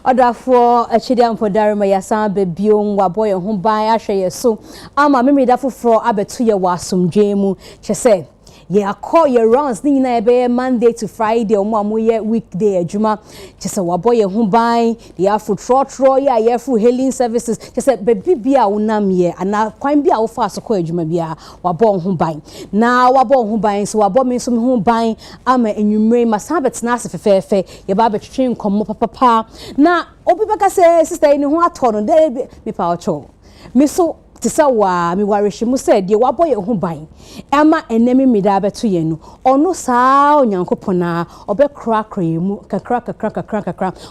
Order for a chidiam for Darima Yasan Bebium, Waboy, whom by Asha so. Ama Mimi Dafu for Abetuya Wasum Jemu, she said. Yeah, call your runs Nina be Monday to Friday or more weekday Juma. Just a waboy who buy the Afro Trotro, yeah, full hailing services. Just a baby bia unam ye and now quite be our fast or Juma bia wabon who buy. Now wabon who buying so wabon me some who buying ama and you may must have it nasa fair your baby train come papa. Now Obibaka say sister in who are torn there me power cho. Me so Tisawa, mi warishi mu said, ye waboy who buying. Emma enemy me da betu yenu. Ono sa nyankopona obe crackry mu crack.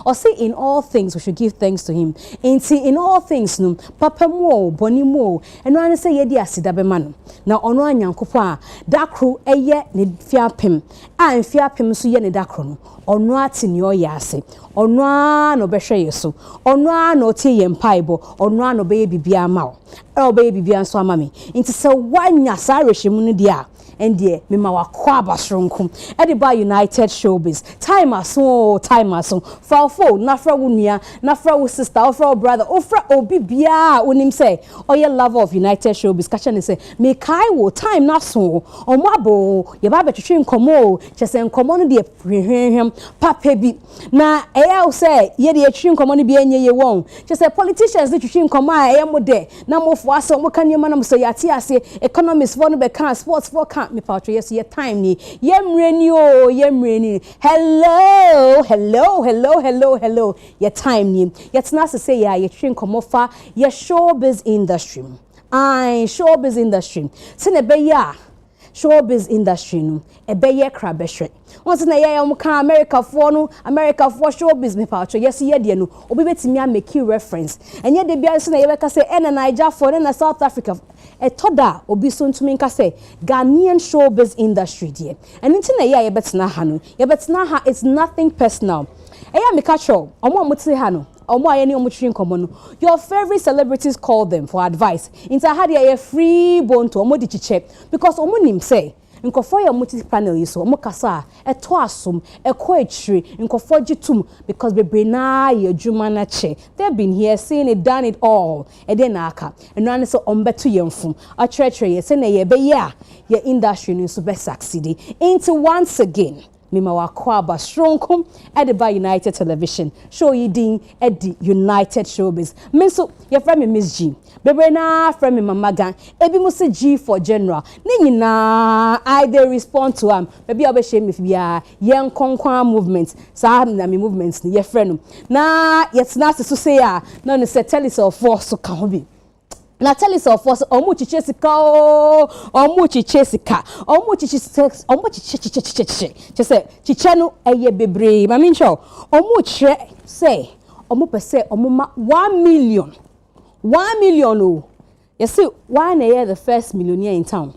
Or say in all things we should give thanks to him. In all things no papa mo boni mo. And no say ye di asida be man. Na ono nyankopa dakru eye ne fiapem. A fiapem so ye ne dakru no. Ono ati ni oyase. Ono no behwe yeso. Ono no tie ye mpaibo. Ono no be bibia ma. Oh baby bia so amami into say wanya sarehemu no dia and dear me ma wakwa abasronkum ediba United Showbiz time aso for phone na fra wunua na fra wo sister or fra brother or fra obi bia onim say oye lover of United Showbiz catch ne say me kai wo time na so omabo ye ba betwetwe nkomo chese nkomo no de hwehwehwem papa bi na eya say ye de atwi nkomo no bi enye ye won chese politicians de twetwe nkomo a eya mo de na mo fo aso mo kan yema na mo so yate ase economists for no be kan sports for kan me patro yes your time ni yemreni hello your time ni yet na say ya ye twin komofa your showbiz industry showbiz industry sene be ya showbiz industry no e be ye krabehwe once na ye am kan America for showbiz me patro yes ye de no obi betimi a make reference enye de bia so na ye be ka say Nigeria for na South Africa toda obi so ntumi nka say Ghanaian showbiz industry there and nti na ye betena ha no ye betena ha it's nothing personal eya me ka cho omo amote ha no omo aye ne omo twin komo no your favorite celebrities call them for advice into ha dey free bone to omo di chiche because omo nim say nkofo ya multi panel yi so omo kasa eto asom ekọ etire nkofo gitum because bebre na ye adwuma na che they've been here seen it done it all e dey na aka eno an so ombeto yemfum a chire ye say na ye be ya your industry no so be succeed into once again Mima wakwa abasronkum ediba United Television show yidin edi United Showbiz menso ye friend me Mzgee bebre na friend me mamagan ebi mo se G for general ni nyina I dey respond to am baby obehye me bia ye nkonkwan movement sa na me movements ni ye friend na yet na so say ya no ne say tell us of force so ka ho bi na tell us of force omu chiche sika chese chiche no eye bebre ma mincho omu chire say omu pese omu ma 1 million oh you see why na ye the first millionaire in town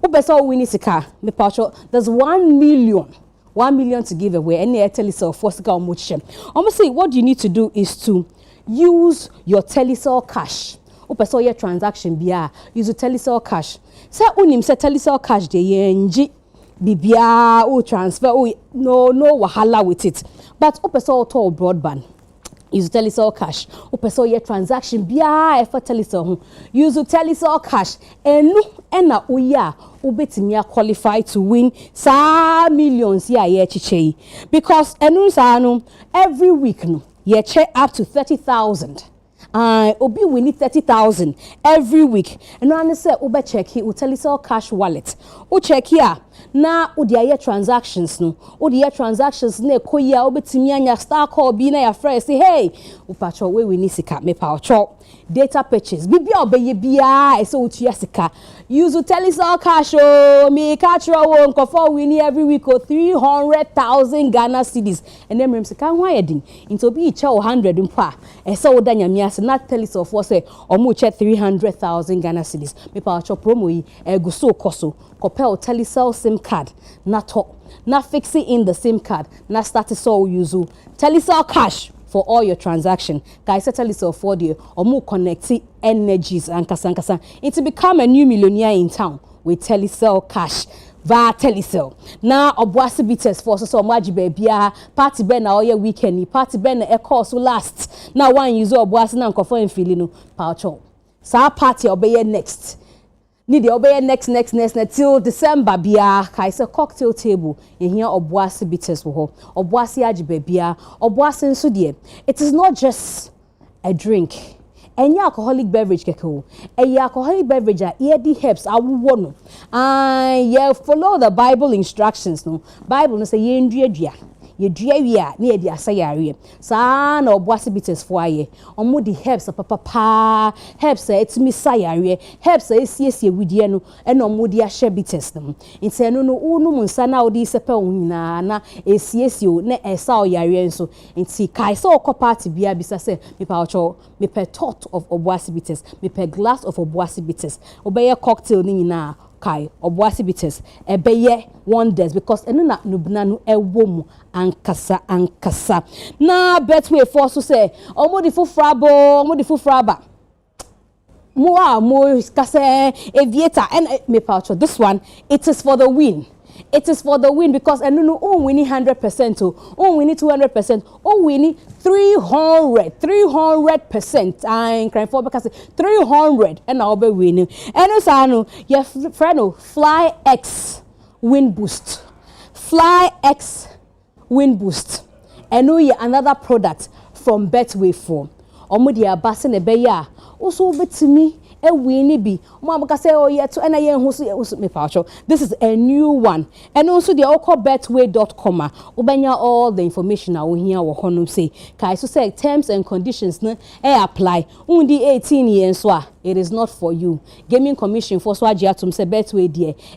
who pese o win sika me pacho there's 1 million to give away and they tell us of force sika omu chiche omu say what you need to do is to use your telecell cash Upeso your transaction bia use telecell cash. Say unim say telecell cash de yenji bibia o transfer no wahala with it. But upeso to broadband. Use telecell cash. Upeso your transaction bia for telecell use telecell cash enu ena uya ubetimi qualify to win sa millions ya ye chiche because enu sa no every week no ye check up to 30,000. Obi we need 30,000 every week. And no say ube check here, telecell cash wallet. O check here. Na o dia transactions no. O dia transactions ne koya obetimi anya star call bi na ya friend say hey, upacho we need sika me pa ocho. Data purchase. Bibia obeye bia so utua sika. Use telecell cash oh me catch wo nkofo we need every week 300,000 Ghana cedis. And then sika hwan yedin. Into bi cha 100 mpa. So wo da nyame not telecell for say omu check 300,000 Ghana cedis. Me pa ocho promo yi egu so koso. Kopel telecell SIM card na talk na fix it in the SIM card na start so use telecell cash for all your transaction guys telecell for the omu connect energies and kasa it to become a new millionaire in town with telecell cash via telecell. Now obuasi bitters for so maji bebia party ben na oye weekend party ben na course last. Now one use obuasi na nkofo enfili no paucho. Sa party obeye next. Need the obey next till December bia kaisa cocktail table in here obuasi bitters wo obuasi ajibe bia obuasi nso de it is not just a drink any alcoholic beverage keko a alcoholic beverage a the herbs awu no yeah follow the Bible instructions no Bible no say ye ndua ye dua wi a na ye di asayare sa na obuasi bitters fo aye omo di herbs papa herbs etimi sayare herbs esiesie widie no e na omo di ahye bitters no nti no unu munsa na odi sepa ohina na esiesie na esa oyare nso nti kai so party bia bisa se me pa ocho me per tot of obuasi bitters me per glass of obuasi bitters obeye cocktail ni nyina kai obuasi bitters ebeye wonders because enu na nubna no ewo mu ankasa na betway for so say omodi fufraba mo kase aviator and me pouch this one it is for the win. It is for the win because and no we need 100% we need 200% we need 300% I cry for because 300 and I'll be winning and also your friend Fly X win boost and know you another product from Betway for omudi abase ne be ya also betimi e wini bi mo amaka say oh yeah to na yen hu me pacho this is a new one and also the betway.com ubenya all the information a we here wo honum say kai so say terms and conditions no e apply undi 18 years so it is not for you gaming commission for so agiatum say betway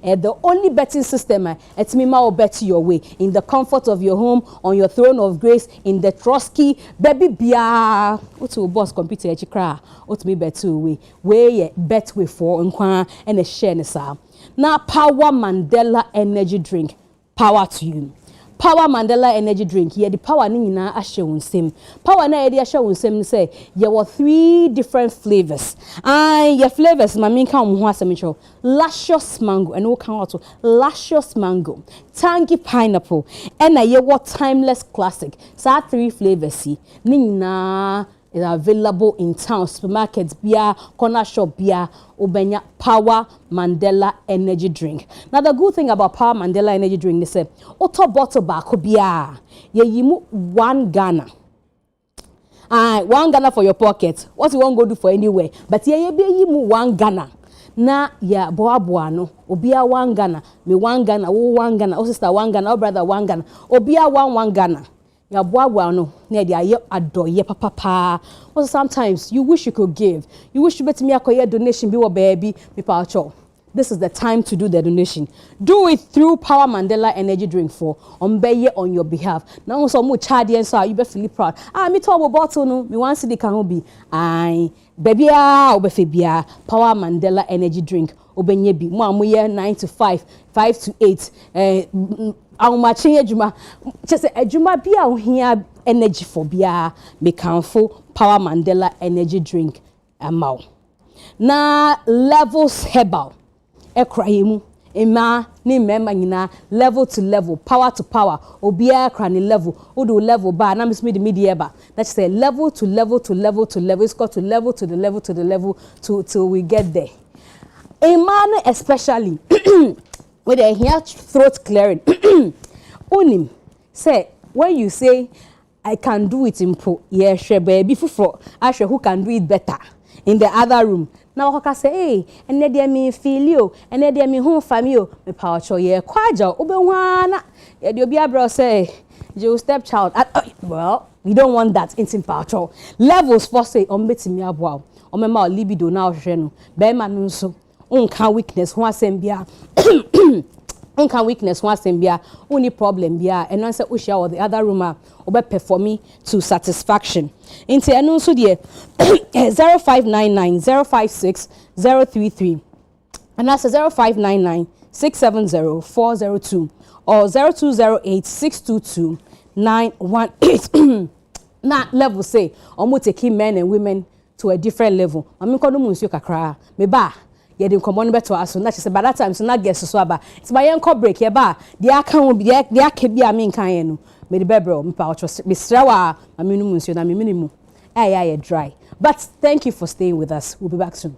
there the only betting system etimi ma o bet your way in the comfort of your home on your throne of grace in the trusty baby bia otu boss computer e chikra otumi betway we betway for nkwa and a share ne sa na Power Mandela energy drink power to you. Power Mandela energy drink here the power ni nyina ahye wonsem power na ye ahye wonsem say ye were 3 different flavors your flavors mami kan ho asemicho luscious mango and we kan auto luscious mango tangy pineapple and ye were timeless classic so 3 flavors ni nyina is available in town supermarkets bia corner shop bia obenya Power Mandela energy drink. Now the good thing about Power Mandela energy drink they say auto bottle back bia ye yimu 1 Ghana 1 Ghana for your pocket what you won't go do for anywhere but ye be yimu 1 Ghana na ya boa no obia 1 Ghana me 1 Ghana wo 1 Ghana o sister 1 Ghana o brother 1 Ghana obia 1 Ghana ya boa no na dia ye adoye papa also sometimes you wish you could give you wish you bet me akoye donation be wo baby me pa cho this is the time to do the donation do it through Power Mandela energy drink for on your behalf now also mo charge so you be feel proud me to bottle no me wan see the can be baby obefe bia Power Mandela energy drink obenye bi mo amoye 9 to 5 5 to 8 awumache adwuma chese adwuma bia ohia energy for bia me kanfo Power Mandela energy drink amaw na levels herbal ekrayemu ema ni member nyina level to level power to power obia kra ni level odo level ba na mismi the media ba that say level to level to level to level it's got to level to the level to the level till we get there a man especially with a hair throat clearing onim say when you say I can do it in po yeah sure baby for Asher who can do it better in the other room now waka say hey ene dey me feel you ene dey me hu family me power cho ye kwaja obenwana ye dey obi abro say you stepchild well we don't want that in power cho levels for say on betimi aboa o mema libido na ohwe no be ma no so unka weakness ho asembia unka weakness ho asembia uni problem bia and answer ushia or the other room obe performing to satisfaction into enu so de 0599 056 033 and that's 0599 670 402 or 0208 622 918 na level say omo take men and women to a different level. Ami ko no munsuo kakra. Me ba ye de nkomo no beto aso na chese by that time so na guess so aba it's by enko break ye ba de aka ho bi de aka bi a me nkan ye no me de bebro me pa ocho me sra wa amenu mu nsuo na me minimu eh dry but thank you for staying with us. We'll be back soon.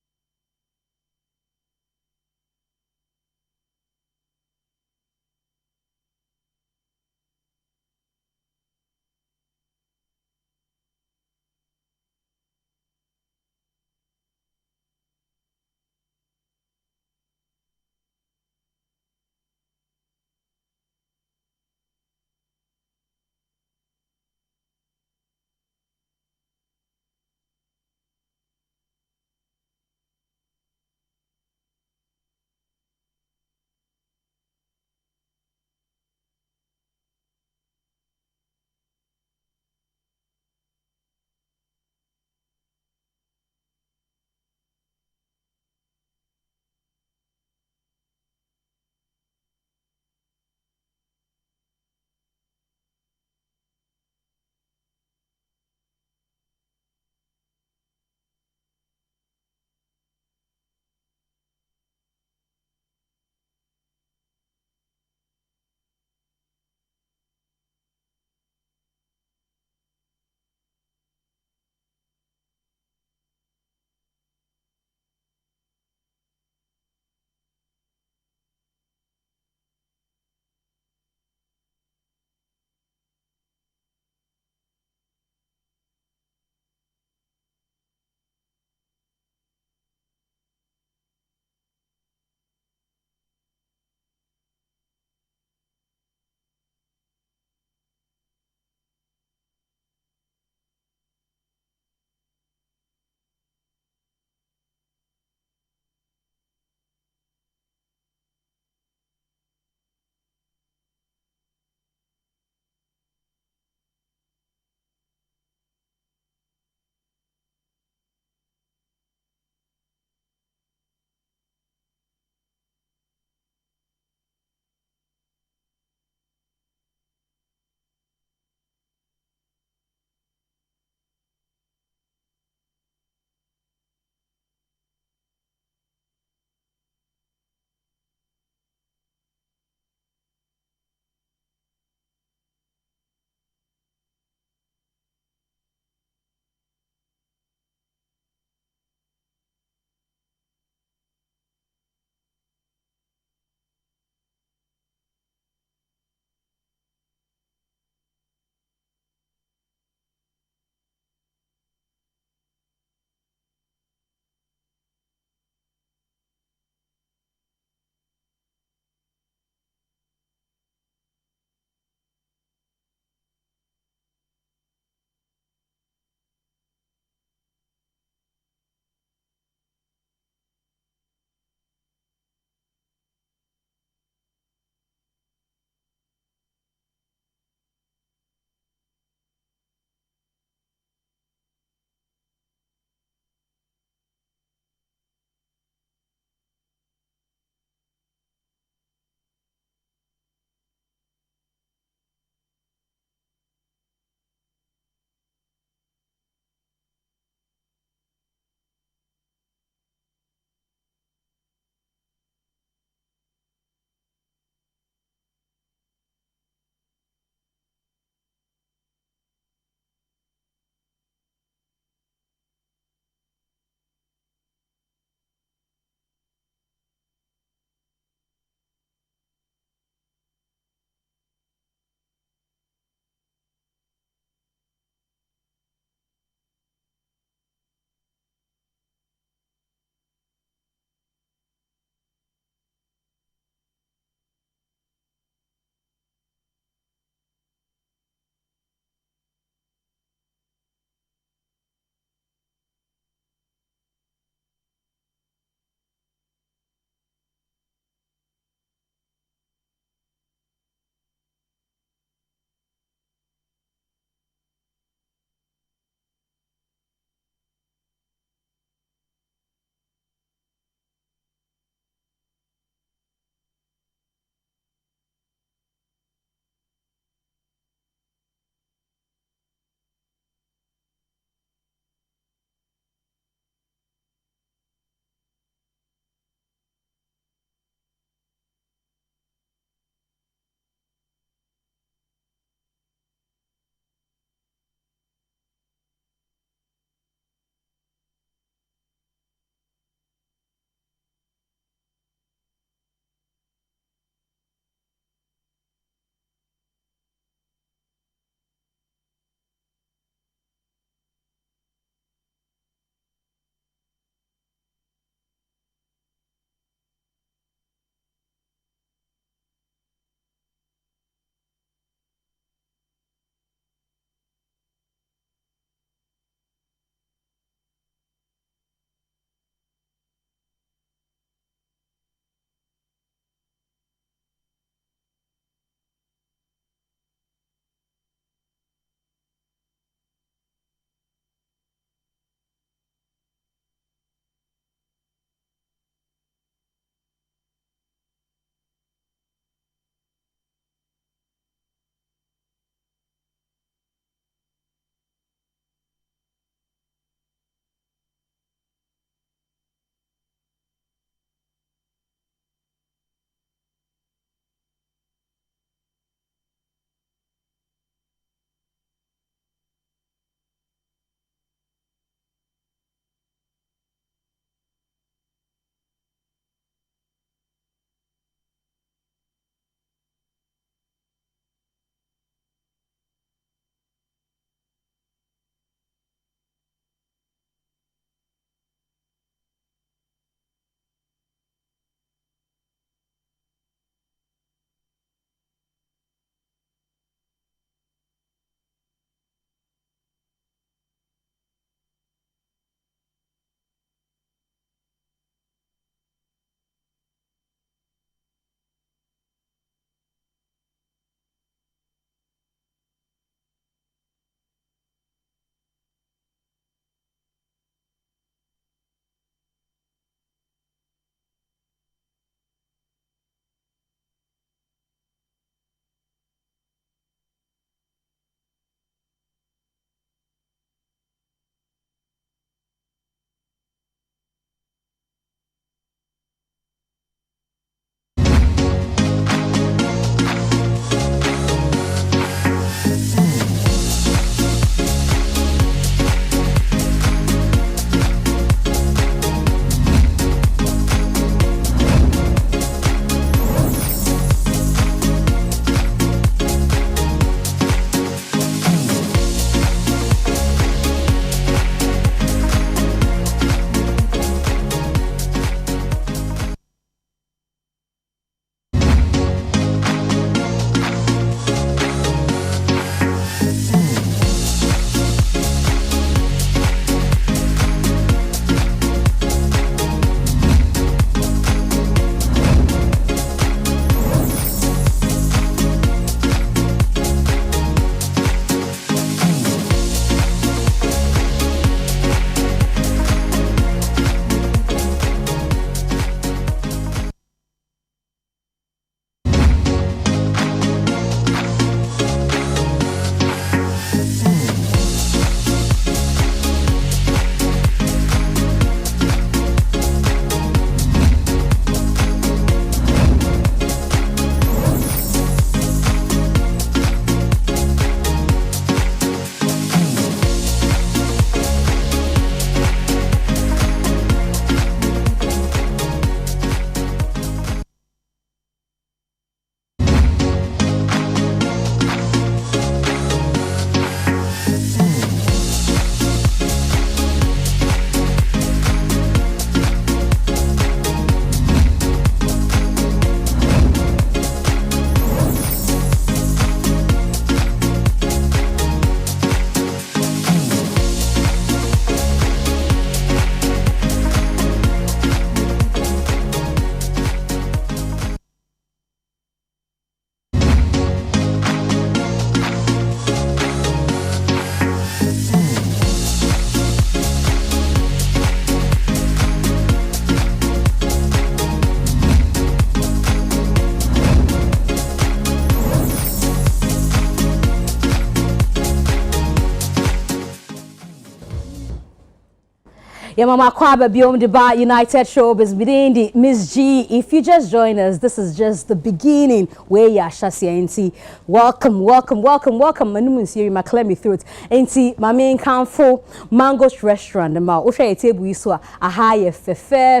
Mama Kwaba beyond the bar United Showbiz within the Mzgee. If you just join us, this is just the beginning. Where ya Shasi welcome. Manumun Siri Maclemi throat. Enti my main camfo Mango's restaurant. The ma Osha table iswa a high fe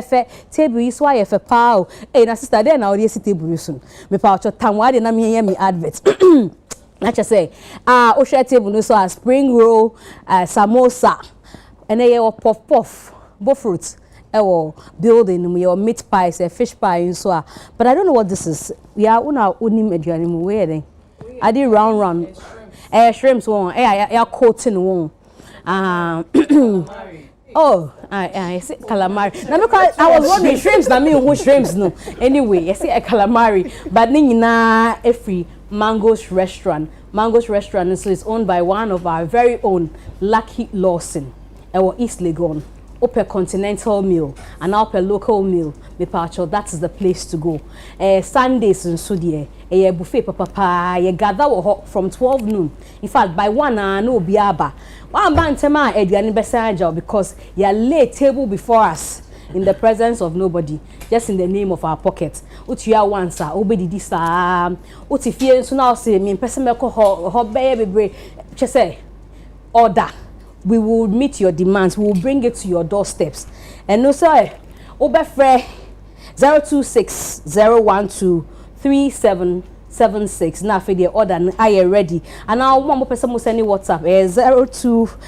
table iswa ye fe pow. Hey, na sister there now the table soon. Me power tamwadi na me advert. Let's just say Osha table no so a spring roll, samosa. And then you puff, both fruits. Building your meat pies, fish pie, and so on. But I don't know what this is. We are unim edianimu wedding. I did round. Shrimps one. I coating one. Oh, I see calamari. Now because I was wondering shrimps. I mean who shrimps no. Anyway, I see a calamari. But na every Mango's restaurant. Mango's restaurant is owned by one of our very own Lucky Lawson. Our East Legon, upper continental meal, and upper local meal. That is the place to go. Sundays in Sudie, a buffet papa, you gather from 12 noon. In fact, by 1 hour, no biaba. One man tema Edgar Besanja because you are laid table before us in the presence of nobody, just in the name of our pocket. Utia once, obedi this, utifie, so now say, me, person, baby, just say, order. We will meet your demands. We will bring it to your doorsteps. And no sir, Obefre 026 012 3776. Now for the order, I am ready. And now one more person will send you WhatsApp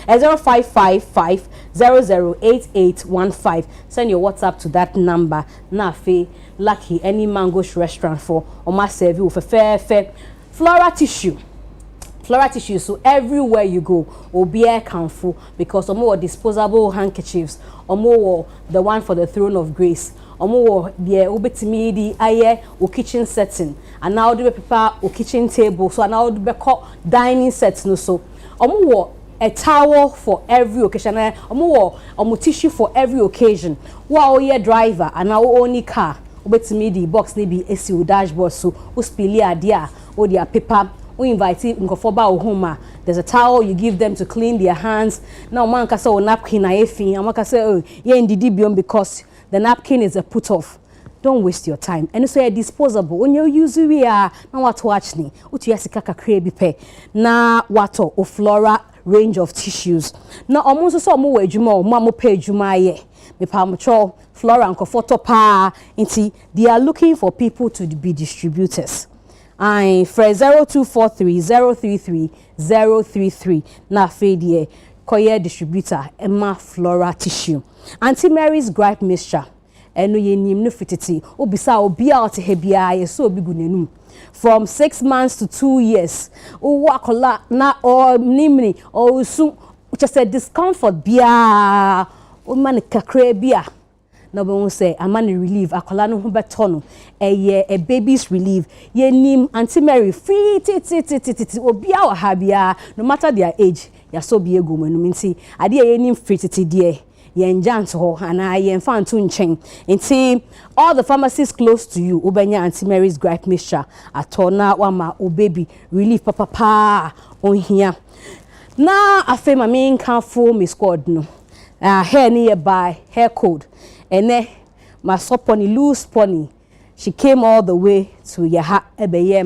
0555 008815. Send your WhatsApp to that number. Now for Lucky any Mango's restaurant for or my serve you for fair floral tissue. Floral tissue, so everywhere you go, will be a full because more disposable handkerchiefs, or more the one for the throne of grace, or more the ubetimidi aye or kitchen setting, and now do prepare or kitchen table, so now do call dining sets no so, or more a towel for every occasion, or more tissue for every occasion. Wow, your driver and now only car, ubetimidi box maybe SU dashboard so uspili adia or their paper. We invite you home. There's a towel you give them to clean their hands. Now man can say napkin and man can say oh yeah in the dibium because the napkin is a put off. Don't waste your time. And so disposable. When you use we are now what watch ni. Utu yasikaka krebi pe. Na wato o flora range of tissues. Now almost so mo ejuma o mo pe ejuma ye. Me pa mo cho flora and comforto pa inti they are looking for people to be distributors. I for 0243 033 033 na fedie koye distributor Emma Flora tissue Auntie Mary's gripe mixture eno yenim no fititi obisa obi out hebia ye so obi gunenum from 6 months to 2 years o wakola na or nimni or su just a discomfort bia o man kakra bia no be won say amani relief akola no ho betono a baby's relief ye nim Auntie Mary free obi a ha bia no matter their age ya so bi ego manum nti ade ye nim free de ye njant ho ana ye mfa nto nchen nti all the pharmacies close to you ubenya Auntie Mary's gripe mixture atona wama o baby relief papa onhia na afema me nka full me squad no hair near by hair code and my soft pony loose pony she came all the way to yaha ebeye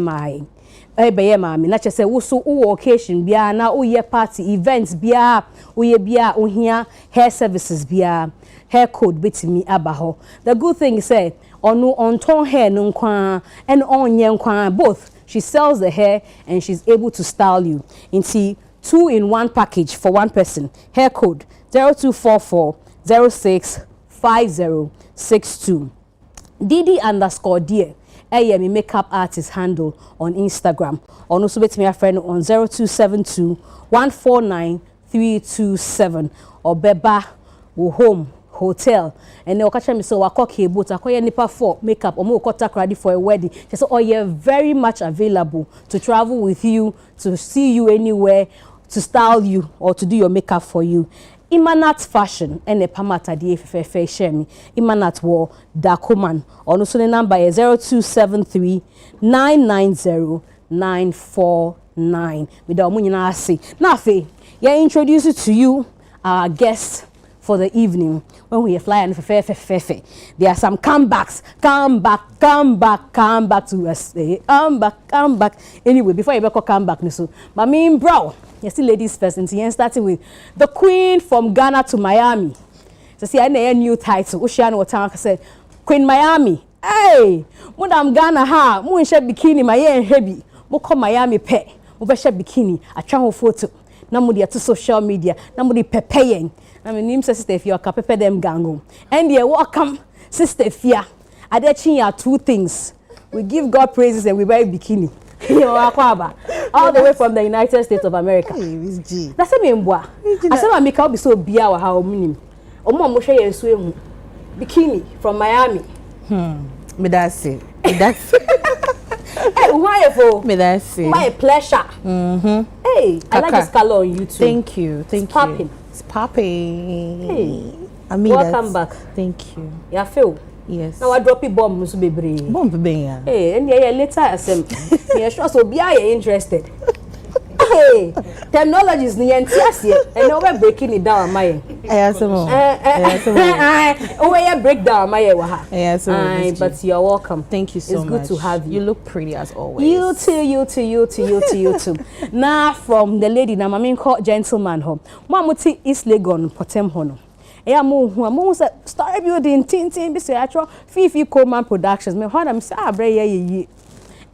mami na chese wo so wo occasion bia na wo ye party events bia wo ye bia wo hia hair services bia hair code betimi abaho. The good thing is on ton hair no nkwa and on ye nkwa both she sells the hair and she's able to style you into 2-in-1 package for one person. Hair code 0244 06 5062. Didi_dear. Me makeup artist handle on Instagram. Or also bet me a friend on 0272 149 327 or Beba wo home hotel and they catch me so wako boat akoye nipa for makeup or mo contact ready for a wedding. Just oh you're very much available to travel with you, to see you anywhere, to style you or to do your makeup for you. Imanat fashion and a pamata di fefe share me. Imanat war Dakoman. Or also the number is 0273 990 949. Without munina see. Now fe, yeah introduce it to you our guest for the evening when we fly and fair. There are some comebacks. Come back to us. Come back. Anyway, before you come back, so my main bro, you see ladies first, and starting with the Queen from Ghana to Miami. So see, I need a new title. Ocean Watanga said, Queen Miami. Hey, Madam Ghana ha, mo share bikini my heavy. Mo come Miami pe. Mo share bikini. A travel photo. Na mo dia to social media. Na mo di pepeyen. Na me nim sister Fia ka pepe dem gango. And ye welcome sister Fia. Ade chinya two things. We give God praises and we buy bikini. All the way from the United States of America. Mzgee. That's me mbwa. Asema make be so bia wa ha omunim. Omo mo hwe yesu ehu. Bikini from Miami. Me that's it. Hey, why for? Me that's it. My pleasure. Hey, I like this color on YouTube. Thank you. Popping. It's popping. Hey, I mean, welcome back. Thank you. Yeah, feel. Yes. Now I drop a bomb so be brave. Bomb being. Hey, and yeah, later asem. Yeah, sure so be I interested. Hey, technology is the entire and now we're breaking it down my. Oh, yeah, break down my but you're welcome. Thank you so much. It's good to have you. You look pretty as always. You too. Now from the lady na mama called gentleman home. Mamuti East Legon Potem hono. Yeah, mo say story building tin be say actual Fifi Coleman Productions. Me hard am say ye.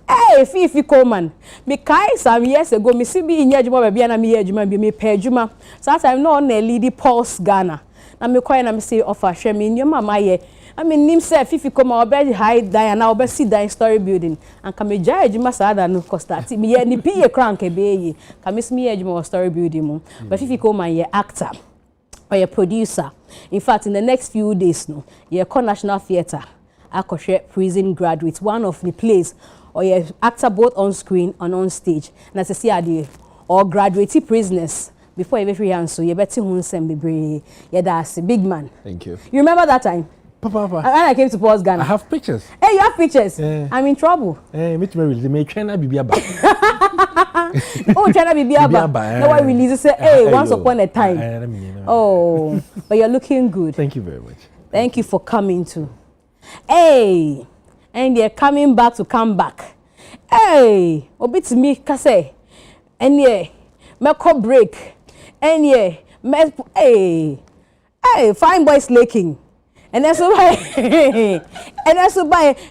Hey, Fifi Coleman. Me kai some years ago me see be in adwuma ba bia na me adwuma bi me pay adwuma. So that time no na lead Pulse Ghana. Na me kwai na me say offer hwe me nyoma maye. I mean nim say Fifi Coleman obe high die na obe see die story building. And ka me jai adwuma sa da no cost that. Me ye ni pie crank e be yi. Ka me see me adwuma story building mo. But Fifi Coleman ye actor or ye producer. In fact, in the next few days no, ye call National Theatre. Akoshe Prison Graduate, one of the plays or ye actor both on screen and on stage. Na se see ade or graduate prisoners before you free hand so you better hunsem be yeah that's a big man. Thank you. You remember that time? Papa. When I came to Pulse Ghana. I have pictures. Hey, you have pictures? Yeah. I'm in trouble. Hey, me too. They may China be aba. Oh, China be aba. No one releases say, hey, once upon a time. Oh, but you're looking good. Thank you very much. Thank you for coming too. Hey, and they're coming back to come back. Hey, obi to me kase. And yeah, make break. And yeah, hey, fine boys laking. And that's why,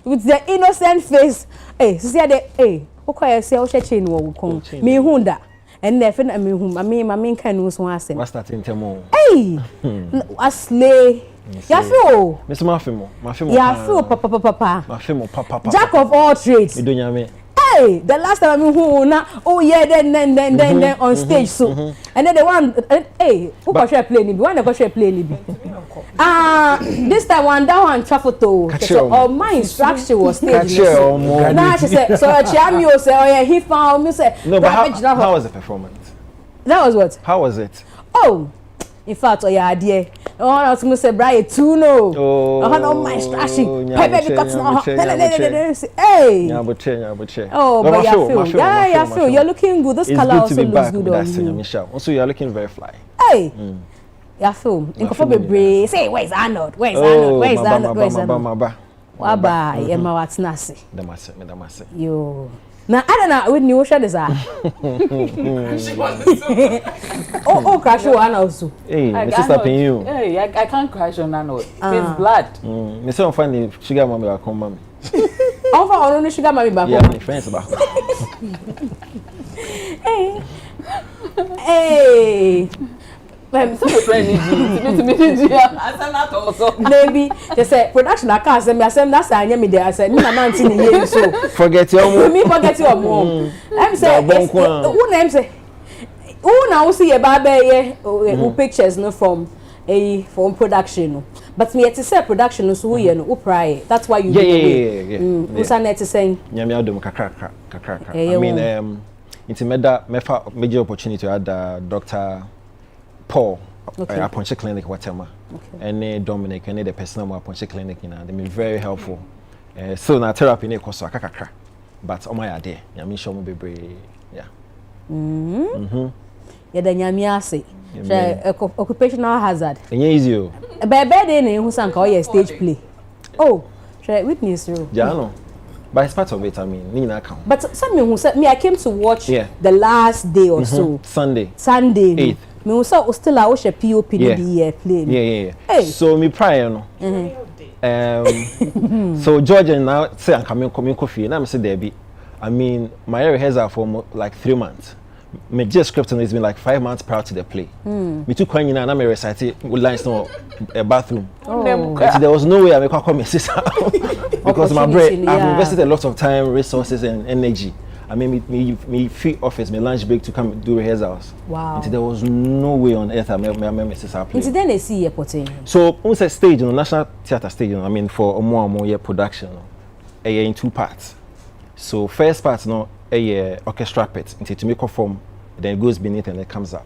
with the innocent face. Hey, see that? Hey, okay, say, "Oh, chain wo come." Me hunda, and never me hum. I mean, can use one say. What's that in Temo? Hey, aslay. Ya feel. Miss Mafimo. Ya feel, papa. Mafimo, Jack of all trades. You don't me. Hey, the last time I who na then on stage so, and then the one hey who can share play ni one that can share play ni this time one that one traffic to so my instruction was stage now she said so Chiami o say oh yeah he found me say no but how was the performance? That was what? How was it? Oh, in fact, oh yeah, dear. Oh, I was going to say, Brian, too no. Oh, no, my instruction. Hey, because no. Hey. Oh, but you feel. Yeah, you feel. You're looking good. This color also looks good on you. Also, you're looking very fly. Hey. Yeah, feel. In coffee be say, where's Arnold? Where's Arnold? Where's Arnold? Where's Arnold? Waba, yeah, my what's nasi. Damase. Yo. Now I don't know with new shades are. Oh, crash one also. Hey, Mrs. Stopping you. Hey, I can't crash on that note. It's blood. Me say on find the sugar mommy back home, mommy. On find only sugar mommy back home. Yeah, my friends back home. Hey. I'm so friendly. I said that also. Maybe they say production. I can't say me. I said that's I me there. I said me na man tin here so. Forget your mom. Me forget your mom. I'm say who name say who now see about who pictures no from production. But me to say production so who who pray. That's why you yeah. Who's that saying? Nyame adom kakra. I mean it's major opportunity to add Dr. Paul, Aponche Clinic, whatever, and Dominic, and the personal Aponche Clinic, you know, they've been very helpful. So now therapy ne koso akakakra, but on my idea, Yami show me be yeah. Yeah, the Nyami ase. occupational hazard. Easy. Baby dey who sang call stage play. Oh, witness you. Jano. But it's part of it, I mean, Nina account. But some who said me, I came to watch the last day or so. Sunday. 8th. Me who saw still I watch a POP the play. Yeah. Hey. So me prior no. So Georgia now say I'm coming coffee and I'm say there be. I mean, my rehearsal for like 3 months. My just script has been like 5 months prior to the play. Me too coin and I'm reciting with lines no a bathroom. There was no way I make come my sister because my brain I've invested a lot of time, resources and energy. I mean me free office, my lunch break to come do rehearsals. Wow. Until there was no way on earth I make my sister play. Until then they see airporting. So on the stage, National Theatre stage, I mean for a more year production, in 2 parts. So first part a orchestra pit until to make a form, then it goes beneath and it comes up.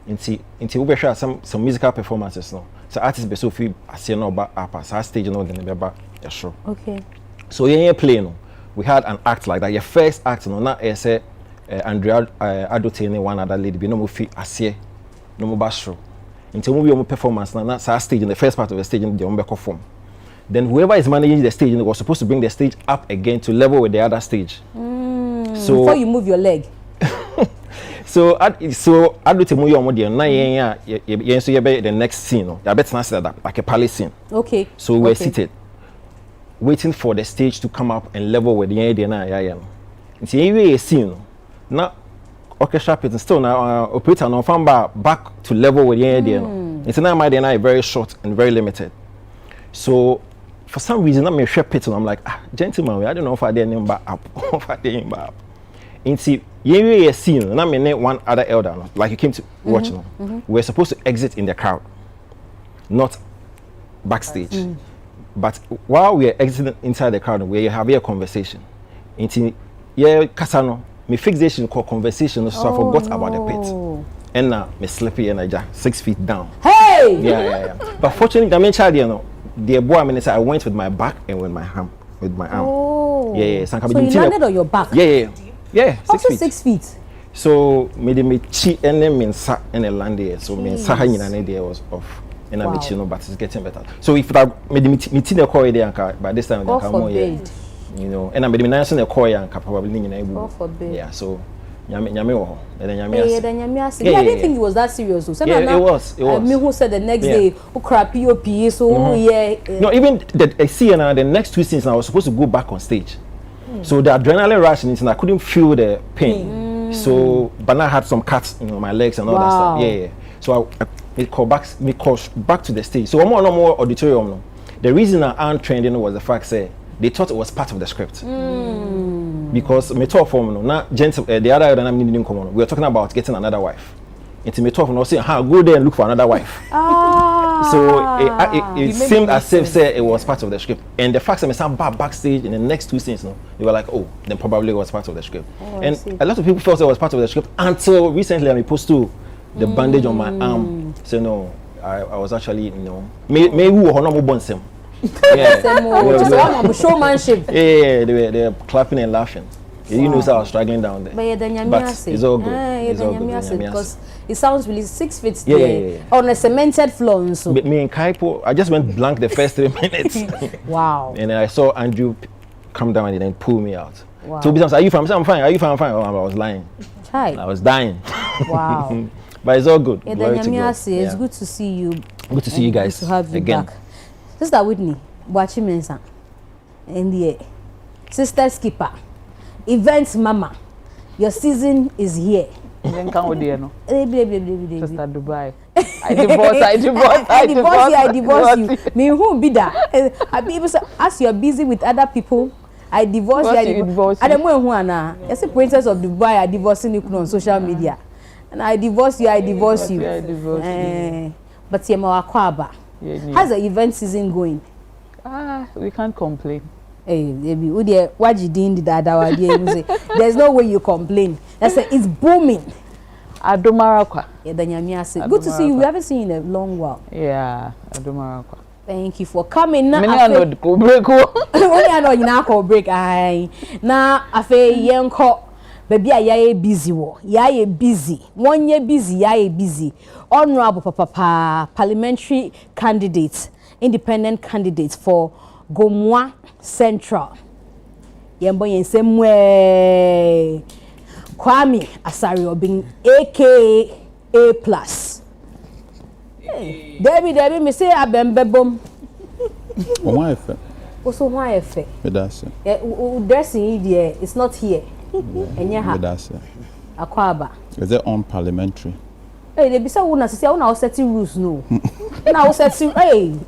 Until we share some musical performances no. So artists be so free as you know about upper stage then be about a show. Okay. So play we had an act like that. Your first act not say Andrea Adotene one other lady be no more free as no more show. Until we have performance na stage in the first part of the stage in the perform. Then whoever is managing the stage was supposed to bring the stage up again to level with the other stage. So before you move your leg. so I do to move your model. Now the next scene. You better not say that like a palace scene. Okay. So we're seated, waiting for the stage to come up and level with the idea. It's a scene. Now orchestra pit still now operator now from back to level with the idea. It's now my idea very short and very limited. So for some reason I'm a share pit and I'm like gentlemen, I don't know if I did number up or if I did number up. Into a scene and I'm in one other elder like you came to watch we're supposed to exit in the crowd, not backstage. But while we are exiting inside the crowd, we have a conversation. Into Casano, my fixation called conversation, so I forgot about the pit. And now me slippy and I just 6 feet down. Hey! Yeah. But fortunately, I mean, child, the boy, I went with my back and with my arm. Oh. Yeah. So you landed on your back? Yeah. 6 also feet. 6 feet. So me cheat and then me sat and then landed. So me sahin and idea was off. And I'm but it's getting better. So if I made me the core there, by this time God forbid. And I made me nice in the core and probably God forbid. Yeah. So I didn't think it was that serious. It was. Me who said the next day, who crap POP, so No, even the next 2 scenes, I was supposed to go back on stage. So the adrenaline rush and I couldn't feel the pain. So, but I had some cuts in my legs and all that stuff. Yeah. So I called back to the stage. So no more auditorium. No. The reason I aren't trending was the fact that they thought it was part of the script. Because me talk for me now, the other than I'm needing come on. We were talking about getting another wife. Into me talk for saying, go there and look for another wife. So it seemed as if it was part of the script. And the fact that I stand backstage in the next 2 scenes, they were like, oh, then probably it was part of the script. And a lot of people felt it was part of the script until recently I posed to the bandage on my arm. So no, I was actually, maybe we were not born same. Showmanship. Yeah, they were clapping and laughing. You know, so I was struggling down there. But it's all good. It's all good. Because it sounds really 6 feet there on a cemented floor. So. Me and Kaipo, I just went blank the first 3 minutes. Wow. And then I saw Andrew come down and then pull me out. Wow. So are you fine? I said, I'm fine. Are you fine? I'm fine. Oh, I was lying. Hi. I was dying. Wow. But it's all good. It's good to see you. Good to see you guys. Good to have you again. back. Sister Whitney, watching Mensa. NDA. Sister Skipper. Events Mama. Your season is here. Then come with you, no? Sister Dubai. I divorce you. Me who be that? I be able to ask you're busy with other people. I divorce you. I don't know who Anna. As a princess of Dubai, I divorcing you on social media. And I divorce you. But you're more aquaba. How's the event season going? We can't complain. Hey, baby, what you doing? There's no way you complain. That's it's booming. Adomarakwa. Good to see you. We haven't seen you in a long while. Yeah, Adomarakwa. Thank you for coming. Now, I know go break. Only I know you now call break. Now, I feel young call baby a busy wo busy one year busy busy honorable papa parliamentary candidate independent candidate for Gomwa Central yembo yensemwe Kwame Asari Obin aka A+. Debbie me say abembebom why effect also why effect that's dressing here it's not here enya ha that's akwaba is it on parliamentary they be say una say una set rules no na set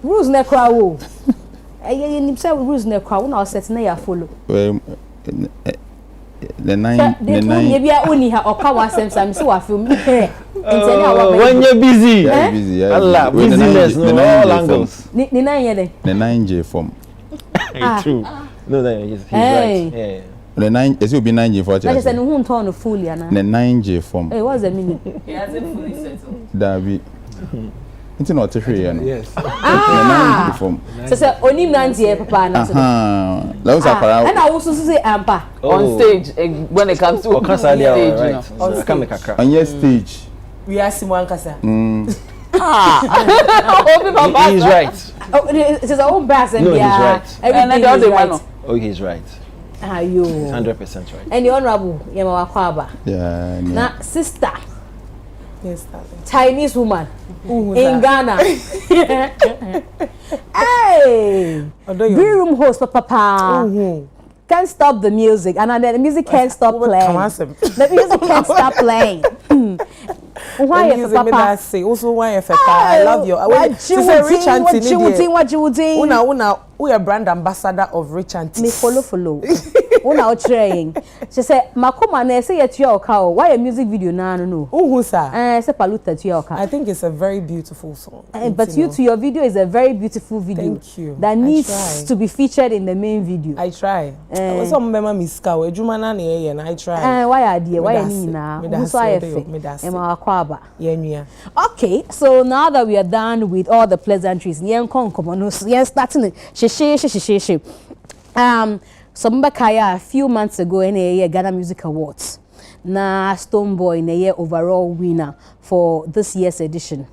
rules na kra wo you say rules na kra una set na ya follow the nine maybe only ha okawa sem sam so wa film when you're busy Allah busyness no all angles ni nine ye the 9J form true no he's right yeah the 9 is it be 9J for that is an who turn fully ana the 9J form hey what's the meaning he hasn't fully settled that be it's not to free yes the 9J form so onim 9J papa na so let's apara and I also say ampa on stage when it comes to on stage on your stage we are Simon Kasa. He's right. It's his own bass and no, he's right. Everything is right. Oh, he's right. You 100% right. And the honorable Yema Wakwaba. Yeah. Now, sister. Yes, Chinese woman in Ghana. Hey! B-room host, papa. Can't stop the music, and then the music can't stop playing. The music can't stop playing. Why if papa? Also why if I love you. What you Una we are brand ambassador of Rich Auntie. Me follow. Una trying. She said, "Makoma na say yet your cow. Why a music video na no?" Who sir? Say paluta to your cow. I think it's a very beautiful song. But your video is a very beautiful video. Thank you. That needs to be featured in the main video. I try. Some mema miska we juma na ye na I try. Why idea? Why ni na? Okay, so now that we are done with all the pleasantries, starting Sombakaya a few months ago in a year Ghana Music Awards. Na Stoneboy in a year overall winner for this year's edition.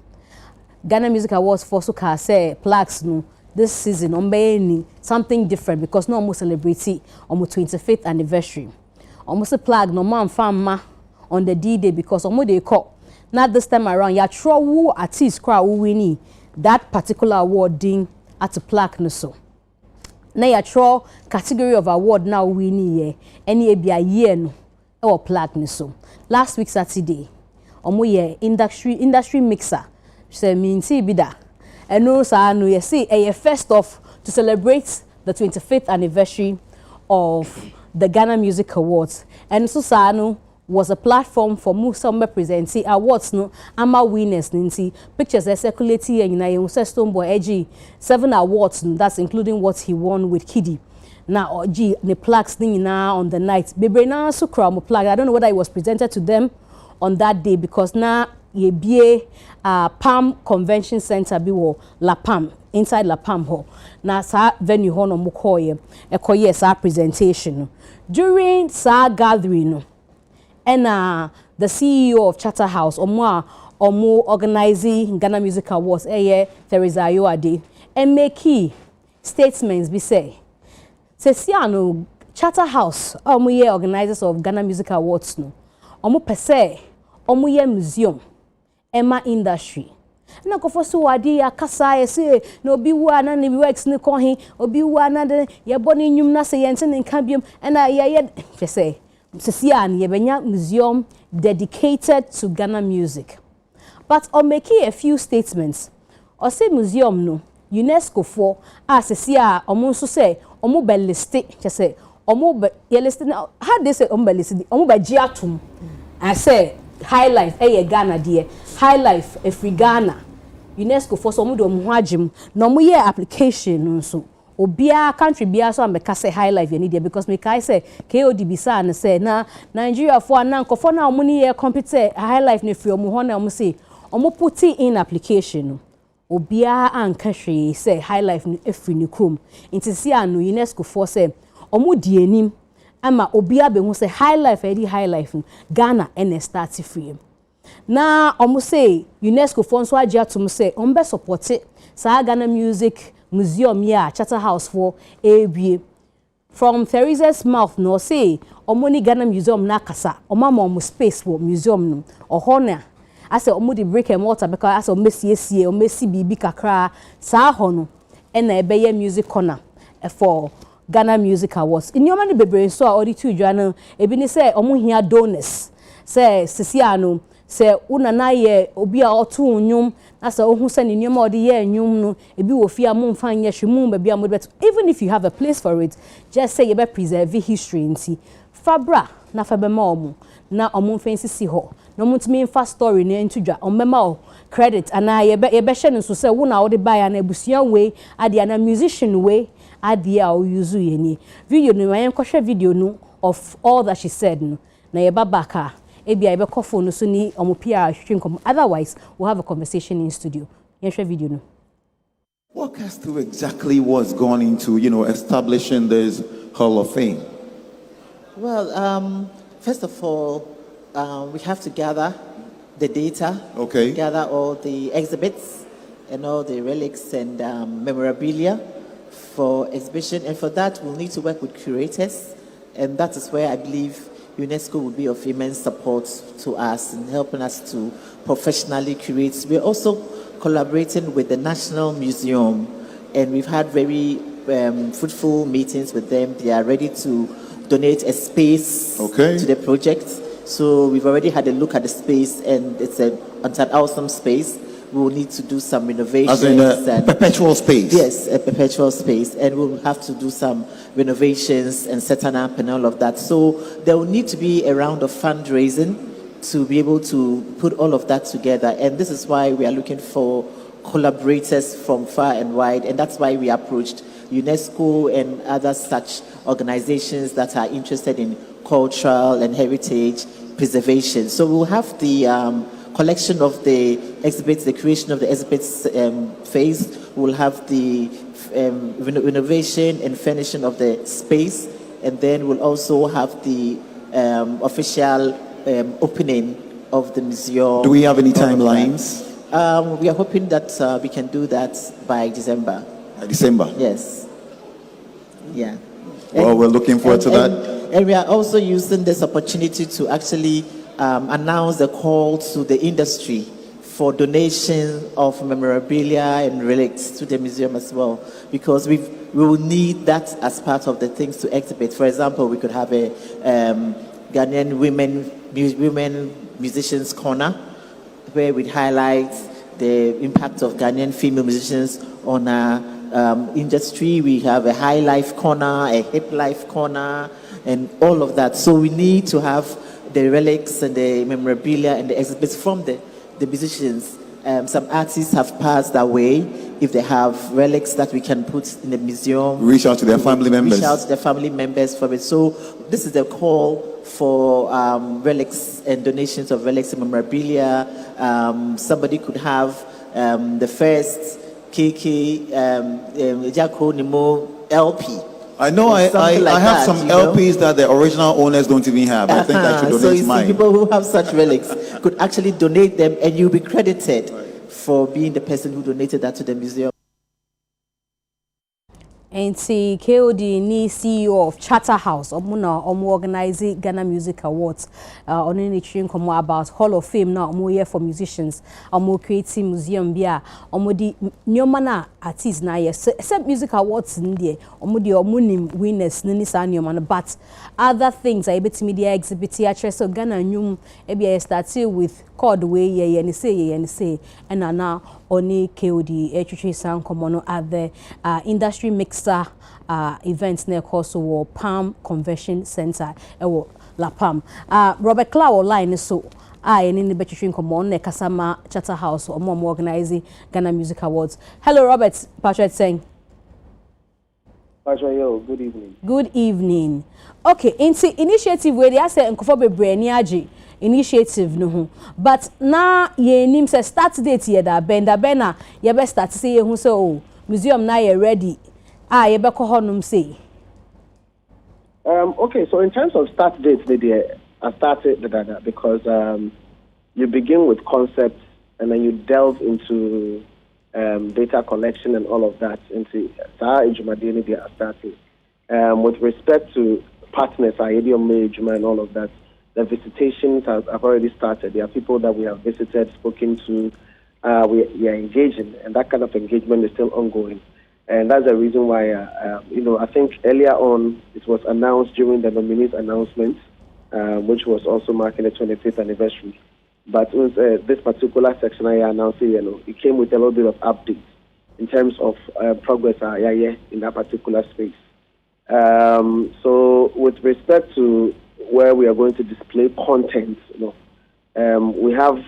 Ghana Music Awards for Suka say plaques no this season on something different because no more celebrity on 25th anniversary. Almost a plaque no man fama on the D-Day because almost they call. Not this time around, ya tro who artist crowd who winning that particular award ding at a plaque no so. Na ya tro category of award now winning ye any be a year no or plaque no so. Last week Saturday, ye industry mixer. Say mean see bida. And no sa no ye see a first off to celebrate the 25th anniversary of the Ghana Music Awards. And so sa no was a platform for Musamba presenting awards no ama winners ninti pictures circulate here in a Stoneboy edgy 7 awards that's including what he won with Kiddy. Now the plaques now on the night bebe na so crown plaque. I don't know whether it was presented to them on that day because now ye be Palm Convention Center be wo La Palm inside La Palm hall. Na sa venue ho no mukoye ekoye sa presentation during sa gathering no. And the CEO of Charterhouse, Omo organizing Ghana Music Awards, Teresa Ayoade, and make key statements be say. Siano Charterhouse, Omo organizers of Ghana Music Awards no. Omo per se, Omo museum, Emma industry. Na ko fosu wadi ya kasa ye say no bi wa na ne works ne ko hin obi wa na de ye boni nyum na say yente ne nka biom na ye say Sisian Yebenya Museum dedicated to Ghana music. But on making a few statements, or say museum no, UNESCO for Sisia Omonso say Omo be listed, just say Omo be listed now. How they say Omo be listed, Omo be Giatum. I say high life, Ghana dear, high life, free Ghana. UNESCO for some do muhajim, no mo ye application so. Obia country bia so ambeka say high life you need because me kai say KOD bisa na say na Nigeria for na nkofo na omuni ye compete high life ne free omo ho na omo say omo put in application obia anka hwe say high life no efri ne krom nti si anu UNESCO for say omo di enim ama obia be hu say high life high life Ghana and start free na omo say UNESCO for so agi atom say be support it sa Ghana Music Museum ya Charterhouse for ebie from Theresa's mouth no say omoni Ghana Museum na kasa omama space for museum no ohona ase omodi brick and mortar because ase omesiesie omesi bibi kakra sa hono na ebeye music corner for Ghana Music Awards in your money bebre so all the two dwana ebi ni say omo hia donors say sisia no say una na ye obi a oto nwum na say ohun say ni nyoma odi ye nwum no ebi wo fi amon fan ye hwemu ba bia mo bet even if you have a place for it just say you be preserve history nti fabra na fabema omo na omo fancy si ho no mutimi infa story na ntudwa ombema o credit ana ye be hye no so say wo na wo de buy na abusuan we ade ana musician we ade a o use ye ni video no yen kohwe video no of all that she said no na ye babaka ebia ebe kofo no so ni omopia hwehwenkom otherwise we'll have a conversation in studio yen hwe video no. Walk us through exactly what's gone into establishing this Hall of Fame. Well, first of all, we have to gather the data, gather all the exhibits and all the relics and memorabilia for exhibition. And for that, we'll need to work with curators. And that is where I believe UNESCO will be of immense support to us in helping us to professionally curate. We're also collaborating with the National Museum, and we've had very fruitful meetings with them. They are ready to donate a space to the project. So we've already had a look at the space, and it's an awesome space. We will need to do some renovations. As in a perpetual space? Yes, a perpetual space. And we'll have to do some renovations and setting up and all of that. So there will need to be a round of fundraising to be able to put all of that together. And this is why we are looking for collaborators from far and wide. And that's why we approached UNESCO and other such organizations that are interested in cultural and heritage preservation. So we'll have the collection of the exhibits, the creation of the exhibits phase. We'll have the renovation and furnishing of the space. And then we'll also have the official opening of the museum. Do we have any timelines? We are hoping that we can do that by December. December? Yes. Yeah. Well, we're looking forward to that. And we are also using this opportunity to actually announce the call to the industry for donation of memorabilia and relics to the museum as well, because we will need that as part of the things to exhibit. For example, we could have a Ghanaian women musicians corner where we highlight the impact of Ghanaian female musicians on our industry. We have a high life corner, a hip life corner, and all of that. So we need to have the relics and the memorabilia and the exhibits from the musicians. Some artists have passed away. If they have relics that we can put in the museum, reach out to their family members. Reach out to their family members for it. So this is the call for relics and donations of relics and memorabilia. Somebody could have the first KK Jacko Nemo LP. I know I have some LPs that the original owners don't even have. I think I should donate so you mine. See, people who have such relics could actually donate them, and you'll be credited for being the person who donated that to the museum. And see KOD ni CEO of Charterhouse organizing Ghana Music Awards on any train come about Hall of Fame now here for musicians creating museum bia di nyoma artists na except music awards in there di winners ni sa nyoma but other things I bet media exhibit so Ghana nyum e started with chord way ye say and now only KOD HHA sound come at the industry mixer events near Kosovo Palm Convention Center La Palm. Robert Clow line so in the between common ne Kasama Charterhouse or more organizing Ghana Music Awards. Hello Robert, Patrick saying. Good evening. Good evening. Okay, initiative where they say nkofo bebre ni age initiative no, but na ye nim say start date here da bena ye be start say ye hu say oh museum na ye ready ye be ko honum say. Okay, so in terms of start dates, I started because you begin with concepts and then you delve into data collection and all of that into starting. With respect to partners, and all of that, the visitations have already started. There are people that we have visited, spoken to, we are engaging, and that kind of engagement is still ongoing. And that's the reason why, I think earlier on it was announced during the nominees announcement, which was also marking the 25th anniversary. But this particular section I announced, it came with a little bit of updates in terms of progress in that particular space. So with respect to where we are going to display content, we have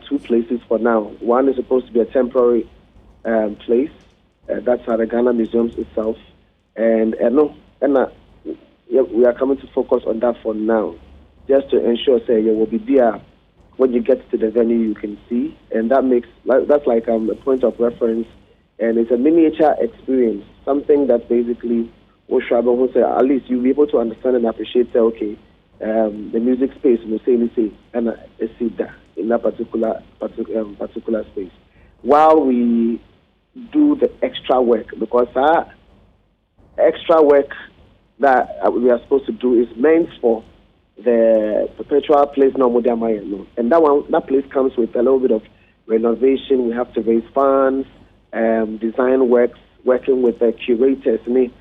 two places for now. One is supposed to be a temporary place. That's at the Ghana Museums itself. And we are coming to focus on that for now, just to ensure, you will be there when you get to the venue, you can see. And that's like a point of reference. And it's a miniature experience, something that basically, at least you'll be able to understand and appreciate, the music space, and I see that in that particular space. While we do the extra work, because our extra work that we are supposed to do is meant for the perpetual place and that place comes with a little bit of renovation. We have to raise funds, design works, working with the curators. We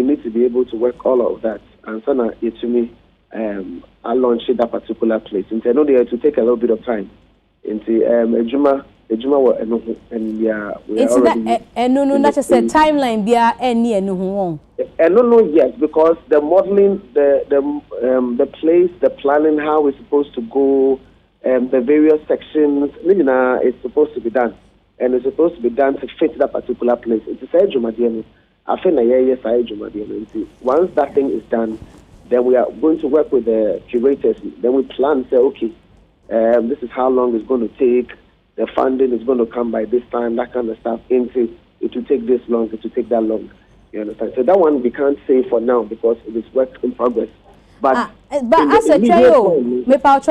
need to be able to work all of that. And so now, to me, I launched that particular place. And I know they have to take a little bit of time. Into and we are already. And not just a timeline. Yes, because the modeling, the place, the planning, how it's supposed to go, the various sections, it's supposed to be done, and it's supposed to be done to fit that particular place. It's a once that thing is done, then we are going to work with the curators. Then we plan, say, okay, this is how long it's going to take. The funding is going to come by this time, that kind of stuff. It will take this long, it will take that long. You understand? So that one we can't say for now because it is work in progress. But as a trio,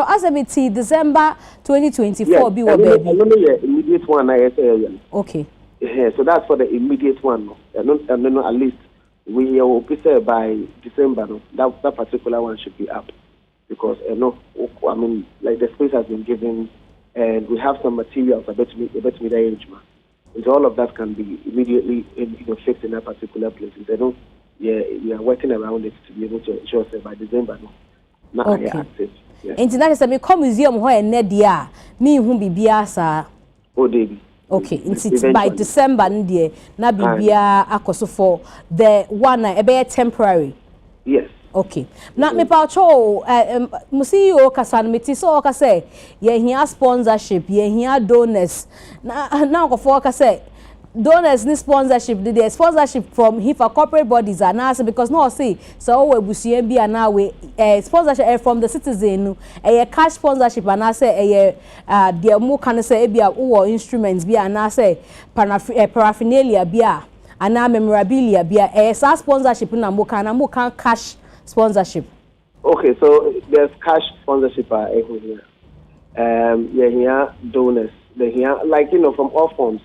as a December 2024, be what baby. I don't know the immediate one. I say. Okay. Yeah, so that's for the immediate one. I know at least we will say by December. That particular one should be up because like the space has been given. And we have some materials about me the age. So all of that can be immediately fixed in that particular place. And we are working around it to be able to ensure by December. Now I are active. International me come museum ho nedia me hu bibia sa. Oh David. Okay, it's by December ndie na bibia akoso for the one be temporary. Yes. Okay. Now, me paucho, CEO kasan meti so ka say, ye here sponsorship, ye here donors. Now go for ka say, donors ni sponsorship. The sponsorship from HIFA corporate bodies are now because no see so we busie bi ana we sponsorship from the citizen. A cash sponsorship and say the mu can say bia wo instruments bi ana say paraphernalia bia ana memorabilia bia sponsorship na mo can cash sponsorship. Okay, so there's cash sponsorship here. Here donors. They here from all forms.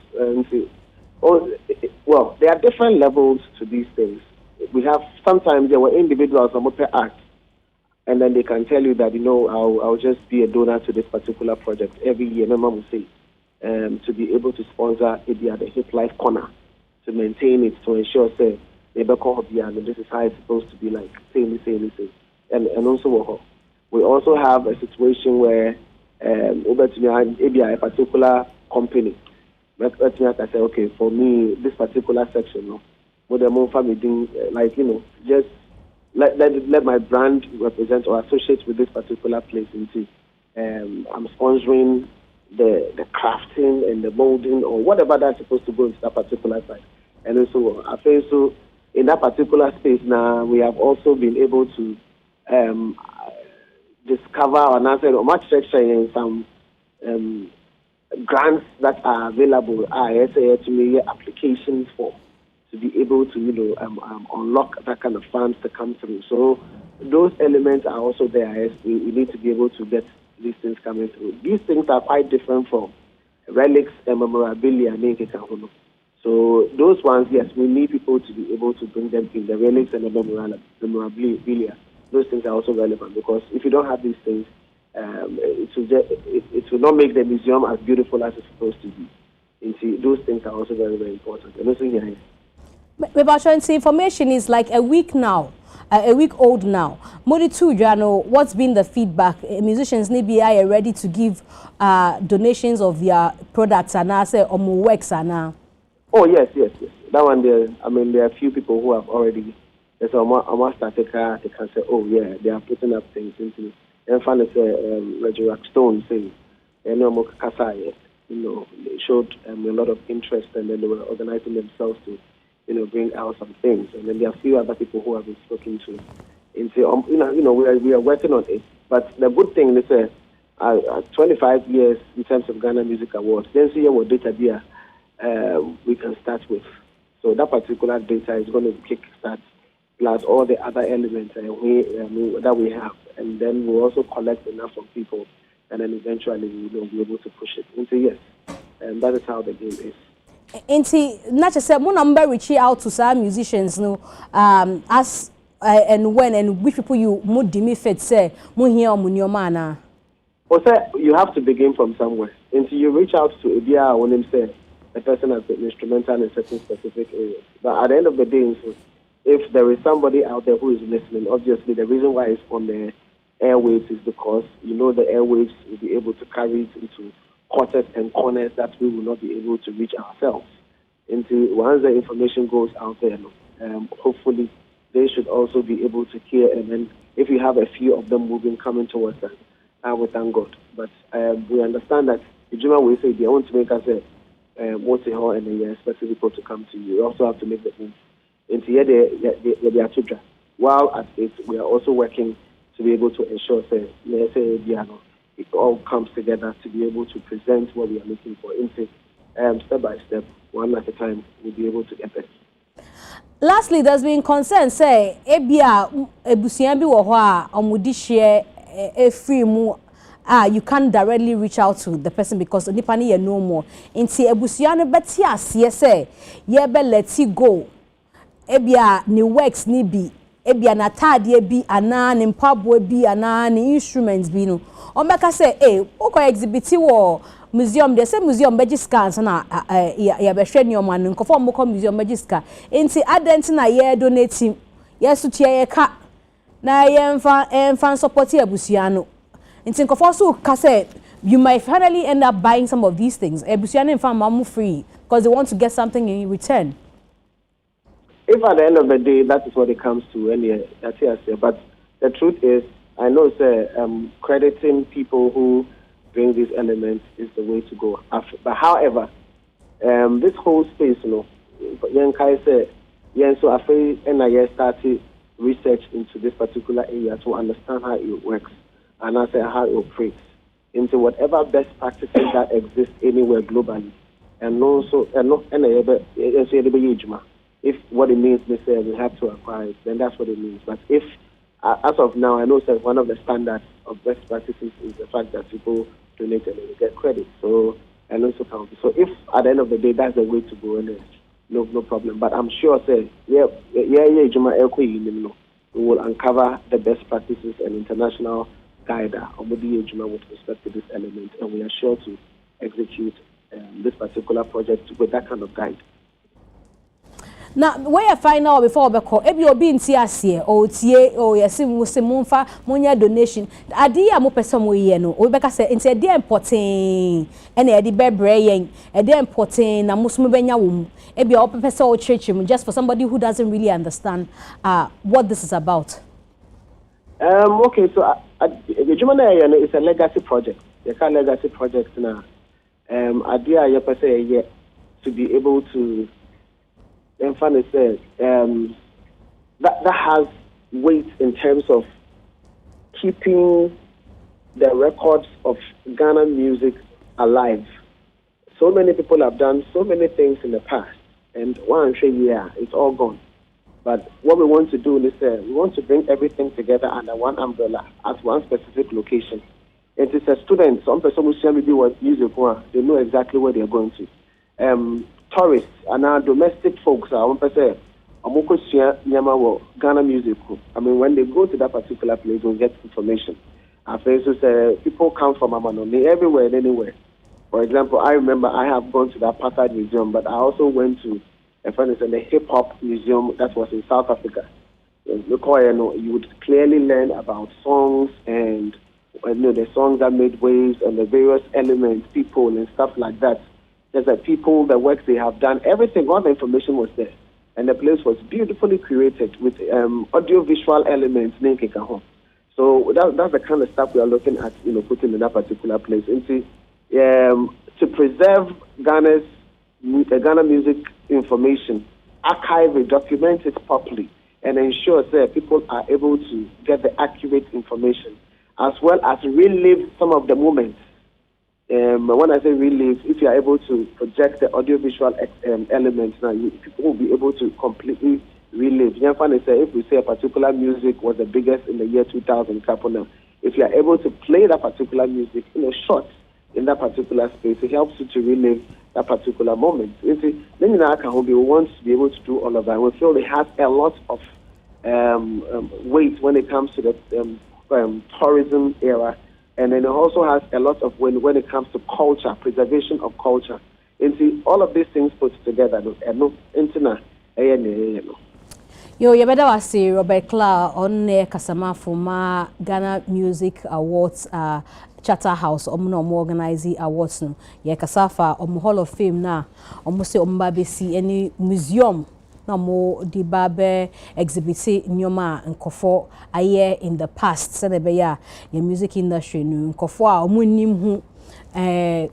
Well, there are different levels to these things. We have sometimes there were individuals on per act, and then they can tell you that I'll just be a donor to this particular project every year. My mom will say to be able to sponsor it at the Hip Life Corner to maintain it to ensure say. And this is how it's supposed to be like, say. And also, we also have a situation where a particular company, I say, okay, for me, this particular section, just let my brand represent or associate with this particular place. I'm sponsoring the crafting and the molding or whatever that's supposed to go into that particular site. And also, I feel so. In that particular space now, we have also been able to discover and answer much section in some grants that are available. To make applications for to be able to, unlock that kind of funds to come through. So those elements are also there. We need to be able to get these things coming through. These things are quite different from relics and memorabilia. So those ones, yes, we need people to be able to bring them in. The relics and the memorabilia. Those things are also relevant, because if you don't have these things, it will not make the museum as beautiful as it's supposed to be. And see, those things are also very, very important. And also here, but information is like a week now. A week old now. Modi too, Jano, what's been the feedback? Musicians maybe are ready to give donations of their products and say or more works and Oh yes. That one there. I mean, there are a few people who have already. There's almost started. They can say, oh yeah, they are putting up things into. And finally, Reggie Stone saying, they showed a lot of interest, and then they were organizing themselves to, bring out some things. And then there are a few other people who have been spoken to. And so, we are working on it. But the good thing is, 25 years in terms of Ghana Music Awards, then see what data there we can start with. So that particular data is going to kickstart, plus all the other elements that we have. And then we'll also collect enough from people, and then eventually we'll be able to push it into yes. And that is how the game is. Not just say, one number reaching out to some musicians, as and when and which people you would demifed say, Munyomana. Or say you have to begin from somewhere. Until you reach out to Ibia when him say the person has been instrumental in certain specific areas. But at the end of the day, if there is somebody out there who is listening, obviously the reason why it's on the airwaves is because the airwaves will be able to carry it into quarters and corners that we will not be able to reach ourselves. Once the information goes out there, hopefully they should also be able to hear. And then if you have a few of them coming towards us, we thank God. But we understand that the Juma will say they want to make us what's a and then you expect people to come to you. You also have to make the move. Into here they are children. While at it, we are also working to be able to ensure it all comes together to be able to present what we are looking for. Step by step, one at a time, we'll be able to get there. Lastly, there's been concern, say, Ebia Ebusiambi Wahwa, Omudi share a free mu. You can't directly reach out to the person because Nipani you no more. Inti Ebusiano Betias, yes, say, Yebe let it go. Ebia ni works ni bi. Ebia na tadie bi ana ni mpabwe bi ana ni instruments bi no. Omeka say oko exhibit wo museum de say museum scans na ya be hwe ni oman nkofo mko museum magiska enti adent na ye donate yesu tie ye ka na ye mfa support abusua no enti nkofo so ka say you might finally end up buying some of these things abusua no mfa mamu free because they want to get something in return. If at the end of the day that is what it comes to, anyway, that's it. But the truth is, I know, crediting people who bring these elements is the way to go. But however, this whole space, Yankai said, so I started research into this particular area to understand how it works and I say how it operates into whatever best practices that exist anywhere globally, and also if what it means, they say we have to acquire it, then that's what it means. But if, as of now, I know that one of the standards of best practices is the fact that people donate and they get credit. So, and also count. So if at the end of the day, that's the way to go, and no problem. But I'm sure, we will uncover the best practices and international guide with respect to this element, and we are sure to execute this particular project with that kind of guide. Now, where you find out before if you're being TSC or TA or yes, Musemunfa, Munya donation, the idea mo person we no, we beka say it's a dear important and a dear a dear important, and most mubenya wum. If you're open person or church, just for somebody who doesn't really understand what this is about. Okay, so the Jumana is a legacy project. It's a legacy project now. Idea you per se to be able to. And finally said that has weight in terms of keeping the records of Ghana music alive. So many people have done so many things in the past, and one year, it's all gone. But what we want to do is we want to bring everything together under one umbrella at one specific location. And it's a student, some person who share maybe what music, they know exactly where they're going to. Tourists and our domestic folks are one person. Ghana music. I mean, when they go to that particular place, they'll get information. People come from Amanoni everywhere and anywhere. For example, I remember I have gone to the Apartheid Museum, but I also went to the Hip Hop Museum that was in South Africa. You would clearly learn about songs and the songs that made waves and the various elements, people and stuff like that. There's the people, the works they have done, everything, all the information was there. And the place was beautifully created with audio-visual elements. So that's the kind of stuff we are looking at, putting in that particular place. And to preserve Ghana music information, archive it, document it properly, and ensure that people are able to get the accurate information, as well as relive some of the moments. When I say relive, if you are able to project the audiovisual elements, now people will be able to completely relive. If we say a particular music was the biggest in the year 2000, if you are able to play that particular music short in that particular space, it helps you to relive that particular moment. Then we want to be able to do all of that. We feel it has a lot of weight when it comes to the tourism era. And then it also has a lot of when it comes to culture, preservation of culture. And all of these things put together. Yo, you better was see Robert Clark on Kasama Fuma Ghana Music Awards Charterhouse organizing awards no. Ye kasafa Hall of Fame na say si any museum na mo di babe exhibit nyoma nkofo aye in the past senebe ya music industry no nkofo a nim hu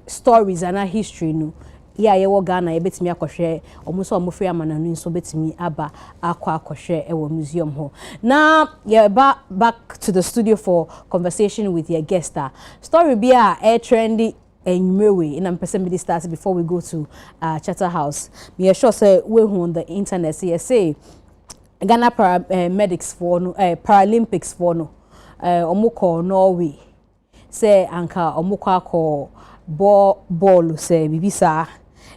stories and history no ya ye wo Ghana ye betimi akohwe so free amananu so betimi aba akohwe e wo museum ho now ye back to the studio for conversation with your guest story be a trendy and Murray in person started before we go to Charterhouse. Me sure say we on the internet say Ghana Paramedics for no Paralympics for no omukọ Norway say anka omukọ akọ ball say bibisa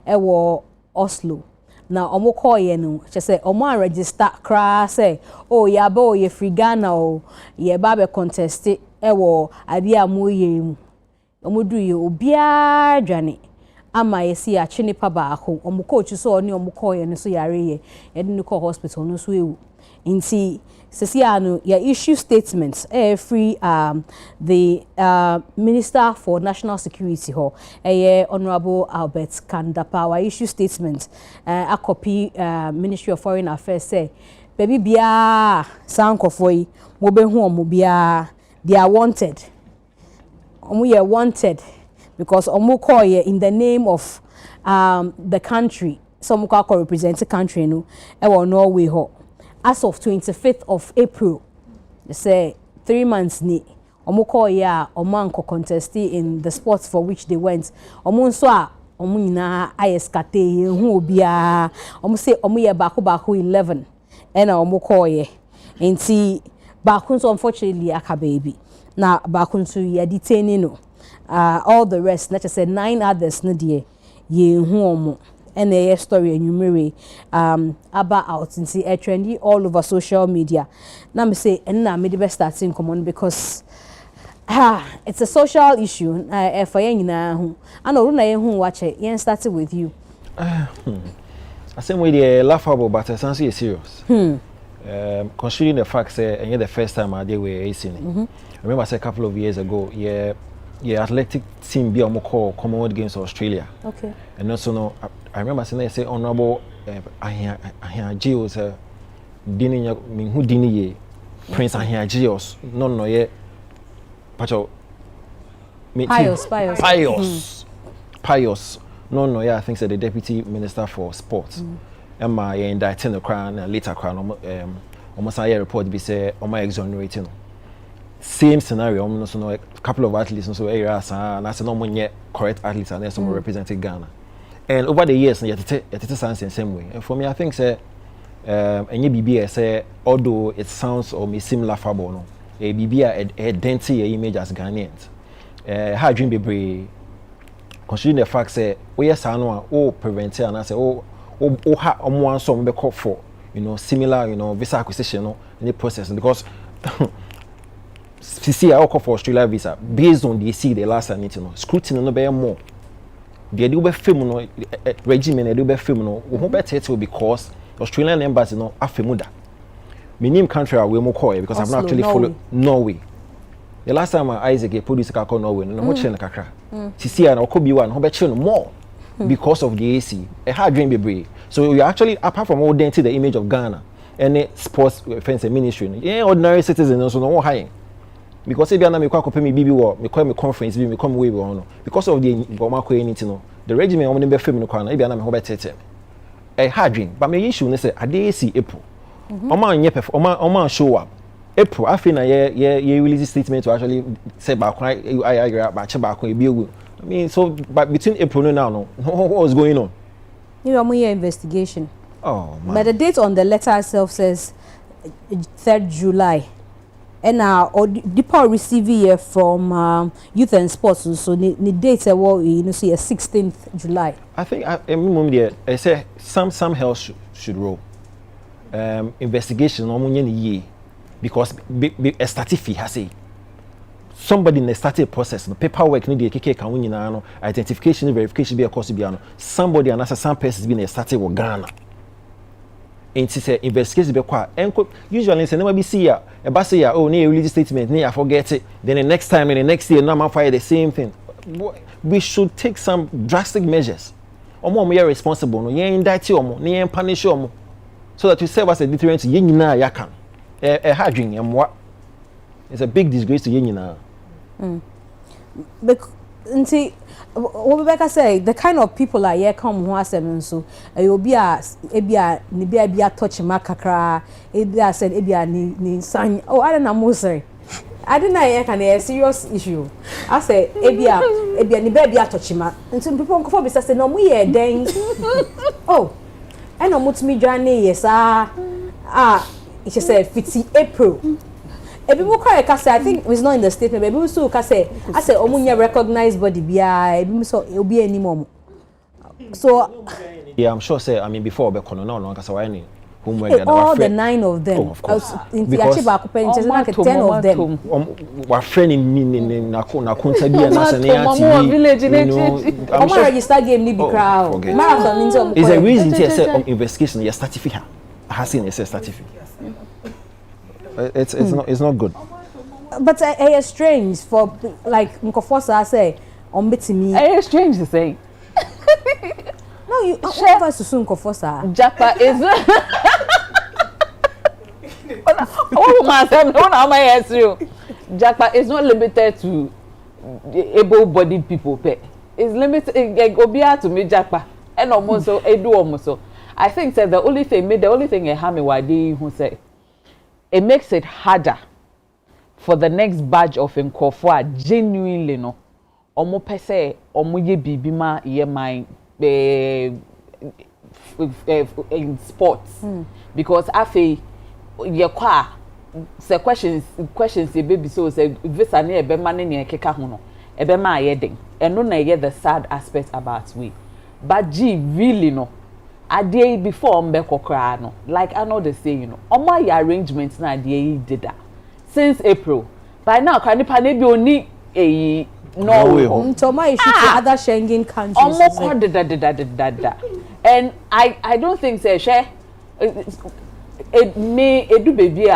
ewo Oslo na omukọ ye no say omo register kra say oh ya ba ye free Ghana o ye ba be contest ewo ade amoye mu omudu ye obia dwane ama yesi a chinipa baako coach so oni omukọ ye no so yare ye yede ko hospital no so ewu inti sesiano ya issue statements free the Minister for National Security ho Honorable Albert Kandapa wa issue statement a copy Ministry of Foreign Affairs say baby bia sankofo yi mo be hu omo bia they are wanted wanted because omukoye in the name of the country some ko represent the country no e wo Norway ho as of 25th of April they say 3 months ni omukoye a omanko contest in the sports for which they went omunso a omunyina ayeskate hu obia say omuye bako 11 and omukoye enti bako so unfortunately aka baby na bakuntu ya detaining no all the rest let's say 9 others no die ye hu omo and a story enumere about see a trendy all over social media na me say na me the best starting common because it's a social issue for yen nyina hu and olu na ye hu wache yen started with you I say we dey laughable but essentially serious considering the fact say and the first time I did we seen I remember a couple of years ago, yeah, athletic team be call Commonwealth Games Australia. Okay. And also no, I remember saying they say honorable Ahia Geos dini who dini ye Prince Ahia Geos no ye pacho Pius no yeah I think so the Deputy Minister for Sports. Emma ye indicting the crown and later crown almost a report be say exonerating. Same scenario, almost a couple of athletes in so areas and I said no one yet correct athletes and some representing Ghana. And over the years, you have to same way. And for me, I think say, any BBA say, although it sounds or may seem laughable, no, a BBA a denty image as Ghanaians. How dream be considering the fact say, we are saying, prevent and I say, ha, one some be called for, similar, visa acquisition, any process because. See, I call for Australia visa based on the last I need to know. Scrutiny no be more. The do be film no regime and do be film no. We hope it because Australian embassy no afemuda. My name country we more call because I've not actually followed Norway. The last time Isaac produced a call Norway, no more chen kakra. See, I could be one. Hope chen more because of the AC. A hard dream be brave. So we actually apart from all density the image of Ghana and the sports defense ministry. Yeah, ordinary citizens also no high. Because if you are not me BB war, me call me conference, me come way on. Because of the the regiment only be film no kwana. If you are not me hobe tete. A hard dream, but me issue ne say ade see April. Oman nye oman show up. April I feel na ye release statement to actually say back I back I mean so but between April now what was going on? You are your investigation. Oh man. But the date on the letter itself says 3rd July. And now, the power receive here from Youth and Sports, so the date see 16th July. I think I say some health should roll. Investigation no year because a started fee has a somebody in the started process. The paperwork need the KK can identification verification be a course be somebody and some person being started with Ghana. And she said investigation be quite usually say never be see ya a bus say oh near release statement near forget it then the next time and the next year now fire the same thing. We should take some drastic measures. Omo we are responsible no yen indict omo ne yen punish omo so that we serve as a deterrent to yen nyina yakan e hardwin emwa. It's a big disgrace to yen nyina. What Rebecca say, the kind of people like here come who are saying so, you'll be a touch makakra, I said, ni sign. Oh, I don't know, sorry. I didn't know a serious issue. I say, ni baby a touch ma. And some people come for say, no, we are then. Oh, I know what's me journey, yes, it just said 50 April. If people cry, I think it's not in the statement, but people still say, I say, Omunya recognized body, so it'll be any more. So, yeah, I'm sure, say, I mean, before Bekono, no, because I any all the 9 of them. Oh, of course. Because 10 of them. We're friends in Nakunta be and I'm sure register game, crowd. Is a reason to say investigation, your certificate has seen a certificate. It's not good. But it's strange for like Nkofosa say on me. It's strange to say. No, you never to soon Nkofosa. Japa is. Oh my son, no, now my answer. Japa is not limited to able-bodied people. It's limited. Obia to me Japa and almost so Edu almost so. I think that the only thing I have me wadi who say. It makes it harder for the next batch of Nkofo genuinely no omo pese omo ye bibima ye my in sports because afi ye kwa say questions ye baby so say visa na ebe ma ne keka ho no ebe ma ye den eno na ye the sad aspect about we but really no ade before mbeko kra no like I know the say omo your arrangements na ade did that since April by now kan nipa na bi oni Norway ntoma issue to other Schengen countries omo da and I don't think say share it may do baby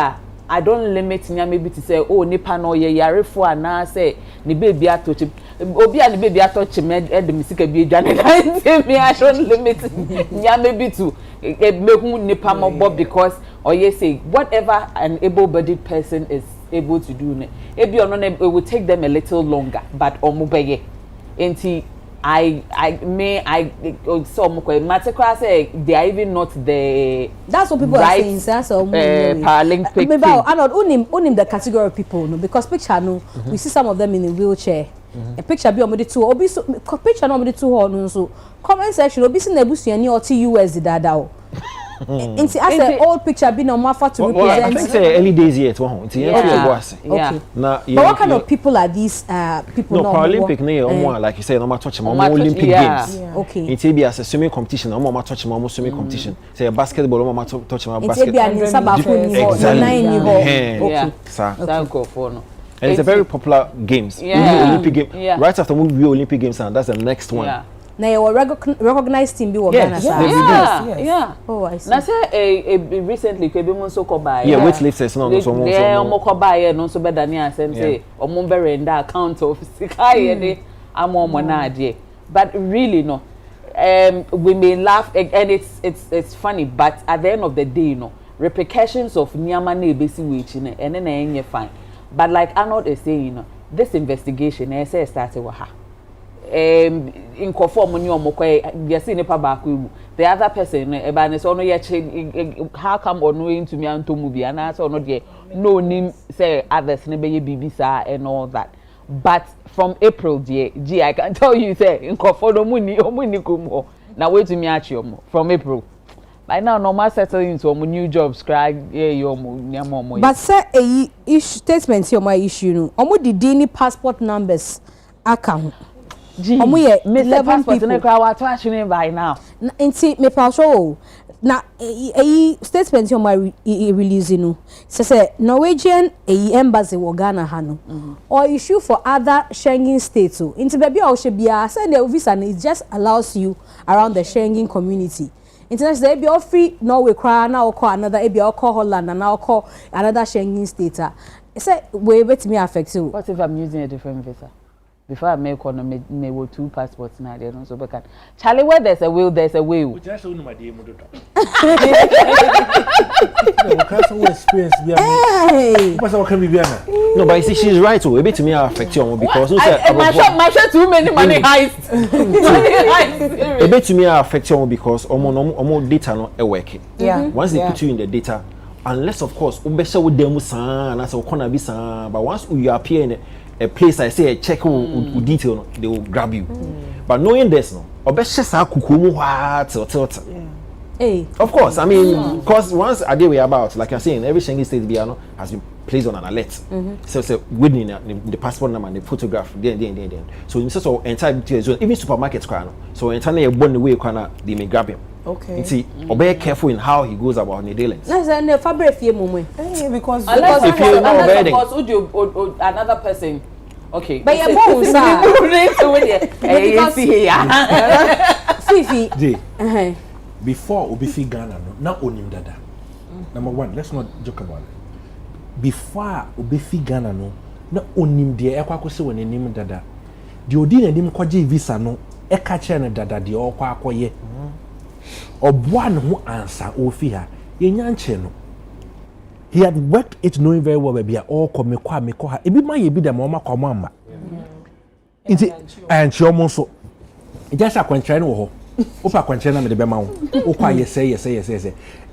I don't limit nya maybe to say oh nipa no ye yarefo ana say ni baby atochi obi and baby atochi me the misika bi adwane me I don't limit nya maybe to make nipa mobo because or you say whatever an able-bodied person is able to do it will take them a little longer but omubeye enti I saw Matekra say they are even not the. That's what people are saying. That's Paralympic. I'm not unim the category of people, no, because picture no, we see some of them in a wheelchair. a picture be omode to obi so picture no omode to ho no so comment section obi si na ebusuani oti US dada o Inti as an old picture be no more for to represent. I think say early days yet one. Inti okay. Now, but what kind of people are these people? No, Paralympic no like you say no matter touch Olympic games. Okay. Inti be as a swimming competition, no more touch swimming competition. Say a basketball no more touch basketball. Inti be an sabafu ni ho, okay. Sir. Go for no. And it's a very popular games. Olympic game. Right after we Olympic games and that's the next one. Now you recognized team be Ghana. Yeah. Oh, I see. Now say recently we be so called by. Yeah, which lifters no so mo. Yeah, omo called by no so be than asem say omo very in that account of sika ye amo na ade. But really no. We may laugh and it's funny, but at the end of the day no, repercussions of nyama na ebesi we chi na ene na enye fine. But like Arnold is saying, you know, this investigation say started with her. In conform when you are seeing the other person how come or knowing to me and to movie and I saw not yet no name say others BBC and all that. But from April gee I can tell you say in conform no money now wait to me at you from April. By now, no more settling into new jobs. But say a statement here my issue no. Omo the daily passport numbers account. Omo ye 11 people. By now. Inti me pa show. Na a statement here my release no. Say Norwegian embassy wo Ghana ha no. Or issue for other Schengen states. Inti baby o she bia say the visa it just allows you around the Schengen community. International be free Norway cry now call another be call Holland and now call another Schengen state. Say we wait me affect you. What if I'm using a different visa? Before I make one me with 2 passports now there so because Charlie where there's a will there's a way. No, but you see she's right too. A bit to me affect you because my share too many money heists. A bit to me affect you because omo data no e work. Once they put you in the data unless of course ubesha with them san and so corner be san but once you appear in a place I say check with detail no, they will grab you. But knowing this no obesha sa kukumu what Hey. Of course, I mean, because once a day we are about, like you're saying, every Schengen state has been placed on an alert. So within the passport number and the photograph, then. So in so entire details, even supermarkets, so entire born way they may grab him. Okay. You see, be careful in how he goes about the dealings. That's the fabric fear moment. Because if you know wedding, another person. Okay. But you're both, Fifi. Before Obifi Ghana, no, not onim dada. Number one, let's not joke about it. Before Obifi Ghana, no, not onim dear Equacosi when name dada. The Odin and him kwaji visa no, Ekachen dada the Okwakoye. Or one who answer Ofia, Yancheno. He had worked it knowing very well, baby, all come mekoha. It be my be the mama comamba. Is it and she almost so just a quenchano. Opa kwanchena me de bema ho okwa yes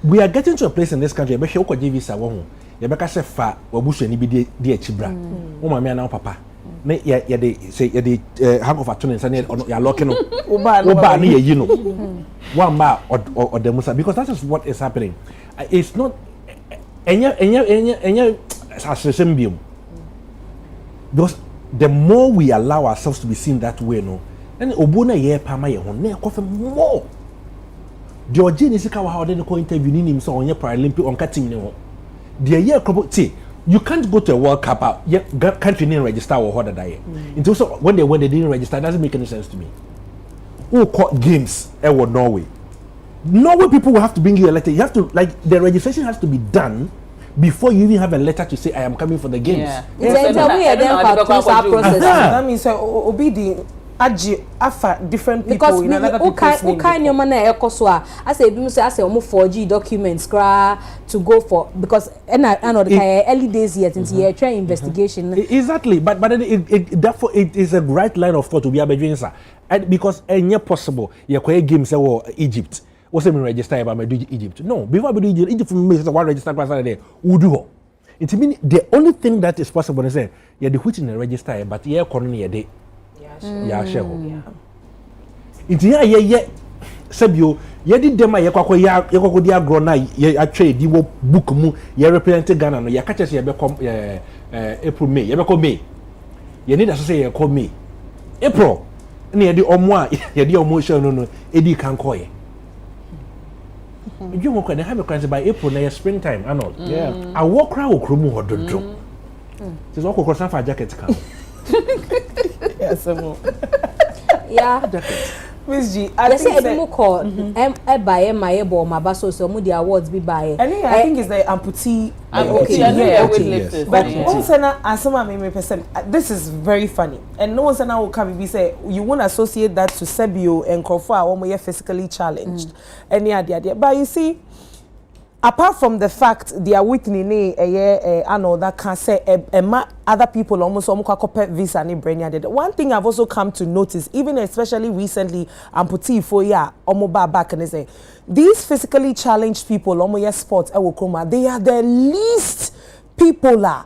we are getting to a place in this country be hwe okwa visa wo ho ye beka se fa wabusuani bi de achibra wo ma me na papa na ye de hang of attorney say ya lock no oba na ye yi no one ba odemusa because that is what is happening. It's not enya asesem because the more we allow ourselves to be seen that way no and obona ye pama ye ho na ekofe more George ni sika wa how dey ko interview ni nim so onye Paralympic on ka team ni ho the year you can't go to a World Cup out country name register or what that year into so when they didn't register, it doesn't make any sense to me. Who caught games ever Norway people will have to bring you a letter. You have to like the registration has to be done before you even have a letter to say I am coming for the games. That means obedi afa different people in another people's name. Because your man I say you say 4G documents to go for because I know the early days yet into your train investigation. Exactly, but therefore it is a right line of thought to be doing sir. Because any possible you games Egypt. What's the register about Egypt? No, before I do Egypt from me one register person there would do. It means the only thing that is possible is say the which in the register but yeah economy ya hye ho nti ya ye sabio ye di dem a ye kwakọ di agro na ye atwe di wo book mu ye represent Ghana no ye ka chese ye be kom April May ye be kom May ye need to say ye kom May April na ye di omo a ye di omo show no edi kan koye you mo kwa na have a by April na ye springtime anol yeah I walk around okromu hododro so so kokoro san fa jacket kan yes mo yeah Mzgee, I think the awards be by. I think it's the amputee. But this is very funny, and no one said now can be say you won't associate that to Sebio and Kofa when we are physically challenged. Any idea? But you see, apart from the fact they are witnessing I know that can say other people almost visa ni brain. One thing I've also come to notice, even especially recently, amputee for omoba back and say these physically challenged people sports they are the least people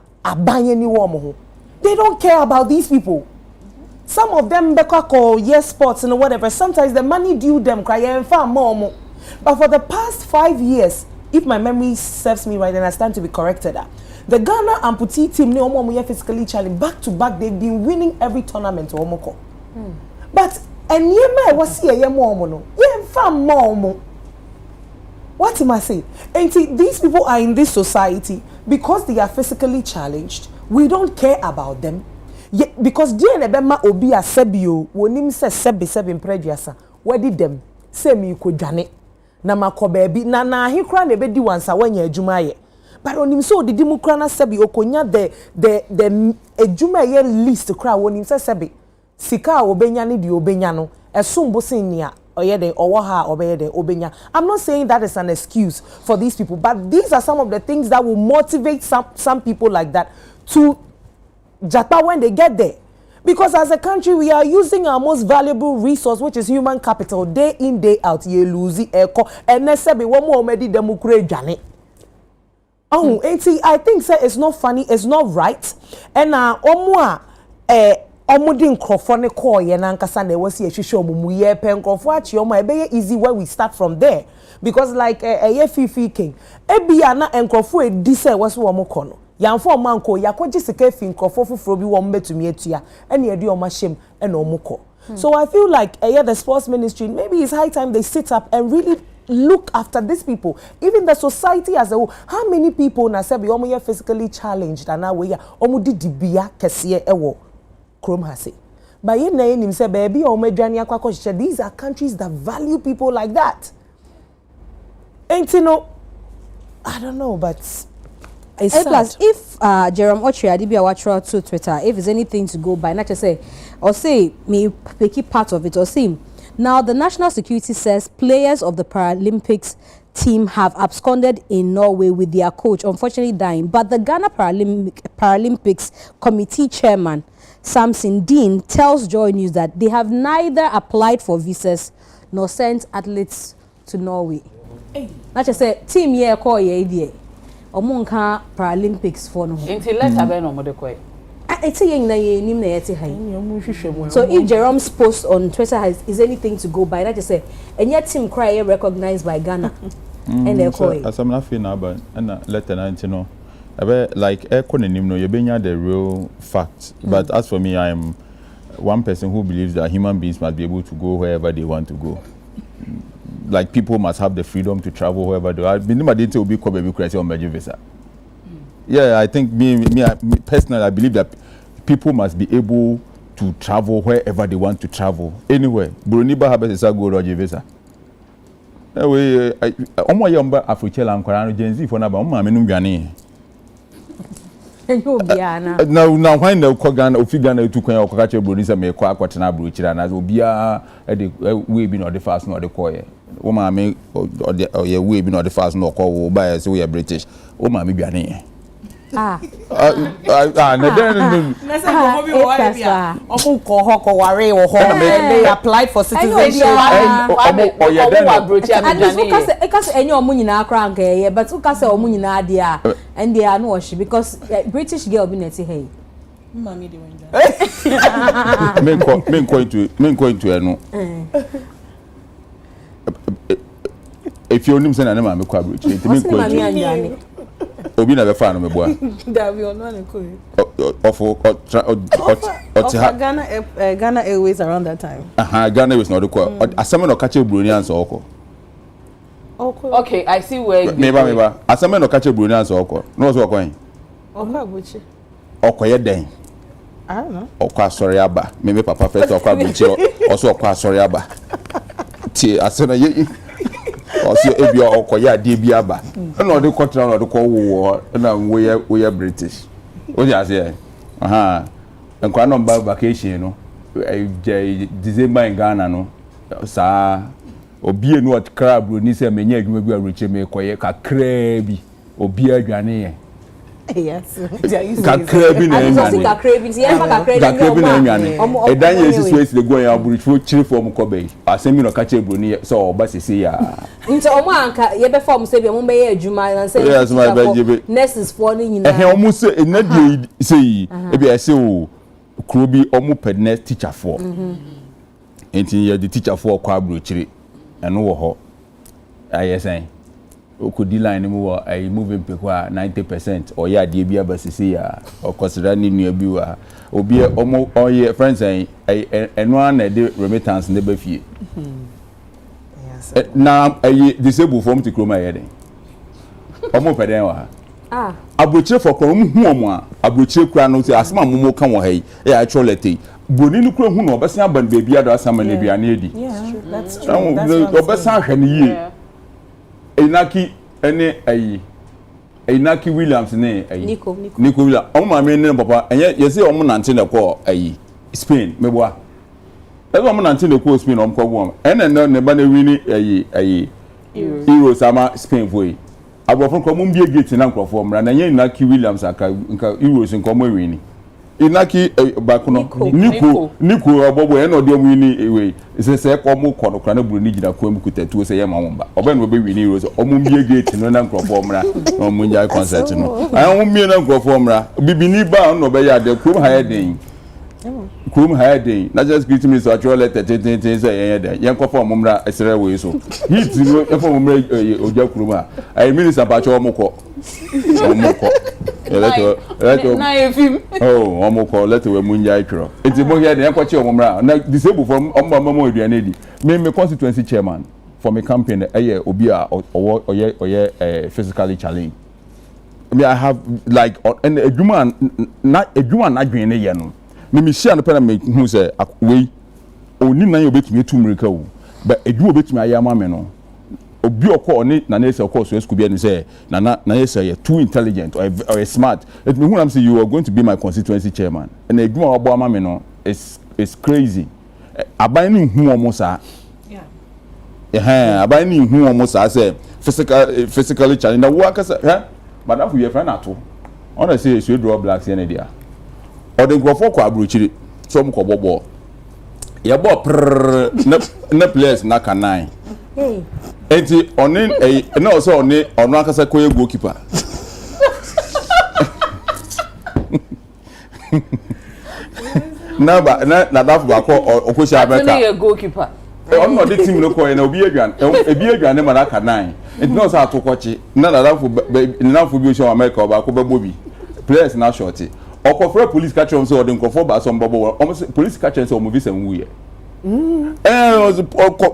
they don't care about these people. Some of them sports and whatever. Sometimes the money due them cry and far more. But for the past 5 years, if my memory serves me right, and I stand to be corrected, the Ghana amputee team, physically challenged back to back, they've been winning every tournament. But and was here more. What am I saying? And see, these people are in this society because they are physically challenged. We don't care about them. Because DNA obi a sebio wonim se sebe impreduasa. Where did them say me ko dwane? Na makobebi na he kra na ebedi wansa wanya adwuma ye but onim so didi mu kra na sebi okonya the adwuma ye list kra wonim se sebi sika obenya ne di obenya no esumbo senia oye de owo ha obeye de obenya. I'm not saying that is an excuse for these people, but these are some of the things that will motivate some people like that to japa when they get there. Because as a country, we are using our most valuable resource, which is human capital, day in, day out. Ye lose echo, and nesebi one more medi democrate jane. Oh, I think say it's not funny, it's not right. And omwa omudin krofone call ye nankasa ne wasi ehwehwe omumu ye pen krofo achi omo ebe easy where we start from there. Because like ye fifi king, ebia na enkrofo edi say wasi wo kono. Yanfo manko yakoji sika fi nkrofo foforo bi wo mbetumi atua ene edi o mashem ene omuko. So I feel like the sports ministry, maybe it's high time they sit up and really look after these people, even the society as a whole. How many people na say be omo physically challenged and now we omo di dibia kese ewo krom hase. But ye na nim say baby omo adwane akwa. These are countries that value people like that. Ain't you know, I don't know, but it's sad. Plus, if Jerome Ochre Adibia Wachra to Twitter, if there's anything to go by, not just say, or say, me pick part of it, or say, now the national security says players of the Paralympics team have absconded in Norway with their coach, unfortunately dying. But the Ghana Paralympics committee chairman, Samson Dean, tells Joy News that they have neither applied for visas nor sent athletes to Norway. Not just say, team here call ye idea. Omunka Paralympics for no. Until letter be no mo de koy. It's saying na ye nim na yete hai. So if Jerome's post on Twitter is anything to go by, that just say, and yet team cry recognized by Ghana. And they call it. As I'm not feeling about and letter 90 no. Like nim no you benya the real fact. But as for me, I am one person who believes that human beings must be able to go wherever they want to go. Like people must have the freedom to travel wherever they are. Yeah, I think me personally, I believe that people must be able to travel wherever they want to travel, anywhere. Buruniba habes is go Roger visa. Anyway, omo yomba Africhela ankwara Gen Z for na ba omo amenu dwane. Now when the Kogan of Figana to Koya Okache Burisa me kwa kwatena bruchira na obia e we be no the fast no the koye. Woman me or we be not the fast no call by so we are British. Woman me dwane. They applied for citizenship. And they are no because British girl be neti hey. Mommy doing that. Men going to no. If you only say na me kwa bridge, it mean going. Obi na be fa no me boa. That we on one ko. Ghana Airways around that time. Ghana Airways no dey kwa. Asame no catch Bruni answer oko. Okay, I see where Meba. Asame no catch Bruni answer oko. No so okwan. Oko abuchi. Okoye den. I don't know. Okwa sorry aba. Me papa first okwa bridge also okwa sorry aba. Ti asana ye also ebi okoye ade bi aba. Na odi kotra na odi ko wo na we British. O ji ase nkwa no mba vacation no December in Ghana no sa obi enu ot crab ni se menye adwuma bi aruche me koye kakra bi obi adwane ye. Yes. Kakra bi na enwane. Kakra bi na enwane. Edan ye si so esi de go ya aburuchu chiri form ko be. Asemi no kache bro ni so oba sisi ya. Nti omo anka ye be form se bi omo be ye adwuma na say. Yes, my baby. Nurses for ni nyina. Omo se na de say e be ase o kuro bi omo pedne teacher for. Enti ye the teacher for kwa aburuchiri. Eno wo ho. Ayesen. Okudi line mu wo ai moving pe kwa 90% oya de bia basisi ya okosira ni nua bi wa obi omo oye friends ai eno na de remittance ne ba fie na ai disable form to kroma ye den omo peden wa abrochire for kro mu hu omo a abrochire kura no se asema momo ka wo hai e actual lete boni ni kura hu no obesan ban baby ado asama na bia na edi that's true. Obesan hwe ni ye Enaki ene ayi Enaki Williams ne ayi Nico Williams omo ma ne papa enye yesi omo nante ne ko ayi Spain meboa ezo omo nante ne ko Spain omo ko wo ene ne ba na wini ayi Euro sama Spain foi abrofo ko mo mbie gate na nkrofo mra na enye Enaki Williams aka nka Euros nko mo wini Inaki bakuno Nico obobo ene odi omu ni ewe se ko mu kono kra na buru ni gida ko mu kutatu se ye mawomba oba no be wini rose omu mbie gate no na nkrofo mra omu njai concert no ayo mbie na nkrofo mra bibini ba no be ya de krum higher day na just greet me so actual letter ten say ye de ye nkrofo omu mra esere we so hit no e fo mra oja krum a I minister ba cho omu ko na efim omo ko let we munja ikro enti mo here dey kwachi omomra na disable from omama eduane di me constituency chairman for my campaign obi a oye physically challenged. I have like and edwuma na adwene ye no me share no pena me hu say we oni nan obetumi etumrika o but edwuma obetumi ayama me no obi okọ oni na na say okọ so school be and say na say you too intelligent or smart it me who am say you are going to be my constituency chairman and edwuma obo ama me no is crazy aban ni hu omo sa aban ni hu omo sa say physically challenge na wo akasa madam you friend ato ona say you draw blacks here na dia or the grofo kwa abrochiri so mo ko bobo ye bo na players na kanai enti oni na also oni ono akasa ko goalkeeper na dafu ba ko okosi abeka ni goalkeeper ono the team no ko na obi adwan ma na kanai enti no sa atokochi na dafu bi o show America ba ko bebo bi players na short okofre police catch them so the nkofo ba so mbobo police catch them so mo visa nwuye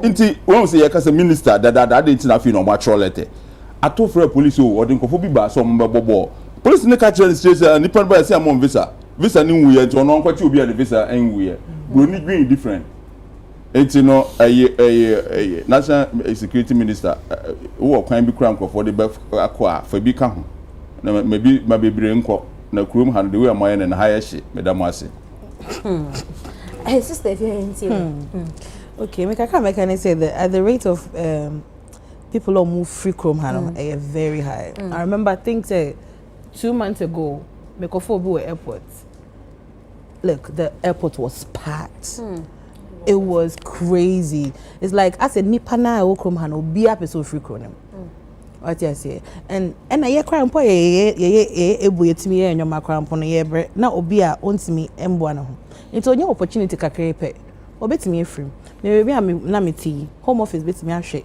inti won say yakasa minister that dey na fi no ma trolete atofre police o the nkofo bi ba so mbobo police ne catch them straight ni pen ba say am visa ni nwuye to no nkwachi obi a visa nwuye bro ni green different enti no national security minister wo kwan bi kra nkofo de ba akwa fa bi ka ho na maybe mabebre nko na kurum han de we amaye na higher she madam ase sister if you okay make I can say that at the rate of people who move free chrome han very high. I remember I think 2 months ago me go for be airport. Look, the airport was packed. It was crazy. It's like I said nipa na o chrome han obi episode free chrome. What you say? And I hear cramp ye ebu yetimi ye nyoma cramp no ye bre na obi a ontimi emboa na ho. Nti onye opportunity kakra pe. Obetimi efrim. Me be am na meti home office betimi ahwe.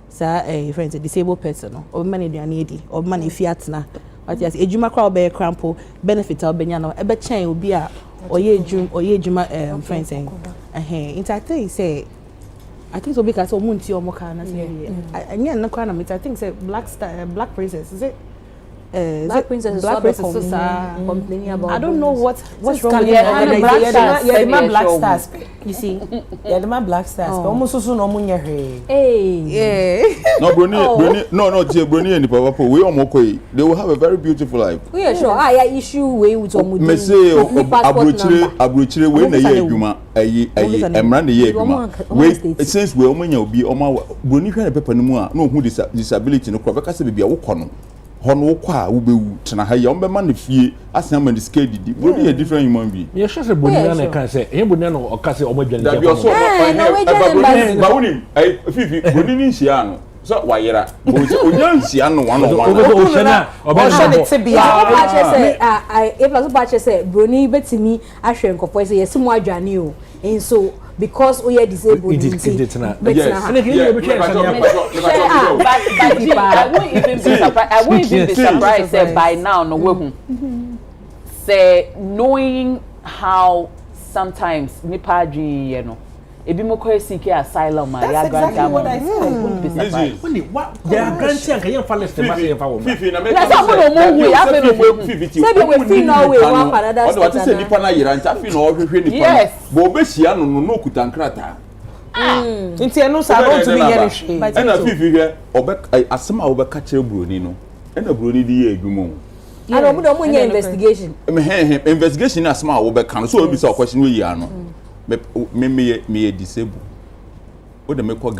Sa friends a disabled person no. Obi man eduane edi, obi man efiat na. What you say? Ejuma kwa obe cramp benefit obenya no ebe chen obi a oye ejuma friends en. Nti I think say I think so because of Munti or Mokana. I think say Black Princess, is it? Black Princess complaining about. I don't know what's wrong with Black Stars. You see, yeah, the man Black Stars. Almost so no munya. Hey, yeah. No, Bruni and the Papa, we are Mokoi. They will have a very beautiful life. We are sure. I issue way with Omudi. Abuchire, when a year, Juma, a man a year, since we only be on my Bruni kind of pepper no who disability no Quebec be a wokono. Hono kwa ube tena ha ya ombe man fie asem man discade di body a different human being you sure say boni na kan say e boni na o ka say o ma dwan da bi so ba woni fifi boni ni nhia no so wayera onya nhia no one on one o se na o ba se bia o ba che say e plus o ba che say broni betimi ahwe nkofo say yesimu adwane o and so because we are disabled it yes and I won't even be surprised by now no say knowing how sometimes nipa adwin ye no ebi mo ko seek asylum ya grant am I won't be surprised what they are granting and can fall less the matter for woman fifi na make say be we feel no way one for another what say nipa na yira nta fi na o hwehwe nipa bo obehia no kutankrata nti eno sa go to be here hwe na fifi hwe asema obeka kire broni no na broni di ye adwumo and obu do mo nya investigation investigation na asema obeka no so obi say question we yi ano me disable o de mekọ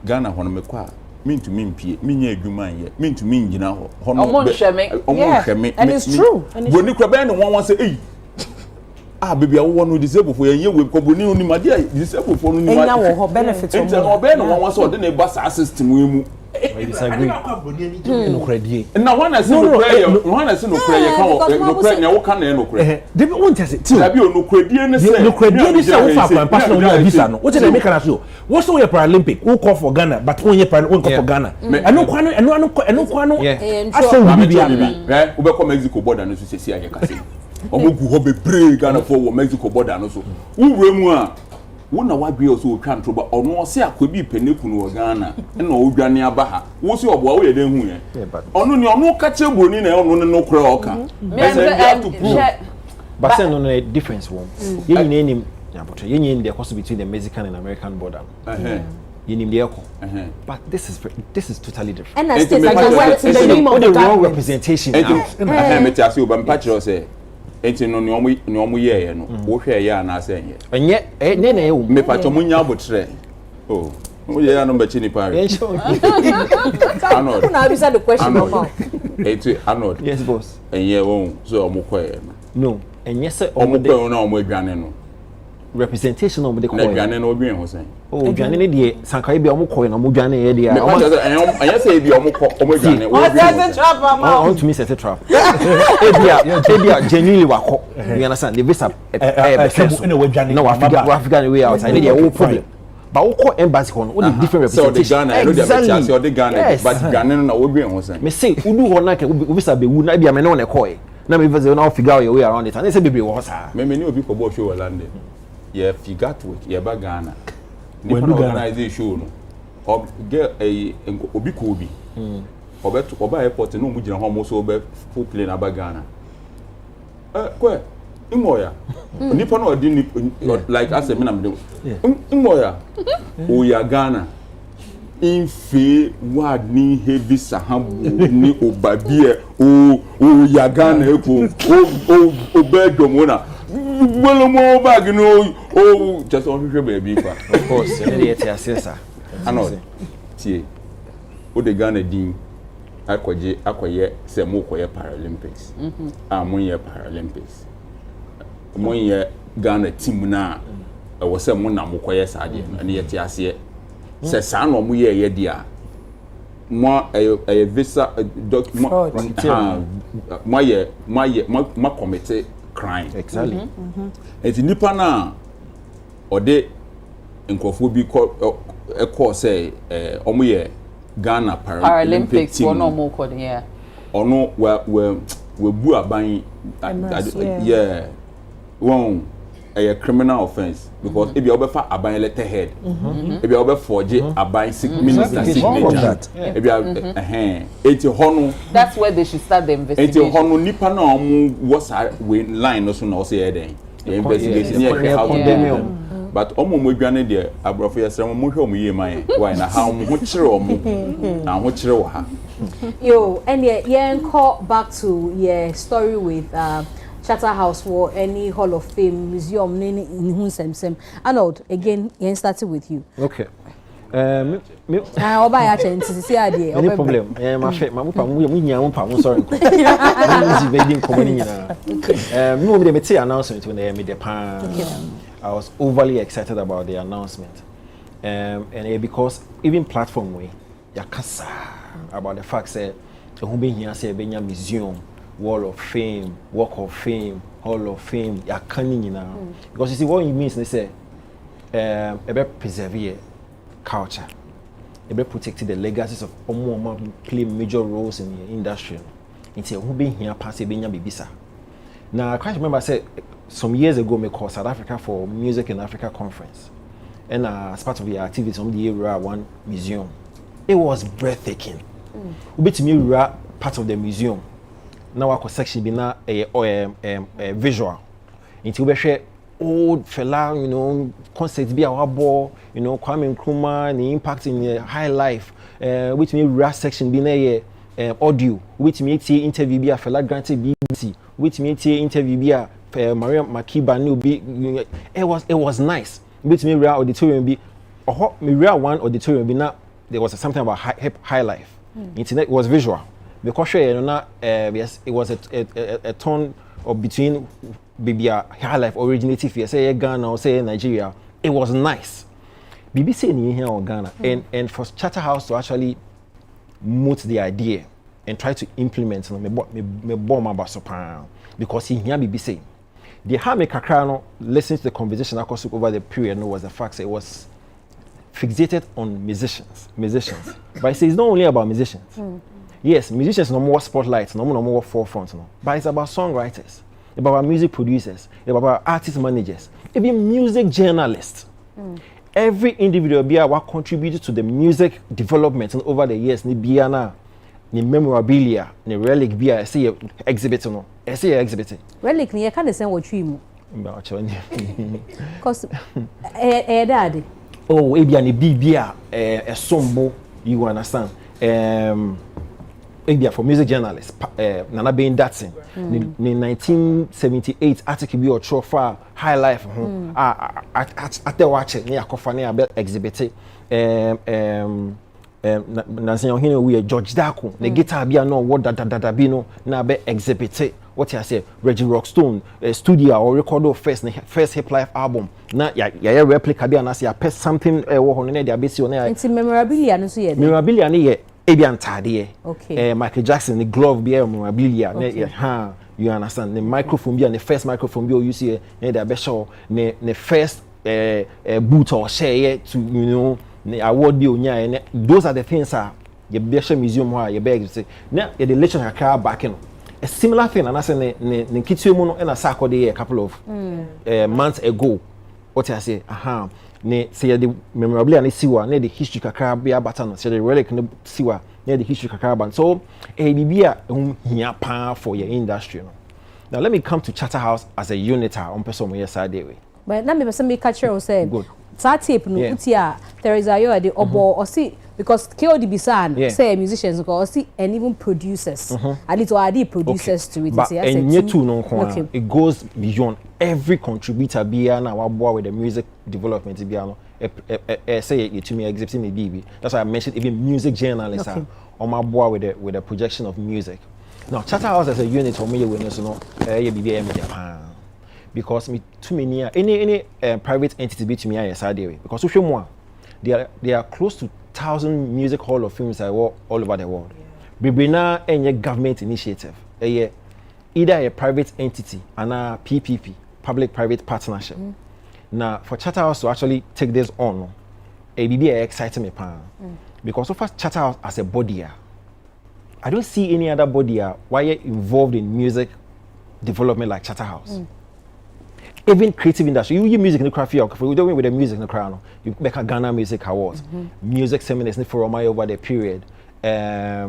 Ghana hono mekọ mintu mimpie minya adwuma ye mintu minjina hono hweme and it's true boni kra be no won say eh baby awo no disable for ye we ko boni oni made disable for no ni ma enya wo benefit o be no won so de na ba sa system we mu I disagree. No credit. Now one has no prayer. One has no prayer. No prayer. No can no prayer. They won't tell it. No credit. No credit. This is what personal visa. What did they make us do? What's the Paralympic? Who call for Ghana? But only call for Ghana. I know Kwano. I know Kwano. I say we be eh. We come Mexico border. No say here kasi. Omogu ho be pray Ghana for Mexico border. No so. Who remu a wona wadwe o so otwa ntroba ono o se akobi peneku no Ghana na o dwane aba ha wo se oboa wo ye den hu ye ono ni ono ka che broni na ono no kura oka but say no no difference one ye nyina enim but ye nyina the cost between the Mexican and American border ye nim the echo but this is totally different and that's the name of the wrong representation now me tell you ba mpa kire o say enti no ni omo ye no wo hwe ye ana ase enye enye ne na ye wo me pacho munya abotre oh wo ye ya no ba chi ni pa Arnold na bisa the question about enti Arnold yes boss enye wo so omo kọ ye no enye se omo kọ na omo adwane no representation omo de kọ na adwane no odwen ho sen oh adwane ne de sankai bi omo kọ na omo adwane ye de enye se bi omo kọ omo adwane o set trap am on to me set a trap ebia genuinely wako you understand the visa no African way outside they are problem but woko embassy kono o different representation exactly so the Ghana but Ghana na odwen ho sen me say udu ho na ke visa be wu na bia me no na koy na me visa na figure your way around it and say baby wo sa me ni obi ko bo show London ye figure to it ye ba Ghana ni organize show no o get obi ko obi oba airport no mu gina ho mo so be full plane aba Ghana kwe imoya nipa no odi like as me na me imoya o ya Ghana infe wad ni heavy sahabu ni obabie o ya Ghana eko o bedom na well mo bag no just on hwe baby fa of course any dey assessor ano tie o de Ghana din akoye se mo koye Paralympics amonye Paralympics monye Ghana team na wo se mo na mo koye saade na ye ti ase se sa no mo ye dia mo a visa document mo commit crime exactly enti nipa na ode nkofo bi ko say omo ye Ghana Paralympic team one more code yeah ono we bu aban yeah one a criminal offense because if you obefa aban letterhead if you obe forge aban minister signature if you eti hono that's where they should start the investigation eti hono nipa na omo was we line no so na o say den the investigation here how condemn but omo mo adwane de abrofo yesere mo hwe omo yie why na how mo ho kire omo na ho kire wo ha yo and yeah call back to your story with Charterhouse for any Hall of Fame museum in Hunsem. Arnold, again, started with you. Okay. Any problem? Sorry. I was overly excited about the announcement. And because even platform way, yakasa about the fact that who been here say benya museum, Wall of Fame, Walk of Fame, Hall of Fame, ya canning now. Because you see what it means, they say about preserve culture, about protecting the legacies of Omo play major roles in the industry. Until who been here pass benya bibisa. Now I can't remember I said some years ago me called South Africa for Music in Africa conference. And as part of the activities on the area one museum. It was breathtaking. We to me part of the museum. Now our section be now a visual. Into we share old fella, you know, concerts be our ball, you know, Kwame Nkrumah, the impact in the high life. Which me section be na audio. Which me interview be a fella granted BBC. Which me interview be a Maria Makiba new be. It was nice. Which me auditorium be. Me one auditorium be now. There was something about high life. Internet was visual. Because yes, it was a tone of between maybe high life originating here, say Ghana or say Nigeria. It was nice. BBC in here or Ghana, and for Charterhouse to actually moot the idea and try to implement me bomb about soprano because he here BBC. The how me kakra listen to the conversation I could over the period was the fact that it was fixated on musicians. But it it's not only about musicians. Yes, musicians no more spotlights, no more forefront, but it's about songwriters, it's about music producers, it's about artist managers, even music journalists. Every individual what contributed to the music development and over the years, ni biana, ni memorabilia, ni relic bia, I see exhibit no, I see exhibit. Relic ni can't say what you because daddy. Oh, maybe any bibia a sombo, you understand? India for music journalists, Nana Bain Datsun, in 1978 article be or trophy high life. At the watch near Kofane about exhibited. Nancy Ohino we George Daku, the guitar be no what that be no na be exhibited. What I say, Reggie Rockstone, studio or record of first hip life album. Na ya replica be anasi a something on the base on there. It's memorabilia no so ye. Memorabilia ni Ebian Tadie. Okay. Michael Jackson, the glove be memorabilia. Okay. You understand? The microphone be and the first microphone be you see the best show the first boot or share to you know the award be onya. Those are the things your best museum where you beg to say. Now the lecture car back in. A similar thing and I say ne kitio and a sako a couple of months ago. What I say, ne say the memorabilia ne siwa ne the history kakra be abata say the relic ne siwa ne the history kakra ban. So bibia hia pa for your industry no. Now let me come to Charterhouse as a unit on person we side way. But let me person me catch you say good. That tape no utia Teresa Ayo the obo or see because KOD Bisan say musicians or see and even producers at least or producers to it. But and yet too no it goes beyond every contributor be na wa with the music development be no say you to me exhibiting the BB. That's why I mentioned even music journalists on my board with the projection of music. Now Charterhouse as a unit for me when no BBM Japan. Because me too many any private entity be to me I side way because social more they are close to 1,000 music hall of fames all over the world. Bebre na any government initiative. Either a private entity and a PPP, public-private partnership. Now, for Charterhouse to actually take this on, it be exciting me, because so far Charterhouse as a body, I don't see any other body why you're involved in music development like Charterhouse. Even creative industry, you music in the craft, we don't with the music in the crowd. You make a Ghana Music Awards, music seminars for Romai over the period. At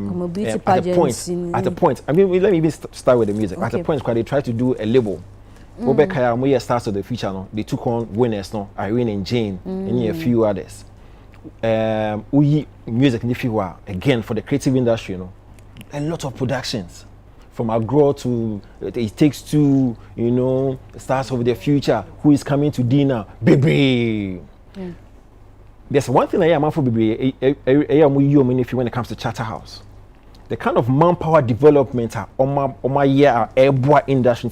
the point, I mean, let me even start with the music. At the point, they tried to do a label. Obekaya, Stars of the Future, no, they took on winners, no, Irene and Jane, and a few others. We music in the future again for the creative industry, you know, a lot of productions. From Agro to It Takes Two, you know, Stars of the Future, Who Is Coming to Dinner, Baby. There's one thing I am for Baby, when it comes to Charterhouse. The kind of manpower development on my year airborne industry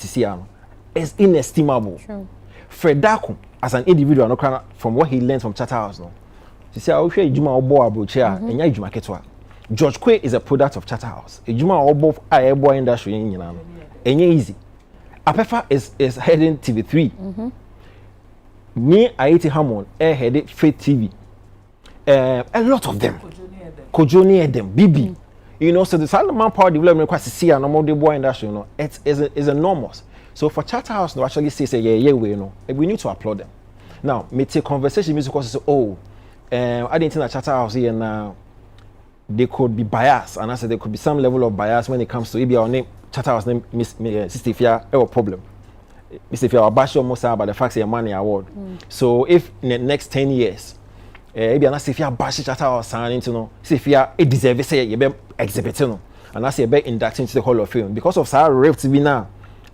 is inestimable. True. Fred Daku, as an individual, from what he learned from Charterhouse, no. He said, "I'll show you Juma Obo Abuchea, and ya Juma Ketwa." George Quay is a product of Charterhouse. Juma Obo airborne industry in Yanano. And easy. Apefa is heading TV3. Me, Aiti Hammond, headed Faith TV. A lot of them. Kojoni them, Bibi. You know, so the silent manpower development requires to see an normal boy industry, you know, it is enormous. So for Charterhouse to actually say, you know, we need to applaud them. Now, me take conversation music because say, I didn't think that Charterhouse here now. They could be biased, and I said there could be some level of bias when it comes to maybe our name, Charterhouse name, Sister Fia, a problem. Mr. Fia, bash almost about the fact that money award. So if in the next 10 years, maybe I'm Fia bash Charterhouse signing to know, Fia, it deserves say you be exhibiting, and I say be inducted into the Hall of Fame because of Sarah Rift to be now.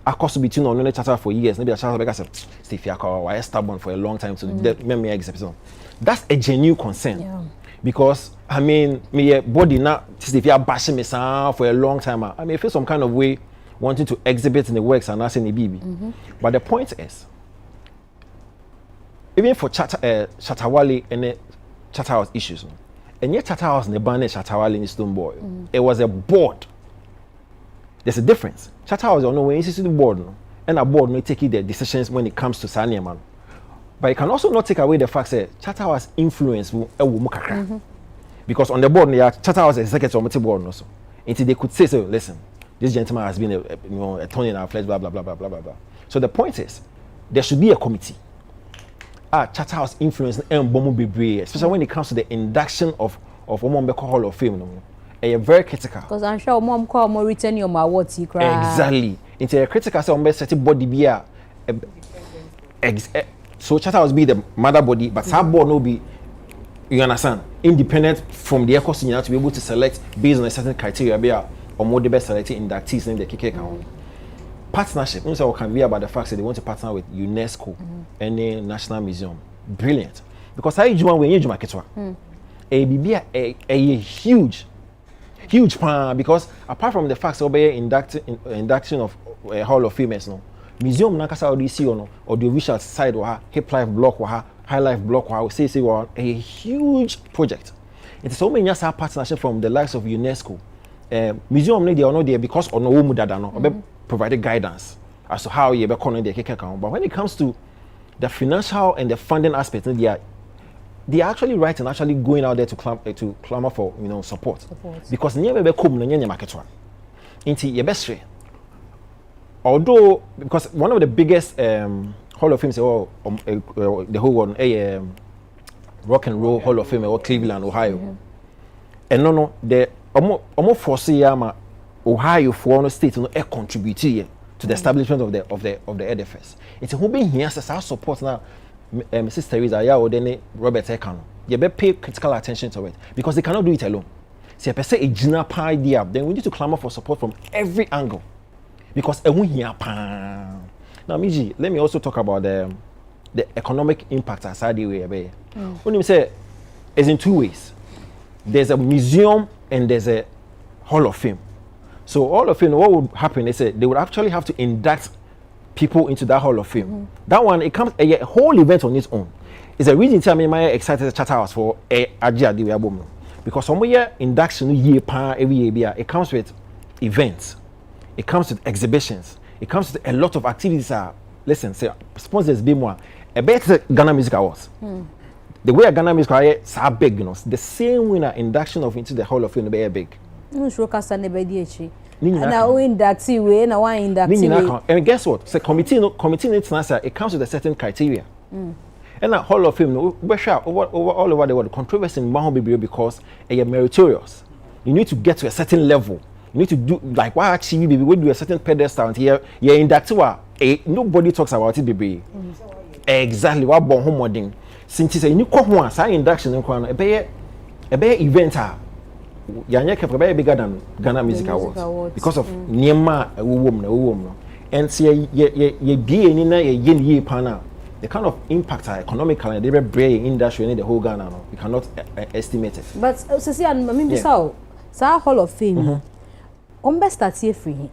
I cost between on the Charter for years. Maybe a Charter Baker said, Fia, I was stubborn for a long time to me exhibiting. That's a genuine concern. Yeah. Because I mean, me body now, if you are bashing me for a long time, I may feel some kind of way wanting to exhibit in the works and not in the BB. But the point is, even for Chatawale and the Charterhouse issues, and yet Charterhouse and the band Chatawale in Stoneboy, it was a board. There's a difference. Charterhouse, you know, when you see the board, and a board may take the decisions when it comes to Sanya man. But it can also not take away the fact that Charterhouse influence because on the board, Charterhouse executive on the board also. Until they could say, so listen, this gentleman has been a thorn in our flesh, blah blah blah blah blah blah. So the point is, there should be a committee. Charterhouse influence and Bomo Bibre, especially when it comes to the induction of Omombeko Hall of Fame. Very critical. Because I'm sure mom call more return your awards. Exactly. Into a critical say on certain body be so Charterhouse be the mother body, but that board no be, you understand, independent from the course to be able to select based on a certain criteria be or more the best selected inductees in the KK count. Partnership, we can be about the fact that they want to partner with UNESCO and the National Museum. Brilliant. Because I do when you do market a huge plan, because apart from the fact that we induction of Hall of Famers no. Museum nakasa audisi or audiovisual side or hip life block or high life block or say a huge project. It is so many years partnership from the likes of UNESCO. Museum they are not there because on no mudada no provided guidance as to how you be calling the keke account. But when it comes to the financial and the funding aspect, they are actually right and actually going out there to clamor for support. Because never be come na market one. Into your best way. Although, because one of the biggest Hall of Fame, the whole one, Rock and Roll Hall of Fame, or Cleveland, Ohio, and the almost foresee Ohio for state to contribute to the establishment of the edifice. It's who being here as our support now, Mrs. Teresa, or then Robert Ekano. You better pay critical attention to it because they cannot do it alone. See, per se a general idea, then we need to clamor for support from every angle. Because now, Mzgee, let me also talk about the economic impact aside the way. When you say it's in two ways. There's a museum and there's a Hall of Fame. So Hall of Fame, what would happen is they would actually have to induct people into that Hall of Fame. That one, it comes a whole event on its own. It's a reason to me my excited Charterhouse for a Ajia album. Because some year induction year every year, it comes with events, it comes with exhibitions, it comes with a lot of activities. Listen, say sponsors be more. A better Ghana Music Awards. The way a Ghana Music Awards are big, you know, the same winner induction of into the Hall of Fame be big. No sure cast and be now inductee way, now one inductee. And guess what? The committee needs answer. It comes with a certain criteria. And that Hall of Fame, we share over all over the world. Controversy in Mahon because you're meritorious. You need to get to a certain level. You need to do like why actually baby we do a certain pedestal and here you're inductee. Nobody talks about it, baby. Exactly what born home wedding. Since you say you come once, I induction in Kwana, a bear event. Yanya kept bigger than Ghana Music Awards because of Niema a woman. And see ye be in a yen pana. The kind of impact economically they will bring industry in the whole Ghana. No, you cannot estimate it. But see, I mean, so Hall of Fame. Best start here free.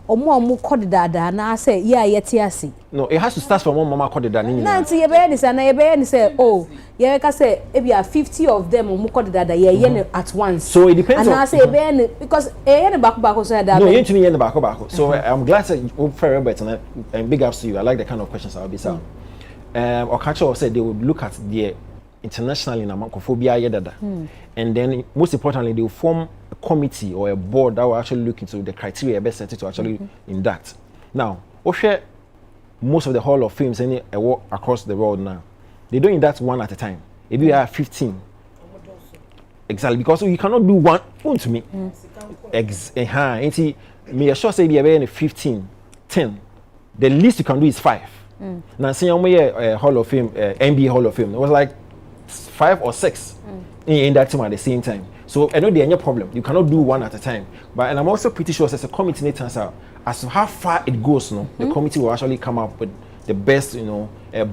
Omo code dada na say yeah yetiasi. No, it has to start from one mama code dada. Nanti ye be ni say na ye be ni say oh ye ka say if you are 50 of them omo code dada ye at once. So it depends and I say be because ye ne back so that. No, you to me ye ne back. So I'm glad that you fair Robert and big ups to you. I like the kind of questions I'll be saying. Okacho said they would look at the internationally in Amankophobia yedada. And then most importantly they will form a committee or a board that will actually look into the criteria best set to actually induct. Now, most of the Hall of Fames across the world now, they don't induct one at a time. If you have 15. Exactly, because you cannot do one to me. Me sure say be 15, 10. The least you can do is 5. Now see Hall of Fame, NBA Hall of Fame. It was like 5 or 6 in that team at the same time. So I know there's any problem. You cannot do one at a time. And I'm also pretty sure as a committee need turns out as to how far it goes, no, the committee will actually come up with the best,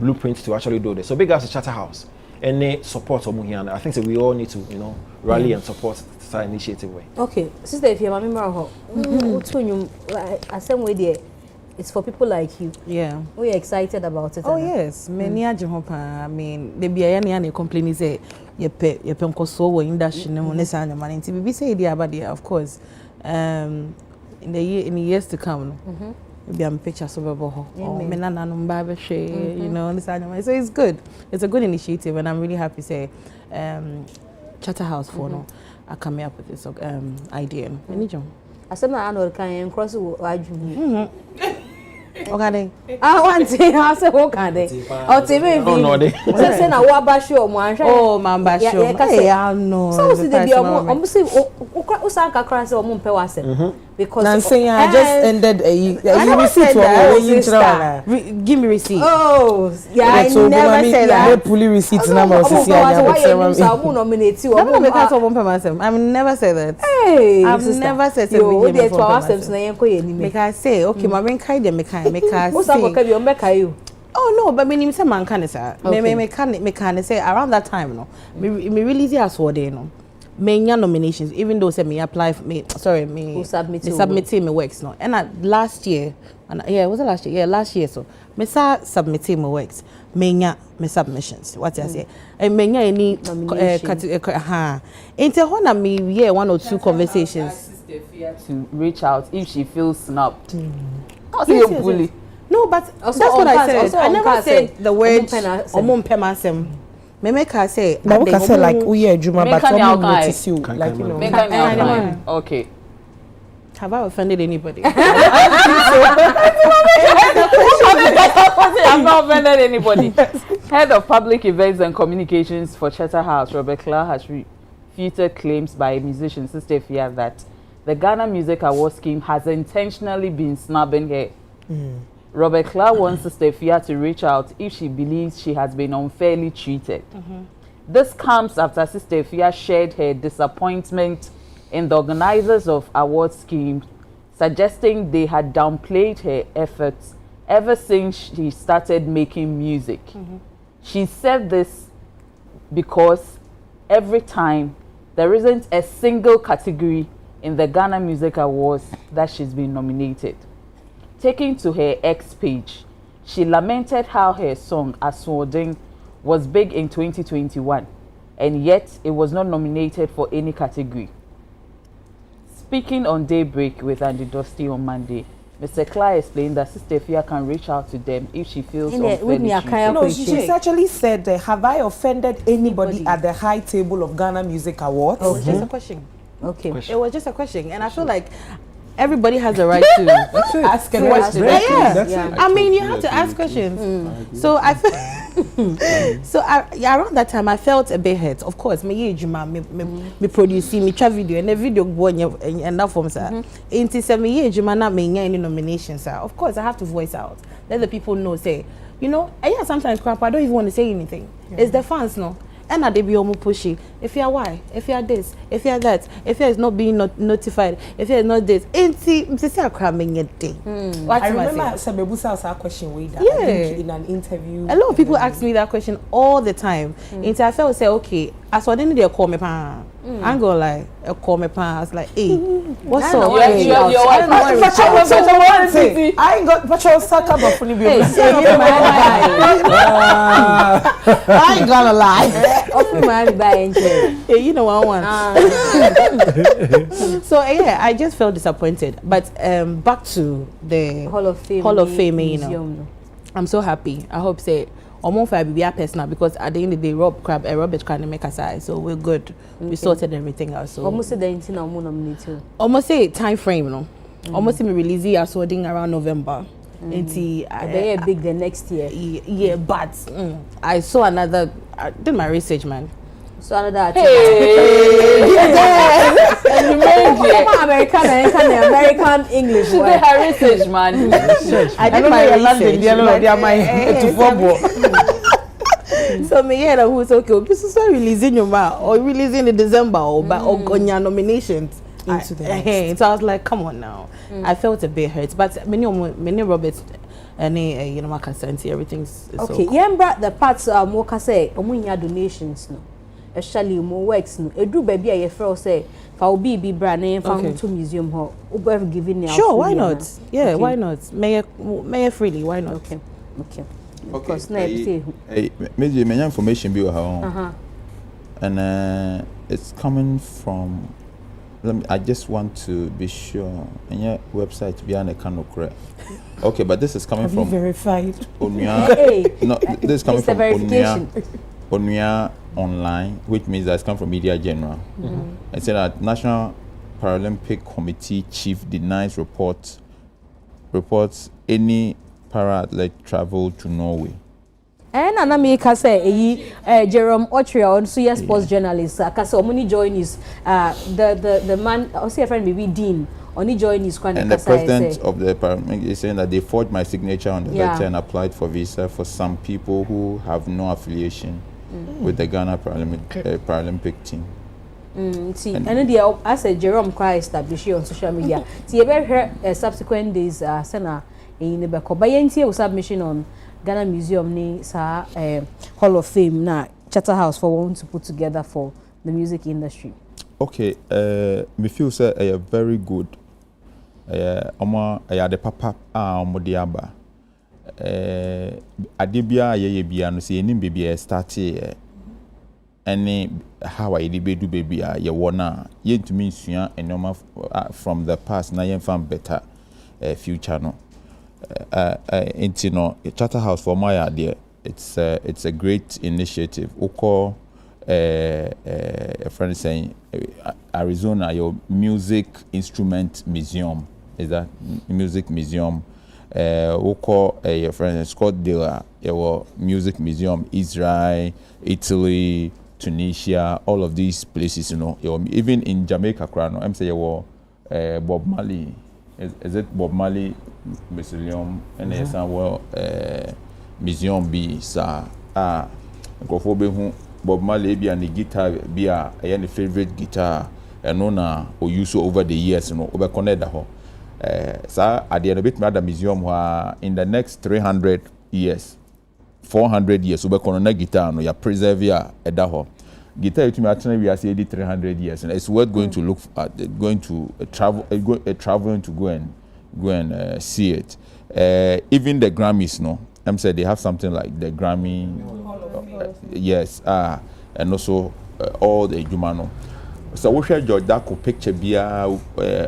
blueprint to actually do this. So big as a Charterhouse. Any support or Muhiana. I think that we all need to, rally and support this initiative way. Okay. Sister, if you're my member, I same way there. It's for people like you. Yeah. We're excited about it. Oh, yes. Many I mean, they be any complaining say you pay so industry no necessarily money. We say the about there, of course. In the years to come, maybe I'm pictures of so it's good. It's a good initiative, and I'm really happy to say Charterhouse for no are coming up with this idea. I said I know can cross the okay. I want to say what can they? Oh, TV. Oh no, they. Say na wa ba show mo anhwe. Oh, man ba show. Yeah, no. So see the omo say o san kakra say omo mpe wasem. Because Nancy, I just ended a receipt for give me receipt. Oh, yeah, I never said that. Police receipt number I nominate you. I've never said that. Hey, I've never said something. Make I say, okay, my ring kind of make I say. Oh no, but me say man can say. Me can say around that time, no. Me release as what they know. Many nominations, even though say me apply for me submitting my works no. And last year, was it last year? Yeah, last year so me submitting my works. Me submissions. What I say? And me any Into when me 1 or 2 conversations to reach out if she feels snubbed. Yes. Bully. No, but that's what I said. I never said the word omumpemasem. Me make her say. But we can say like we are Juma, but we notice you, like you know. Okay. Have I offended anybody? I've not offended anybody. Head of Public Events and Communications for Charterhouse, Robert Clark, has refuted claims by musician Sister Fia that the Ghana Music Awards scheme has intentionally been snubbing her. Robert Clark wants Sister Fia to reach out if she believes she has been unfairly treated. This comes after Sister Fia shared her disappointment in the organizers of award schemes, suggesting they had downplayed her efforts ever since she started making music. She said this because every time there isn't a single category in the Ghana Music Awards that she's been nominated. Taking to her X page, she lamented how her song Aswoding was big in 2021 and yet it was not nominated for any category. Speaking on Daybreak with Andy Dusty on Monday, Mr. Clay explained that Sister Fia can reach out to them if she feels unfairly treated. No, she actually said, have I offended anybody at the high table of Ghana Music Awards? Oh, just a question. Okay. It was just a question, and I feel like everybody has the right to ask a question. Yeah. I mean, you have to ask questions. So I feel around that time I felt a bit hurt. Of course, me producing me try video and the video go and that form sir. Into 7 years you not me any nominations sir. Of course I have to voice out. Let the people know say, you know, yeah, sometimes crap I don't even want to say anything. It's the fans no. And they be almost pushy. If you are why, if you are this, if you are that, if you is not being notified, if you is not this, it's a cramming a day. I remember Sabebusa asked that question way that in an interview. A lot of people ask me that question all the time. Until I felt say, okay, as what didn't they call me pan? I'm gonna lie, call me pan. I was like, hey, what's up? I ain't got patrol saka but funny be. I ain't gonna lie. You know what I want. So yeah, I just felt disappointed. But back to the Hall of Fame. You know, I'm so happy. I hope say almost I be a personal because at the end of the day, Robert can't make us eye, so we're good. We sorted everything out. So almost the intent of nominated. Almost say time frame, you know. Almost me release it sorting around November. They are big the next year. Yeah, but I saw another. I did my research, man. So another. American English. She did her research, man. I did my research. So me hear who is okay. This is releasing your man or releasing in December or on your nominations. Into the so I was like, come on now. I felt a bit hurt, but many Roberts, any you know, my consent, everything's okay. So Yeah, but the parts more can say, donations no, especially more works no. Do baby I feel say, for be brand name from to museum hall. Uber giving sure, why not? Yeah, why not? Mayor freely, why not? Okay. Because maybe many information be her and it's coming from. I just want to be sure. And your website behind a can correct. Okay, but this is coming from verified. Onuya. No, this is coming from Onuya Online, which means that it's come from Media General. It said that National Paralympic Committee chief denies reports any para-athlete travel to Norway. And Anamika say Jerome Otria on Suya sports journalist Kasa Omuni join his the man also a friend maybe Dean only join his and the president of the Paralympic is saying that they forged my signature on the letter and applied for visa for some people who have no affiliation with the Ghana Paralympic team. See, and as a Jerome Cry established on social media. See, ever heard subsequent days Sena in the Beko. By NTA submission on Ghana Museum ni Hall of Fame na Charterhouse for one to put together for the music industry. Okay, me feel say a very good. The papa diaba. Adibia ye bia no say enim baby start any how I do baby ye wona ye ntumi nsua enoma from the past na ye fam better future no. Into no Charterhouse for my idea. It's a great initiative. Oko a friend is saying Arizona your music instrument museum is that music museum. Oko a friend Scott Dilla your music museum Israel, Italy, Tunisia, all of these places, you know. Even in Jamaica, crano. I'm saying Bob Marley. Is it Bob Marley Museum and yes museum be sa go for Bob Marley be and the guitar be a favorite guitar and na or use over the years, you know, over connect that sir at the end of it rather museum where in the next 300 years 400 years over connect guitar no ya preserve ya at that guitar to me actually we are saying 300 years and it's worth going to look at traveling to go and go and see it. Even the Grammys, no, I'm saying they have something like the Grammy, yes, and also all the Jumano. So we share George Dako picture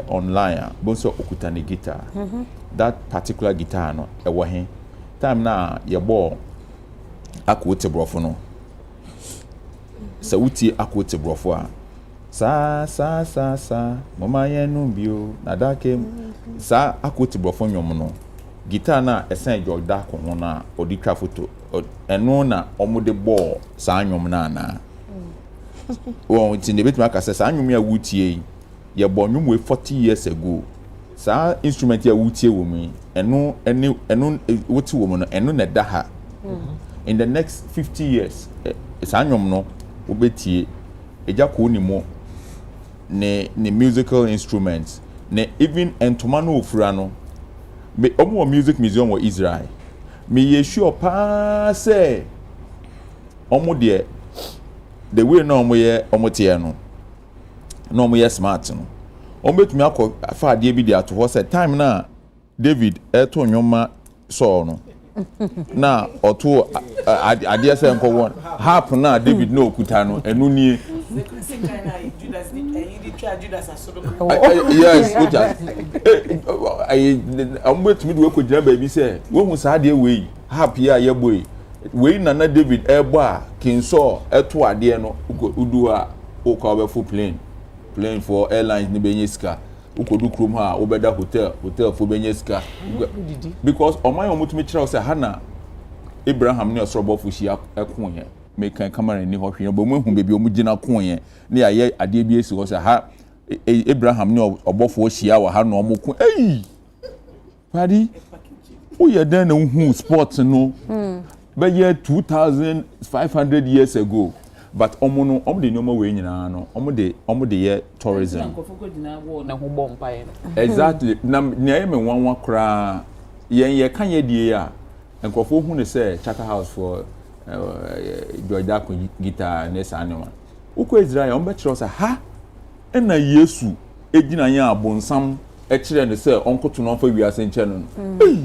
online, bonso okutani guitar. That particular guitar no, ewahin. Time na your ball akwote brofo no. So uti akwote brofo a. Sa mama yenu bio na dake sa akwote brofo nwom no. Guitar na esen George Dako ho na odi twa photo. Eno na omude ball sa nwom na na. Well, it's in the bit my access. I knew me a wootie. You're born you 40 years ago. Sa instrument ya wootie woman, and no, what's woman, and no, net daha. In the next 50 years, it's annual no, ubeti, a jaconi more, ne musical instruments, ne even entomano frano. Me omo music museum or Israel. Me ye sure pa say, omo dear. The way no mo ye omotie no mo ye smart no o betumi akọ afa ade bi dia to ho say time na David eto nwoma so no na oto ade say nko won harp na David no okuta no enu ni yes o betumi de ko jira ba bi say wo hu sa ade we harp ya ye boy we nana David ebo kinso eto ade no udu a o ka be full plane for airlines ni benyeska ukodu krom ha obeda hotel for benyeska because oman omutumi kira say hana Abraham ni osrobo fushi ekon ye make kan camera ni ho hwe bo mu hu bebi omugina kon ye ni aye ade bi esi ho say ha Abraham ni obofo hia wa ha no omukon padi o ye dan na hu sports no but yeah 2,500 years ago but omo de nyoma we nyina no omo de ye tourism exactly na ye me wanwa kra ye kan ye die a enkofo hu ne say Charter House for George Dako guitar ne sanema uko Israel omo be kire say ha na Yesu ejina ye abonsam e kire ne say onkoto no fa wiase nche no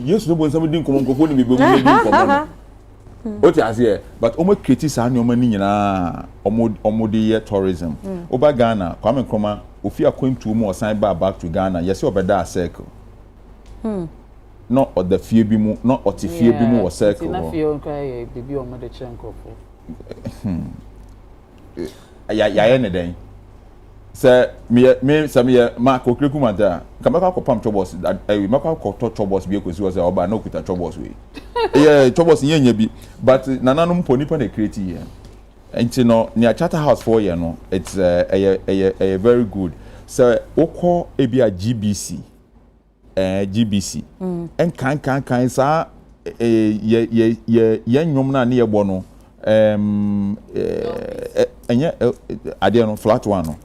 Yesu no bonsam din komonkofo ne bebe mu din komo what is here but omo create any omo ni nyina omo de year tourism oba Ghana Kwame Nkrumah ofi akwantu mu osan back to Ghana yes obeda circle not or the fie bi mu not or the fie bi mu or circle na fie on kai bibi omo de chenkofo ya ne den se me ma kokreku mata kamaka ko pam chobos we maka ko chobos bi ekosi was oba na okuta chobos we yeah chobos yen bi but nananom ponipa na create here enti no near Charter House for you no it's a very good so okọ ebia GBC en kan sa ye nwom na ne ye bo no enye ade no flat one no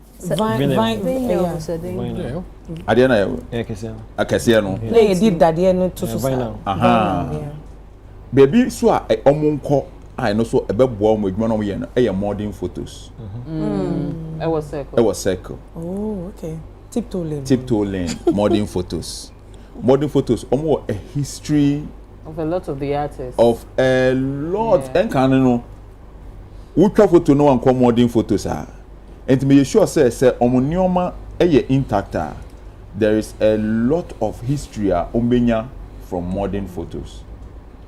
ade na akese no na ye did dade no to so baby so a omonko I no so ebebo mo adwuma no ye no e modern photos I was circle oh okay tiptoe lane modern photos omo a history of a lot of the artists of a lot and kan no utwa photo no wan modern photos and me sure say omo nioma e intact there is a lot of history ombenya from modern photos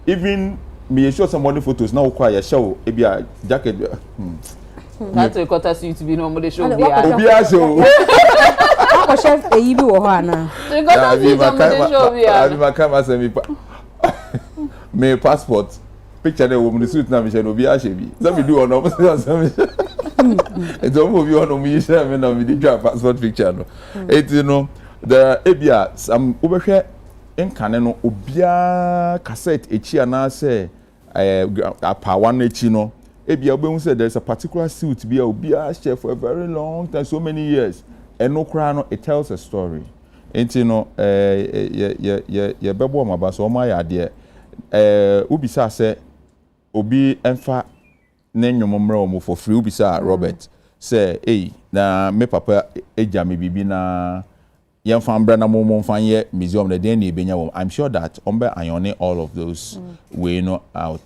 even me sure some modern photos now require show e bia jacket that's a quarter suit to be no modern show bia show Ako chef eyi bi wo ho ana abi makama se me passport picture the woman suit na me she no bia she bi so me do on no so me it's almost you on me share me na me di passport picture no it you know the ebia some obehwe nkane no obia cassette echi ana say apawa na echi no ebia obehu say there is a particular suit bia obia share for a very long time so many years and no cry no it tells a story enti no ye bebo ma ba so ma ya de ubisa say obi emfa na nwomomre omo for free ubisa Robert say na me papa eja me bibi na yen fan brand mo fan ye museum the day ni benya wo. I'm sure that ombe ione all of those we know out.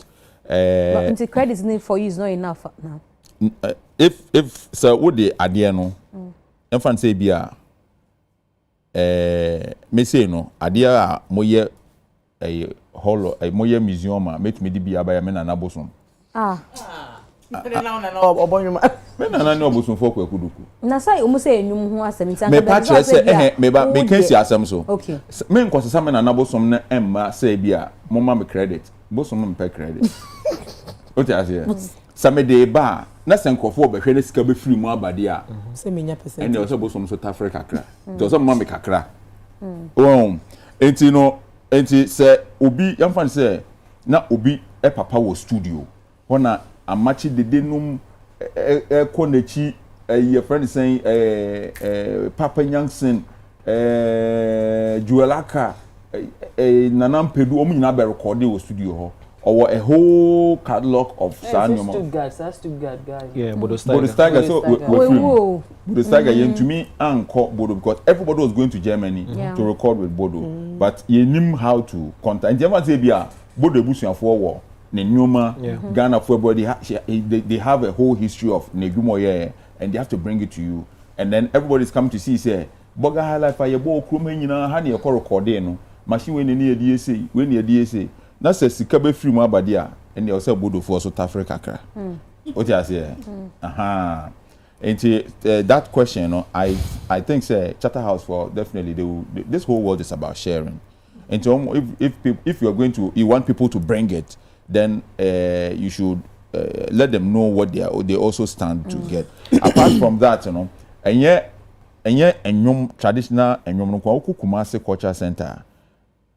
But the credit need for you is not enough now. If so would the adie no yen fan say bia me say no adie a moye hall moye museum a make me di bia ba ya me na nabosom. Me na no obosun for kwakuduku. Na say o mo say enwum ho asem ntan me pa chere say me ba me kan si asem so. Okay. Me nkosesa me na nabosom na emma say bia mo ma me credit. Bosom me pay credit. O ti ase. Sa me de ba na se nkofo be hwe na sika be free mu abade a. Say me nya percent. Ene o so bosom so ta Africa kakra. Do so mo ma me kakra. Enti no enti se obi yamfa say na obi papa wo studio. Hona amachi dede num konechi your friend saying Papa Youngson Juelaka Nanam Pedu omu nyina be record the studio ho or a whole catalog of Sanyo. That's too good, guys. Yeah, Bodo Steiger so Bodo Steiger yen to me anko Bodo because everybody was going to Germany to record with Bodo, but you knew how to contact. And German say bia Bodo ebusuafo wo Ghana for everybody they have a whole history of Negumoye and they have to bring it to you, and then everybody's coming to see say Boga highlight for your bo krum nyina ha na ye record no machine when near DSA when near DSA na say sika be free mu abade a and they also Bodo for South Africa kra what you say aha and that question no I think say Charterhouse for definitely this whole world is about sharing, and so if you are going to you want people to bring it, then you should let them know what they also stand to get. Apart from that, you know, enyom traditional enyom no kwa Kumasi Culture Center.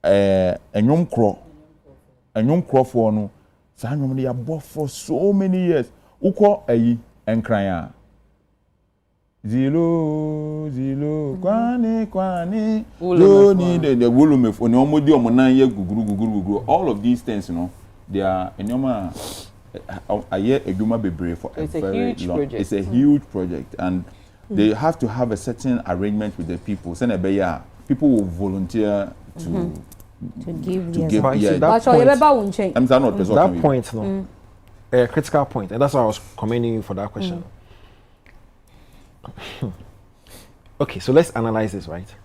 Enyom kro for no sa enyom dey abo for so many years. Uko enkran zilo kwani lo ni the volume for no modi omonan ye guguru all of these things, you know. They are enyoma a year eduma bebre for a very long project. It's a huge project, and they have to have a certain arrangement with the people. People will volunteer to give that point no a critical point, and that's why I was commending you for that question. Okay, so let's analyze this, right?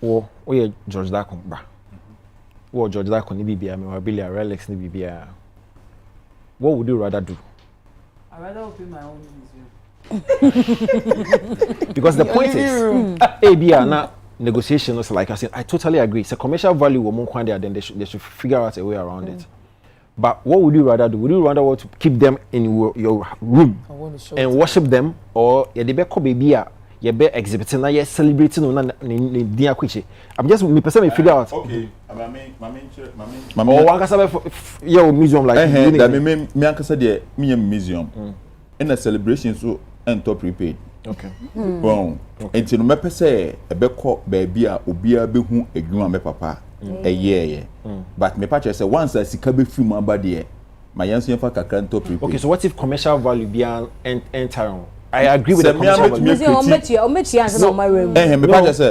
Oh yeah, George Dakumba. What George Dako ni bibia memorabilia relics ni bibia. What would you rather do? I'd rather open my own museum. Because the point is ABR na negotiation also, like I said, I totally agree. It's a commercial value woman kwande, then they should figure out a way around it. But what would you rather do? Would you rather want to keep them in your room and worship them, or they be ko bibia you be exhibiting na you celebrating on ni dia kwiche? I'm just me person me figure out. Okay, mama o wan kasa be your museum like that me ankasa de me museum in a celebration so enter prepaid. Okay. Bon, enti no me pese e be ko ba bia obia be hu adwuma me papa ye but me patch say once a sika be free mu abade my yanso fa kakra enter prepaid. Okay, so what if commercial value be enter? I agree with the commercial value. Museum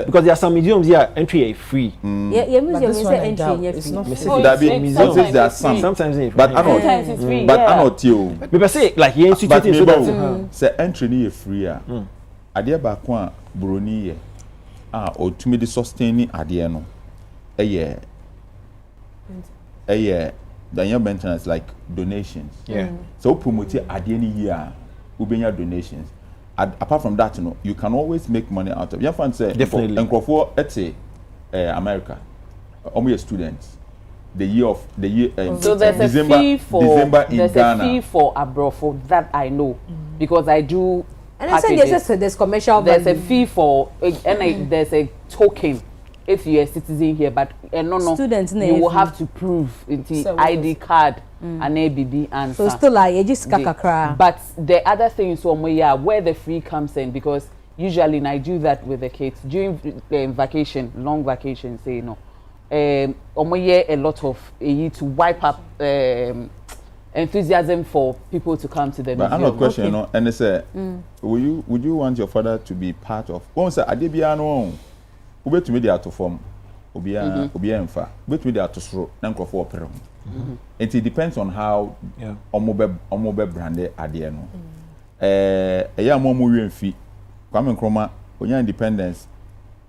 because there are some museums here entry free. Yeah, museum is entry it's not free. Sometimes there are some. Sometimes it's free. But sometimes it's free. But I not you. Me say like you institute so that say entry ni free a. Ade ba ko a broni ye. Otumi de sustain ade no. The maintenance like donations. Yeah. So promote ade ni here. Ubenya donations. Apart from that, you know, you can always make money out of. You have say definitely. And for let's say America, almost students. The year so there's December, a fee for December in there's Ghana. a fee for abroad for that I know because I do. And I say there's commercial. There's a fee for and there's a token if you're a citizen here, but no, students you will have to prove the ID card and ABB answer. So still like you just kakakra. But the other thing is where the free comes in, because usually and I do that with the kids during vacation, long vacation, say a lot of to wipe up enthusiasm for people to come to the but museum. I have a question, you know, and they say, would you want your father to be part of? Once I did be no, who bet to me the out of form, Ubia Enfa, bet me the out of throw, Nanko for opera. It depends on how Omobe branded at the end. A young momu fee, coming chroma, when your independence,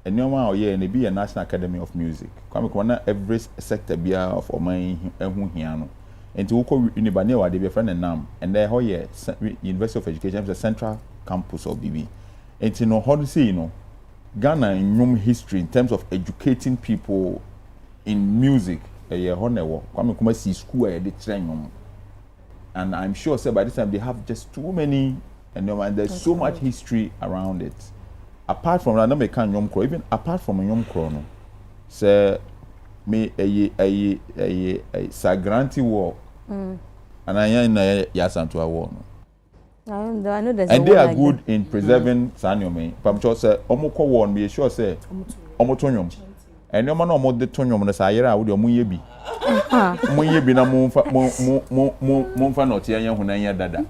and no one or year, and be a National Academy of Music. Coming corner every sector be of Omai and Hiano. And to Uko Unibaneo, they be a friend and NAM, and there, University of Education is a central campus of BB. And you know, how to say, you know, Ghana in room history in terms of educating people in music, a year honor, come see school at the train. And I'm sure, say, by this time, they have just too many, and there's so much history around it. Apart from that, no, even apart from a young chrono, say, me a Sagranti war. And I am Yasan to a war. I know there's and they are good in preserving Sanyome. Pamcho say, Omoko one, be sure say, Omotonium. And no man more the tonium on the Sayera would your Muyebi. Muyebi na Monfa not young Hunaya Dada.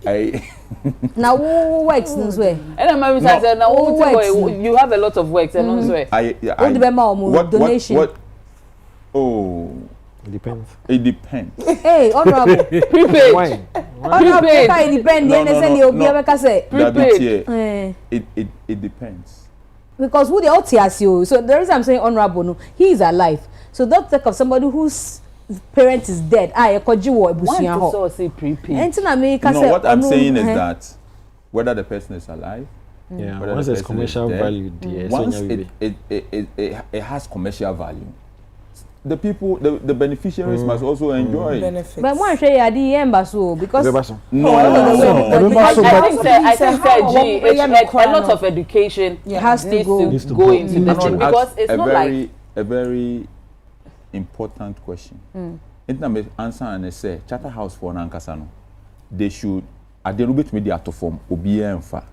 I now who works this way? And I'm now you have a lot of works and on way. Donation. What? Oh. It depends. It depends. Hey, honorable. Prepaid. Why? Honorable. It depends. It depends. Because who the OTS you? So the reason I'm saying honorable, no, he is alive. So don't think of somebody whose parent is dead. I kojiwo ebusuya ho. So say prepaid. No, what I'm saying is that whether the person is alive, once there's commercial value, once it has commercial value. The people, the beneficiaries must also enjoy it. But one say at the end, because I think a lot of education has to go into the thing because it's not like a very important question. Internet answer and say Charterhouse for Nankasano. They should at the bit media to form Obia Enfa.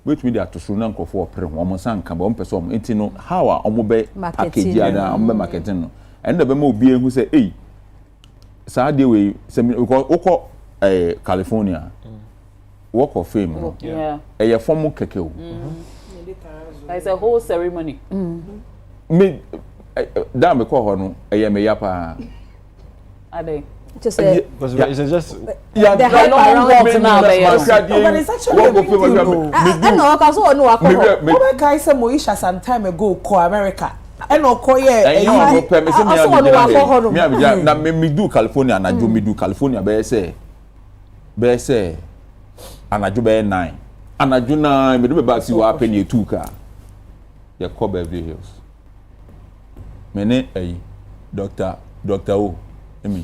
Which media to Sunanko for Pre Woman Cabo person. It's no how are Omobe package marketing. And the Bemo being who say, hey, Saturday we call California Walk of Fame. Yeah. A formal cacao. It's a whole ceremony. Me, damn, call her no, a yapa. Are they? Just say, it's just the hype around now. But it's actually a big deal. I know, because I know. I said Moesha some time ago, call America. And no call me do California and I do me do California be say and I do be 9 and I do 9 me do back see what happen you 2 car you call Beverly Hills mene doctor O me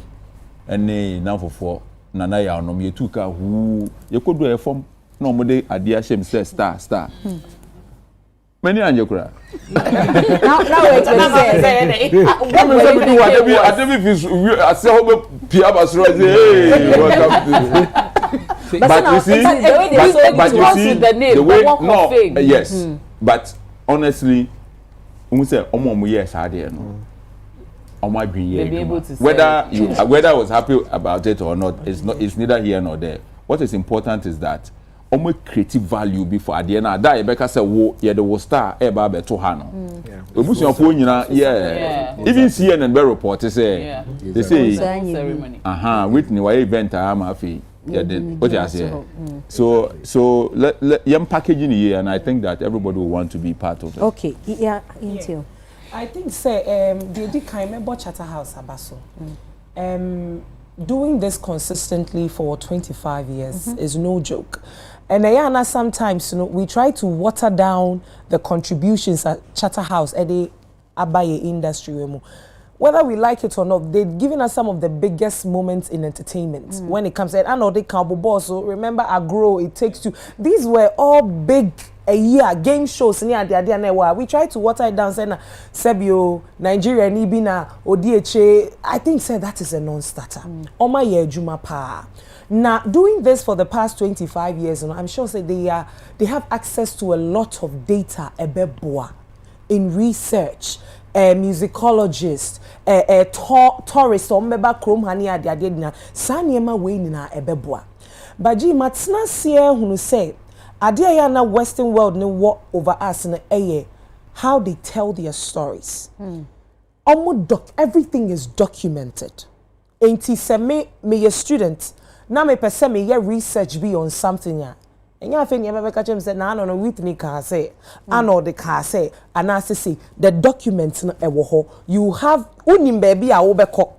and now for 4 nana ya no me 2 car who you could do a form no mo dey ade a shem say star many anjekura now wait say I don't feel I say how Pia Basro say hey but you see the way no yes but honestly we say omo yes ade no omo adwin here whether I was happy about it or not it's neither here nor there. What is important is that creative value before at the end that Rebecca said wo yeah the star eba beto ha no obusu afo nyina even CNN be report say they say ceremony Whitney why event am afi what you say so let yam packaging here and I think that everybody will want to be part of it. Okay until I think say the kind remember Charterhouse abaso doing this consistently for 25 years is no joke. And Ayana, sometimes, we try to water down the contributions at Charterhouse at the Abaye industry. Whether we like it or not, they've given us some of the biggest moments in entertainment. When it comes to, I know they can't boss. So remember, Agro, It Takes Two. These were all big game shows. We try to water it down. Say, Sebio, Nigeria, Nibina, ODHA. I think that is a non-starter. Oma ye Juma pa. Now, doing this for the past 25 years, I'm sure they have access to a lot of data in research. musicologists, tourists, or member chrome honey at the adena, Sanyema Wayne na ebeboa. But G Matsna Sier who say, Adia na Western world no war over us in a how they tell their stories. Everything is documented. Ain't he me a student, now me person me ye research be on something ya. And ya think you ever catch him say, "No, no, Whitney can say, I know the car say, and I say the documents no ewoho. You have unim baby a obeko.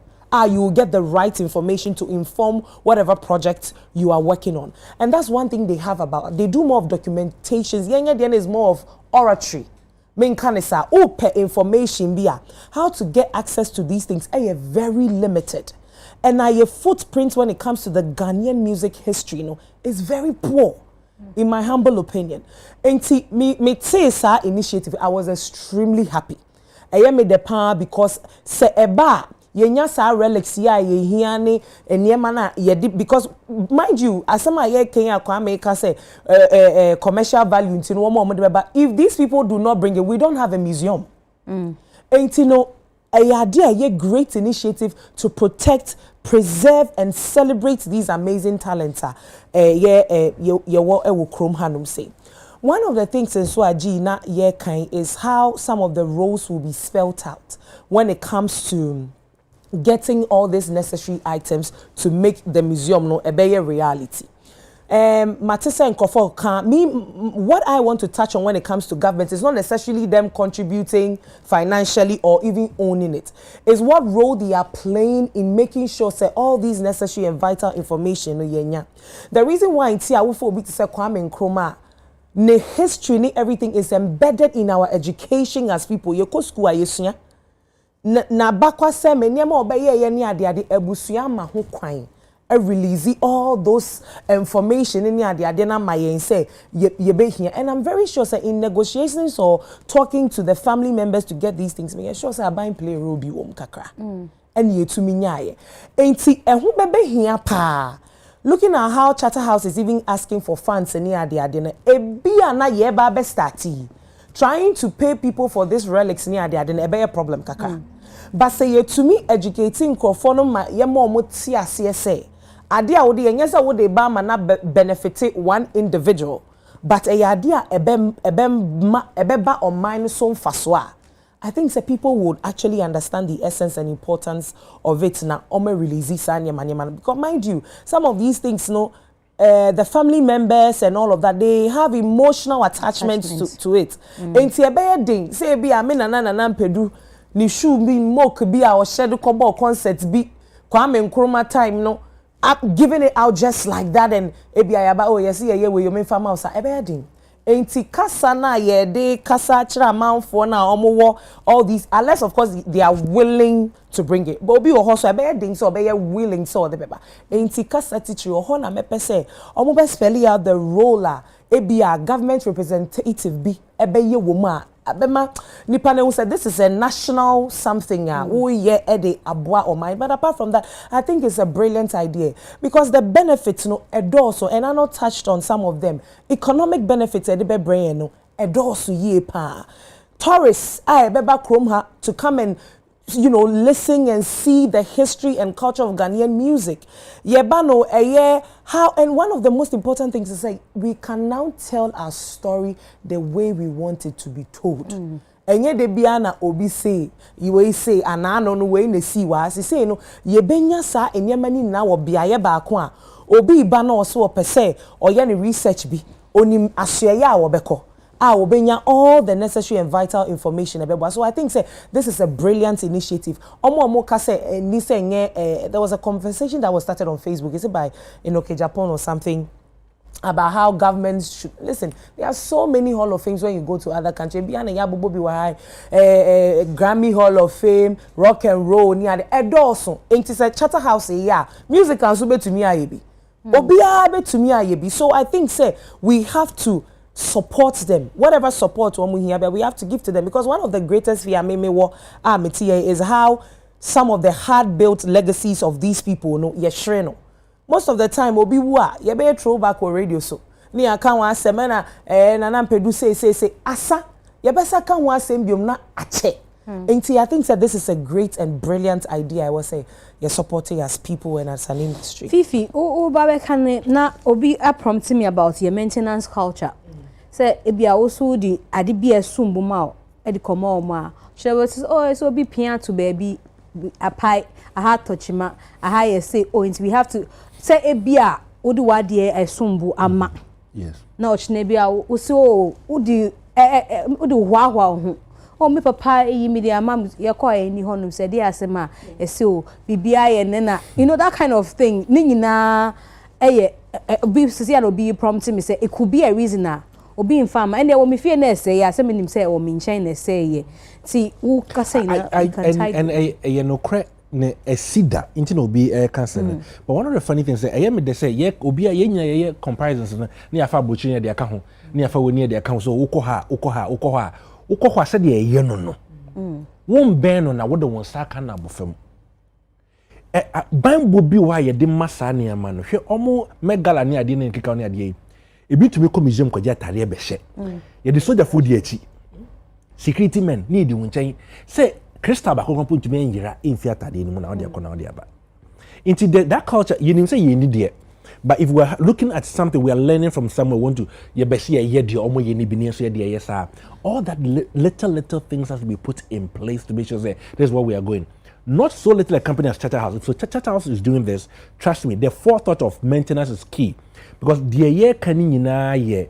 You will get the right information to inform whatever project you are working on, and that's one thing they have about. They do more of documentations. Then is more of oratory. Main kanisa open information bia how to get access to these things are very limited, and your footprint when it comes to the Ghanaian music history, is very poor. In my humble opinion, and me say sa initiative, I was extremely happy. I made the power because se eba yenya sa relics ya ye hiane enema na ye because mind you, asema ye Kenya kwa America say commercial value into no more but if these people do not bring it, we don't have a museum. And a great initiative to protect, preserve, and celebrate these amazing talents. One of the things in Swaji na is how some of the roles will be spelled out when it comes to getting all these necessary items to make the museum a better reality. Matisa and Kofo can me what I want to touch on when it comes to government is not necessarily them contributing financially or even owning it. Is what role they are playing in making sure say all these necessary and vital information. The reason why in Tia Wufo to say Kwame Nkrumah, ne history, ne everything is embedded in our education as people. Yoko school ayesuya. Na bakwa se me niema obeye ye ni ade ebusuya ma ho kwan. Release all those information in the na my say ye be here, and I'm very sure say in negotiations or talking to the family members to get these things, me sure say buying play role bi kakra and ye to me nyaye enti ehun bebe here pa. Looking at how Charterhouse is even asking for funds and near the adena ebia na ye ba be starti trying to pay people for this relics near the adena be a problem kakra. But say ye to me educating crofo ma ye mo ti ase idea would the would they ba na benefit one individual, but a idea ebeba or mine so faswa. I think the people would actually understand the essence and importance of it now. Ome release sanya because mind you, some of these things, the family members and all of that, they have emotional attachments to it. Ain't a bad thing. Say be a na pedu ni shoe be mock be our shadow combo concerts be Kwame Nkrumah time giving it out just like that and ebiayaba oh yes yeah we you mean farm house ebedin enti kasa na ye de kasa chira manfo na omowo all these unless of course they are willing to bring it but obi oho so ebedin so be willing so the paper enti kasa teacher oho na mepe say omo be spell out the role ebia government representative be ebeye wo ma abema nipa na said this is a national something ye ede abwa or mine. But apart from that, I think it's a brilliant idea because the benefits also, and I not touched on some of them. Economic benefits ede brain also ye pa tourists beba chrome to come and listen and see the history and culture of Ghanaian music. Yebano how, and one of the most important things is say we can now tell our story the way we want it to be told. Enye de biana obi say you will say anano no way ne see wa say no ye benya sa enyema ni na wo biaye baako a obi ba na so opese oye ne research bi onim ahye ya wo beko obenya all the necessary and vital information about. So I think say this is a brilliant initiative. There was a conversation that was started on Facebook. Is it by Japan or something? About how governments should listen. There are so many Hall of Fames when you go to other countries. Grammy Hall of Fame, rock and roll, near the Edorson. It is a Charterhouse. Music and sube to me ayebi. Obiabe to me ayebi. So I think say we have to support them, whatever support we hear, but we have to give to them because one of the greatest fear is how some of the hard-built legacies of these people most of the time obi wa ye be throwback or radio so ni aka wan semena na nampedu say asa ye be saka wan asem biom na ache And I think that this is a great and brilliant idea. I will say you're supporting as people and as an industry. Fifi, Baba can na obi prompting me about your maintenance culture. Say it be also the adibi esumbu ma e di komo ma. She was so be pian to baby a pie a heart touchima a higher say we have to say e bia odi wade esumbu ama. Yes. Na ochnebia so odi hwa ho. O me papa yi me dia mam ye call any honum said dey asema e say o bibia ye na you know that kind of thing ni nyina be sisi and obi prompting me say it could be a reason obi in farm and there me fear na say ya say me nim say o me nchen na say ye ti wo ka say na and a no cre ne esida into no be cancer. But one of the funny things say me they say ye obi a ye comparisons na afa bochi ne de aka ho na afa woni de aka ho so ukọ ha ukọ said ye no won ben no na wo de won saka na bofam ban bobi wa ye de masa ne ama no hwe omo megala ne ade ne nkeka ne ade e bi tumi ko museum ko je tare be hye ye de soldier fo di achi security men need won chen say crystal ba ko kon tumi nyira in theater de ni mu na ode ko na ode aba into that culture you nim say ye ni de. But if we're looking at something, we are learning from somewhere. Want to all that little things have to be put in place to make sure that this is where we are going. Not so little a company as Charterhouse. So Charterhouse is doing this. Trust me, the forethought of maintenance is key because the year the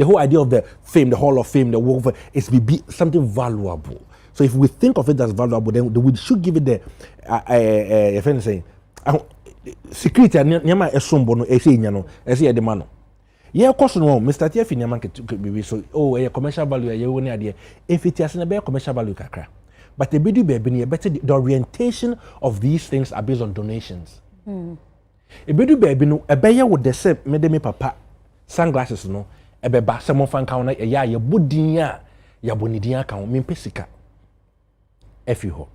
whole idea of the fame, the Hall of Fame, the work is to be something valuable. So if we think of it as valuable, then we should give it the if anything. Security nyama esombo no ese nya no ese ye de ma no ye koso no Mr. Tiafi nyama ke so a commercial value ye woni ade if it has na be commercial value kakra but the bedu be ne better the orientation of these things are based on donations e bedu be no e be ye wo de se me de me papa sunglasses no e be ba se mo fan kan na ye bodin a ya bonidin aka ho me pesika efi ho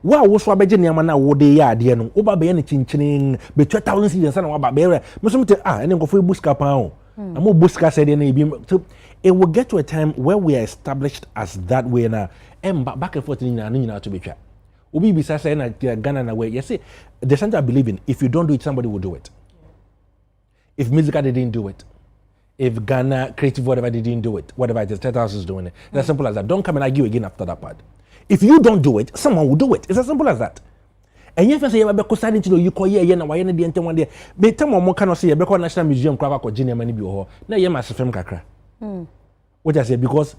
wa wo so abeje niam na wo de ya ade no wo ba be ne chinchinin be 2000 cedis na wa ba be me so mte ene ngofo e buska pa ho na mo buska said na e bi so it will get to a time where we are established as that way na back and forth nyina to be twa obi bi say na Ghana na way you say the center I believe in if you don't do it somebody will do it. If Mzgee didn't do it, if Ghana Creative whatever didn't do it, whatever it is Charterhouse is doing it, it's as simple as that. Don't come and argue again after that part. If you don't do it, someone will do it. It's as simple as that. And if you say you be consigned to you call here na why na dey ntem one day. Be time mo can say you be call National Museum kwa kwa gene mani bi ho. Na ye ma sefem kakra. What I say because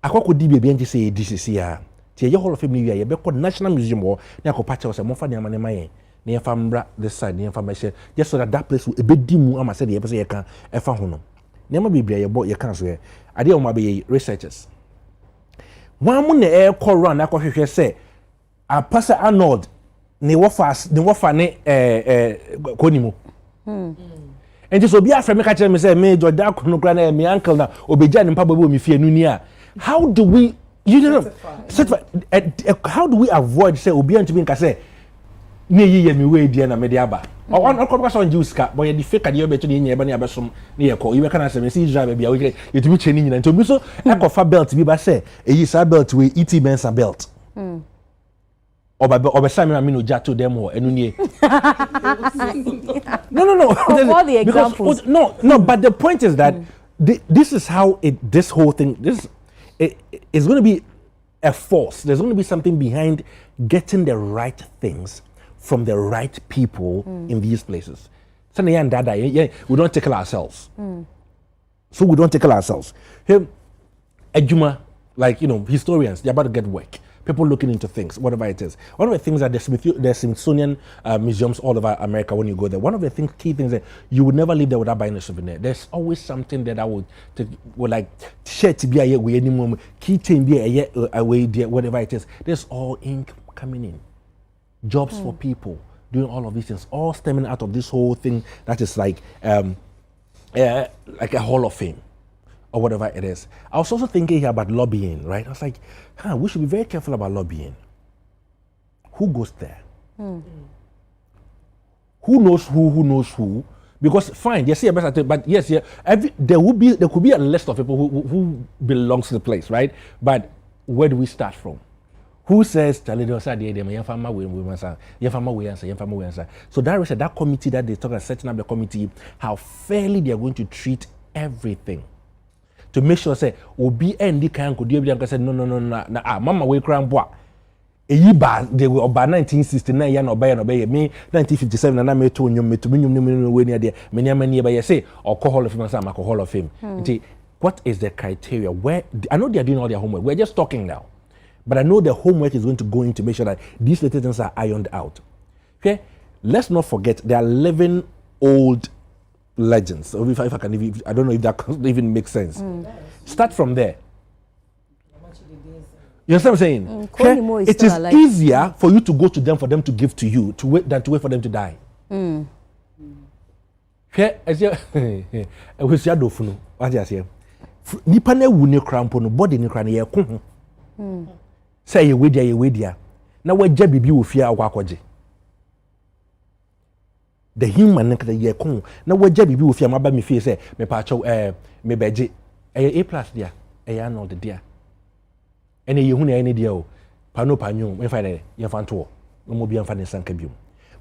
akoko di bia nti say this ya. Tie ye Hall of Fame you be call National Museum ho na akọ patch say mo fa ne ma ne mayen. Na ye fa mbra this side na ye fa ma share. Just so that place will be di mu ama say dey person ye kan e fa ho no. Na ma bibia ye bo ye kan so ye. Ade o ma be researchers. One mun na call run na hwehwe say a Pastor Arnold ne wofa ne konimu enti so bi afre me ka kire me say me Jordan kono kra na me uncle na obeja ne mpabo bo me fie nuni a how do we how do we avoid say obi antumi nka say ne yiye me we die na me de aba on ko so nji ska boy the fake ade obeto ne nya eba ne abesom ne ye ko ibe kana say me see Israel bia we yetumi che ni nyina nti obi so e ko fa belt bi ba say eyi sa belt we ET Bensa belt Oba Samuel Amino Jato demo enunie. No. All the examples. No, but the point is that this is how this whole thing is going to be a force. There's going to be something behind getting the right things from the right people in these places. So we don't tackle ourselves. So we don't tackle ourselves. Here, Ejuma, like historians, they're about to get work. People looking into things, whatever it is. One of the things that the Smithsonian museums all over America, when you go there, one of the key things that you would never leave there without buying a souvenir. There's always something that I would like share to be a way anymore, keychain be a way there, whatever it is. There's all ink coming in, jobs for people, doing all of these things, all stemming out of this whole thing that is like a Hall of Fame. Or whatever it is. I was also thinking here about lobbying, right? I was like, we should be very careful about lobbying. Who goes there? Who knows who knows who? Because fine, yes, yeah, but yes, yeah, there could be a list of people who belongs to the place, right? But where do we start from? Who says so that is that committee that they talk about setting up the committee, how fairly they are going to treat everything. To make sure say obi endi kan could you say no mama we cram boa. Eyi ba they were about 1969 ya no obey me 1957 na me to nyum me to nyum we near there many by say or call hall of fame and hall of fame. What is the criteria? Where I know they are doing all their homework. We're just talking now. But I know the homework is going to go in to make sure that these little things are ironed out. Okay? Let's not forget there are 11 old legends. So if I can even, I don't know if that even makes sense. Start from there. You understand what I'm saying? Okay? It is easier for you to go to them for them to give to you than to wait for them to die. Okay? I was your dofuno. What you say? Nipa na wu ne krampo no body ne kra na ye ko ho. Say ye wedia. Na wagya bibi wo fia akwakoje. The human ne kra ye ko na wagya bibi wo fia ma ba me fie say me pa acho me beje. A+ dia. No the dia. Ene ye hu na ene dia o. Panyo me fa dey ye fa nto. No mo bi am fa ne sanka biom.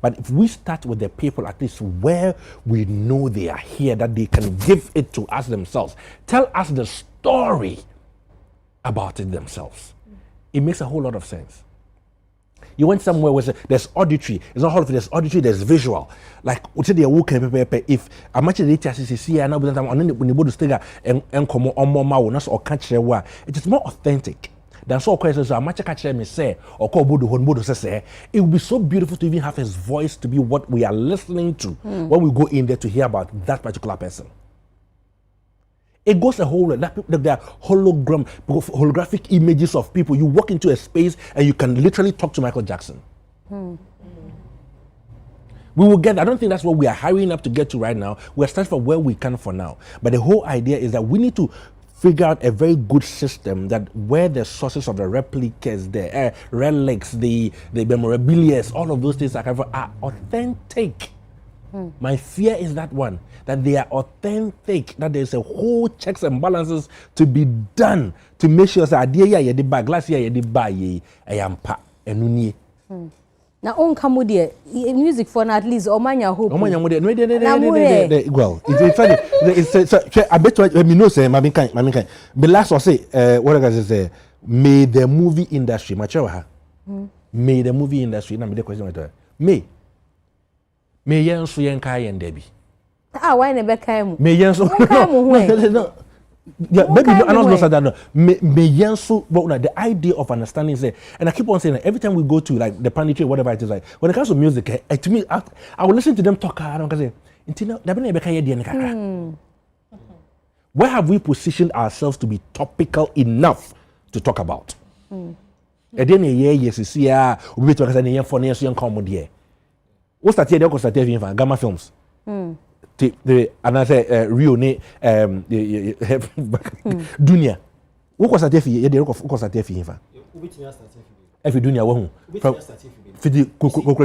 But if we start with the people at least where we know they are here, that they can give it to us themselves, tell us the story about it themselves. It makes a whole lot of sense. You went somewhere where there's auditory, it's not all of it, there's auditory, there's visual. Like, if I'm actually it is more authentic. That's all questions. So much me say or call Bodo say. It would be so beautiful to even have his voice to be what we are listening to when we go in there to hear about that particular person. It goes a whole lot. There are holographic images of people. You walk into a space and you can literally talk to Michael Jackson. We will get. I don't think that's what we are hurrying up to get to right now. We're starting from where we can for now. But the whole idea is that we need to figure out a very good system that where the sources of the replicas, the relics, the memorabilia, all of those things are authentic. My fear is that one, that they are authentic, that there's a whole checks and balances to be done to make sure that you the bag last year you the buy ayampa enuni. Na on come there music for at least omanya hope. Well, it's funny. It's I bet you know say mami kan. The last was say what I can say may the movie industry may the movie industry na me the question may yenso yenka yen debi. Why never came? May yenso no. Yeah, maybe no, I don't know that. No. May yenso, but the idea of understanding is there, and I keep on saying that every time we go to like the panditry, whatever it is, like when it comes to music, to me, I will listen to them talk. I don't say, where have we positioned ourselves to be topical enough to talk about? And then yes, you see, we talk about the for next young comedy. What's that? They start here Gamma Films. Another Rio ne Dunia. What was that? If you was that? If you Dunia, one from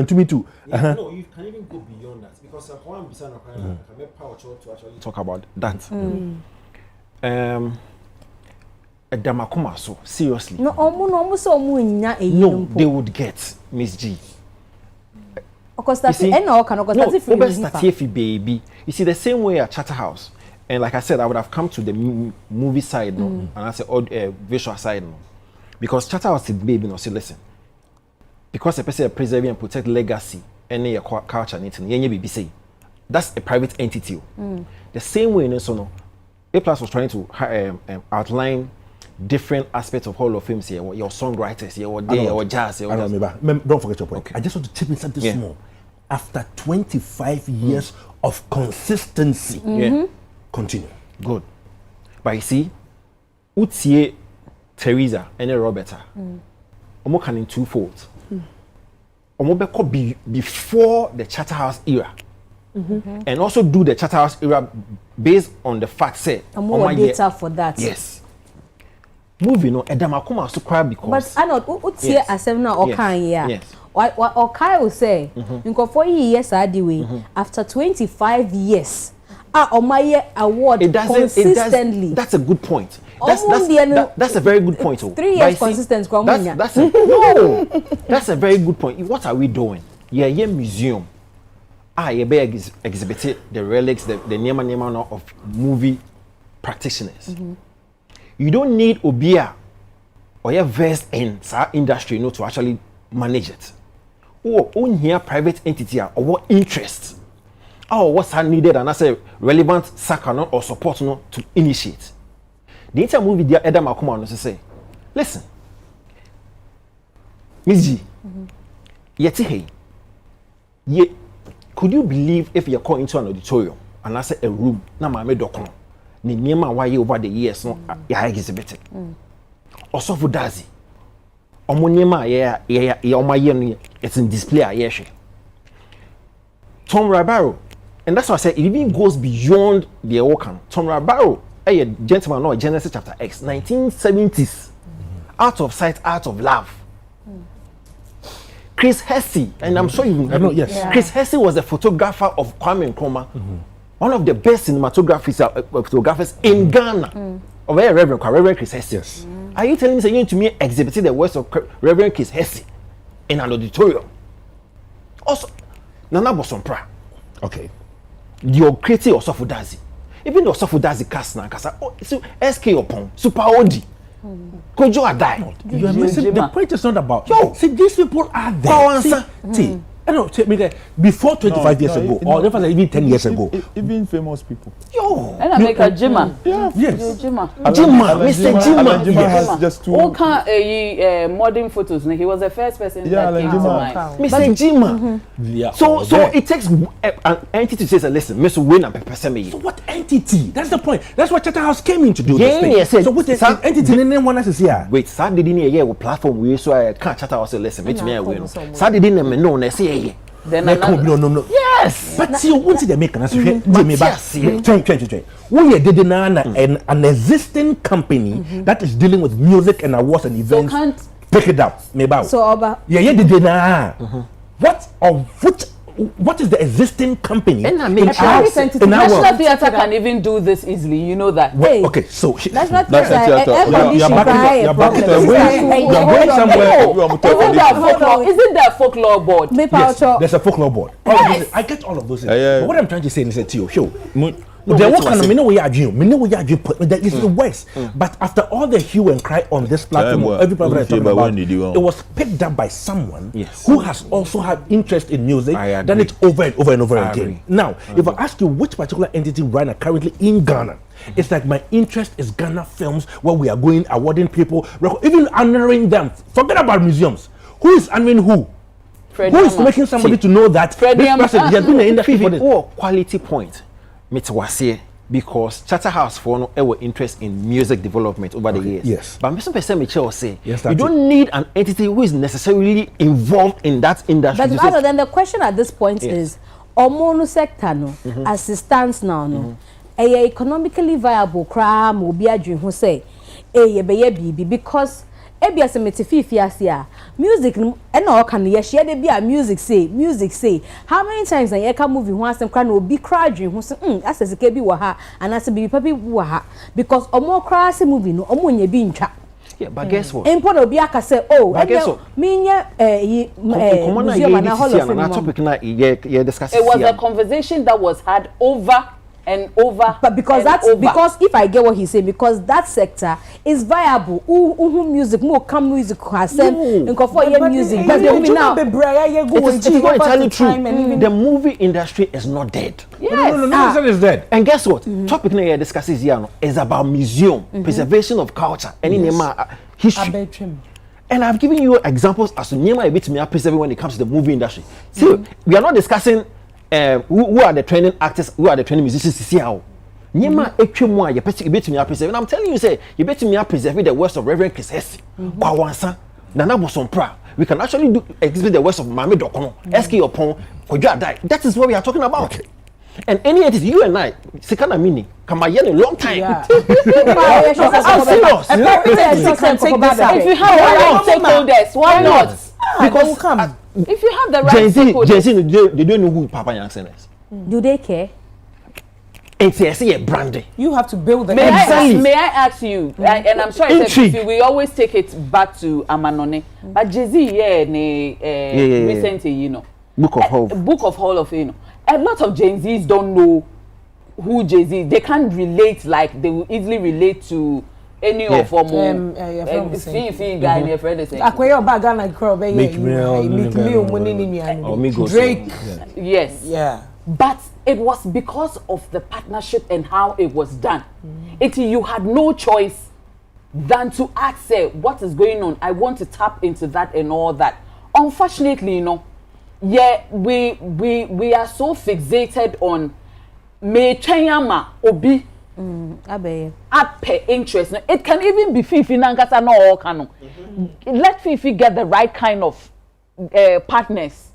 to me too. No, you can even go beyond that because one to actually talk about that. Damakuma so seriously. No, they would get Mzgee. Baby. You see, the same way at Charterhouse, and like I said, I would have come to the movie side, and I said, visual side, because Charterhouse is baby, no, say, listen, because the person preserve and protect legacy, and your culture, and that's a private entity. The same way, no, A+ was trying to outline different aspects of Hall of Fame here, your songwriters, your day, your jazz. Don't forget your point. Okay. I just want to chip in something small. After 25 years of consistency, continue. Good. But you see, Utie, Teresa, and Roberta, Omo can in twofold. Omo beko before the Charterhouse era, and also do the Charterhouse era based on the fact say more data for that. Yes. Moving on, Edamakuma so cry because. But I know Utie asem na okan here. Yes. or Kyle say, in 4 years after 25 years, Omaye award consistently. That's a good point. That's a very good point. 3 years consistent. That's a very good point. What are we doing? Yeah, museum. You be exhibited the relics, the nema of movie practitioners. You don't need Obia or you're versed in our industry, to actually manage it. Or own here private entity or what interest. What's needed and that's a relevant second or support to initiate. The entire movie there, Edam Akuma say, listen, Mzgee, yeti hey, could you believe if you're called into an auditorium and I say a room, na ma me dokono, ni niema why over the years no ya exhibited. Also for Dazi, niema it's in display a Tom Rabaro, and that's why I said it even goes beyond the Okan. Tom Rabaro, a gentleman, no, Genesis chapter X, 1970s, out of sight, out of love. Chris Hesse, and I'm sure you know, yes. Yeah. Chris Hesse was the photographer of Kwame Nkrumah, one of the best cinematographers in Ghana. Of Reverend Chris Hesse. Yes. Are you telling me that you need to me exhibiting the works of Reverend Chris Hesse in an auditorium? Also, Nana Bosompra. Okay. You're creating also for Dazi. Even the also for Dazi cast now, so SK upon Super OD. Kojo are die. You are missing. The point is not about. See, these people are there. See, I don't take me there before 25 years ago, or even 10 years ago. Even famous people. And I make a Jima. Yes. Jima, Mr. Jima has just two. All modern photos. He was the first person that came to mind. Mr. Jima. So it takes an entity to say, listen, Mr. Win and person me. So what entity? That's the point. That's what Charterhouse came in to do. Yes. So what entity didn't want us to see? Wait, Saturday didn't hear with platform we so I can't Charterhouse listen. Make me win. Saturday didn't know. I say. Then no. Yes. But see, what did they make? Try. We did an existing company that is dealing with music and awards and events. So can't pick it up. So Oba. What is the existing company? National Theatre can even do this easily. You know that. Well, okay, so National Isn't there a folklore board? Yes, there's a folklore board. Yes. I get all of those things. But what I'm trying to say is that there was kind of there is the worst. But after all the hue and cry on this platform, every platform is talking about, it was picked up by someone who has also had interest in music, done it over and over and over again. Now, if I ask you which particular entity right now currently in Ghana, it's like my interest is Ghana Films, where we are going awarding people, even honoring them. Forget about museums. Who is honoring who? Who is making somebody to know that this person has been in the industry for this? Quality point. Because Charterhouse for our interest in music development over the years. Yes. But Mr. Person say you don't need an entity who is necessarily involved in that industry. But rather than the question at this point is Omono sector no as it stands now no economically viable crime will be a dream who say because Ebia se metififi asia music and all can ye share dey be music say how many times na ye ka movie ho asem kra na obi kra adwen ho say asese ka bi wo ha anase bi papi wo ha because omo kra se movie no omo nya bi ntwa. Yeah, but guess what? Import obi aka say minya topic na ye discuss. It was a conversation that was had over and over. But because because if I get what he's saying, because that sector is viable. Music more come music has music. But now it's not entirely true. The movie industry is not dead. Yes. No, it's dead. And guess what? Topic na here discusses here is about museum, preservation of culture, and history. And I've given you examples as to name a bit me preserving when it comes to the movie industry. So we are not discussing who are the training actors, who are the training musicians to see how. Nyema etwemu a you bet me preserve. And I'm telling you, say you bet me preserve the words of Reverend Chris Hesse. Kwawansa, Nana Bosompra. We can actually exhibit the words of Mame Dokono, SK upon Kojo die. That is what we are talking about. Okay. And any entity, you and I, Sekana Mini, come a long time. I'm serious. If you have stakeholders, why not? Yeah, because they will come. If you have the right stakeholders, they don't know who Papa Yankson is. Do they care? It's a branding. You have to build the. May I ask you? And I'm sorry, we always take it back to Amanone, but Jay-Z, recently, you know, Book of Hall of Fame. A lot of Gen-Zs don't know who Jay-Z. They can't relate like they will easily relate to any of them. Fee guy in your friend is saying. Akwayo bagana crowd be Drake. Yes. Yeah. But it was because of the partnership and how it was done. You had no choice than to ask, say, what is going on? I want to tap into that and all that. Unfortunately, you know, yeah, we are so fixated on me chanyama obi ape interest. It can even be Fifi Nankasa no all kano. Let Fifi get the right kind of partners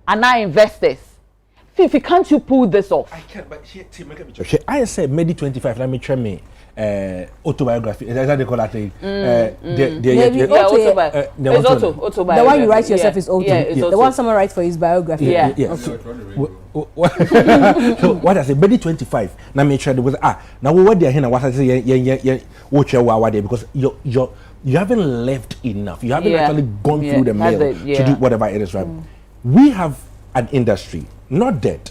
and our investors. Fifi, can't you pull this off? I can't, but I said Medi 25. Let me try me autobiography. Is that they call that thing? Autobiography. The one you write yourself is auto. Yeah, the one someone writes for his biography. Yeah. So what I say, Medi 25. Now me try with now what they are here. What I say, watch your wow there because you haven't left enough. You haven't actually gone through the mail to do whatever it is, right? We have an industry. Not dead,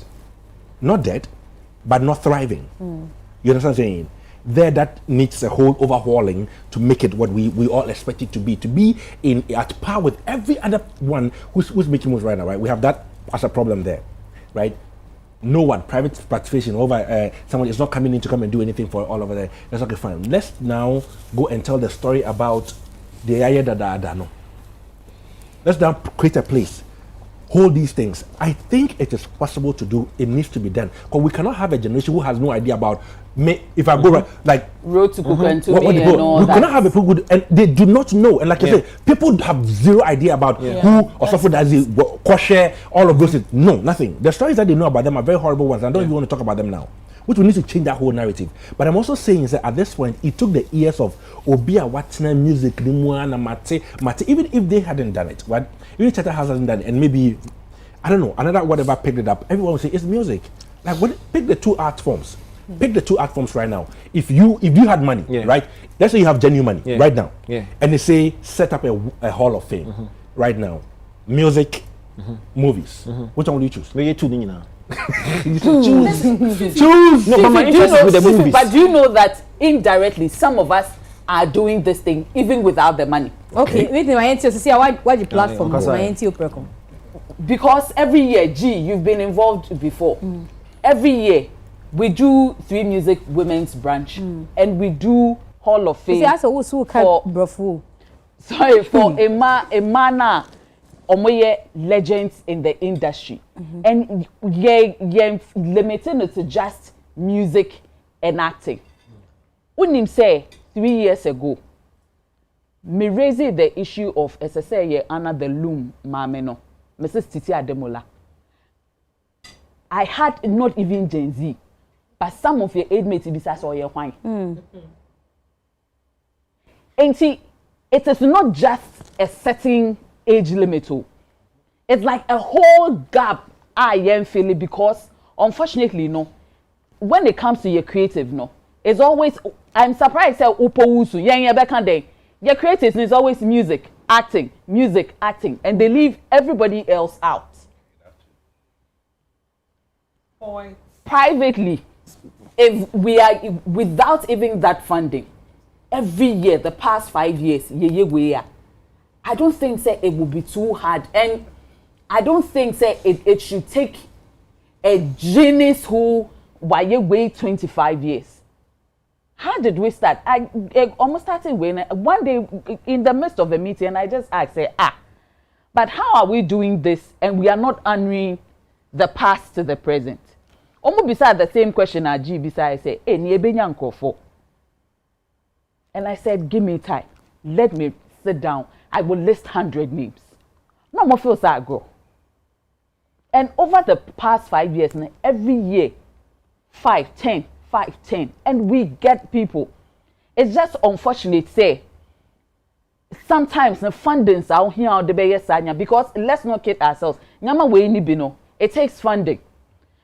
but not thriving. You understand what I'm saying? That needs a whole overhauling to make it what we all expect it to be at par with every other one who's making moves right now, right? We have that as a problem there, right? No one, private participation over someone is not coming in to come and do anything for all over there. That's okay, fine. Let's now go and tell the story about the Ayadadadano. Let's now create a place. Hold these things. I think it is possible to do. It needs to be done because we cannot have a generation who has no idea about me. If I go right, like road to cook and to me and all we that. cannot have a people good, and they do not know. And like I say, people have zero idea about who or someone does it, kosher, all of those things. No, nothing. The stories that they know about them are very horrible ones. I don't even want to talk about them now. Which we need to change that whole narrative. But I'm also saying is that at this point, it took the ears of Obia Watina music, Limuana, Mate, even if they hadn't done it, right? Even if Chatter House hasn't done it, and maybe, I don't know, another whatever picked it up, everyone will say it's music. Like, pick the two art forms. Pick the two art forms right now. If you had money, right? Let's say you have genuine money right now, and they say set up a hall of fame right now. Music, movies. Which one will you choose? Maybe two now. Choose. No, but my interest is with the movies. But do you know that indirectly some of us are doing this thing even without the money? Okay, wait my NTO to see why the platform my NTO Precom. Because every year, you've been involved before. Every year we do 3 Music Women's Branch and we do Hall of Fame. For a man legends in the industry, and limiting it to just music and acting. Unim say 3 years ago, me raised the issue of SSA Anna the Loom Mameno, Mrs. Titi Ademola. I had not even Gen Z, but some of your aid mates besides all your wine. And see, it is not just a certain age limit. It's like a whole gap I am feeling because unfortunately, when it comes to your creative, it's always, I'm surprised that your creative is always music, acting, and they leave everybody else out. Privately, if we are without even that funding, every year, the past 5 years, I don't think it will be too hard, and I don't think it should take a genius who wait 25 years. How did we start? I almost started when one day in the midst of a meeting, and I just asked, but how are we doing this and we are not honoring the past to the present? Almost beside the same question I say, and I said, give me time. Let me sit down. I will list 100 names. No more feels that grow. And over the past 5 years, every year, 5, 10, and we get people. It's just unfortunate, sometimes the fundings out here on the Bayesanya because let's not kid ourselves. Nyama we ni bino. It takes funding.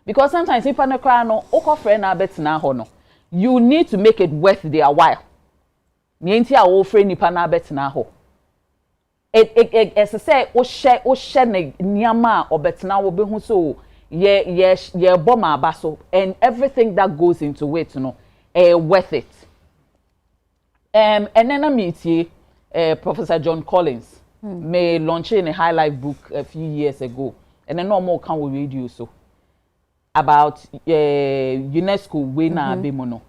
Because sometimes if an no oko friend na bet na hono. You need to make it worth their while. Nienti a wo friend nipa na bet na ho. It as I say o share ne nyama obetna wo be hu so ye bomb abaso and everything that goes into it worth it. And then I meet Professor John Collins may launch in a high life book a few years ago and then no more can we read you so about UNESCO winner bemono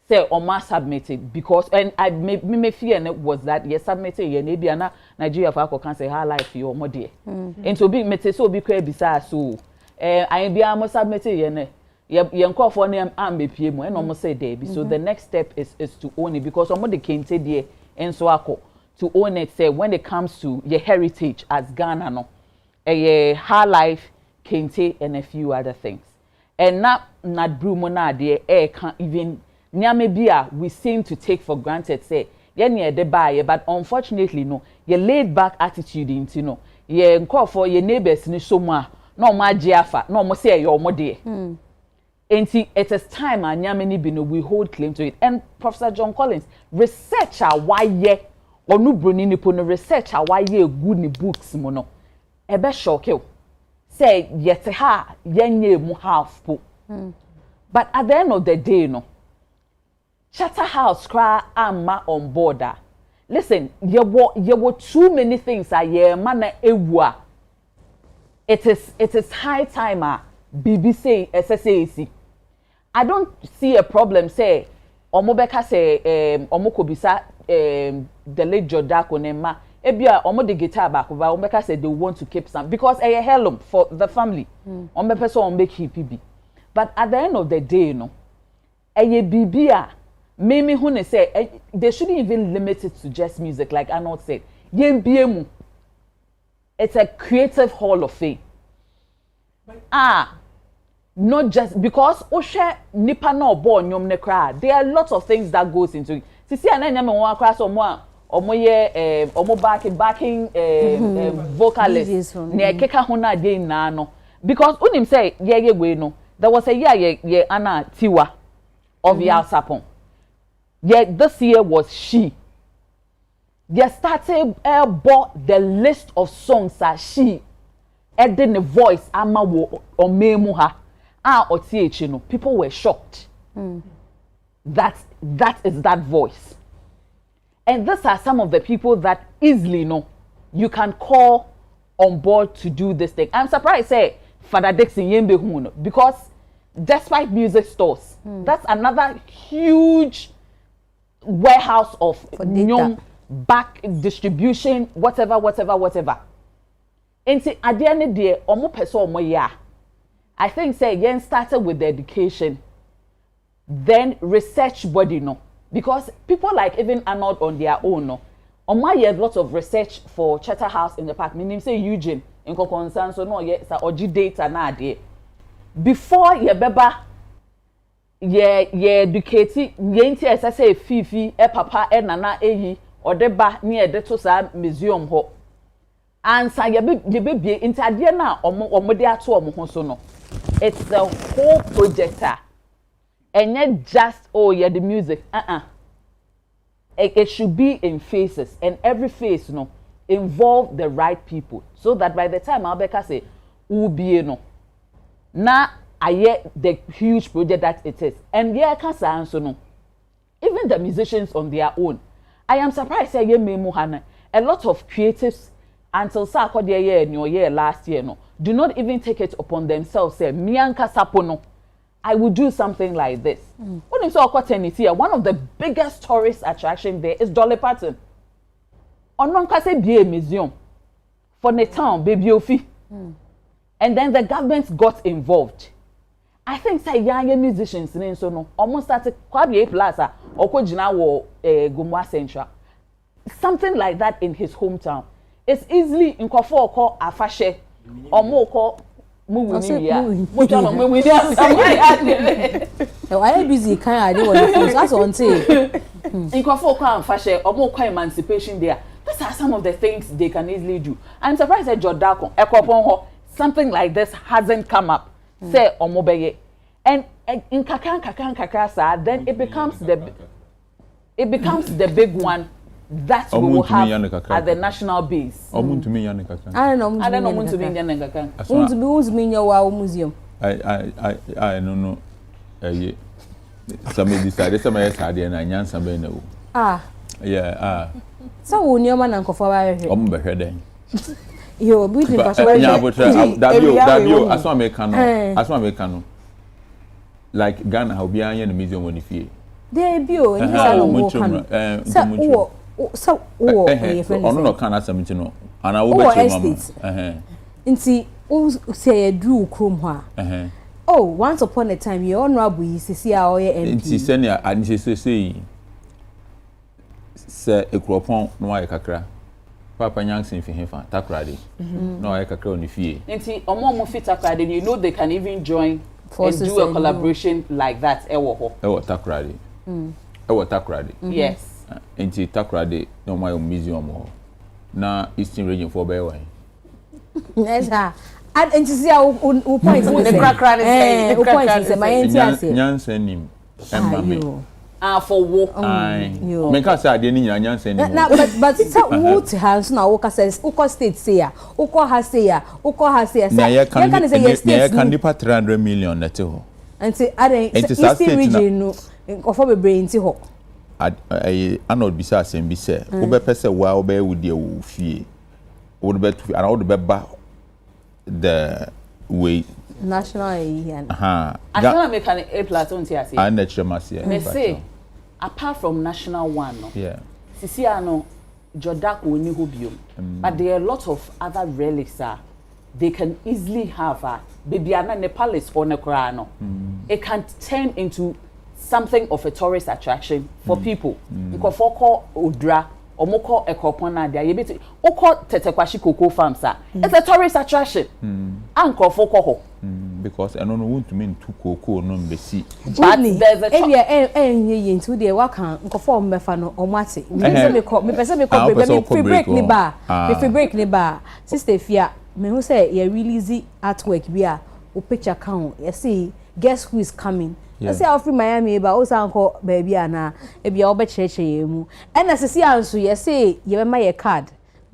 say Oma submitted because and I me fear and it was that you submitted ye na Nigeria for can say high life your modie and so be mete so be kwa bisa so I be am submitted ye nko for name am be pie mu and almost say there so the next step is to own it because omo de kente there and so akọ to own it say when it comes to your heritage as Ghana no high life kente and a few other things and not brumo na there can't even nyame bia we seem to take for granted say ye near the buy but unfortunately no ye laid back attitude into no ye nko for your neighbors ni so mu a no ma giafa no mo say your mo de enti it is time and nyame ni bi no we hold claim to it and Professor John Collins researcher why ye onu broni ni po no researcher why ye good ni books mo no e be shock you say yet ha yenye mu half po but at the end of the day no Chatterhouse cry amma on border. Listen, you were too many things a ye mana ewa. It is high time BBC SSAC. I don't see a problem say omobeka say omokobisa the late Jodako nema ebia omo the guitar back but omobeka say they want to keep some because a hellum for the family. Ombepe so ombek PB. But at the end of the day no eye bibia Mimi Hune say they shouldn't even limit it to just music, like Arnold said. It's a creative hall of fame. Not just because Oshe Nipa no born nyom ne cry. There are lots of things that goes into it. Sisi ananya me wan cry so mo backing vocalist ne keka ho na dey na no because unim say ye we no there was a year ye Anna Tiwa of Yalsapon. Yet this year was she. They started bought the list of songs that she added the voice ama wo or memu ha or th no people were shocked. That is that voice. And these are some of the people that easily know you can call on board to do this thing. I'm surprised say Father Dixon Yembe Huno because despite music stores, that's another huge warehouse of nyom back distribution whatever and at the end of the day omo person omo ya I think say again started with the education then research body no because people like even Arnold on their own no omo ye lots of research for Chatterhouse in the park meaning say Eugene in concern so no ye sa oji data na there before ye beba ye educate yenti say fifi papa nana eyi odeba ne de to sa museum ho ansa ye be intade na omo de ato omo ho so no it's a whole project and not just yeah the music it should be in phases and every phase no involve the right people so that by the time Albeka say ubie no na the huge project that it is. And yeah, I can't say so no. Even the musicians on their own. I am surprised say Muhana. A lot of creatives until Sako their year in your year last year no do not even take it upon themselves say Mianka Sapono. I would do something like this. When you saw here, one of the biggest tourist attraction there is Dolly Parton. Ononka say be a museum for the town, baby Ofi. And then the government got involved. I think say young musicians in so no almost started Kwabi Plaza or Kojina wo Gumwa Central. Something like that in his hometown. It's easily in Kofo call Afashe or more call Muwini. I am busy kind of that's on say. In Kofo call Afashe or more emancipation there. These Those are some of the things they can easily do. I'm surprised that Jodako, something like this hasn't come up. Say Omobeye. And in kakasa, then it becomes the big one that we will have at the national base. I don't museum. I don't know. Some decided some idea and I some no. Yeah, so when your man uncle for you beauty but as one American like Ghana how be in the museum when you there be oh so no can something no and I will bet you mama nti say drew chrome ha oh once upon a time your honorable sisi a oye MP nti senior and say ekropon no ay kakra Papa Nyansin fi hefa takrade no ay kakra oni fie nti omo fit takrade you know they can even join and do a collaboration like that ewo takrade yes nti takrade no my museum ho na Eastern region for be wan yes and nti see how point the crack is point is my entiase Nyansin nim emma for wo me ka say ade ni nyanya nsan ni but say wo to hands na wo ka says uko state say ya uko ha say ya na ya can say can nipa 300 million na te ho anti ade Eastern region no nkofo bebre nti ho anod bisa asem bi say wo be pese wa wo be wudi wo fie wo be tu ana wo be ba the way national here I can't make an A plateau here say and the masia me say apart from national one no sisi ano Jodako oni ho biom but there are a lot of other relics they can easily have baby ana Nepalese or nekra no it can turn into something of a tourist attraction for people because for call odra omoko ekopona dia yebiti oko tetekwashi cocoa farms it's a tourist attraction anko for ho because I don't want to mean to cocoa no mbesi but there's a area into the waka nkofo mbefa no omate me pese me free break ni ba sister fia me who say you release artwork bia o picture count you see guess who is coming I say free Miami ba o san ko baby ana e bia obe cheche mu and asesi anso you say you be my card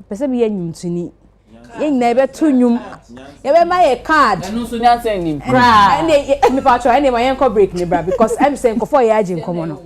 pese me nyumtuni yen na be to nyum you be my card enu so nya say nim bra and me pa cho and my yen break ni bra because I'm saying ko for ya agin komo no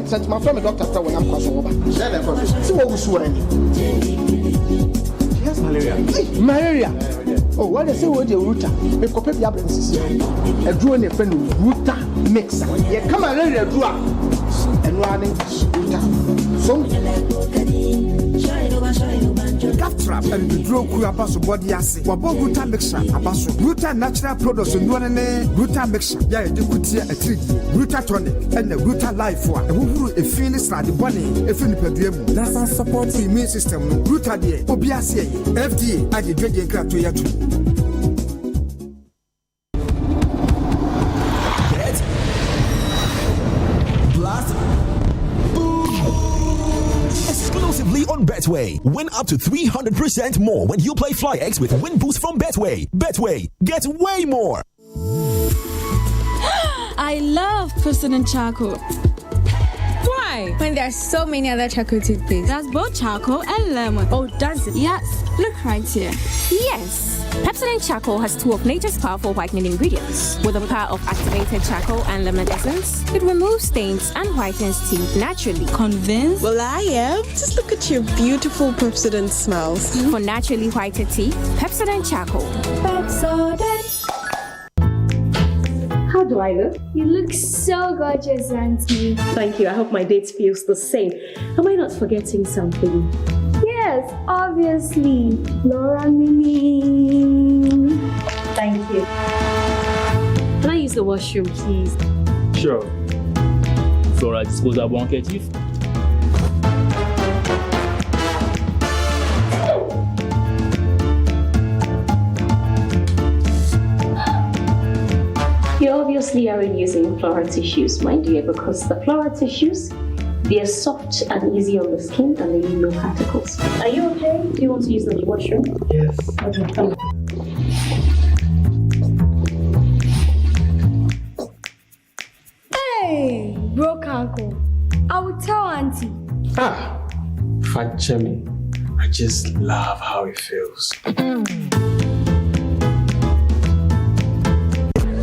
sent my friend doctor when I'm crossing over. See what we swear. Yes, malaria. Malaria. Oh, what they say what the router. Me copy the absence. A drone a friend router mix. Yeah, come malaria do and running router. So Gap trap and the draw ku abaso body ase. Wabo router mixture abaso. Router natural products no ne router mixture. Yeah, you could see a treat. Router tonic and the router life for. And who a finish like the bunny if in the pedrium. That's a support immune system. Router there. Obiase FDA I did drink crack to yatu. On Betway, win up to 300% more when you play Fly X with Win Boost from Betway. Betway, get way more. I love President Charcoal. Why? When there are so many other charcoal toothpaste. That's both charcoal and lemon. Oh, does it? Yes. Look right here. Yes. Pepsodent Charcoal has 2 of nature's powerful whitening ingredients. With the power of activated charcoal and lemon essence, it removes stains and whitens teeth naturally. Convinced? Well, I am. Just look at your beautiful Pepsodent smiles. For naturally whiter teeth, Pepsodent Charcoal. Pepsodent. How do I look? You look so gorgeous, Auntie. Thank you. I hope my date feels the same. Am I not forgetting something? Yes, obviously. Laura Mimi. Thank you. Can I use the washroom, please? Sure. Flora disposable handkerchief. You obviously aren't using Flora tissues, my dear, because the Flora tissues, they are soft and easy on the skin and they leave no particles. Are you okay? Do you want to use the washroom? Yes. Okay, come on. Hey, broke uncle. I will tell Auntie. Fat me. I just love how it feels.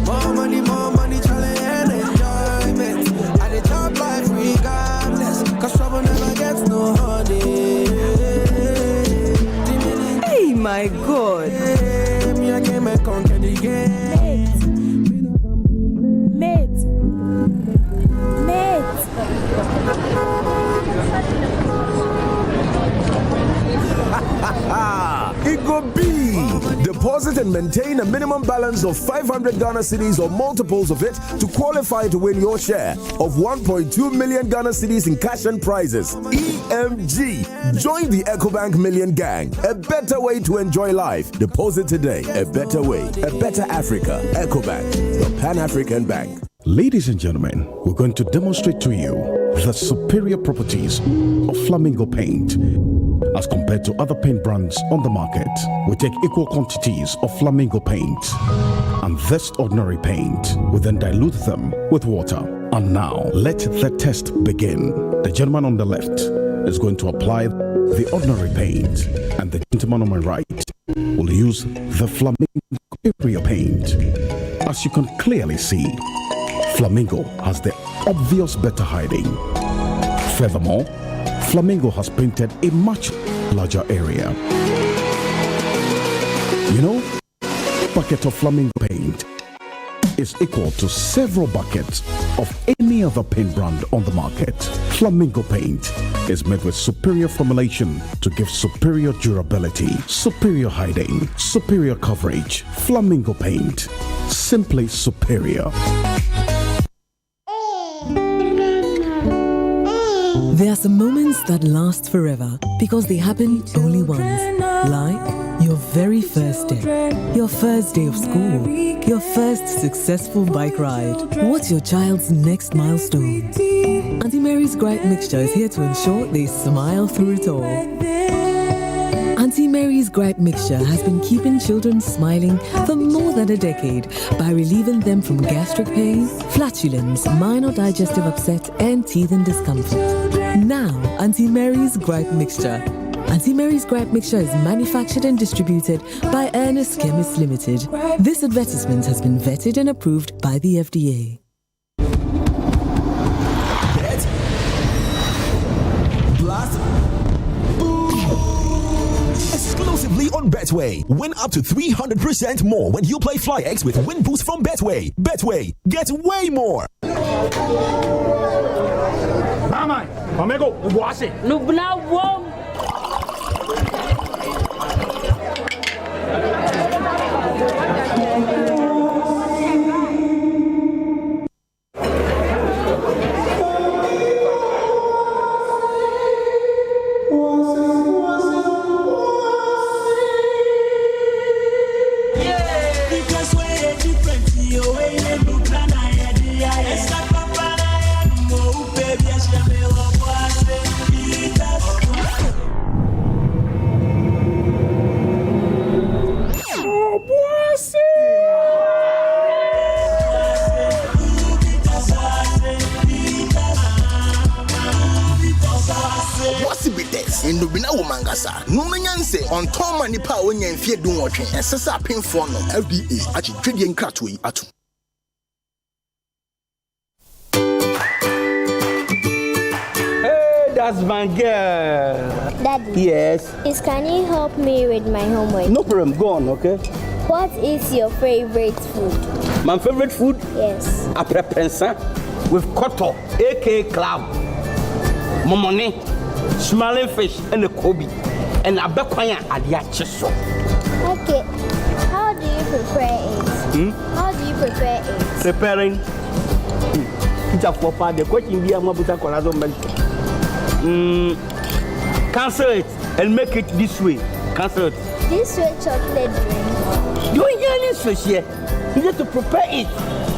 More money, challenge and enjoyment. And the top life regardless. Cause trouble never gets no honey. Hey, my God. Me, I came and conquer the game. Mate. It go be. Deposit and maintain a minimum balance of 500 Ghana cedis or multiples of it to qualify to win your share of 1.2 million Ghana cedis in cash and prizes. EMG. Join the EcoBank Million Gang. A better way to enjoy life. Deposit today. A better way. A better Africa. EcoBank. The Pan-African Bank. Ladies and gentlemen, we're going to demonstrate to you the superior properties of Flamingo paint. As compared to other paint brands on the market, we take equal quantities of Flamingo paint and this ordinary paint. We then dilute them with water. And now, let the test begin. The gentleman on the left is going to apply the ordinary paint, and the gentleman on my right will use the Flamingo superior paint. As you can clearly see, Flamingo has the obvious better hiding. Furthermore, Flamingo has painted a much larger area. You know, a bucket of Flamingo paint is equal to several buckets of any other paint brand on the market. Flamingo paint is made with superior formulation to give superior durability, superior hiding, superior coverage. Flamingo paint, simply superior. There are some moments that last forever because they happen only once. Like your very first day, your first day of school, your first successful bike ride. What's your child's next milestone? Auntie Mary's Gripe Mixture is here to ensure they smile through it all. Auntie Mary's Gripe Mixture has been keeping children smiling for more than a decade by relieving them from gastric pain, flatulence, minor digestive upset, and teething discomfort. Now, Auntie Mary's Gripe Mixture. Auntie Mary's Gripe Mixture is manufactured and distributed by Ernest Chemists Limited. This advertisement has been vetted and approved by the FDA. Exclusively on Betway. Win up to 300% more when you play FlyX with Win Boost from Betway. Betway, get way more. Mama, amigo, wash it. Lubna wom. Indubina Umangasa, Numanyanse, on Tom and Nipa when you fear doing watching, and Sasa Pin for no LDA, actually trading cratui at. That's my girl. Daddy. Yes. Can you help me with my homework? No problem. Go on, okay? What is your favorite food? My favorite food? Yes. Aprepensa with koto, aka clam, momone, smiling fish, and a kobe, and a bekwanya adiacheso. Okay. How do you prepare it? How do you prepare it? Preparing. Teacher for the question be a mabuta colado mentor. Cancel it and make it this way. Cancel it. This way chocolate drink. You don't hear any switch here. You need to prepare it.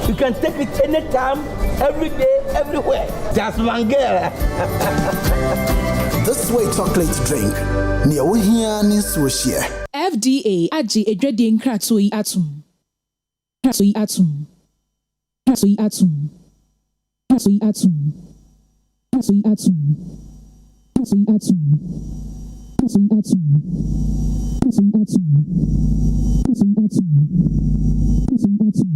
You can take it anytime, every day, everywhere. Just one girl. This way chocolate drink. Near we hear any switch here. FDA aji edwede nkratoi atum. Kratoi atum. Kratoi atum. Kratoi atum. Kratoi atum. Kratoi atum. Kratoi atum. Kratoi atum. Kratoi atum. Kratoi atum.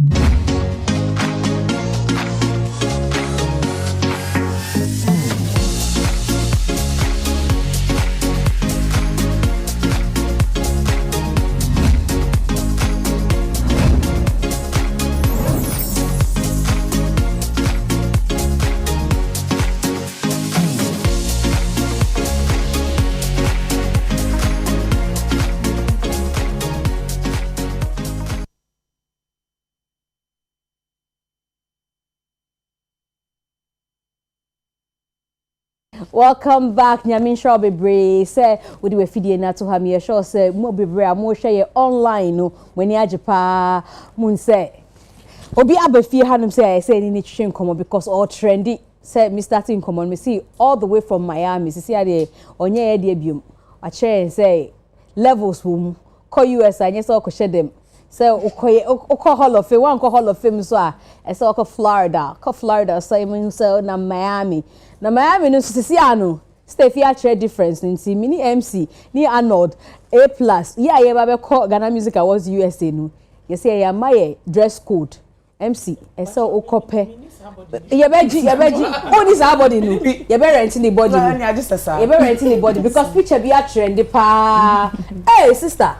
Welcome back, Nyamin Showbiz. Say, we do a video na to have me sure say mo bebre mo share online no when ya jepa mun say obi abefi hanum say ni twetwe nkomo because all trendy say me starting nkomo me see all the way from Miami see ade onye e de biom a chair say levels wum ko US anye say ko share them say ko Hall of Fame one ko Hall of Fame so a say ko Florida say me say na Miami na Miami no sisi ano Steffi a difference nti mini MC ni Arnold A+ ye ba be call Ghana Music Awards USA no ye say ya maye dress code MC so okope ye beji only somebody no ye be renting the body no ye be renting the body because picture be a trend pa hey sister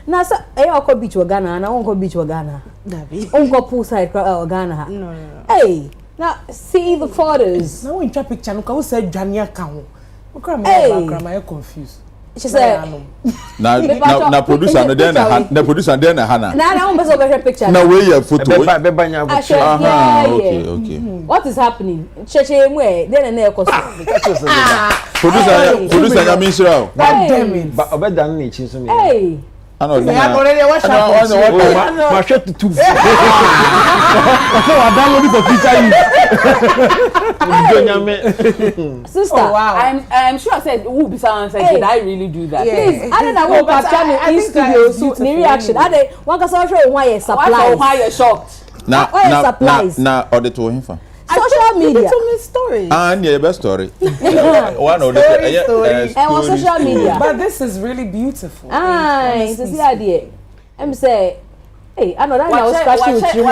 na so okọ beach wa Ghana na onko beach wa Ghana Dabi onko poolside Ghana no hey now see the photos. Now in your picture, look how said Jania Kaho. I'm confused. She said, "Now producer no then na producer then na Hana." Now I'm better over picture. Now where your photo? Okay. What is happening? Cheche mwe then na ekoso. Producer ya Israel. God damn it. But obeda na echi so me. Hey. I know. I already watched that. Ma shot to. So I download it for feature. Sister, oh, wow. I'm sure I said who be someone said did I really do that? Yeah. Please, I don't know what capture me in studio so the reaction. I dey one can show why you surprised. Why you shocked? Now order to him for social media. You told me story. And yeah, best story. One of the on social media. But this is really beautiful. It's the idea. I'm say, hey, I know that I was scratching with you.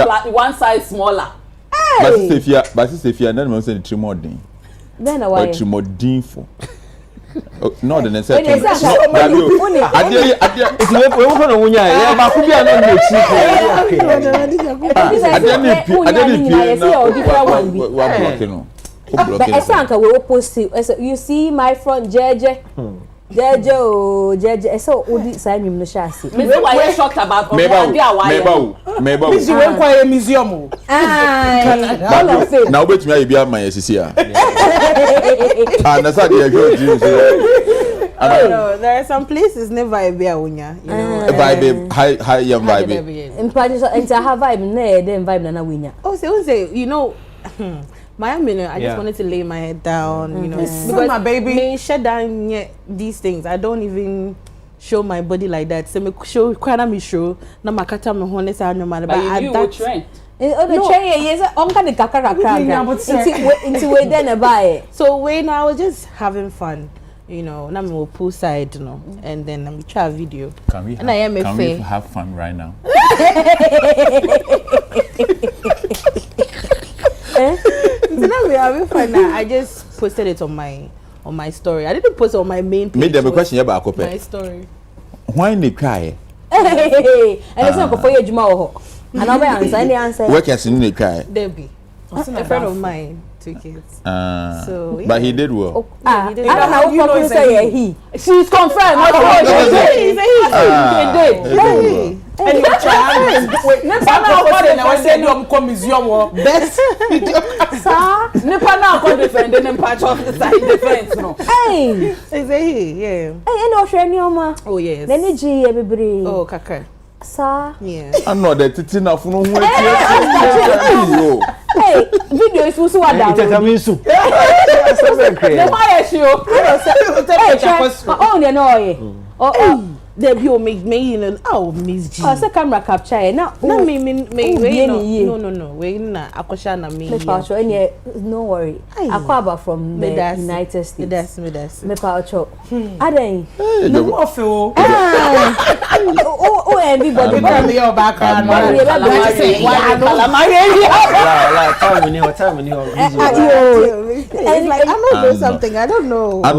But one size smaller. But if you are not going to say more thing. Then why? But more thing for. No, the necessary. When you see my front Jeje. Jeje, so odi sign him no shasi. Why you shocked about Meba. This went quite a museum. Now wait me be my SCC. And that's how they go to no, there are some places never be a unya. You know, vibe, high young vibe. In practice, and I have vibe, then vibe na winya. Oh, say, you know. Miami, I just wanted to lay my head down, you know, because my baby, me shut down these things. I don't even show my body like that. So me show, me show. Na makata me honest, I no matter. But you would trend. the chain is on the kakara. Into we then buy it. So when I was just having fun, you know, and I'm poolside, you know, and then I'm try a video. Can we have fun right now? So now we having fun now. I just posted it on my story. I didn't post it on my main page. Made them a question about my story. Why they cry? And it's not for you, Juma. And I'll answer. Where can they cry? Debbie, a friend of mine, 2 kids. So, yeah. But he did well. He did I don't know well. what you say. He. She's confirmed. And you try. Wait, next time I say you come museum best. Sir, never now come defend them patch off the side defense no. Hey, say he, yeah. Hey, no share ni oma. Oh yes. Then ni ji everybody. Oh kaka. Sir. Yeah. I'm not that it's enough no one. Hey, video is also what down. It's a minsu. The why show. Oh, they know. Oh. They be make me in Mzgee. Oh, say camera capture now. No, me no. We na akosha na me. No worry. Akwaba from the United States. Me paucho. Aden. No more feel. Oh, everybody. Me your background. It's like I'm not doing something. I don't know. I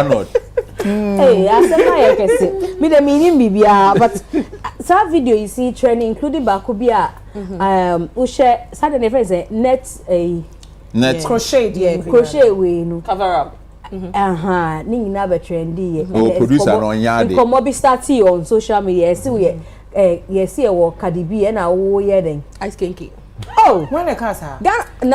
know. Hey, I said my question. Me the meaning bibia, but some video you see training including bakubia. We share certain friends net crochet we no cover up. Ni nyina be trendy. Oh, producer no nyade. Come be start on social media. See we yes e wo Cardi B na wo ye den. Ice kinky. Oh, when the casa.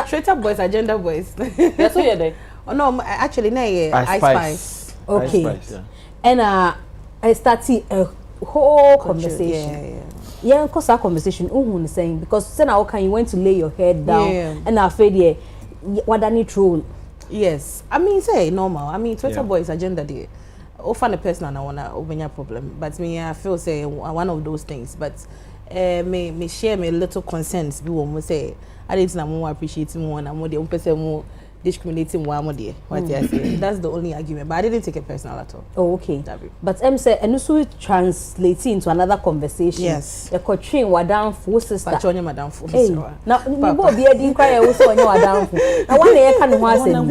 Straight boys, agenda boys. That's what you dey. Oh no, actually na Ice Spice. Okay. Spice, yeah. And I started a whole conversation. Yeah, cause our conversation saying because then how can you went to lay your head down and I feel what I need troll. Yes. I mean say normal. I mean Twitter boys agenda there. Often a person and I wanna open your problem. But me I feel say one of those things. But me share me little concerns be one say I didn't more appreciate more and more the person more discriminating one more there. What I say. That's the only argument. But I didn't take it personal at all. Oh, okay. But say and also translating into another conversation. Yes. The coaching wa down for sister. But you madam for sister. Now we go be a din cry also on your down for. Now one day can ho asem.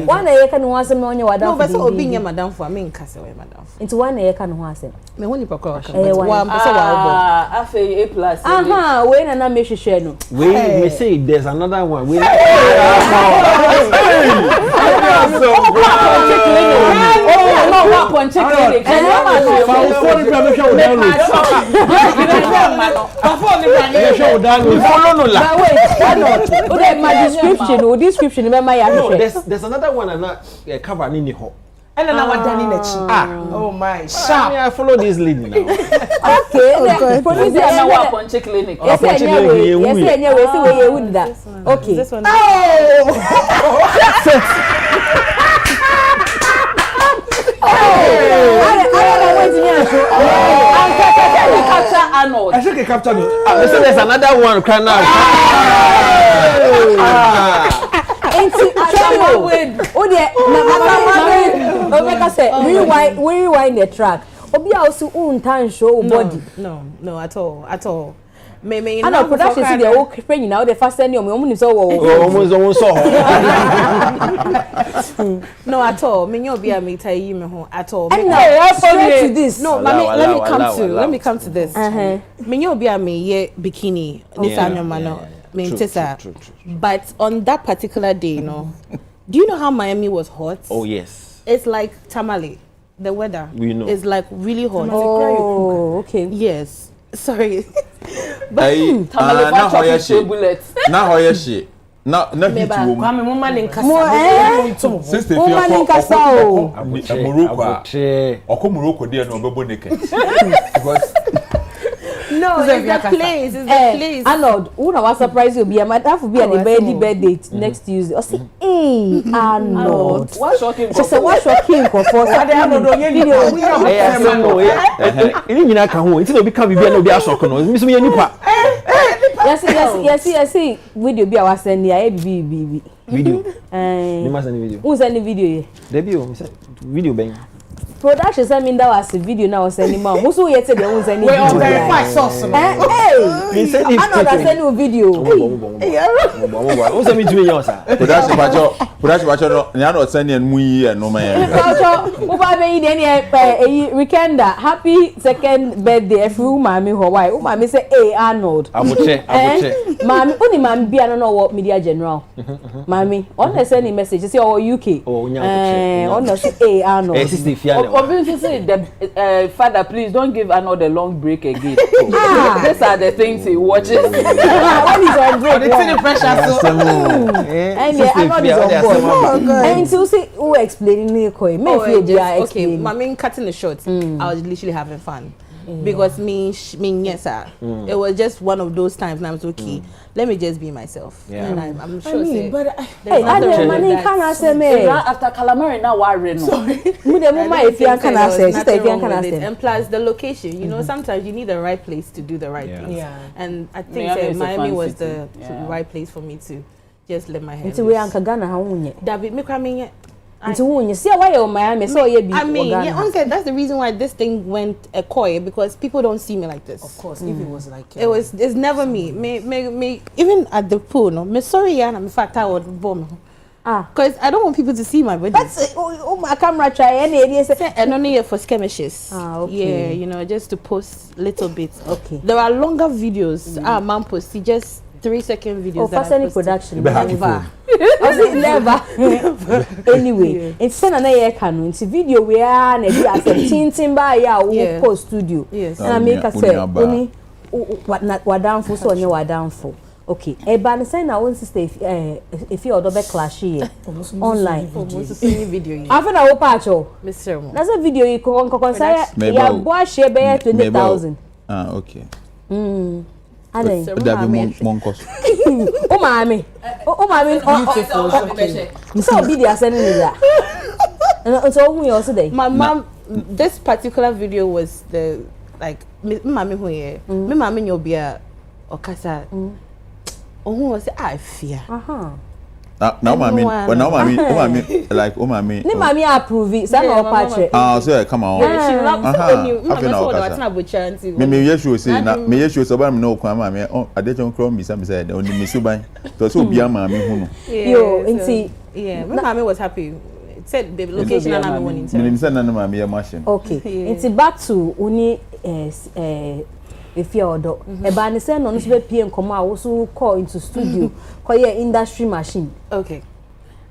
One day can ho asem on your down. No, but so obi nya madam for I mean kase we madam for. Into one day can ho asem. Me woni pakwa but one person wa obo. Afei A+. Aha, we na me hwehwe no. We say there's another one. We description. There's another one and not cover nini ho. And then I done in oh my sharp. I follow this lady now. Okay, producer na wa Ponche Clinic. Yes, okay. This one. I should capture me. There's another one crying out. Rewind the track. Obi also untan show body. No, at all. Me and production see the whole friend now the first send you me so almost so. No, at all. Me no be me tell you me ho at all. And now straight to this. No, let me come to this. Me no be me ye bikini this anyoma no. Me ntesa. But on that particular day, you know, do you know how Miami was hot? Oh yes. It's like tamale. The weather is like really hot. Oh, okay. Yes. Sorry. But tamale how you bullets. Now how you shit. Na hit wo mu. Kwame mama linkasa. Sister mama linkasa o. Morocco. Oko Morocco there no obebo naked. Because No, it's the place. It's the place. Arnold, who was surprised you be a that would be a birthday next Tuesday. I say, hey, Arnold. What shocking? She said, what shocking? For Arnold, video. Yes. Video be our send here. Video. Who's sending video? Debut. Video bang. Production send me that was a video now sending mom. Who's who yet said they won't send video? We verify source. Hey, I know that send you video. Who's send me to yours? Production, no, not sending me and no man. Weekend, happy second birthday. Every mommy, Hawaii. Mommy say, hey, Arnold. I would check. Mommy, only mommy be I don't know what media general. Mommy, on the sending message, say, oh, UK. Oh, yeah. On the say, hey, Arnold. Obviously, say the father, please don't give another long break again. These are the things he watches. When he's on break, it's the pressure. So, and yeah, Arnold is on board. And so say, who explaining the coin? Okay, I mean, cutting the short. I was literally having fun. Because yes, it was just one of those times. And I was okay. Let me just be myself. Yeah. And I'm sure. But after calamari now, why sorry. And plus the location. You know, sometimes you need the right place to do the right thing. Yeah. And I think Miami was the right place for me to just let my hair. David, Miami, so I mean, yeah, that's the reason why this thing went a coy, because people don't see me like this. Of course, if it was like it's never me. Me even at the pool, no. Me sorry, yeah, I'm fact I would bomb. Because I don't want people to see my body. That's my camera try any idea and only for skirmishes. Okay. Yeah, you know, just to post little bits. Okay. There are longer videos. Man post just 3-second videos. Oh, fast any production. Never. Never. Anyway, it's send an air canon. It's a video where I tintin by ya post studio. Yes. And I make a say only what down for so what down for. Okay. A ban say na one sister if you order clash here online. Video. After na opacho. Mr. That's a video you can say ya boy share be 20,000. Okay. Ale. Monkos. Oh mommy. So be there sending me that. And so who you also there? My mom, this particular video was the mommy who here. Me mommy you be a okasa. Oh who was I fear. Now mommy, like mommy. Ni mommy approve it. Say no patch. So come on. She love you. Me yes say na me yes so ba me no kwa mommy. Oh adejon kro me say only me suban. To so bia mommy hu no. Yo, nti yeah, my mommy was happy. It said the location and I'm winning. Me say na mommy ya machine. Okay. Nti back to uni if you order e ba ni say no so be pm come out so call into studio call your industry machine. Okay,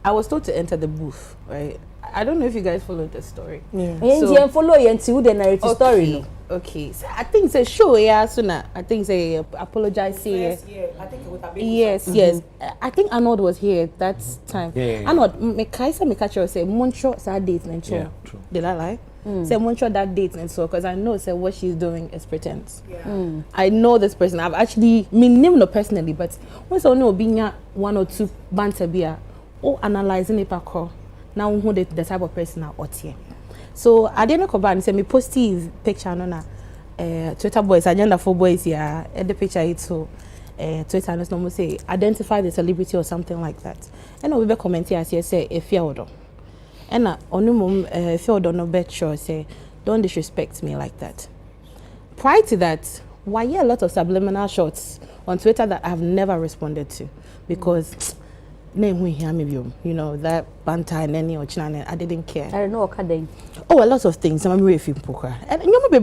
I was told to enter the booth, right? I don't know if you guys followed the story. So follow you until the narrative story. Okay, so I think say show sooner. I think say apologize here. I think it would have been yes. I think Arnold was here that time. Arnold, me catch her say Moncho sa date and show. Did I lie? Say Moncho that date and so because I know say what she's doing is pretense. I know this person. I've actually not personally, but once I know being 1 or 2 banter beer or analyzing it back now who the type of person I out here. So I didn't come back and say me post his picture on Twitter boys, agenda for boys here, and the picture it so Twitter and normal say identify the celebrity or something like that. And we be commenting as you say if you order. And if you order no bet sure say don't disrespect me like that. Prior to that, why a lot of subliminal shots on Twitter that I've never responded to because you know that banter and any or channel I didn't care. I don't know what kind. Oh, a lot of things. I'm really feeling poker. And you know, be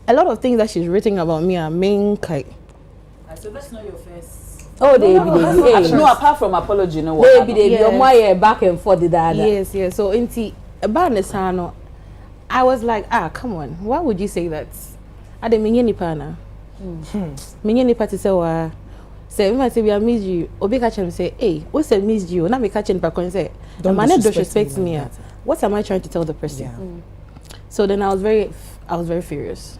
a lot of things that she's written about me are main kite. So that's not your first. Oh, no, apart from apology, no what? Baby, you're more back and forth the dad. Yes. So about Nesano, I was like, come on, why would you say that? I didn't mean any pana. Mean any party say say we might say we are Mzgee. Obi catch him say, hey, what's a Mzgee? Now me catching back and say, don't disrespect me. What am I trying to tell the person? So then I was very furious.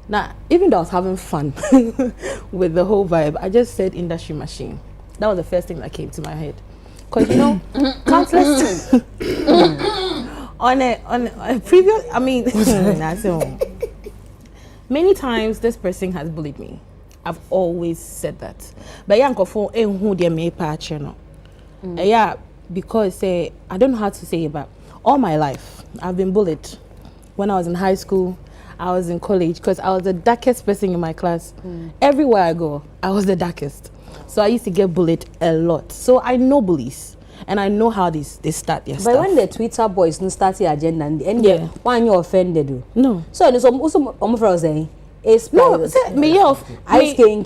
Now, even though I was having fun with the whole vibe, I just said industry machine. That was the first thing that came to my head. Because, you know, countless... on a previous... I mean... many times, this person has bullied me. I've always said that. But yeah, yeah, because I don't know how to say it, but all my life, I've been bullied. When I was in high school, I was in college, because I was the darkest person in my class. Everywhere I go, I was the darkest. So I used to get bullied a lot. So I know bullies, and I know how they start their stuff. But when the Twitter boys start the agenda, and yeah, why you offended? No. So it's almost saying. No, me off. I came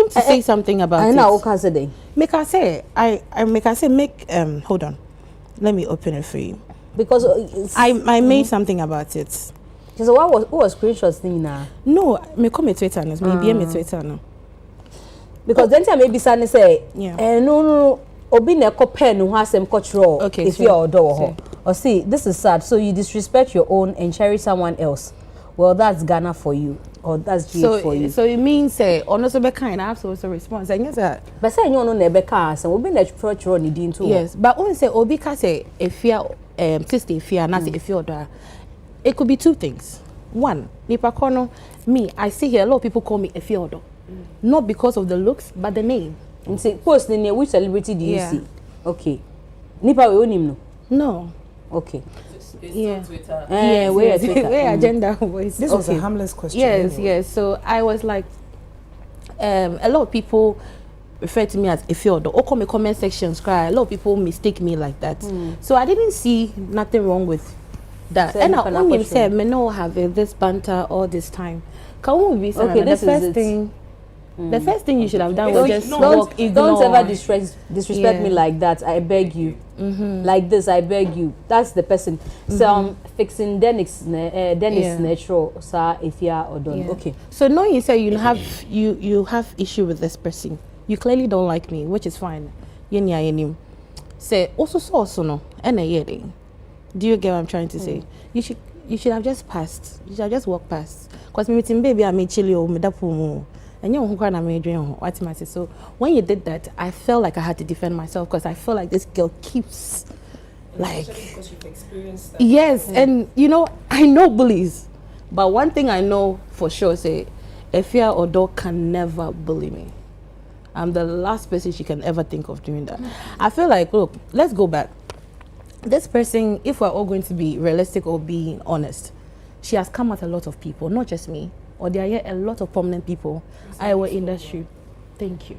to say something about it. I know what make I say hold on. Let me open it for you. Because I made something about it. So what was screenshots thing now? No, me come Twitter no. Maybe me Twitter no. Because then time maybe Sunday say no obi na pen who has some cultural if you're a door or see this is sad, so you disrespect your own and cherish someone else. Well, that's Ghana for you, or that's GH for you. So it means say honestly be kind. I have to also respond. Say yes, but say you no never can. So we be na cultural ni din too. Yes, but when say obi ka say if you sister fear not if you order, it could be two things. One, nipa kono me I see here a lot of people call me Efiodo, not because of the looks but the name. And say post the name. Which celebrity do you see? Okay, nipa we onim no. No. Okay. Yeah. Twitter. Where agenda voice. This was a harmless question. Yes, anyway. yes. So I was like, a lot of people refer to me as Efiodo. Or come in comment sections, cry. A lot of people mistake me like that. So I didn't see nothing wrong with that. And I only said, me no have this banter all this time. Can we be okay? The first thing. The first thing you should have done was just walk, ignore. Don't ever disrespect me like that. I beg you. Like this, I beg you. That's the person. So fixing Dennis natural, sir, if you are or don't. Okay. So knowing you say you have issue with this person, you clearly don't like me, which is fine. Say also no. Do you get what I'm trying to say? You should have just passed. You should have just walked past. Because me baby I made chili or me dapu. And you know, so when you did that, I felt like I had to defend myself because I feel like this girl keeps like because you've experienced that. Yes, and you know, I know bullies, but one thing I know for sure say Efia Odo can never bully me. I'm the last person she can ever think of doing that. I feel like, look, let's go back. This person, if we're all going to be realistic or being honest, she has come at a lot of people, not just me. Or there are a lot of prominent people in our industry. Thank you.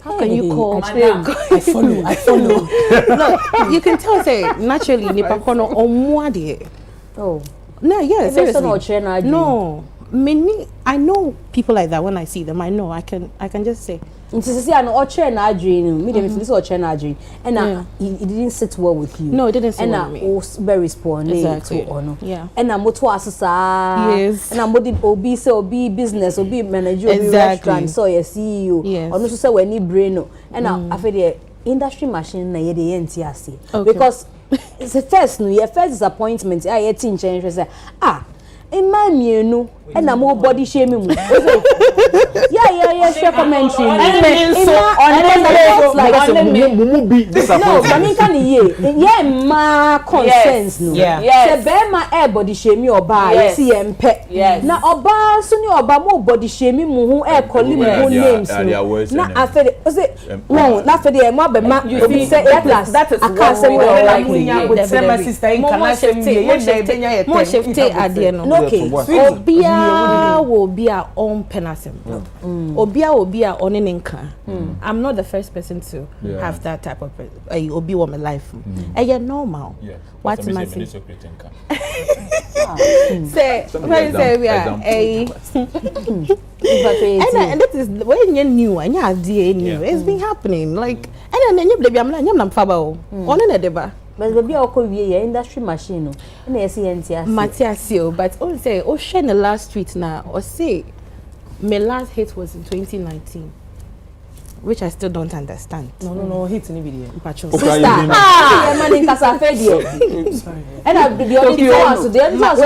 How can you call? I follow. No, you can tell. Say naturally, nipa kono omwade. Oh, no, yes, seriously. No, many. I know people like that. When I see them, I know. I can just say. See, I know Oche na dream. Me this Oche na dream, and it didn't sit well with you. No, it didn't sit well with me. And I very responsible. Exactly. Yeah. And I'm moto asasa. Yes. And I'm obi business, obi manager, obi restaurant. So you CEO. Yes. Or no so say we need brain. And I feel the industry machine na ye the NTRC because it's the first disappointment. I had in change say in my mienu and I'm all body shaming me. Yeah, share commentary. No, I mean can ye ma consents no. Yeah. Se be ma air body shaming oba see empe. Na oba so ni oba mo body shaming mu hu air calling mu hu names no. Na afede say no, na afede e mo be ma obi say that is what we like with my sister in Canada. Mo shift ade no. Okay. Obia will be our own penasem. Obia will be our own inka. I'm not the first person to have that type of obi woman life. And you're normal. What's my say? Say, we are and that is when you're new and you're new. It's been happening. Like, and then you baby, I'm fabo. On in a deba. But baby, I call you industry machine. And I see Matiasio, but all say, share the last tweet now, or say, my last hit was in 2019. which I still don't understand. No, hit any video. Sister, man in casa fedio. And the only one, so the only one,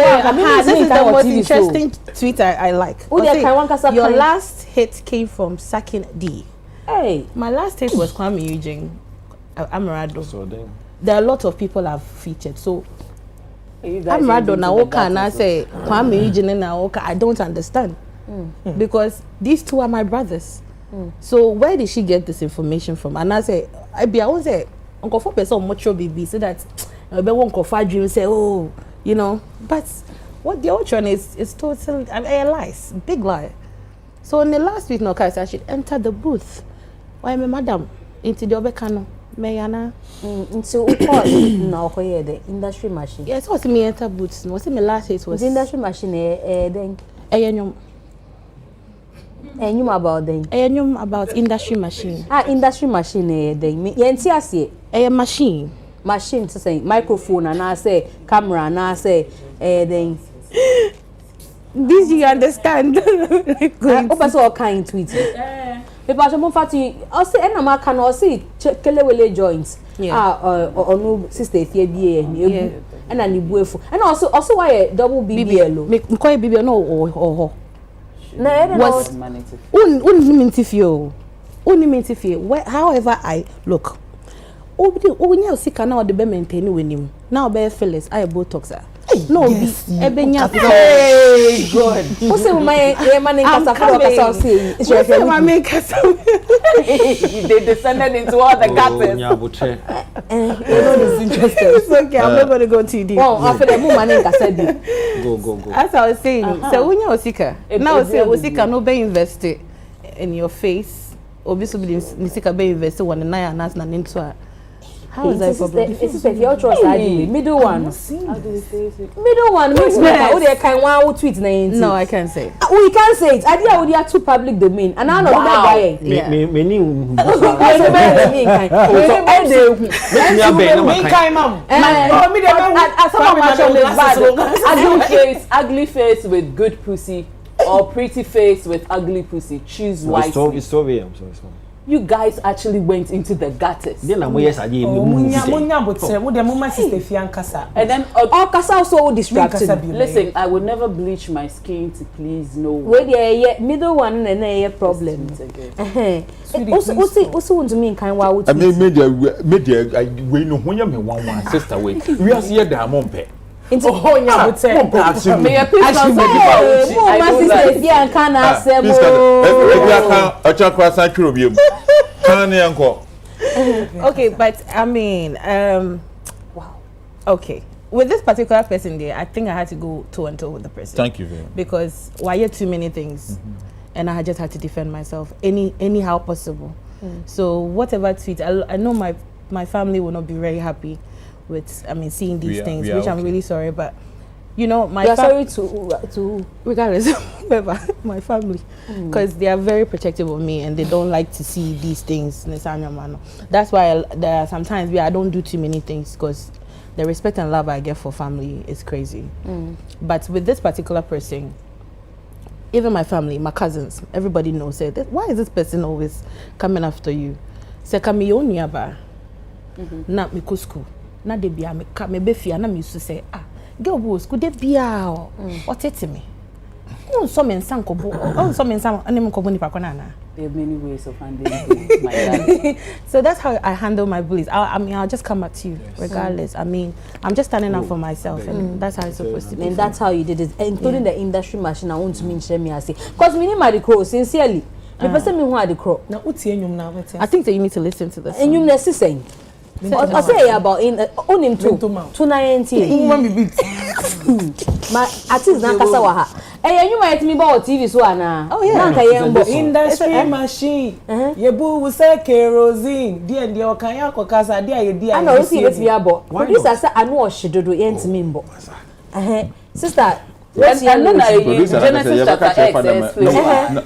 this is the most interesting tweet I like. Your last hit came from Sakin D. Hey, my last hit was Kwame Eugene, Amarado. So there are a lot of people have featured. So Amarado Naoka and I say Kwame Eugene and Naoka. I don't understand because these two are my brothers. So where did she get this information from? And I say, I won't say Uncle for person much baby so that Uncle for dream say, oh, you know. But what the option is totally a lie, big lie. So in the last week, I said I should enter the booth. Why am I madam into the Obekano? Mayana into no the industry machine. Yes, what's me enter booths? What's my last hit was the industry machine then and you about them. And you about industry machine. Industry machine then me a machine to say microphone and I say camera and I say then this you understand. Open all kind tweet. Because I'm fati I say and I can also kelewele joints. Or no sister if you and an ibuefu. And also why double BBL. Make quite BBL no or was however I look. Oh, sick now the be maintain with him. Now be Phyllis, I botox. No, ebenya. Hey, God. What's my man in Casa say? It's your my make us. They descended into all the gutters. It's interesting. It's okay. I'm not going to go too deep. Well, after the woman in Casa, go. As I was saying, so when you're sick, now say Osika no be invested in your face. Obviously, Nisika be invested one and nine and na into. How is that problem? It's if your choice middle one. Middle one makes better. Oh, they can one tweet na. No, I can't say. We can't say it. Idea would have two public domain. And I know that buy. Ugly face with good pussy or pretty face with ugly pussy. Choose wisely. You guys actually went into the gutters. And then all Casa also distracted. Listen, I would never bleach my skin to please no one. Wait, middle one and a problem. Also want to mean kind of what media we know when you mean one sister way. We are here the amount. Oh, yeah, would say. May I please okay, but I mean, wow. Okay, with this particular person there, I think I had to go toe and toe with the person. Thank you very much. Because why too many things, and I just had to defend myself anyhow possible. So whatever tweet, I know my family will not be very happy with seeing these things, which okay. I'm really sorry, but you know my sorry to regardless my family, because they are very protective of me and they don't like to see these things. That's why there are sometimes I don't do too many things, because the respect and love I get for family is crazy. But with this particular person, even my family, my cousins, everybody knows, say, why is this person always coming after you? Say, come me on yaba, not me school. Na de bia me befia na me used to say girl boss could de bia o tete me so men san ko bo so men san anem ko bo ni pakona na. There are many ways of handling my life. So that's how I handle my bullies. I'll just come at you regardless. I mean, I'm just standing up for myself, and that's how it's supposed to be. And that's how you did it, including the industry machine. I want to mention me, I say, because me need my crow sincerely. The person me who had the crow. Now uti enyum na I think that you need to listen to this. Enyum na saying. I say about on him too. 290. My artist na kasa wa ha. You might me about TV so ana. Oh yeah. Industry machine. Yebu we say kerosene. Dia ndia okanya kokasa dia ye dia. I know see it be about. Producer say anu ohyedodo yentimi mbo. Sister Yes, and then Genesis chapter X.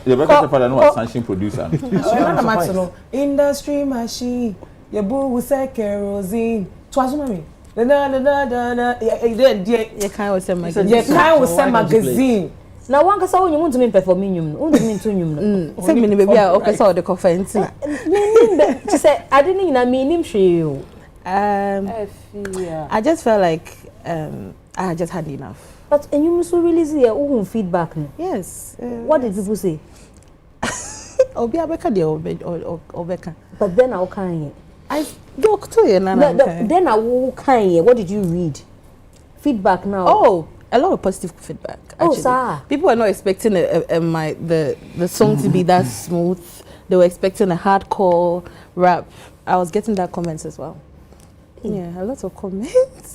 You better father no sanction producer. Industry machine. Yebu we say kerosene. Twazo mami. You can't say magazine. You can't say magazine. Now one kasa won you want to perform nyum. Won to to nyum. Say me ni baby o kasa the conference na. Me to say I didn't na me nim hwe. I just felt like I just had enough. But and you so release your feedback no? Yes. What did people say? Obi abeka de obeka. But then how can you? I go to you na. Then how can you? What did you read? Feedback now. Oh, a lot of positive feedback. Actually. Oh, sir. People are not expecting the song to be that smooth. They were expecting a hardcore rap. I was getting that comments as well. Yeah, a lot of comments.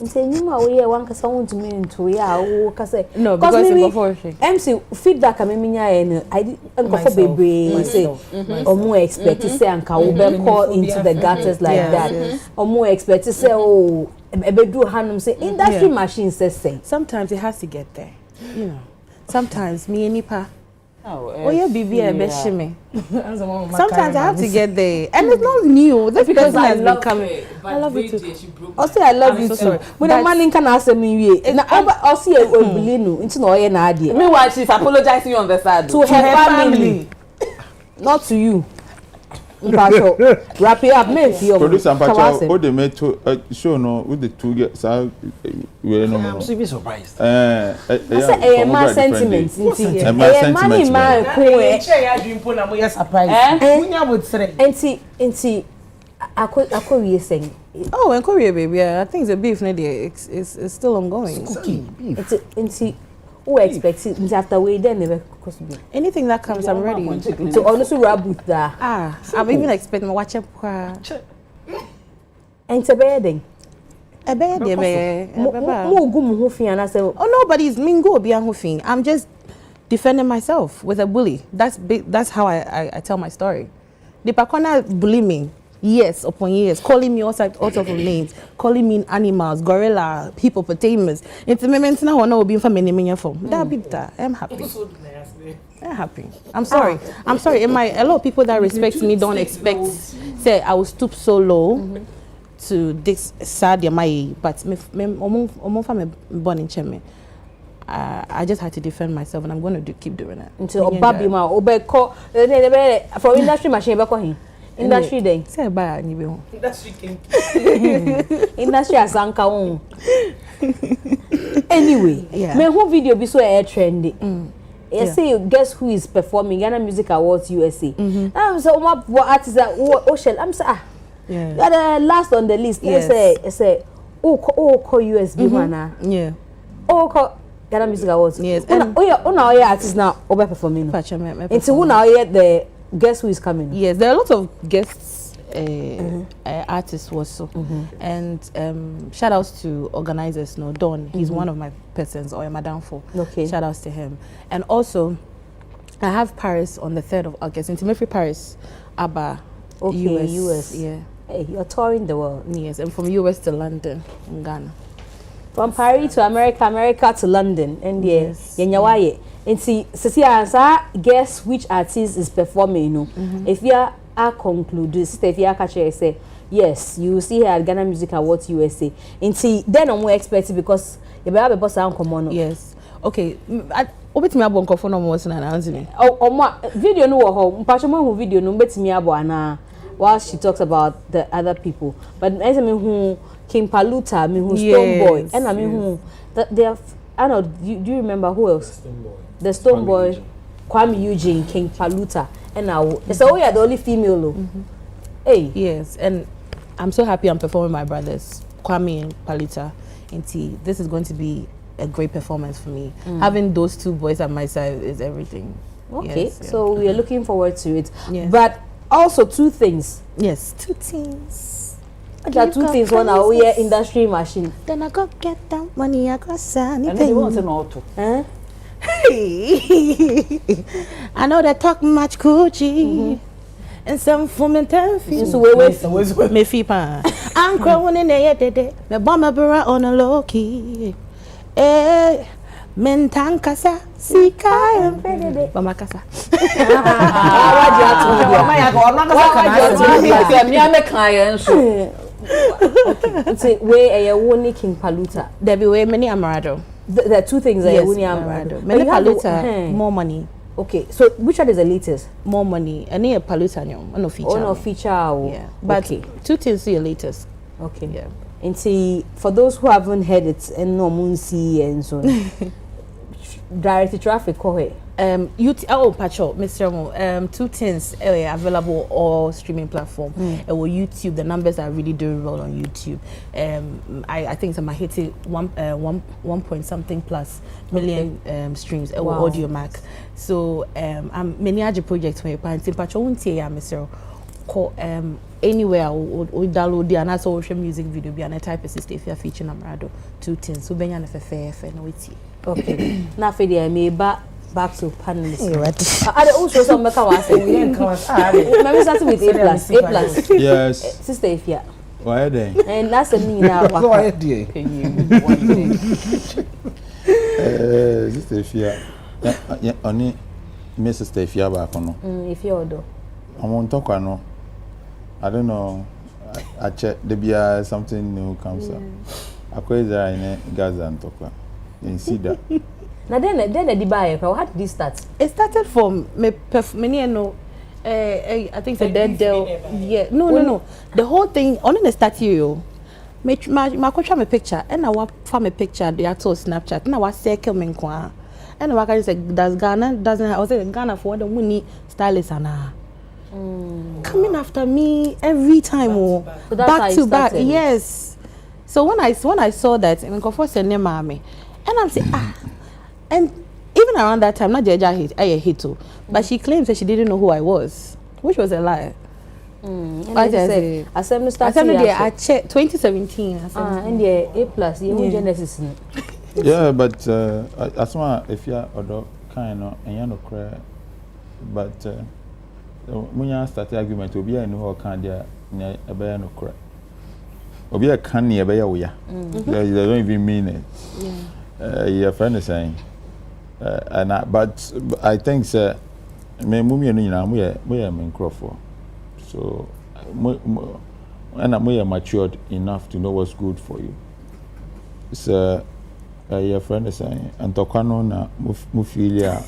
Say you ma one kasa want to me into kasa. No, because before MC feedback I did for baby say or more expect to say anka we be call into the gutters like that. Or more expect to say oh ebedu hanum say industry machine says say. Sometimes it has to get there. You know. Sometimes me nipa oh yeah, baby, me. Sometimes I have to get there, and it's not new. That's because I love it. I love it too. Also, I love you too. When a man can ask me, and I see a Belino into no na idea. Meanwhile, she's apologizing on the side to her family, not to you. Wrap it up, man. Producer Pacho, what they made to show no with the two girls. I'm so surprised. I say, my sentiments. Money, my cool. Surprised. And I could saying. Oh, and Korea, baby. I think the beef is still ongoing. It's who expects it after we then never possible. Anything that comes, I'm ready. To honestly rub with that. I'm even expecting watch up. And it's a bedding. A bed, oh, nobody's mingo be a I'm just defending myself with a bully. That's how I tell my story. The Pakona bully me. Years upon years, calling me all sorts of names, calling me animals, gorilla, hippopotamus. It's a moment now. I know being from any form. That be that. I'm happy. I'm happy. I'm sorry. I'm sorry. A lot of people that respect me don't expect. Say I will stoop so low to this sad my. But born in Cheme. I just had to defend myself, and I'm going to keep doing it. Until Obabi ma Obeko for industry machine beko industry day. Say bye ni be ho. Industry king. Industry asanka on. Anyway, me who video be so air trendy. You say guess who is performing Ghana Music Awards USA. I'm so what artist that I'm say you are the last on the list. Yes. Say oh call USB mana. Yeah. Oh call Ghana Music Awards. Yes. And oh artists now over performing. It's who now the guess who is coming? Yes, there are a lot of guests artists also, and shout outs to organizers. No, Don, he's one of my persons, or Madame for. Okay. Shout outs to him, and also I have Paris on the 3rd of August. In Timothy Paris, ABBA, US. Yeah. Hey, you're touring the world. Yes, and from US to London, in Ghana. From Paris to America to London, and yes, and see, guess which artist is performing, you know. If you are concluded, if you are catching, say, yes, you will see her at Ghana Music Awards USA. And see, then I'm more expected because you better be boss common. Yes. Okay. Obet me abo nkofo no mo was na announcement. Video no ho. Mpacho video no bet me abo ana while she talks about the other people. But as me who King Paluta, me who Stone Boy, and I mean who they have. I know. Do you remember who else? The Stone Boy, Kwame Eugene, King Paluta, and now so we are the only female. Hey, yes, and I'm so happy I'm performing my brothers, Kwame and Paluta, and this is going to be a great performance for me. Having those two boys at my side is everything. Okay, yes, so we are looking forward to it. Yes. But also two things. Yes, two things. There are two things. One, our industry machine. Then I go get that money. I go sell anything. And you want an auto? I know they talk much coochie. And some fomentan fees. So we me fipa. I'm growing in the day. The bomber bra on a low key. Mentan casa, sika Mama casa. Say where a King Paluta. There be way many Amarado. The two things yes, more money. Okay, so which one is the latest? More money. And a palutanium, no feature. Oh, no feature. Yeah, but okay. 2 things are your latest. Okay. Yeah. And see, for those who haven't heard it, and no moon see and so direct traffic. Pacho, Mr. Mo, 2 things available all streaming platform. Or YouTube, the numbers are really doing well on YouTube. I think some are hitting 1 point something plus million streams. Wow. Audio Mac. So I'm many other projects for your parents. Pacho won't say Mr. Anywhere or download the another social music video be an type of system if you're featuring Amrado 2 things. So ben yana fair no it. Okay. Now for the me back to panelists. I also some make us maybe starting with A+. Yes. Sister Ifya. Why they? And that's a me now. Why they? Sister Ifya. Yeah, only Miss Sister Ifya back on. If you order. I won't talk no. I don't know. I check the something new comes up. I go there in Gaza and talk. You see that. Now then the buy. How did this start? It started from me I think the dead deal. Yeah. No. The whole thing only the statue. My coach me picture and I wa from a picture the actual Snapchat and I was circle me kwa. And I can say does Ghana doesn't I was saying Ghana for the money stylist and coming after me every time back to back. Yes. So when I saw that and go for send mommy and I'm saying and even around that time not Jeja hit too but she claims that she didn't know who I was, which was a lie. I said I checked 2017 and the A+ Genesis. Yeah, but as one if you are kind of and you no cry but when you start the argument obi a no can there na ebe no cry obi a can near be ya they don't even mean it. Your friend is saying but I think sir me mummy no nyina we me crofo so and I'm matured enough to know what's good for you. So your friend is saying and tokano na mu feel yeah,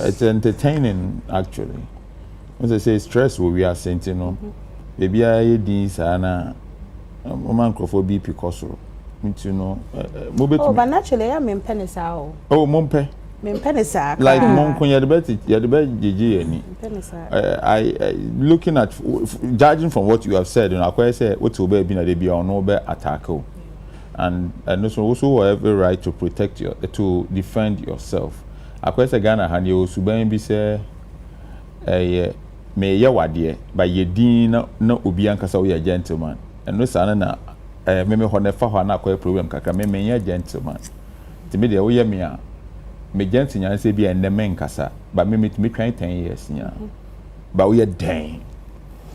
it's entertaining actually. As I say, stress we are saying, you know, baby I this and man crofo be picoso. You know, but naturally I'm in penisa. Oh, mompe. Penisa. Like mom kun the best GG any. I looking at judging from what you have said, you know, I say what will be na dey be on no be attack. And also have every right to protect to defend yourself. I say Ghana han you suban bi say me ye wade by ye din na obi ankasa we gentleman. And no sana na me ho na fa ho na akwa problem kakra me ye gentleman. Ti me dey we ye me a me gentleman say bi en men kasa but me twan 10 years nya. But we den.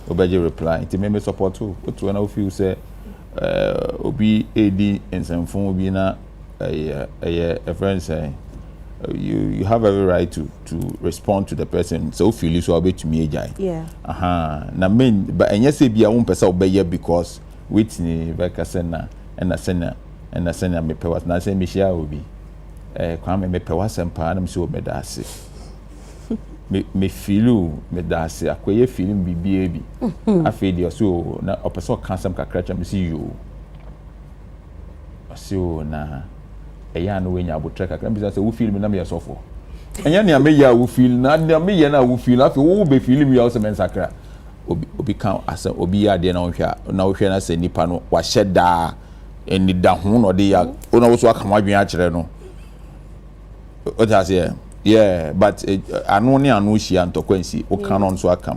Obeje reply. Ti me support too. What when I feel say obi edi ensemfo obi na a friend say you have every right to respond to the person so feel you so obey to me ejai. Yeah. Na men but enye say bia won pesa obey because witney be kasa na na sena me pewas na say me share obi kwa me pewas empa na me so me da ase me feel me da ase akoye feeling bibie bi afi dey so na opesa kansam kakra cha me see you so na eya no we nya abotre kakra me say wo feel me na me yesofo enya ne me ya wo feel na me ye na wo feel afi wo be feel me ya so men sakra obi kan asa obi ya de na wo hwe na se nipa no wa hyeda eni da ho no de ya ona wo so aka wadwen a kire no o ta say yeah but anu ni anu hia ntokwansi o kan on so aka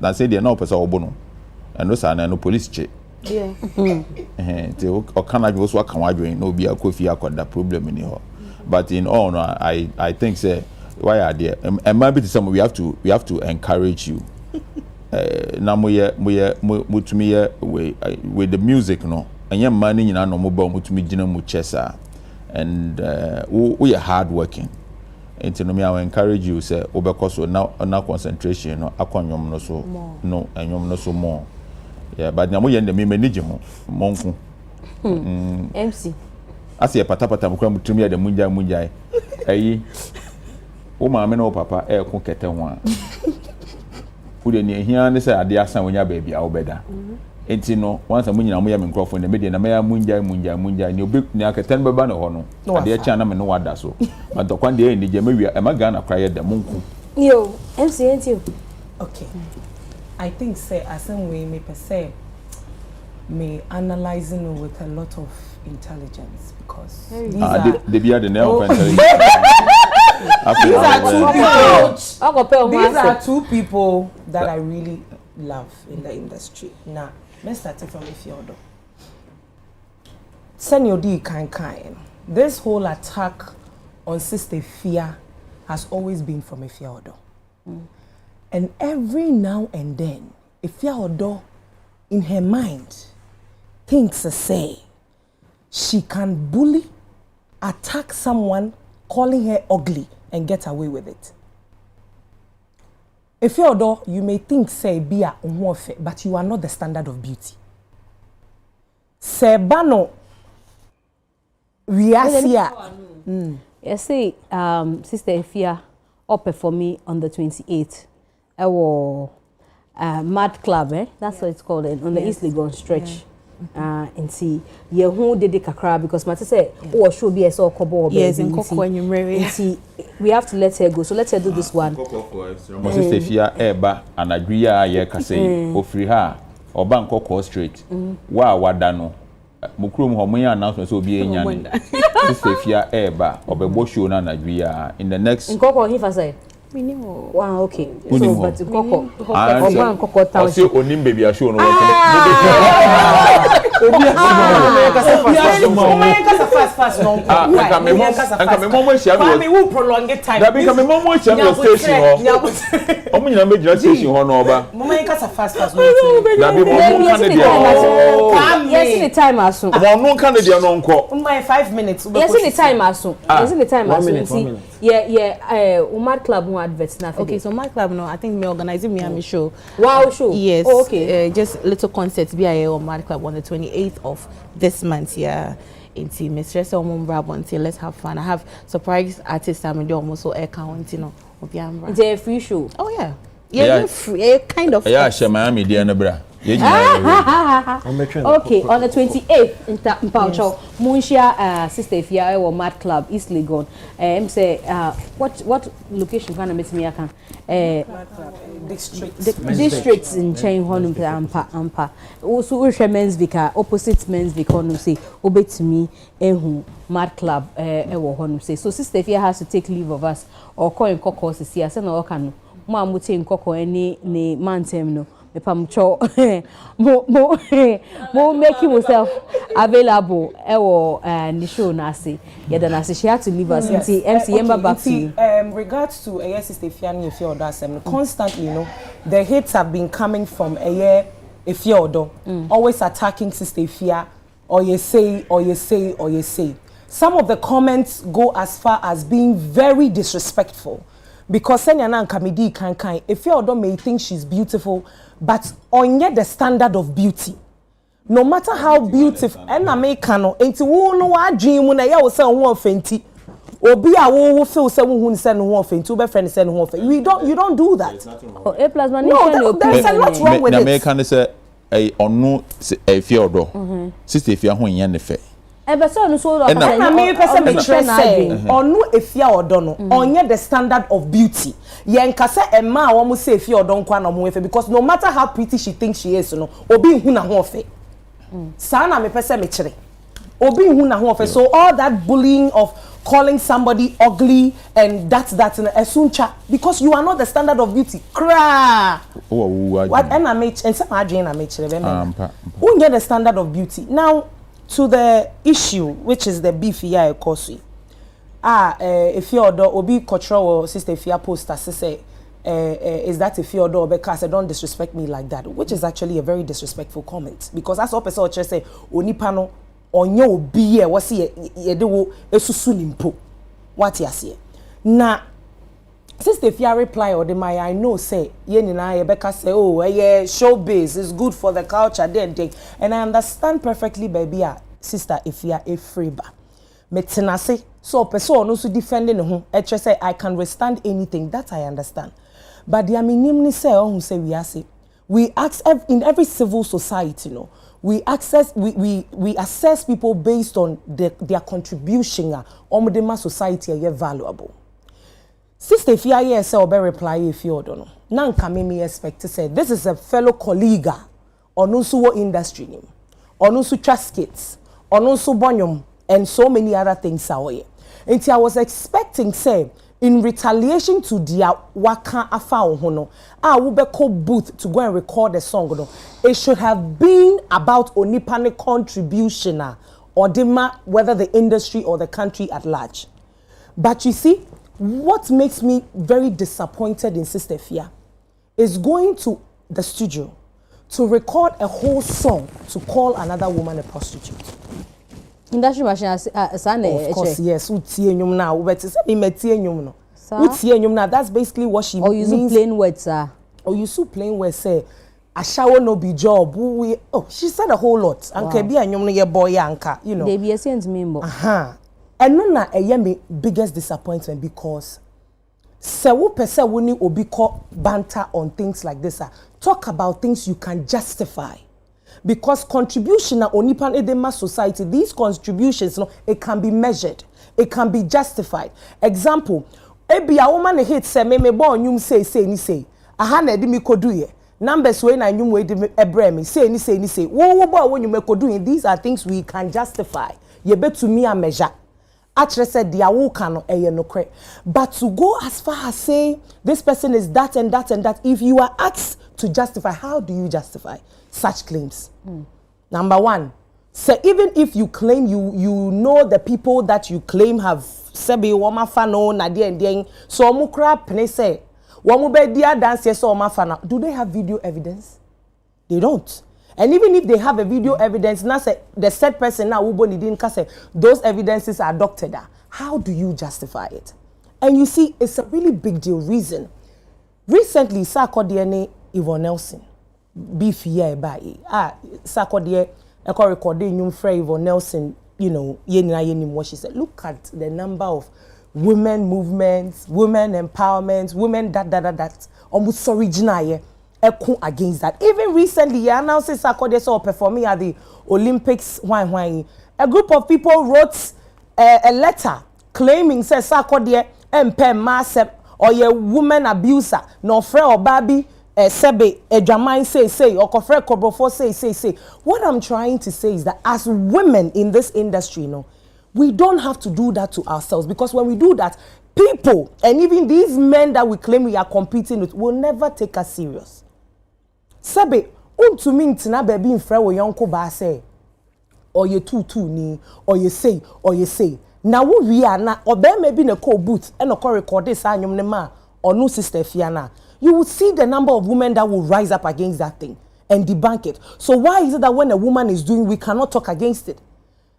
na say de na o pesa obo no eno sa na no police che yeah te o kan adwo so aka wadwen na obi akofi akoda problem ni ho but in all no I think say why are there and maybe to some we have to encourage you na mutumi with the music no anya man nyina no mo ba mutumi gina mu chesa and we are hard working and me I will encourage you say obekoso na concentration no akonnwom no so no enwom no so more yeah but na mo ye ndem manage ho monku MC Ase patapata mukura mutumi ya de munja ayi wo maame no papa ko kete ho a wo de ne ehia ne say ade asan wonya ba bia wo beda enti no once amunyina mo ya me microphone na media na me ya munja ni obi ni akete no beba na ho no ade cha na me no wada so but kwan de ni je mawia e maga na kwaye de munku yo MCNT okay I think say asan we me per se me analyzing with a lot of intelligence because these are two people that I really love in the industry. Now, let's start from Ifeodo. Senor D kind. This whole attack on Sister Fia has always been from Ifeodo. And every now and then, Ifeodo, in her mind, thinks to say, she can bully, attack someone, calling her ugly, and get away with it. If you're though, you may think say be a unwafe, but you are not the standard of beauty. Sebano Riasia. You see, Sister Efia up for me on the 28th. Our Mad Club, that's what it's called, on the East Legon stretch. And see, who did the kakra because Mata say, oh, should be a so kobo. Yes, in Coco and you see, we have to let her go. So let her do this one. Sister Fia eba and agree ye kase ofri ha oba nkoko straight. Wa wadano. Mukrum homoya announcement so be enyane. Sister Fia eba obebo show na agree in the next nkoko hifa say. Minimo. Wow, okay. So but nkoko oba nkoko town. Ose onim baby a show no Fast no. Nka me momo shia me. Me will prolong it time. Da be nka me momo shia me station ho. Omo nyina me gira station ho no oba. Momo nka fast no. Da be momo kan dey. Yes, the time aso. Momo kan dey no nko. My 5 minutes. Yes, the time aso. Yes, the time aso. Yeah, Umar Club who adverts now. Okay, so my club no, I think me organizing me and me show. Wow, show. Yes. Oh, okay. Just little concerts be on my club on the 28th of this month. Yeah. Into Mistress Omumbra until let's have fun. I have surprise artists I'm also air count, you know. It's a free show. Oh yeah. Yeah, free, kind of. Yeah, Miami Diana. Okay, on the 28th in Paucho, Munshia Sister Fia or Mad Club, East Legon. Say what location can I meet me? Districts in Chain Honum Ampa. Also men's vika, opposite men's vika say obey to me Mad Club honum say. So Sister Fia has to take leave of us or call in Coco see us and all can Mamuti in Coco any man no. Mo making myself available the show nasi. Yeah, then as she had to leave us. MC Yemba back to you. Regards to Sister Fiani if you're constantly, you know, the hits have been coming from if you're always attacking Sister Fia, or you say. Some of the comments go as far as being very disrespectful. Because Senyana Kamidi can if your daughter may think she's beautiful, but on yet the standard of beauty. No matter how beautiful, and I may cano, ain't you know what dream when I was saying one fenty, or be a who feel someone who send one fenty, two best friends send one fenty. You don't do that. No, there's a lot wrong with it. The American say a on no a fear sister if you're when you're the and I may person say on no if you or don't on yet the standard of beauty. Yenkasa and ma almost say if you don't kwana because no matter how pretty she thinks she is, no, obi huna hofe. Sana me person me chere. Obi huna hofe. So all that bullying of calling somebody ugly and that's in a suncha because you are not the standard of beauty. Cra. What and I make and some agent I make chere. Who get the standard of beauty now? To the issue, which is the beefy I course. If you're the obi cultural sister if you post say is that if you're the because I don't disrespect me like that, which is actually a very disrespectful comment because that's what person just say onipano onyo obi ye what's ye de wo esusu nimpo what you say na sister if you reply or the my I know say ye nyina ye beka say oh yeah showbiz is good for the culture then and I understand perfectly baby sister if you are a free ba metenase so person no so defending ho e tre say I can withstand anything, that I understand. But the minim ni say oh say we access in every civil society, we assess people based on their contribution on the society are valuable. Sister, if you are say or reply if you don't know. Now me expect to say this is a fellow colleague or no so industry name or no so traskits or no so bonyum and so many other things away. And I was expecting say in retaliation to their waka afa hono we be call booth to go and record a song no, it should have been about onipane contribution or whether the industry or the country at large. But you see, what makes me very disappointed in Sister Fia is going to the studio to record a whole song to call another woman a prostitute. Industry machine of course, yes. Utie nyum na, ubeti se mi metie nyum no. Utie nyum na, that's basically what she means. Or you plain words, sir. Or you plain words, say, a shower no be job. She said a whole lot. Anke bi nyum no ye boy anka, you know. They be a sense me mo. And no na me biggest disappointment because se wo pese woni obi ko banter on things like this. Talk about things you can justify. Because contribution na onipan edema society, these contributions, it can be measured, it can be justified. Example, ebi a woman hit say me born nyum say ni say. Aha na edi mi kodu ye. Numbers we na nyum we di ebre me say ni say. Wo bo wo nyum kodu, these are things we can justify. Ye betu me a measure. Actually said the awoka no eye no kre. But to go as far as say this person is that and that and that, if you are asked to justify, how do you justify such claims? Number one, so even if you claim you know the people that you claim have sebi woma fano na dia ndien so omukra pene say womu be dia dance so oma fana, do they have video evidence? They don't. And even if they have a video evidence, now say the said person now ubo ni didn't say those evidences are doctored. How do you justify it? And you see, it's a really big deal reason. Recently, Sarkodie Yvonne Nelson. Beef here by Sarkodie eko recording nyum frey Yvonne Nelson, you know, yenim what she said. Look at the number of women movements, women empowerment, women that almost original against that. Even recently, he announced Sarkodie saw performing at the Olympics. A group of people wrote a letter claiming says Sarkodie massive or a woman abuser, no fre or baby sebe edwamai say or kofre kobrofo say. What I'm trying to say is that as women in this industry, we don't have to do that to ourselves, because when we do that, people and even these men that we claim we are competing with will never take us serious. Sebe untumi ntina baby mfre wo yonko ba say or ye tutu ni or ye say na wo wi ana obe maybe na call booth and no record this anyum ne ma or no Sister Fiana, you would see the number of women that will rise up against that thing and debunk it. So why is it that when a woman is doing, we cannot talk against it?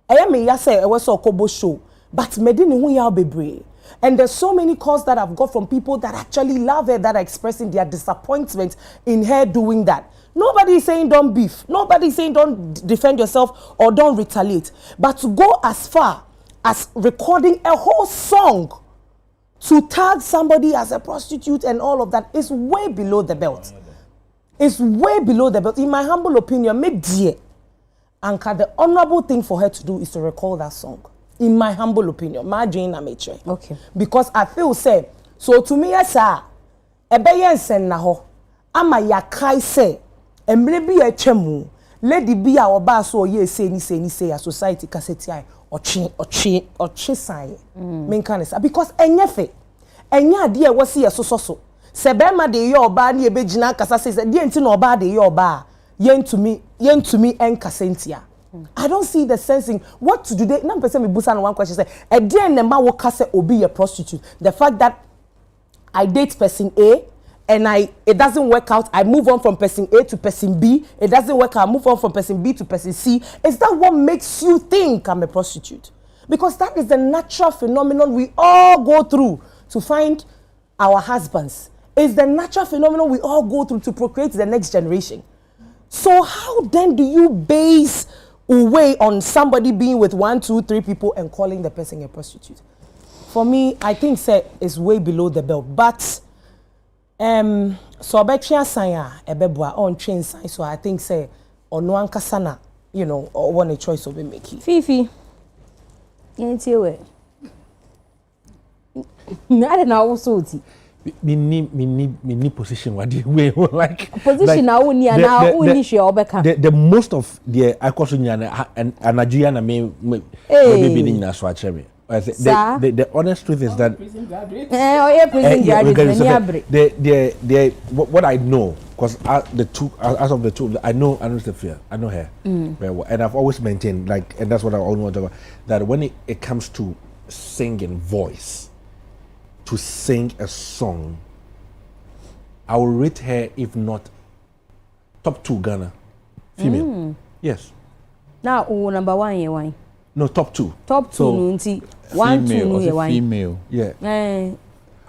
I am a say I was a Kobo show, but medini hu ya bebre. And there's so many calls that I've got from people that actually love her, that are expressing their disappointment in her doing that. Nobody is saying don't beef. Nobody is saying don't defend yourself or don't retaliate. But to go as far as recording a whole song to tag somebody as a prostitute and all of that is way below the belt. It's way below the belt. In my humble opinion, the honorable thing for her to do is to record that song. In my humble opinion, my dream amateur. Okay. Because I feel say so to me yes sir. Ebeyensen na ho. Ama yakai say emre bi etwemu. Lady bi a oba so ye say ni say a society kaseti ai ochi sai. Men kan say because enyefe. Enya ade e wose ye so. Se be ma de ye oba na ebegina kasa say de enti na oba de ye oba. Yentumi enkasentia. I don't see the sense in what to do. Now, person me busan one question say, "A dear nemba wo kase obi a prostitute." The fact that I date person A and it doesn't work out, I move on from person A to person B. It doesn't work out, I move on from person B to person C. Is that what makes you think I'm a prostitute? Because that is the natural phenomenon we all go through to find our husbands. It's the natural phenomenon we all go through to procreate the next generation. So how then do you base weigh on somebody being with 1, 2, 3 people and calling the person a prostitute. For me, I think say it's way below the belt. But so obetria sanya ebeboa on train sign. So I think say ono ankasana, you know, or one a choice of making. Fifi. Yentiwe. I don't know also. Me position what the way like position now uni and now uni she obeka. The most of the akosunya and Nigerian me maybe in na so achebe. The honest truth is that prison graduate what I know, because as of the two I know Sophia, I know her very well, and I've always maintained, like, and that's what I always want to talk about, that when it comes to singing voice, to sing a song, I will rate her, if not top 2 Ghana female. Yes. Now number 1 you why? No, top 2. Top 2 nunti 1 2 you why? Female. Yeah. Say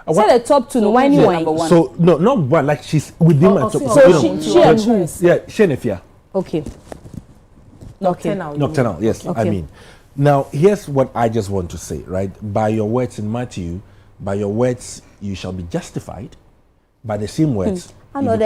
the top 2 no why you why? So no, not one, like she's within my top. So she and who? Yeah, Shenefia. Okay. Nocturnal, yes. Okay. I mean, now here's what I just want to say, right? By your words in Matthew, by your words you shall be justified. By the same words. I know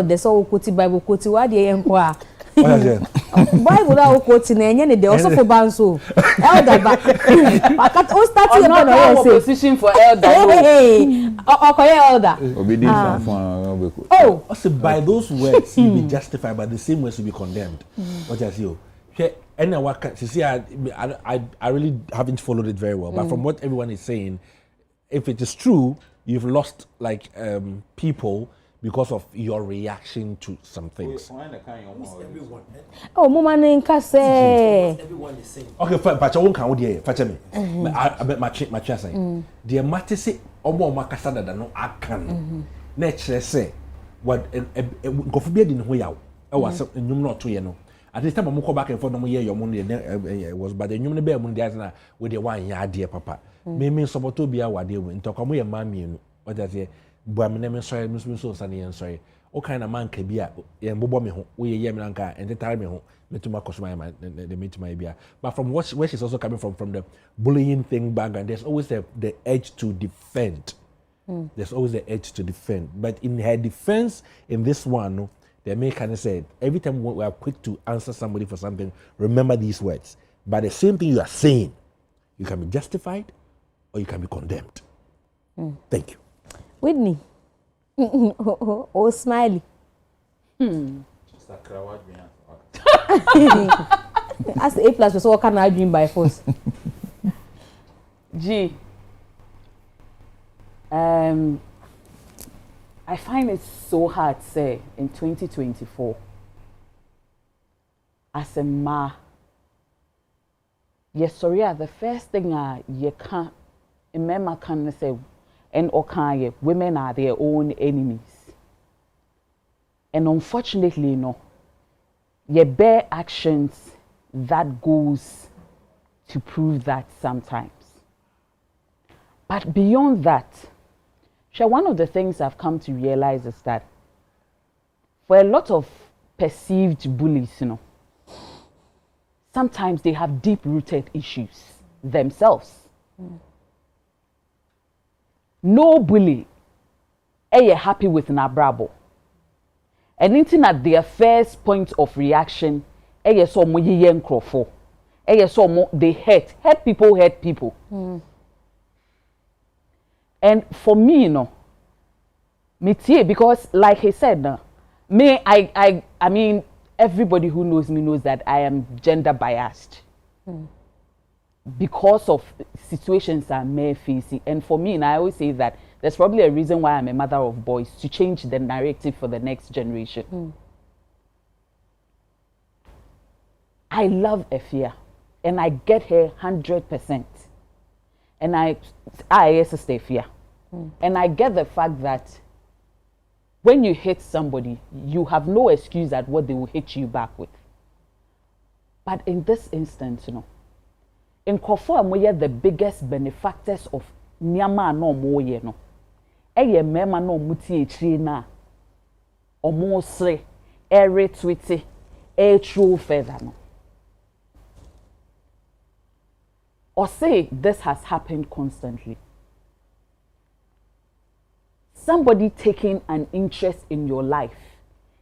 there's all quote Bible quote what the enqua. Bible that quote in any day also for banso. Elder back. I can't starting on position for elder. Elder. Obedience. Oh, also by those words you be justified, by the same words you be condemned. What I see. And I really haven't followed it very well, but from what everyone is saying, if it is true, you've lost like people because of your reaction to some things. Oh, mama nka say. Everyone is saying. Okay, but I won't count there. Fetch me. I bet my chance. The matter say omo makasa da no akan. Na say what go for be din ho yaw. E was nyum no to ye no. At this time I'm go back and forth no ye your money was but the nyum no be mun dey na we dey wan ya de papa. Me soboto bia wade we ntokomo ye ma mienu. What that say buam na me sorry me so sane yen sorry. O kind of man ka bia ye mbobo me ho we ye me nanka entire me ho metuma kosoma the metima bia. But from where she's also coming from the bullying thing back, and there's always the edge to defend. There's always the edge to defend. But in her defense in this one, the American said every time we are quick to answer somebody for something, remember these words. By the same thing you are saying, you can be justified or you can be condemned. Thank you. Whitney. Oh, smiley. As the A+ was all can I dream by force. G. I find it so hard to say in 2024 as a ma. Yes, sorry, the first thing you can't remember can say and okay, women are their own enemies. And unfortunately, no, your bare actions that goes to prove that sometimes. But beyond that, one of the things I've come to realize is that for a lot of perceived bullies, sometimes they have deep-rooted issues themselves. No bully is happy with an abrabo. And anything at their first point of reaction, they hurt people. And for me, because like he said, I mean, everybody who knows me knows that I am gender biased. Because of situations I'm facing. And for me, and I always say that there's probably a reason why I'm a mother of boys, to change the narrative for the next generation. I love Efia, and I get her 100%. And I sister Efia. And I get the fact that when you hate somebody, you have no excuse at what they will hit you back with. But in this instance, in Kofor, we are the biggest benefactors of Nyama no moye no. Eye mema no muti echi na. Omo sre, retweet, true feather no. or say this has happened constantly. Somebody taking an interest in your life.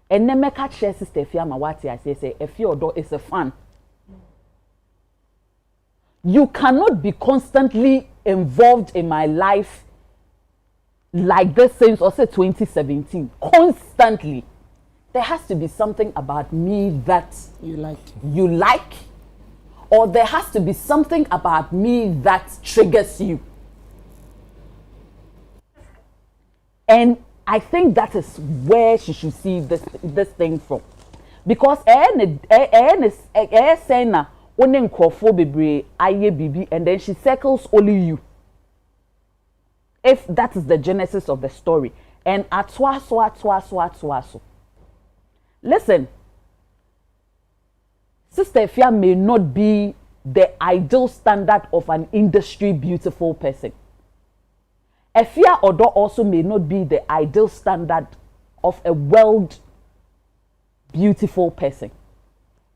And then make a share sister Fiama Wati, I say, if your door is a fan. You cannot be constantly involved in my life like this since, or say 2017. Constantly. There has to be something about me that you like, or there has to be something about me that triggers you. And I think that is where she should see this thing from. Because saying na one bebre aye bibi, and then she circles only you. If that is the genesis of the story. And atwa. Listen, Sister Efia may not be the ideal standard of an industry beautiful person. Efia Odo also may not be the ideal standard of a world beautiful person.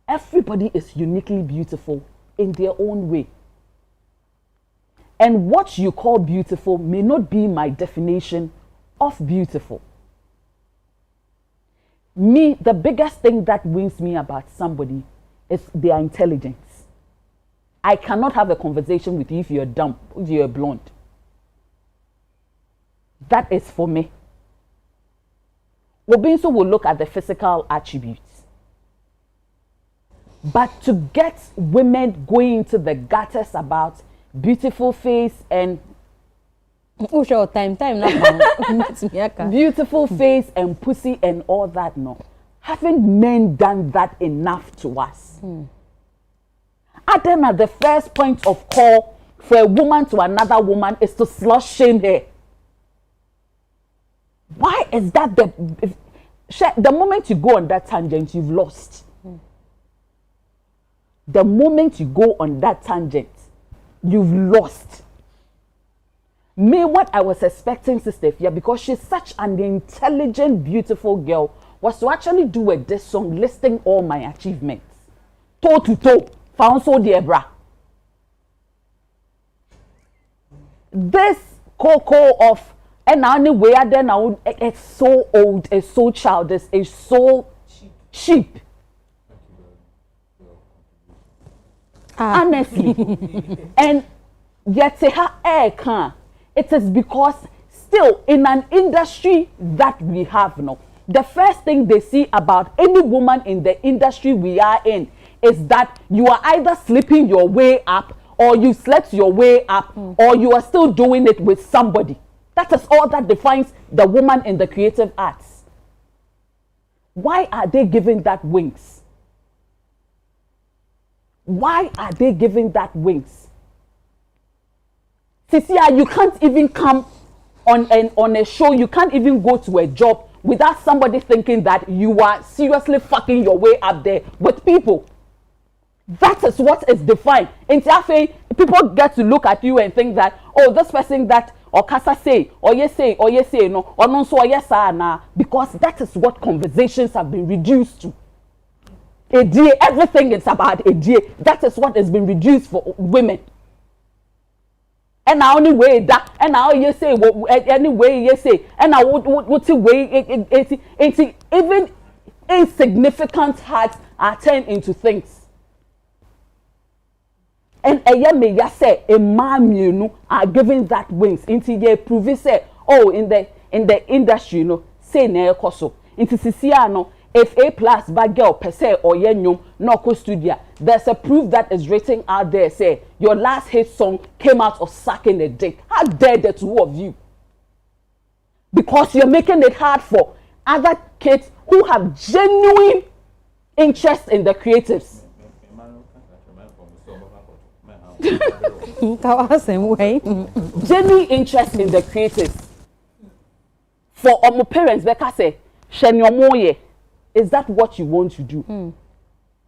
Everybody is uniquely beautiful in their own way. And what you call beautiful may not be my definition of beautiful. Me, the biggest thing that wins me about somebody is their intelligence. I cannot have a conversation with you if you're dumb, if you're blonde. That is for me. Obinso will look at the physical attributes. But to get women going into the gutters about beautiful face and beautiful face and pussy and all that, no. Haven't men done that enough to us? Adam, at the first point of call for a woman to another woman is to slut shame her. Why is that the moment you go on that tangent, you've lost. The moment you go on that tangent, you've lost. Me, what I was expecting, Sister Fia, because she's such an intelligent, beautiful girl, was to actually do a diss song listing all my achievements. Toe to toe, found so dear bra. This cocoa of, and now anyway, then it's so old, it's so childish, it's so cheap. Honestly. And yet it is because still in an industry that we have now, the first thing they see about any woman in the industry we are in is that you are either sleeping your way up, or you slept your way up, or you are still doing it with somebody. That is all that defines the woman in the creative arts. Why are they giving that wings? Why are they giving that wings? Cecilia, you can't even come on a show, you can't even go to a job without somebody thinking that you are seriously fucking your way up there with people. That is what is defined. In Tiafe, people get to look at you and think that, oh, this person that, or Kasa say, or yes say, no, or non so, or yes, na, because that is what conversations have been reduced to. A day, everything is about a day. That is what has been reduced for women. And now only way that, and now you say, anyway you say, and now what's the way it even insignificant hearts are turned into things. And a young may ya say a man you know are giving that wings into ye prove say, oh, in the industry, you know, say ne koso into Siciano. If A+ bad girl per se or yenyum no co studio, there's a proof that is written out there say your last hit song came out of sucking a dick. How dare the two of you? Because you're making it hard for other kids who have genuine interest in the creatives. Genuine interest in the creatives. For my parents, Becca say, Shenyomoye. Is that what you want to do?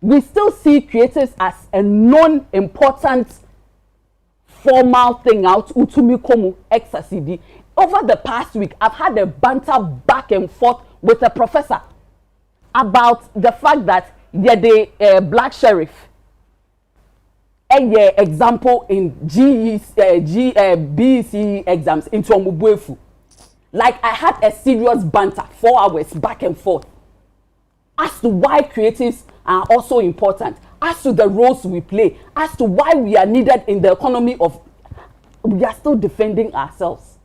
We still see creatives as a non-important formal thing out. Utumikomu XCD. Over the past week, I've had a banter back and forth with a professor about the fact that you're the black sheriff. a example in BEC exams into Omubuefu. Like I had a serious banter 4 hours back and forth as to why creatives are also important, as to the roles we play, as to why we are needed in the economy of. We are still defending ourselves.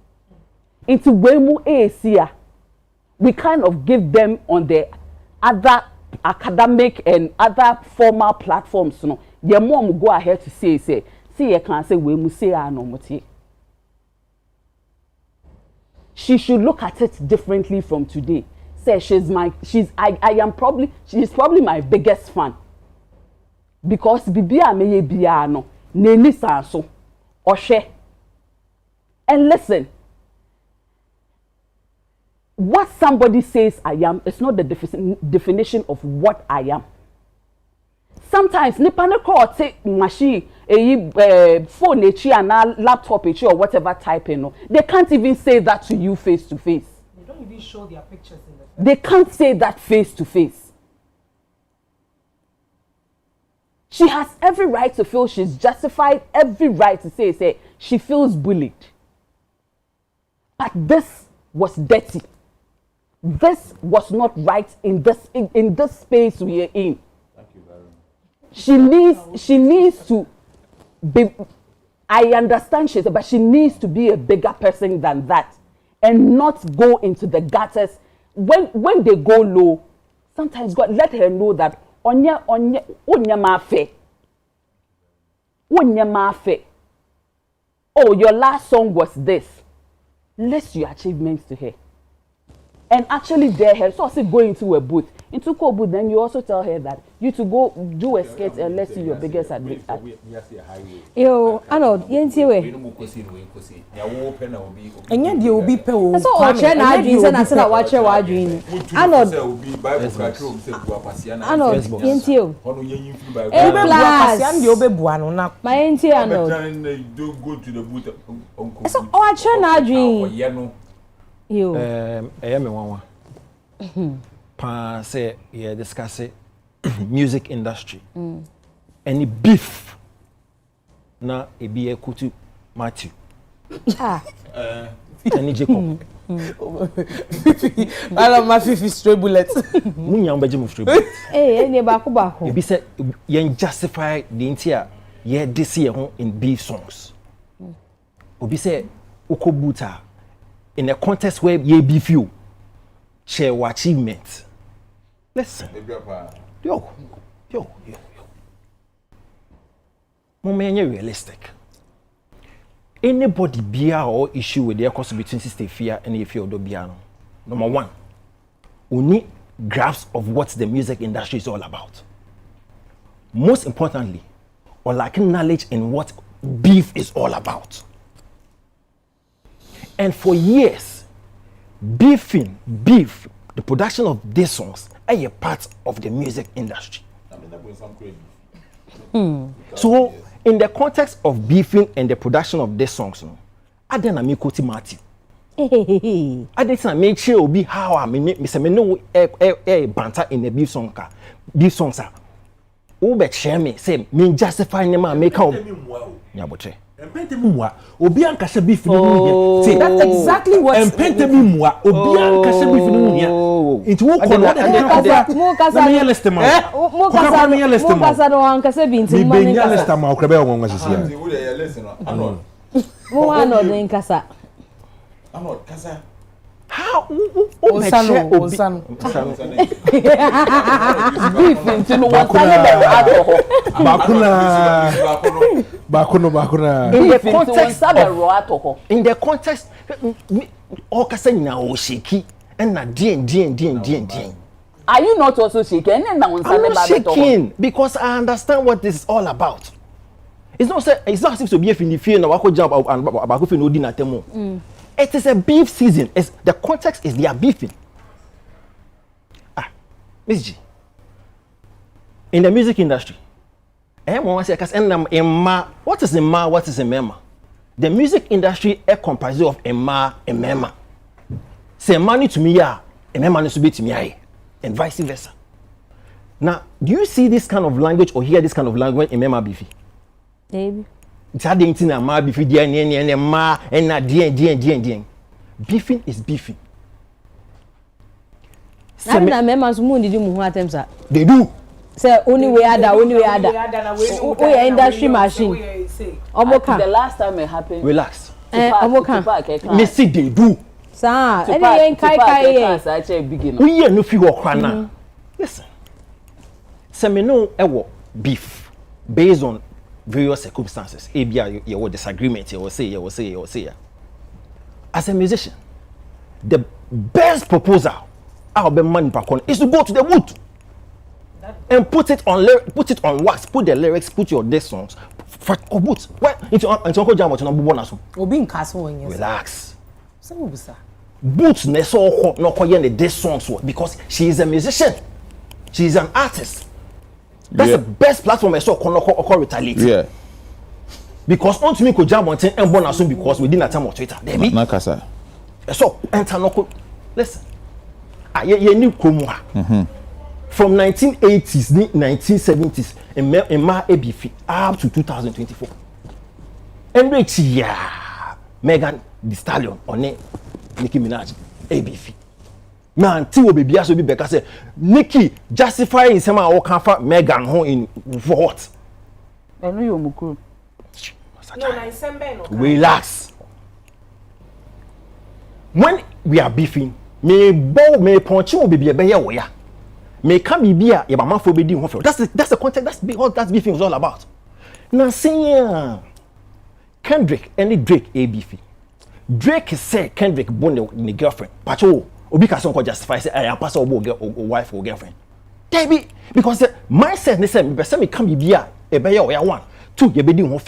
Into Wemu ASIA, we kind of give them on the other academic and other formal platforms. You know, your mom go ahead to say, see, you can say Wemu say no muti. She should look at it differently from today. Say she's probably my biggest fan. Because bibia meye bia no neni sanso ohwe. And listen, what somebody says I am is not the definition of what I am. Sometimes nipa ne call take machine phone echi and laptop echi or whatever typing no, they can't even say that to you face to face. They don't even show their pictures in the face. They can't say that face to face. She has every right to feel she's justified, every right to say she feels bullied. But this was dirty. This was not right in this space we are in. Thank you very much. She needs to be, I understand but she needs to be a bigger person than that and not go into the gutters. When they go low, sometimes God let her know that onya mafe. Oh, your last song was this. List your achievements to her. And actually dare her. So I say go into a booth. Into a booth, then you also tell her that you to go do a skate and let's see your biggest advance. Yo, Arnold, yenti we. Enya de obi pe o. So o che na adwin se na se na wa che wa adwin. Arnold, yenti o. E plus. Obe bua no na. Ma yenti Arnold. Go to the booth. So o che na adwin. Yo. Me wanwa. Pa say yeah discuss music industry. Any beef na ebi ekutu Matthew. Any Jacob. I love my 50 stray bullets. Munya mbeje mu stray bullets. Any bako. Ebi say yen justify the intia ye this year in beef songs. Obi say ukobuta in a contest where ye beef you share achievement. Listen. Yo. Momenye realistic. Anybody bear or issue with their cost between sister fear and if you do piano. Number one, we need graphs of what the music industry is all about. Most importantly, or lacking knowledge in what beef is all about. And for years, beef, the production of these songs are a part of the music industry. So, in the context of beefing and the production of these songs, I didn't make it Matthew. I didn't make sure be how I mean, Mr. Meno banter in the beef song. Beef songs are. Ube share me, say, me justify them and make out. Nyabotre. Obi ankasa beef ni mu here. That's exactly what. Empente mi mua. Obi ankasa beef ni mu here. Into wo kono mo kasa me list ma. Mo kasa no ankasa bi nti mo me list ma okra be won sisi ya. Wo dey list no. Ano. Mo ano den kasa. Ano kasa. How? Osano. Beef into no one Bakuna. In the context, all kasa na o shiki and na dien. Are you not also shaking? I'm not shaking because I understand what this is all about. It's not as if to be a Filipino wako jump and about no dinner temo. It is a beef season. The context is they are beefing. Mzgee. In the music industry, what is a ma? What is a mema? The music industry is composed of a ma and mema. Say money to me, a mema needs to be to me, and vice versa. Now, do you see this kind of language or hear this kind of language in mema beefy? Baby. It's hard to na ma beef di and ma and na dien. Beefing is beefing. Na members mu did you mu attempts at. They do. Say only way other. Oh yeah, industry machine. Omoka. The last time it happened. Relax. Omoka. Me see they do. Sir, any kai. We here no fi work na. Listen. Say me no ewo beef based on various circumstances. Ebia you disagreement, you say. As a musician, the best proposal I'll be money back on is to go to the wood and put it on wax, put the lyrics, put your death songs for boots. Well, into Uncle Jam what number 1 as Obi in castle when you relax. Some busa. Boots ne so no koye the death songs because she is a musician. She is an artist. That's the best platform I saw ko retaliate. Yeah. Because on to me ko jam one thing and born as soon because we didn't time on Twitter. Na kasa. So enter no listen. You need Kromwa. From 1980s, 1970s, in my ABF up to 2024. And reach Megan Thee Stallion on Nicki Minaj ABF. Man, T.O. baby has to be back. I say, Nicki justifying some of our Megan home in for what? I know you're Muku. No, relax. When we are beefing, me punch you baby be here. Me can be beer, your mama for be doing. That's the context. That's beefing is all about. Now, saying Kendrick and Drake ABF. Drake said Kendrick born the girlfriend. Pacho, Obi Kason could justify say I am pass or wife or girlfriend. Baby, because the mindset they say me can be beer, a bear or one, two, you be doing.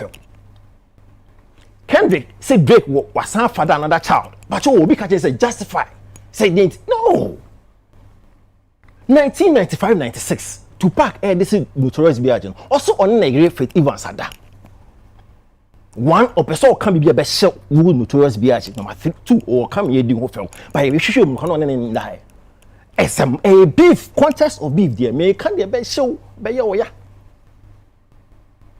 Kendrick said Drake was some father another child. Pacho Obi Kason say justify. Say no. 1995-96, Tupac this is Unauthorized Biagin. Also on a Faith Evans Ada. One or person can be a best show Unauthorized Biagin. Number 2 or come here doing film. By a show on die. A beef contest of beef there may can be a best show by your ya.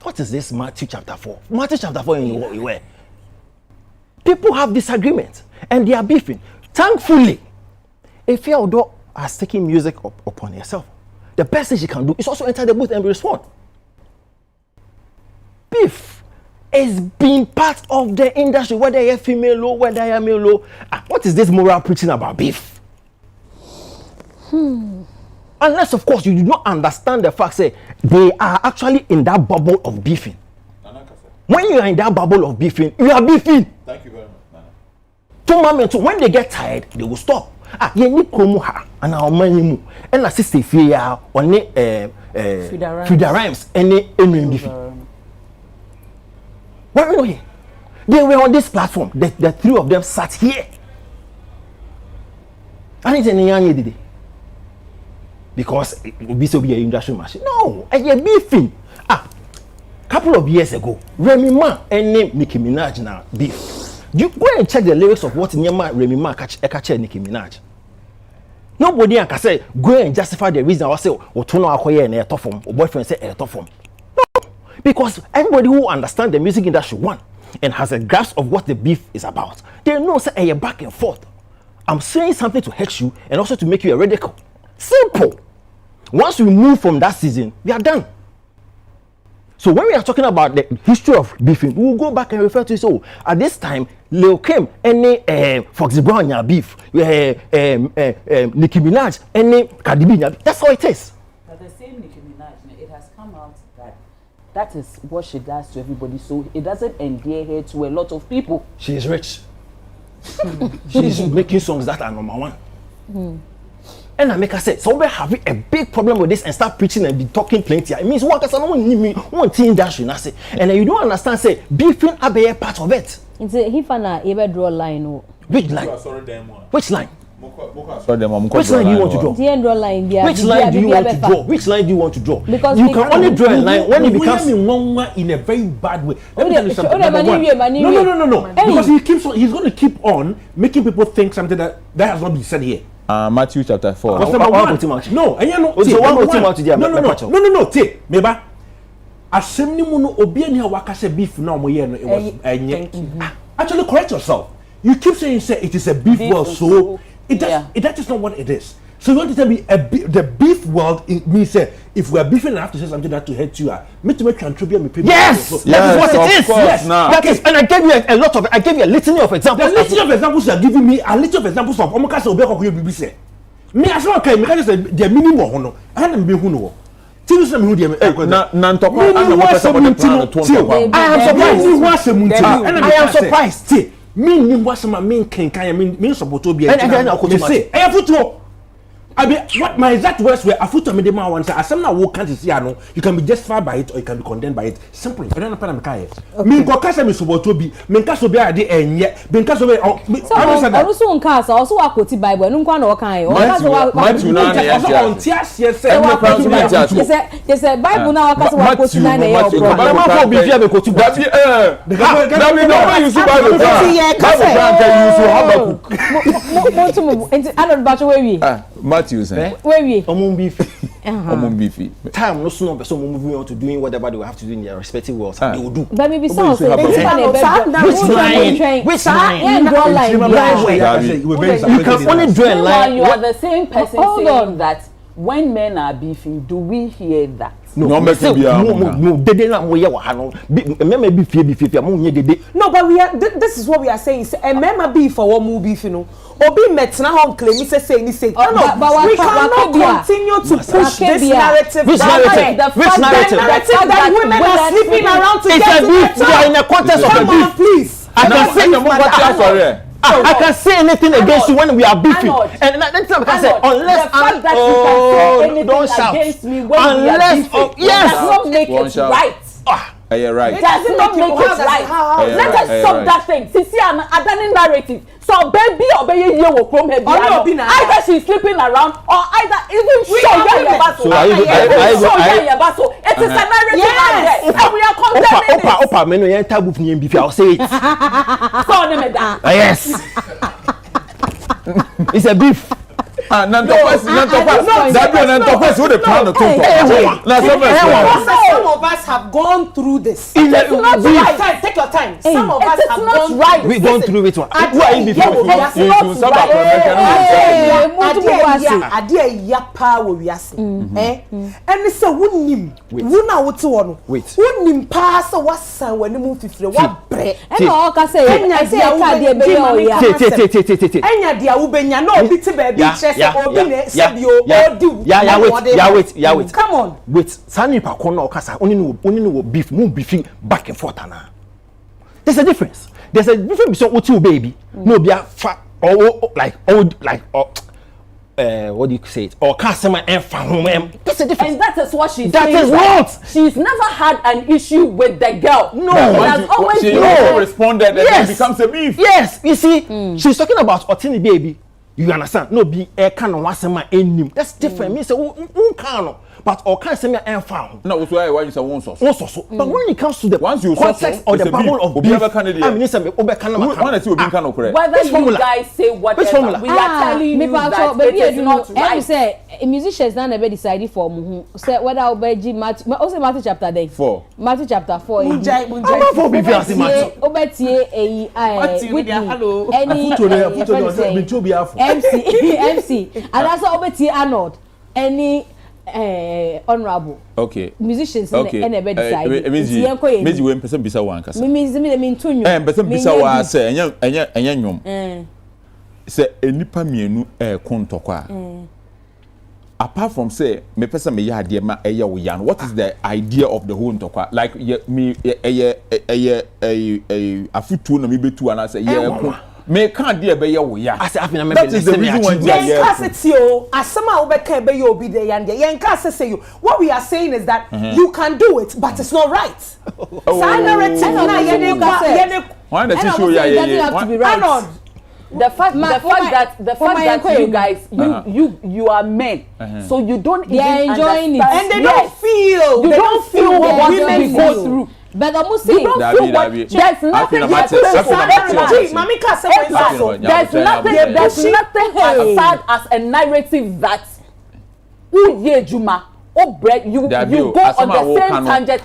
What is this Matthew chapter 4? Matthew chapter 4 in where people have disagreement and they are beefing. Thankfully, if you has taken music upon yourself, the best thing she can do is also enter the booth and respond. Beef is being part of the industry, whether you're female or whether you're male or what is this moral preaching about beef? Unless, of course, you do not understand the fact that they are actually in that bubble of beefing. When you are in that bubble of beefing, you are beefing. Thank you very much. Two moments, when they get tired, they will stop. You need Kromuha and our money and assist if you are on Frida Rhymes and beefing. Why are we? They were on this platform. The three of them sat here. And it's in the did because it will be so be an industry machine. No, and you're beefing. Couple of years ago, Remy Ma and Nicki Minaj now beef. You go and check the lyrics of what Nyama Remy Ma catch Nicki Minaj. Nobody can say go and justify the reason I say or turn out and a tough form or boyfriend say a tough form. No, because anybody who understands the music industry and has a grasp of what the beef is about, they know say you're back and forth. I'm saying something to hurt you and also to make you a radical. Simple. Once we move from that season, we are done. So when we are talking about the history of beefing, we will go back and refer to it. So at this time, Lil Kim, any Foxy Brown beef, Nicki Minaj, any Cardi B, that's how it is. But the same Nicki Minaj, it has come out that is what she does to everybody. So it doesn't endear her to a lot of people. She is rich. She's making songs that are #1. And I make her say, so we have a big problem with this and start preaching and be talking plenty. It means what can someone need me one thing that should not say. And then you don't understand, say, beefing are a part of it. It's a hifana ever draw line. Which line? Which line? Which line do you want to draw? The end draw line. Which line do you want to draw? Which line do you want to draw? Because you can only draw a line when it becomes in a very bad way. Let me tell you something. No. Because he's going to keep on making people think something that has not been said here. Matthew chapter 4. No, and you know, no. Meba, asem ni mu no obi ani a waka say beef na omo ye no it was enye. Actually correct yourself. You keep saying say it is a beef world, so that is not what it is. So you want to tell me the beef world means say if we are beefing and I have to say something that to hurt you, me to make contribute me people. Yes, that is what it is. Yes, that is, and I gave you a lot of. I gave you a litany of examples. The litany of examples you are giving me a litany of examples of omokase obeko ko you say. Me as well can me can say the minimum ho no. I na me hu no. Tinu say me hu dey na ntoko and mo pesa mo plan to ntoko. I am surprised. See, me ni wasema me kenkan me support obi and I say I have I mean, what my exact words were, I thought to me the man once. I said, "Now, can't see? You can be justified by it or you can be condemned by it. Simple. I don't know. I'm me go kasa me support to be. Me kasa be ade enye. Me kasa be. I also on kasa. Also I quote Bible. No one no can. Yes, Bible now kasa wa quote na na your problem. I'm for be fear be quote Bible. That no you see Bible. I don't batch where we. Matthew say. Where we? Omum beefy. Omum beefy. Time no soon person moving on to doing whatever they will have to do in their respective worlds. They will do. But maybe some say which line? You can only draw a line. You are the same person saying that when men are beefing, do we hear that? No, dede na mo ye wa no. Mema beefy mo nye dede. No, but we are this is what we are saying. A mema beef for one more beef, you know. Obi metna hon claim he say we cannot continue to push this narrative. Which narrative? Which narrative? That women are sleeping around to get a beef. You are in the context of a beef. Please. I can say anything against you when we are beefing. And that's what I can say. Unless don't shout. Unless yes, not make it right. You're right. It does not make it right. Let us stop that thing. Sisi an narrative. So baby or baby you will come here. Either she's sleeping around or either even show your basso. It is a narrative out there. And we are condemning it. Opa, me no yen tabu fun beef. I'll say it. Yes. It's a beef. Nantokwes who the plan to some of us have gone through this. It's not right. Take your time. Some of us have gone right. We've gone through it. Who are you before? And so wunim wuna wote wono wunim pa so wasan wani mu fifire wa bre e na o ka say ka de be yo ya enya dia wo benya na obi te ba bi chese obi ne sebio odi wait come on wait sani pa ko na o kasa oni no beef mu beefing back and forth ana there's a difference between what baby no be fa or what do you say it? Or customer and family. That's a difference. And that is what she's that saying. Is what? She's never had an issue with the girl. No. Has always she also responded and yes. It becomes a beef. Yes. You see, she's talking about Otini baby. You understand? No, be a can of wasema enim. That's different. Me say, can. But or can't say me and found. No, that's why you say one source. But when it comes to the once you context or the bubble of beef, I mean, it's a whether you guys say whatever, we are telling you that it is not right. Say musicians now never decided for mu say whether obey Matthew. Also Matthew chapter then. 4. Matthew chapter 4. I'm not for beef as Matthew. Obetie hello. Any MC. And that's Obetie Arnold. Any honorable musicians and a bed side. Mzgee when person bisa wan kasa. Me tunyo. Person bisa wa say enya nwom. Say enipa mienu kontokwa. Apart from say me person me ya de ma eye wo yan. What is the idea of the whole ntokwa? Like me afutu na me betu ana say ye me can't dear be your ya. That is the reason why you asama obeka be you obi there and yen kase say you. What we are saying is that you can do it, but it's not right. Why does it show ya? The fact that you guys you are men, so you don't even enjoying it, and they don't feel. You don't feel what women go through. But I'm saying you don't feel what there's nothing as sad as a narrative that Juma oh bread you go on the same tangent.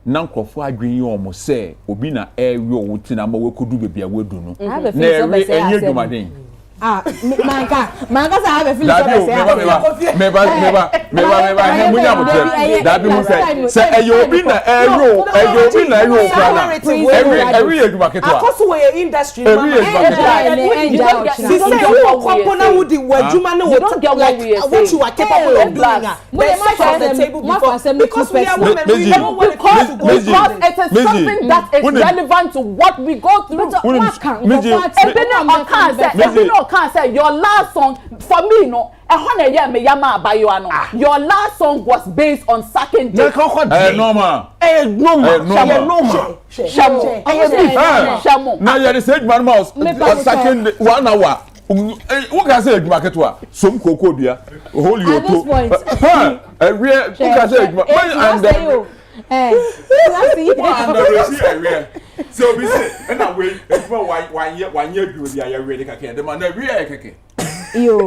na nkrofo adwen yi omo se obi na ewe owuti na ma wekodu bebi a wedu no na enye dwumaden manka sa have a feeling meba munya mutem da bi mu se obi na ewe krana every edwuma ketwa akoso we industry man what you are capable of doing because we are women we know what it is to go because it is something that is relevant to what we go through. Can't say your last song for me no your last song was based on second day. Normal. Now you are the same man mouse second 1 hour. Who can say marketwa? Some cocoa beer, whole you to. Who can say so we say and I wait for 1 year do the ready kake the man na we kake yo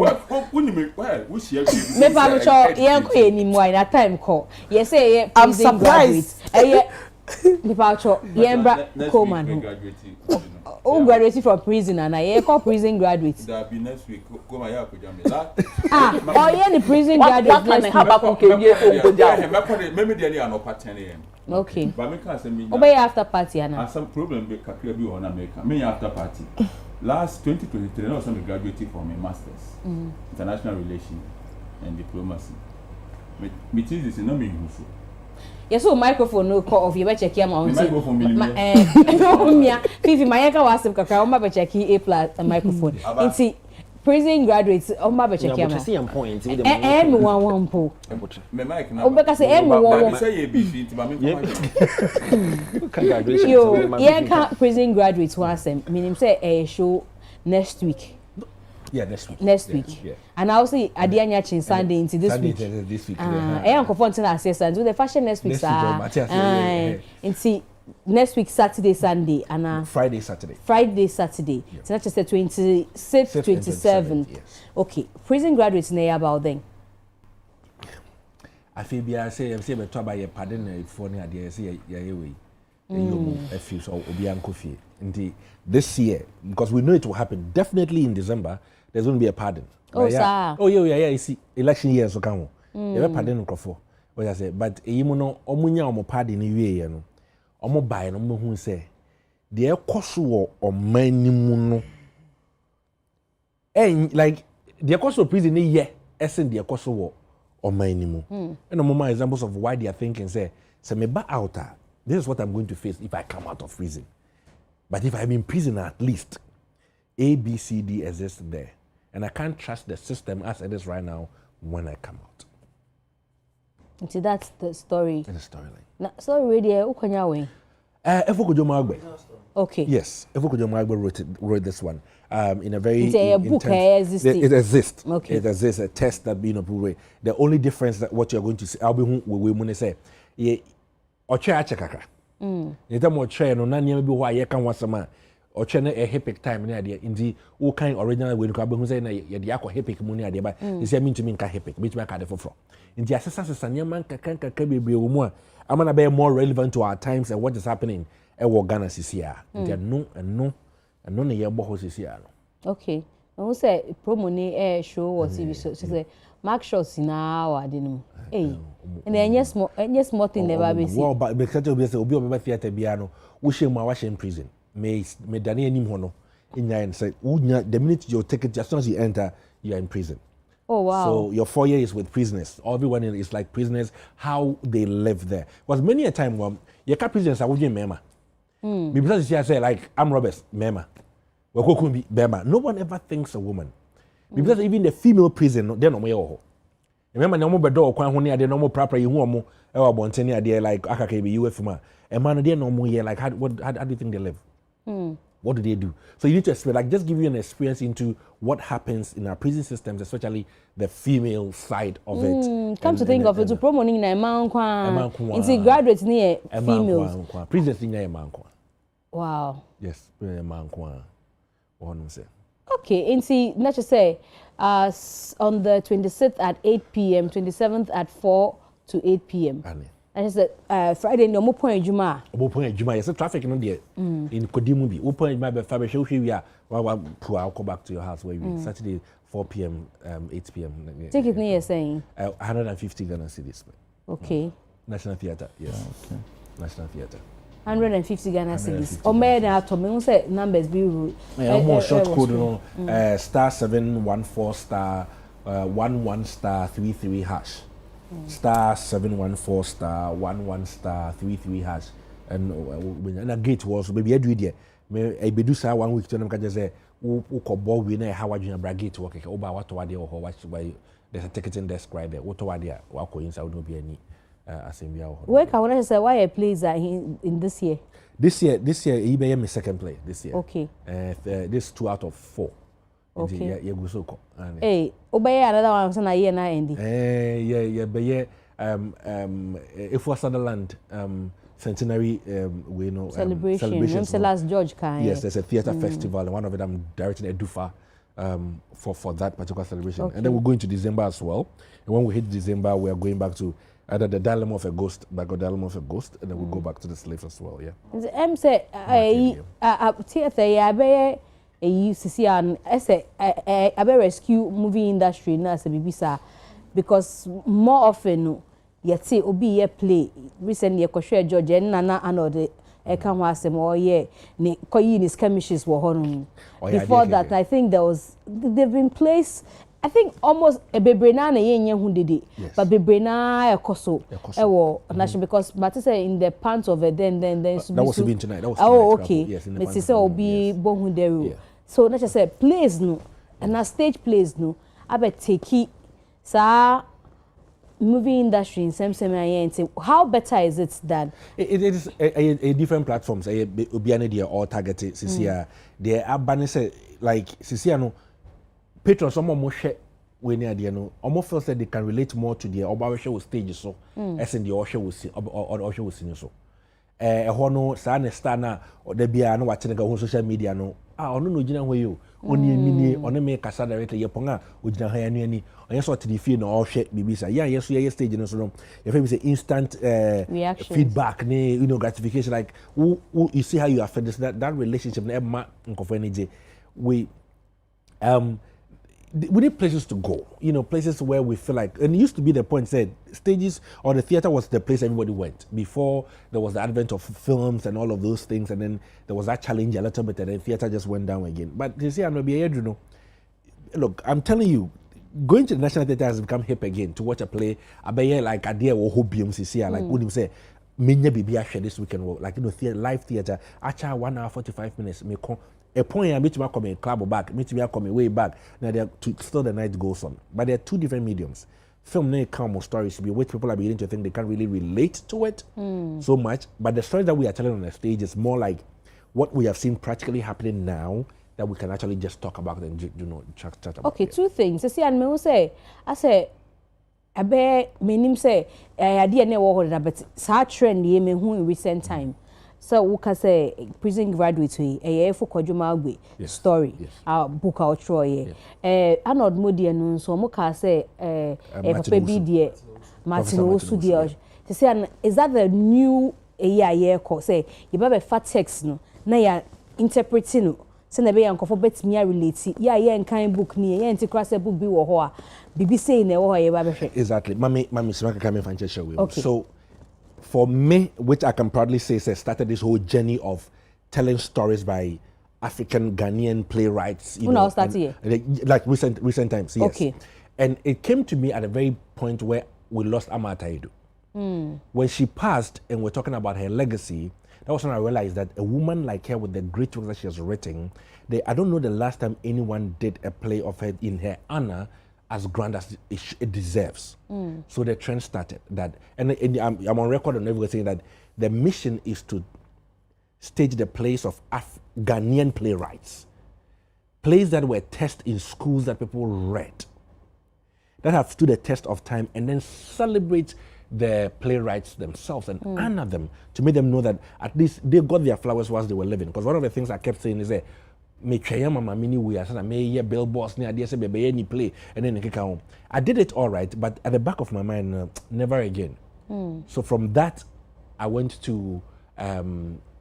we see me pa cho ye ko enim why that time call ye say I'm surprised me pa cho ye mbra Coleman who graduated from prison and I call prison graduates that be next week come here ko jam the prison graduate next week maybe dey an upper 10 a.m. Okay. But me can say me obey after party ana some problem be kakra bi on America me after party last 2023 I some graduated from a masters international relations and diplomacy me this no me who yes so microphone no call of you check here ma microphone mia Fifi mayeka wasem kakra o ma be check A+ microphone nti prison graduates o ma be check here ma see am point with me one po me mic na o be ka say me one say you be fit ba me graduation yo yeah can prison graduates wasem meaning say show next week. Yeah, next week. Yeah. And I also Adianya Chin Sunday into this week. I am confronting assessment do the fashion next week next week Saturday Sunday and Friday Saturday. So that's just the 26th 27th. Yes. Okay. Prison graduates near about then. I feel be I say be talk about your pardon for near there say way. A few so obi an kofi. This year because we know it will happen definitely in December. There's going to be a pardon. Oh, sir. Oh, yeah. You see, election years so come. You have pardon for. What I say, but you know, omunya omo pardon ni we no. Omo buy no mo hu say. The cost war o man no. And like the cost of prison ni ye, esen the cost war o man ni mu. And no more examples of why they are thinking say me ba out. This is what I'm going to face if I come out of prison. But if I'm in prison at least A, B, C, D exists there. And I can't trust the system as it is right now when I come out. See, that's the story. It's a storyline. Now, sorry, radio, Ukanyawe. Efokojo Magbe. Okay. Yes, Efokojo Magbe wrote this one in a very. It's a book. It exists. Okay. It exists, a test that being approved. The only difference that what you're going to see, I'll be we want to say, ye, oche achekaka. Nita mo oche no na niam bi ho aye kan wasama. Oche na a hepic time na ade ndi wo kan original we nko abehu say na ye de akọ hepic mu na ade ba this mean to me nka hepic bit me ka de foforo ndi asesa niam kaka bebre wo mu a amana be more relevant to our times and what is happening e wo Ghana sisia ndi no na ye bo ho sisia no. Okay, who say promo ni show what TV so say mark shots na wa de no and enye small thing never be see. Well, but because you say obi theater bia no wo shame wa shame prison me dane anim ho no nya and say the minute you take it as soon as you enter you are in prison. Oh wow. So your 4 years with prisoners. Everyone is like prisoners, how they live there. Because many a time you can prisoners are with mema. Because you say like I'm Roberts, mema. Be bema. No one ever thinks a woman. Because even the female prison, they're no more. Remember no more door kwan ho ne ade no more proper you omo e wa bontene ade like akaka be UF ma. E man they no more like how do you think they live? What do they do? So you need to like just give you an experience into what happens in our prison systems, especially the female side of it. Come to think of it, to promote in a man kwa. It's graduates near females. Prisons in a man kwa. Wow. Yes, a man kwa. Okay, and see, let's just say, on the 26th at 8 p.m., 27th at 4 to 8 p.m. And I said, Friday, no more point Juma. More point Juma. Yes, traffic in there. In Kodimubi. More point Juma. Fabe show we are. I'll come back to your house where we Saturday 4 p.m. 8 p.m. Take it near you're saying. 150 Ghana cedis. Okay. National Theatre. Yes. Okay. National Theatre. 150 Ghana cedis. Or more than that, we say numbers be rude. More short code, no. Star 714 star 11 star 33 hash. Star 714 star 11 star 33 hash. And a gate was maybe I do it. I be do so 1 week to them. Can just say, "Who ball winner? How are you a bragate work? Over what to idea or what to buy? There's a ticketing desk right there. What to idea? What coins? I would not be any." Where can I say why a plays in this year? This year, eBay my second play this year. Okay. This 2 out of 4. Okay. Yeah, go so. Hey, obey another one. So na year na ending. Yeah. But yeah, if for Sutherland, centenary, we know celebration. Last George kind. Yes, there's a theatre festival, and one of it I'm directing Edufa for that particular celebration. Okay. And then we're going to December as well. And when we hit December, we are going back to either the Dilemma of a Ghost, and then we'll go back to the Slaves as well, yeah. I'm say, theatre, you see, I say, I rescue movie industry now as a BBC, because more often, you see, obi a play recently, a share George and Nana and the come was some or ni skirmishes were on. Before that, I think they've been placed. I think almost a bebrena na yenye who did it, but bebrena a koso, because but say in the pants of it, then that was even tonight. That was okay. Yes, in the pants. Say obi bohu deru. So let's just say plays no, and a stage plays no. I bet take it, sa movie industry in some how better is it than it is a different platforms. Obiane they are all targeted. Sisia, they are banning like Sisia no. Patrons, some more share when they are no, almost feel that they can relate more to the Oba show stage so as in the Osha will see or Osha will see so. Hono Sana Stana or the Biano watching on social media no. No Jina way you only mini on make a sad directly Yaponga, which now have any or yes what to the feel no share Bibisa. Yes, stage in so if it is instant feedback, gratification like who you see how you affect this that relationship never we need places to go, places where we feel like, and it used to be the point said, stages or the theater was the place everybody went. Before there was the advent of films and all of those things, and then there was that challenge a little bit, and then theater just went down again. But you see, look, I'm telling you, going to the National Theatre has become hip again to watch a play. I bet like idea or hobiums is here, like when you say, Minya Bibi share this weekend, like live theater, actually 1 hour 45 minutes, a point I meet me come in club back, meet me come way back. Now they're still the night goes on. But there are two different mediums. Film may come more stories which people are beginning to think they can't really relate to it so much. But the stories that we are telling on the stage is more like what we have seen practically happening now that we can actually just talk about and chat about. Okay, it. Two things. You see, and me say, I say, I bet me name say, I didn't know but such trend ye me who in recent time. So we can say prison graduate we for Kojuma story book out Troy Arnold Moody and so mo can say Papa B dear Martin Osu dear to say is that the new year say you have a fat text no na ya interpreting no say na be yankofo betimi relate ya kind book ni ya anti-cross book bi wo ho a bibi say na wo ho ye ba be exactly mami smaka come fan show we so for me, which I can proudly say, started this whole journey of telling stories by African Ghanaian playwrights. Like recent times, yes. Okay. And it came to me at a very point where we lost Ama Taidu. When she passed and we're talking about her legacy, that was when I realized that a woman like her with the great work that she has written, I don't know the last time anyone did a play of her in her honor as grand as it deserves. So the trend started that, and I'm on record and everyone saying that the mission is to staged the plays of Ghanaian playwrights. Plays that were tested in schools that people read, that have stood the test of time, and then celebrate the playwrights themselves and honor them to make them know that at least they got their flowers whilst they were living. Because one of the things I kept saying is that me try mama mini we as me ye billboards near idea say be any play and then kick home. I did it all right, but at the back of my mind, never again. So from that, I went to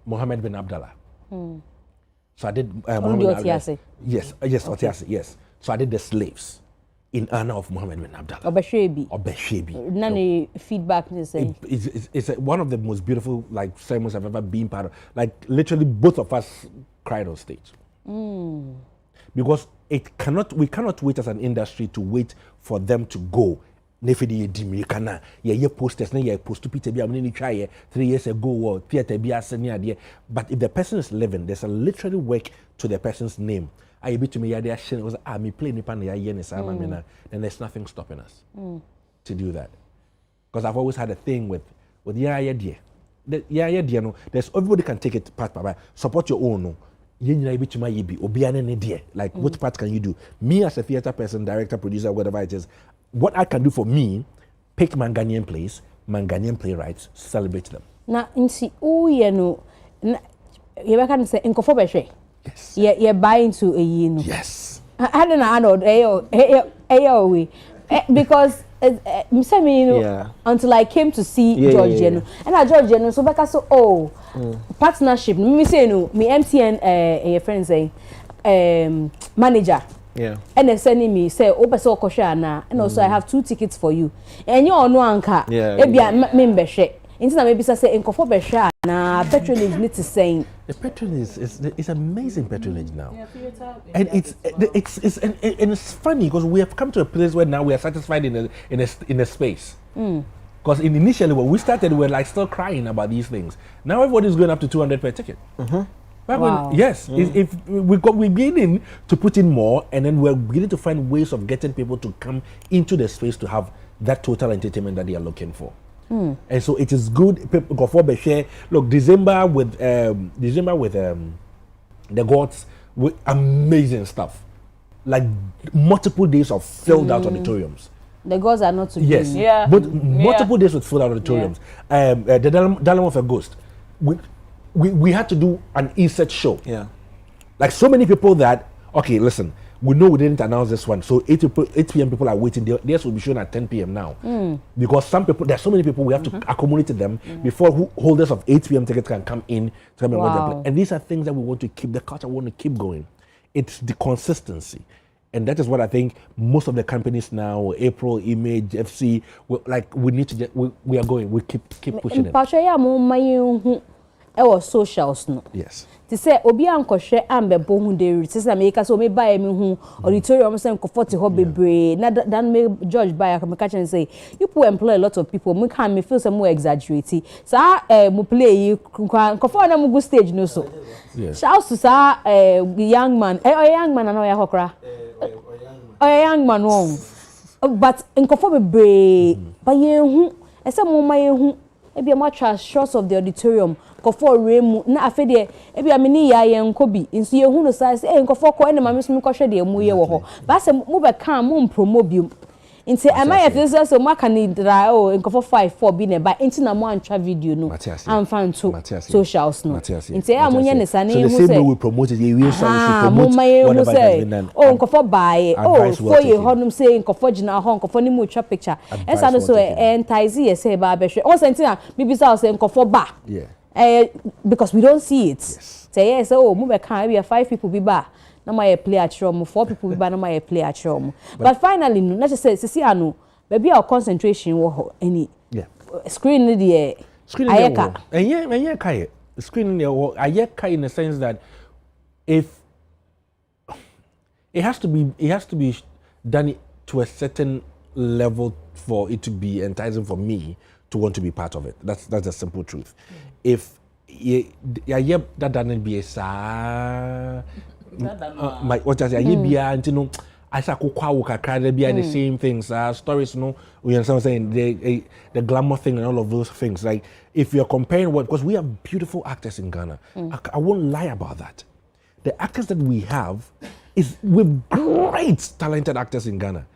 Mohammed bin Abdallah. So I did Mohammed bin Abdallah. Yes, Otiase, yes. So I did the slaves in honor of Mohammed bin Abdallah. Obeshebi. None feedback is saying. It's one of the most beautiful like sermons I've ever been part of. Like literally both of us cried on stage. Because we cannot wait as an industry to wait for them to go. Nefidi dimikana ye posters na ye post to Peter bi amni try 3 years ago or theater bi asenia there. But if the person is living, there's a literally work to the person's name. I be to me yade action was me play nipa na ye then there's nothing stopping us to do that. Because I've always had a thing with dear. No, there's everybody can take it part by support your own no. Like what part can you do? Me as a theater person, director, producer, whatever it is, what I can do for me, pick Ghanaian plays, Ghanaian playwrights, celebrate them. Now, see, you can say in Kofobeshe. Yes. You're buying to a year. Yes. I don't know. Because until I came to see George Jeno. And George Jeno, so back so partnership. Me say no, me MTN your friend say manager. Yeah. And they sending me say so kosha and also I have 2 tickets for you. And you all know anka. Ebia membership. Instead maybe say enkofo be sha na patronage need to say. The patronage is amazing patronage now. And it's funny because we have come to a place where now we are satisfied in a space. Because initially when we started, we were like still crying about these things. Now everybody's going up to 200 per ticket. Wow. Yes, if we're beginning to put in more, and then we're beginning to find ways of getting people to come into the space to have that total entertainment that they are looking for. And so it is good. People go for the share. Look, December with the gods with amazing stuff, like multiple days of filled out auditoriums. The gods are not to yes, yeah, but multiple days with filled out auditoriums. The Dilemma of a Ghost. We had to do an insert show. Yeah. Like so many people that, okay, listen, we know we didn't announce this one. So 8 p.m. people are waiting. Theirs will be shown at 10 p.m. now. Because there's so many people, we have to accommodate them before holders of 8 p.m. tickets can come in to come and watch them play. And these are things that we want to keep, the culture we want to keep going. It's the consistency. And that is what I think most of the companies now, April, Image, FC, we need to we are going, we keep pushing it. Socials no. Yes. To say obi ankɔhwɛ ambe bohu de ri say me ka so me buy me hu auditorium say comfort ho bebre na dan me George buy me catch and say you people employ a lot of people me can me feel some more exaggerate sa mo play comfort na mo go stage no so yes shouts to sa young man young man na ya hokra young man won but comfort bebre ba ye hu e say mo ma ye hu e be mo try shots of the auditorium for remu na afede e bia me ni ya ye nkobi nso ye hu no sai say nkofo ko ene ma me so me kohwe de mu ye wo ho ba se mo be kan mo promobium nti am I feel so mo kan ni dra nkofo 5-4 bi ne ba nti na mo antwa video no am fan to socials no nti ya mo nye ne sane hu say so the same way we promote it we should promote whatever has been done nkofo buy for ye honum say nkofo gina ho nkofo ni mo twa picture esa no so entice ye say ba be hwe o senti na bibisa say nkofo ba because we don't see it. Yes. Say yes, move can we 5 people be ba. Na my play at room, 4 people be ba na my play at room. But finally, no just say see anu, baby our concentration wo any screen the screen ayeka. Enya kai. Screen ayeka in the sense that if it has to be done to a certain level for it to be enticing for me to want to be part of it. That's the simple truth. If that doesn't be a my what I say, I I say they be the same things. Stories, you understand what I'm saying? The glamour thing and all of those things. Like if you're comparing because we have beautiful actors in Ghana. I won't lie about that. The actors that we have is with great talented actors in Ghana.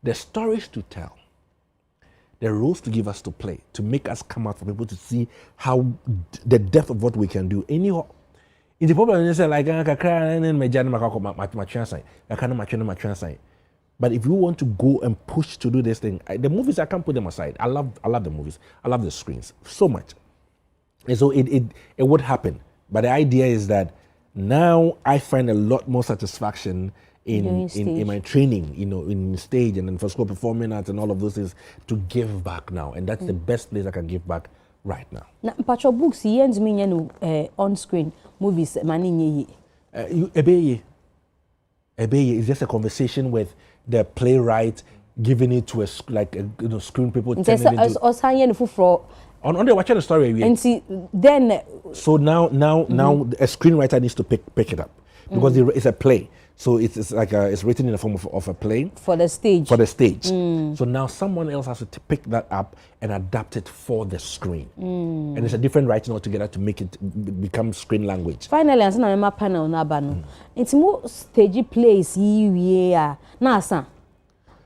The stories to tell, the roles to give us to play, to make us come out for people to see how the depth of what we can do. Anyhow, in the problem is like but if you want to go and push to do this thing, the movies I can't put them aside. I love the movies. I love the screens so much. And so it would happen. But the idea is that now I find a lot more satisfaction in my training, in stage and in for school performing arts and all of those things to give back now. And that's the best place I can give back right now. Now, Pacho books, on screen movies, mani Ebeye is just a conversation with the playwright giving it to screen people. On the watching the story. And see, then. So now a screenwriter needs to pick it up because it's a play. So it's like it's written in the form of a play for the stage. So now someone else has to pick that up and adapt it for the screen. And it's a different writing altogether to make it become screen language. Finally, as na panel na bano. It's more stage plays here. Na sa.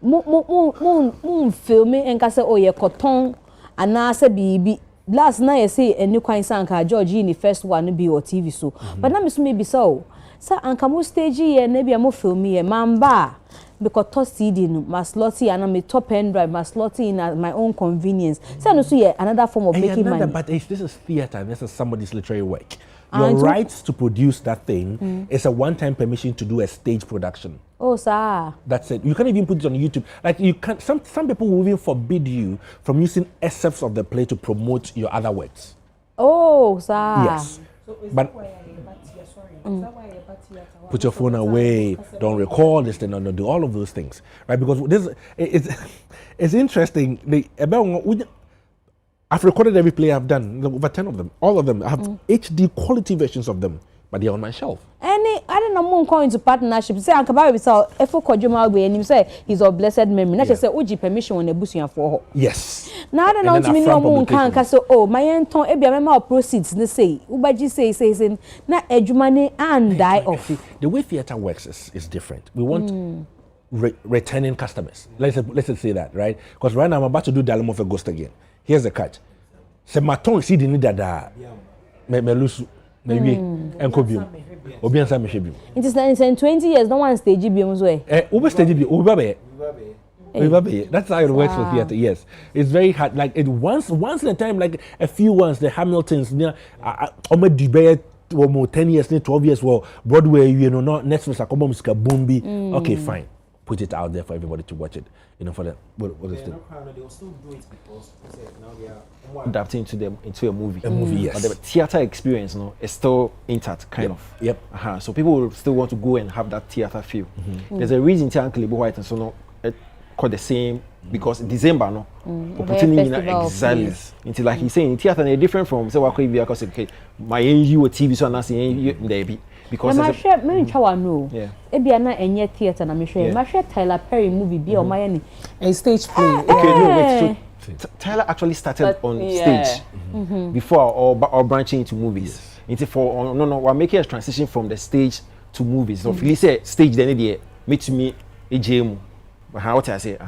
Mo film and kase oye cotton and na se bibi. Last night I say a new kind sanka George in the first one be or TV so. But now miss maybe so. Sir, and come stage here, maybe I'm film me a mamba because toss CD must slotty and I'm a top end drive, must slotty in at my own convenience. So no see another form of making money. But this is theater, this is somebody's literary work. Your rights to produce that thing is a one-time permission to do a stage production. Oh, sir. That's it. You can't even put it on YouTube. Like you can't. Some people will even forbid you from using excerpts of the play to promote your other works. Oh, sir. Yes, but. Put your phone away, don't record this, don't do all of those things, right? Because this it's interesting. I've recorded every play I've done, over 10 of them, all of them. I have HD quality versions of them, but they're on my shelf. I don't know more going into partnership. Say Ankabawe we saw Efo Kojuma and him say he's of blessed memory. Not just say Oji permission when the bush for her. Yes. Now I don't know to me no more can so my enton ebia mema proceeds they say Ubaji says na ejumane and die off. The way theater works is different. We want returning customers. Let's say that, right? Because right now I'm about to do Dalemo of a Ghost again. Here's the catch. Se maton si di ni dada. Me lusu. It is in 20 years, no one stage biom's way. That's how it works for theater. Yes, it's very hard. Like it once in a time, like a few ones, the Hamiltons, debate 10 years, 12 years, well, Broadway, not Netflix, Boombi. Okay, fine. Put it out there for everybody to watch it. For the what is it? They will still do it because now they are more adapting into a movie. A movie, yes. But the theater experience, is still intact, kind of. Yep. So people will still want to go and have that theater feel. There's a reason Uncle White and so no, called the same because December opportunity exactly. Until like he's saying, theater is different from say because my you TV so now saying because my share me no. Yeah. Ebia na enye theater na me share. My share Tyler Perry movie be on my any a stage play. Okay, no wait. So Tyler actually started on stage before or branching into movies. Into for we're making a transition from the stage to movies. So if you say stage then the meet me AJM. What I say?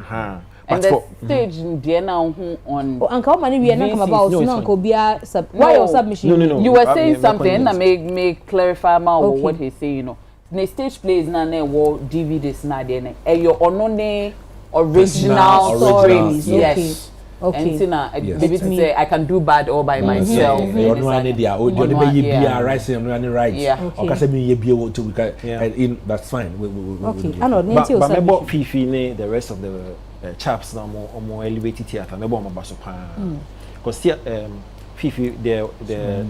And the stage there now on. Uncle Mani, we are not come about Uncle Bia. Why your submission? No. You were saying something that may clarify more what he's saying. The stage plays na ne war DVDs na there. Your onone original stories. Yes. Okay. And maybe to say I can do bad all by myself. You know any idea? You know be right, say no any right. Or can say me be able to that's fine. Okay. But remember Fifi ne the rest of the chaps now more elevated theater. Remember on Basopa. Because Fifi the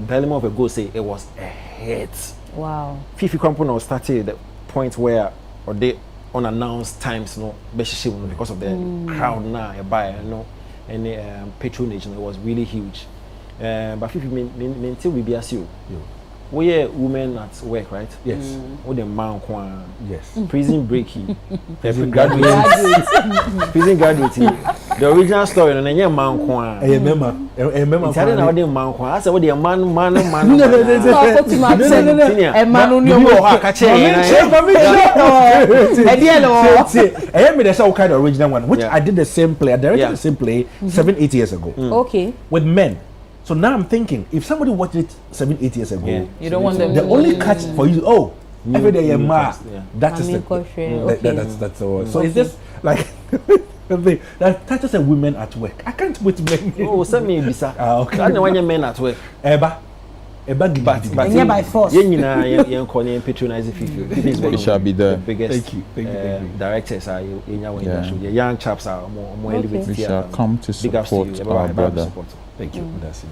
element of a go say it was a hit. Wow. Fifi Company started at the point where or they unannounced times because of the crowd now and the patronage, it was really huge. But if you until we be as you, we are women at work, right? Yes. With the man kwan. Yes. Prison breaky. Prison graduate. Prison graduate. The original story, and then man kwan. I remember. It's hard now the man kwan. I said, what the man. No. A man on your catch I am the same kind of original one, which I did the same play. I directed the same play 7-8 years ago. Okay. With men. So now I'm thinking, if somebody watched it 7-8 years ago, you don't want them. The only catch for you, every day that is that's all. So it's just like that touches a women at work. I can't put men. Oh, send me bisa. Okay. I know when you men at work. But by force. You patronize we shall be there. The biggest thank you. directors are in our industry. The young chaps are more elevated. We shall come to support our brother. Thank you. That's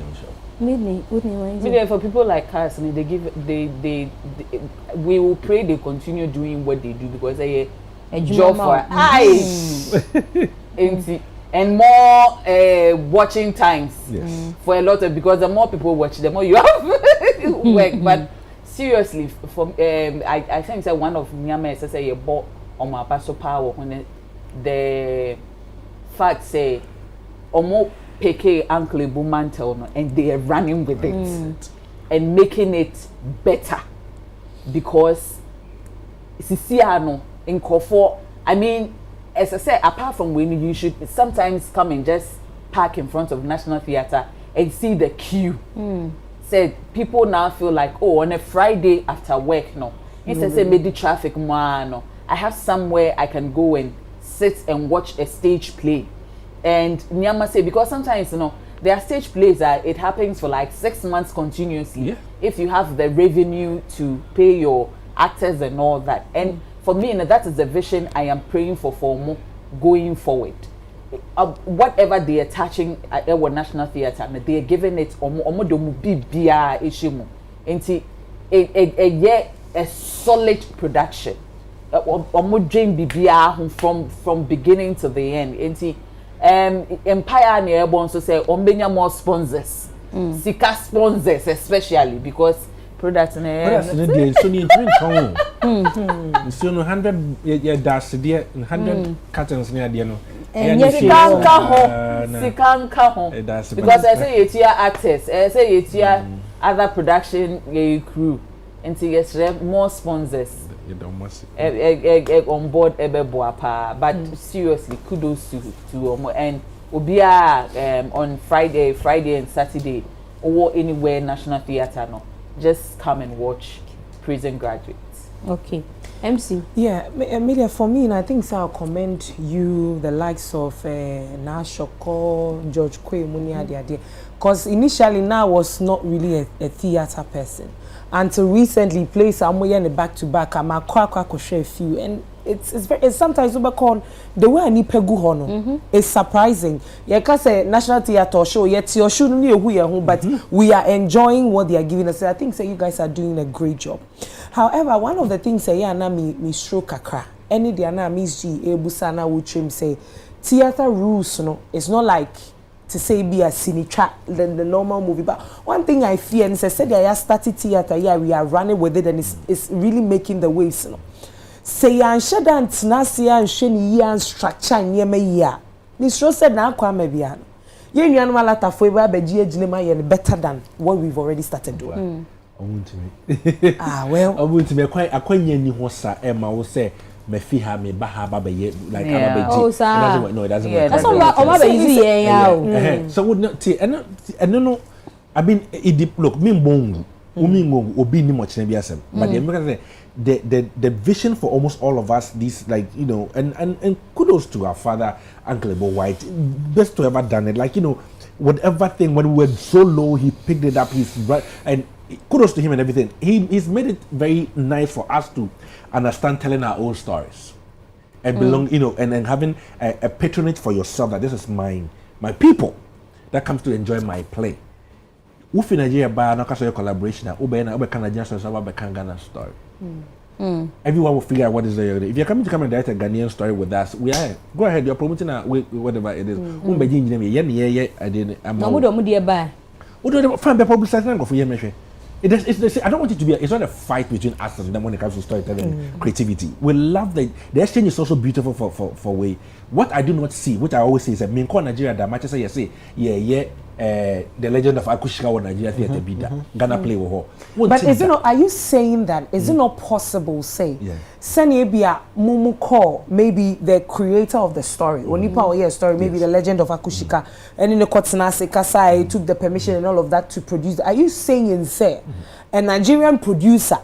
for people like us, they we will pray they continue doing what they do because they a job for eyes and more watching times for a lot of, because the more people watch, the more you have work. But seriously, for I think that one of Myanmar is say a bought on my pastor power when the fact say omo peke ankle mantle and they are running with it and making it better because Sisiano in Kofo, I mean, as I said, apart from when you should sometimes come and just park in front of National Theatre and see the queue. Said people now feel like, oh, on a Friday after work, no. Instead say maybe traffic no. I have somewhere I can go and sit and watch a stage play. And Nyama say, because sometimes, there are stage plays that it happens for like 6 months continuously. Yeah. If you have the revenue to pay your actors and all that. And for me, that is the vision I am praying for more going forward. Whatever they are touching at our National Theatre, they are giving it a solid production. From beginning to the end. Empire near born so say more sponsors. Sika sponsors especially because products in the so need so 100 dash there 100 cartons near there no. And yes, Sikanka home. Because I say it's your actors, I say it's your other production crew, and so yes, more sponsors. On board but seriously, kudos to and Obia on Friday and Saturday or anywhere National Theatre no. Just come and watch Prison Graduates. Okay. MC. Yeah, media for me, and I think so I'll commend you, the likes of Nashoko, George Kwe, Munia, because initially now I was not really a theatre person. Until recently, play somewhere in the back-to-back, I'm a share a few, and it's sometimes called the way I need pegu hono. It's surprising. Yeah, cause a National Theatre show, yet you shouldn't know who you are, but we are enjoying what they are giving us. I think you guys are doing a great job. However, one of the things say na me stroke kakra. Any day na Mzgee ebusana wuchim say theatre rules no. It's not like to say be a cinitra than the normal movie. But one thing I fear, and I said I started theatre, we are running with it, and it's really making the waves. Say and shadant nasia and sheni and structure nyeme ya. Mr. said na kwa mebiano. Ye nyanwa lata for beji ejinema ye better than what we've already started doing. Well. I want to be quite ni hosa Emma will say me fi ha me baha baba ye like oh, it doesn't work. No, it doesn't work. That's all easy so would not see and no I mean it look me bongu obi ni much biasem but the vision for almost all of us, these and kudos to our father Uncle Ebo White, best to ever done it, whatever thing when we were so low he picked it up, he's right, and kudos to him and everything. He's made it very nice for us to understand telling our own stories and belong, and having a patronage for yourself that this is my people that comes to enjoy my play. If in Nigeria by no collaboration, Ghana story. Everyone will figure out what is there. If you're coming to come and direct a Ghanaian story with us, we are go ahead. You're promoting whatever it is. I don't want it to be. It's not a fight between us and them when it comes to storytelling, creativity. We love the exchange is also beautiful for way. What I do not see, which I always say is that me in Nigeria that much as I say, the legend of Akushika or Nigeria theater bida Ghana play with her. But is it not? Are you saying that? Is it not possible? Say, Seniebia Mumuko, maybe the creator of the story, when you power a story, maybe the legend of Akushika, and in the Kotsanase Kasai took the permission and all of that to produce. Are you saying, say, a Nigerian producer?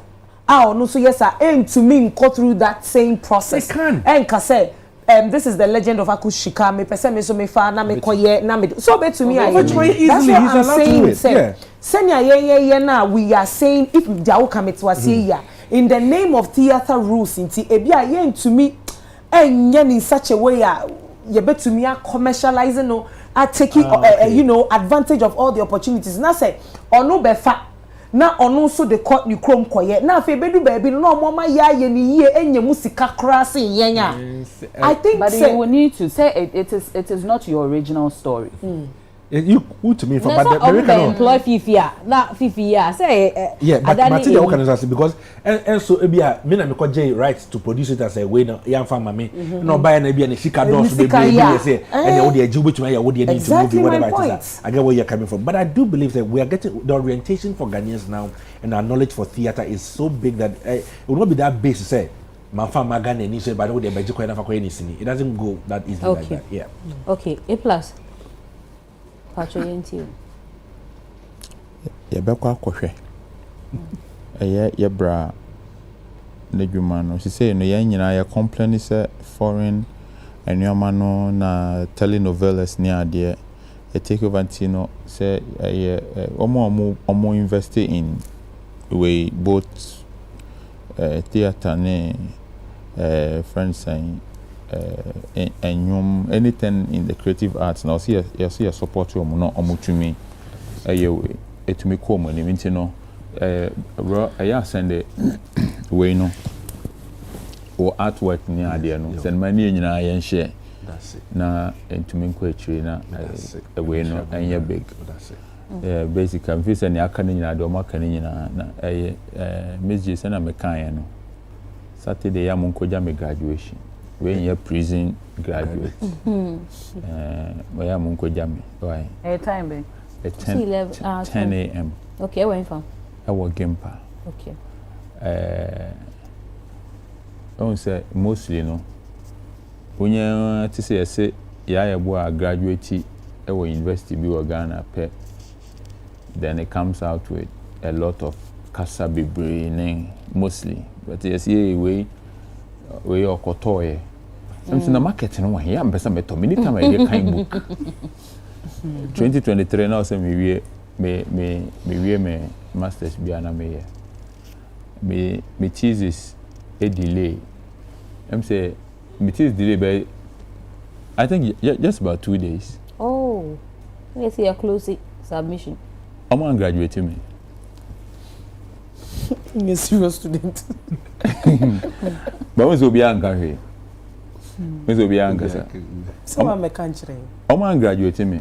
No, so yes, I aim to me go through that same process. They can. And Kasai. This is the legend of Akushika. Me pese me so me fa na me koye na me. So bet to me, that's what I'm saying. Say, Senya ye na we are saying if jawo kametwa say ya in the name of theater rules inti ebia ye to me enye in such a way ye bet to me commercializing no are taking advantage of all the opportunities. Na say ono be fa. Na ono so the court ni chrome koye na fe bedu baby no mama ya ye ni ye enye musika krasi yenya. I think but you will need to say it is not your original story. You to me from but the employ Fifia na Fifia say but Martin organization because and so ebia me na me ko J rights to produce it as a way na yan fa mame no buy na ebia na sika dos be say and you dey which way you dey need to move whatever it is. I get where you're coming from, but I do believe that we are getting the orientation for Ghanaians now and our knowledge for theater is so big that it will not be that base to say my family Ghana ni say but no dey beji ko na fa ko anything. It doesn't go that easily like that. Yeah. Okay, A+. Patriotism. Yɛbɛkɔ akɔhwɛ ɛyɛ yɛbra n'adwuma no sɛ no yɛn nyinaa yɛ complain sɛ foreign nneɛma no na telenovelas ne adeɛ take over nti no sɛ ɛyɛ ɔmo invest in way both theater ne friends and anything in the creative arts now see a support to no omutumi we etumi ko mo ni nti no send we no or artwork ni ade no send mani nyina yen share na entumi ko akiri na we no enya big basically if say ni aka ni nyina de o maka ni nyina na Mzgee say na me kan no Saturday ya monko ja me graduation when you're prison graduate. Where am I going? Why? Time be. 10 a.m. Okay, where you from? I work Gimpa. Okay. I won't say mostly no. When you say yeah, I graduate at university be Ghana pay. Then it comes out with a lot of casa brain mostly, but yes, we are kotoye. I'm in the market no one. Yeah, I'm better meto. Many time I get kind book. 2023 now say me masters be ana me thesis a delay. I'm say me thesis delay by I think just about 2 days. Oh, let's see a close submission. I'm gonna graduate me. You're a serious student. But we be angry. We be angry. So I'm a country. I'm gonna graduate me.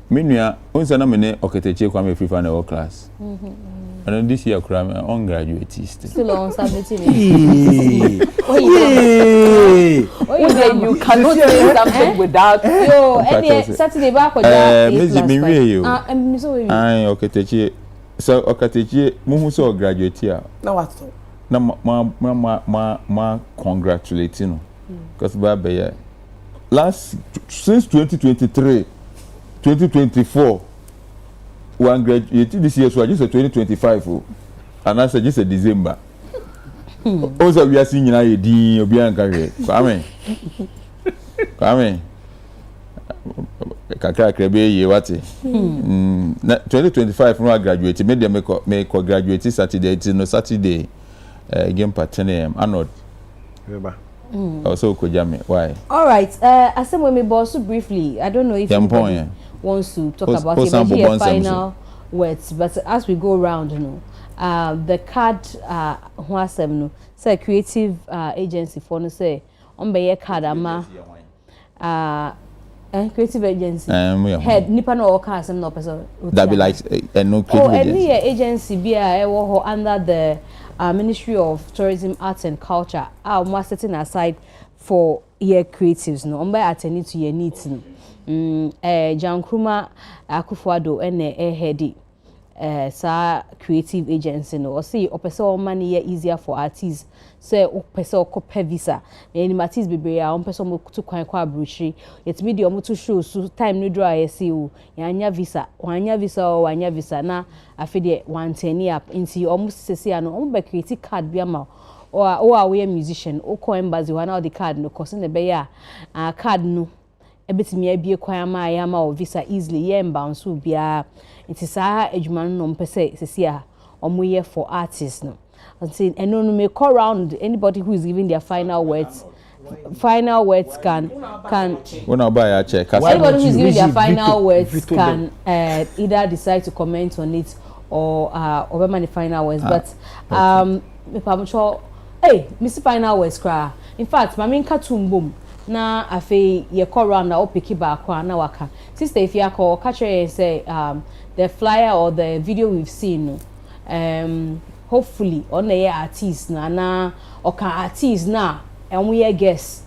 Meanwhile, once na me oketeche kwa me free for na class. And this year I'm on graduate still on submitting. You cannot say something without Saturday back Mzgee me we you. Oketeche so okatechi muhu so graduate here na what na ma congratulate no because baba last since 2023 2024 one graduate this year so just 2025 and I said just December also we are seeing na yedi obi anka hwe kwame kakra krebe ye wate 2025 no graduate me dem me graduate Saturday game part 10 am anod also kojame why all right asem we boss briefly I don't know if you wants to talk about it final words but as we go around the card who asem no say creative agency for no say on be card ama Creative agency. Head nipa no all cast no person. That be like no creative agency. Agency be under the Ministry of Tourism, Arts and Culture. More setting aside for year creatives no. By attending to your needs no. Jan Kruma Akufuado heady. Sa creative agency no. Or say opeso money easier for artists. Say opeso kope visa. Any artists be bria. Opeso mo to kwa brochure. Yet me di omo to show so time no draw yesi o. Yanya visa na afide 110 up. Inti omo sesi ano omo be create card bi ama. Or we musician. O ko embassy wana the card no cause ne be ya. Card no. Ebetimi abie kwan ma ya ma o visa easily ye bounce bia. It is a ejuma no mpese sesia omoye for artists no. Until and no may call around anybody who is giving their final words can when I buy a check anybody who is giving their final words can either decide to comment on it or over the final words but I'm sure hey Mr. Final words cry in fact mami nkatumbo na afi ye call around na opiki ba kwa na waka sister if you call catch say the flyer or the video we've seen hopefully on the artist na oka artist na and we guess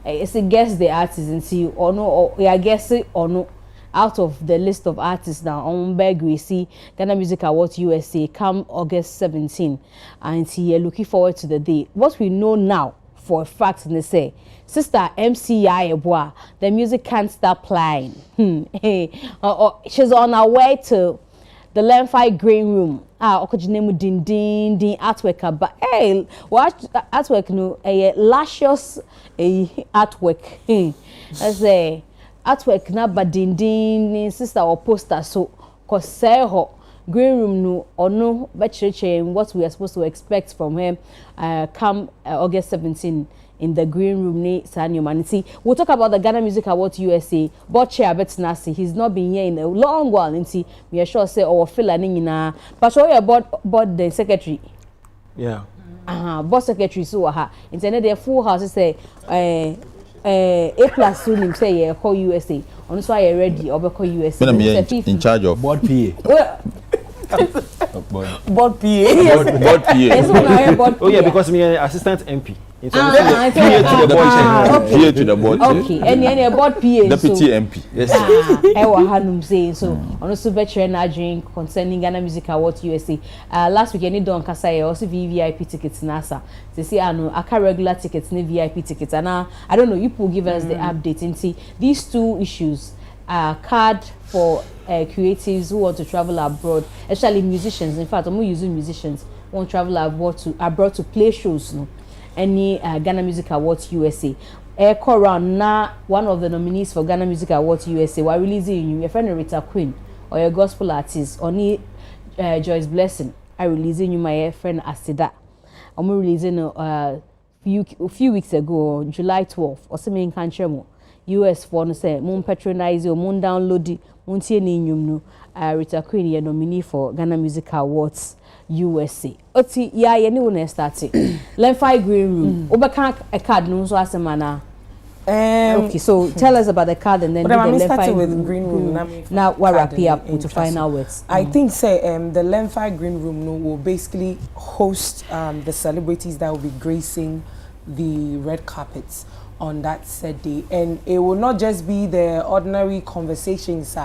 it's a guess the artist and see or no or yeah guess it or no out of the list of artists now on Mzgee see Ghana Music Awards USA come August 17 and see you're looking forward to the day. What we know now for a fact they say sister MCI Eboa the music can't stop playing. She's on her way to the Lemfi Green Room. Okojinemu din artwork but hey what artwork no a luscious artwork. I say artwork na ba din sister or poster so cause say ho Green Room no or no but what we are supposed to expect from him come August 17 in the Green Room ni San Humanity. We'll talk about the Ghana Music Awards USA. But chair bet nasi. He's not been here in a long while. Nti we are sure say our feel learning na. But show your board the secretary. Yeah. Board secretary so aha. Internet their full house say A+ soon him say yeah call USA. On so I ready or call USA. In charge of board PA. Board PA. Board PA. Oh yeah, because me assistant MP. PA to the board. Okay, any board PA. Deputy MP. Yes. I was hanum saying so. On also veteran drink concerning Ghana Music Awards USA. Last week any don kasa also VIP tickets nasa. They say I know aka regular tickets ni VIP tickets and I don't know you people give us the update and see these two issues. Card for creatives who want to travel abroad, especially musicians. In fact, I'm using musicians who want to travel abroad to play shows. No, any Ghana Music Awards USA. Koran na one of the nominees for Ghana Music Awards USA. We're releasing you, your friend Rita Queen or your gospel artist. Only Joyce Blessing. I releasing you my friend Asida. I'm releasing a few weeks ago, July 12th. Or something in country more. US for no say mon patronize or mon download mon tie ni nyum no Rita Queen ye nominee for Ghana Music Awards USA. Oti ya ye ni wona start Lemfi Green Room obeka a card no so asema na okay so tell us about the card and then the Lemfi with Green Room now what wrap up to final words. I think say the Lemfi Green Room no will basically host the celebrities that will be gracing the red carpets on that said day, and it will not just be the ordinary conversations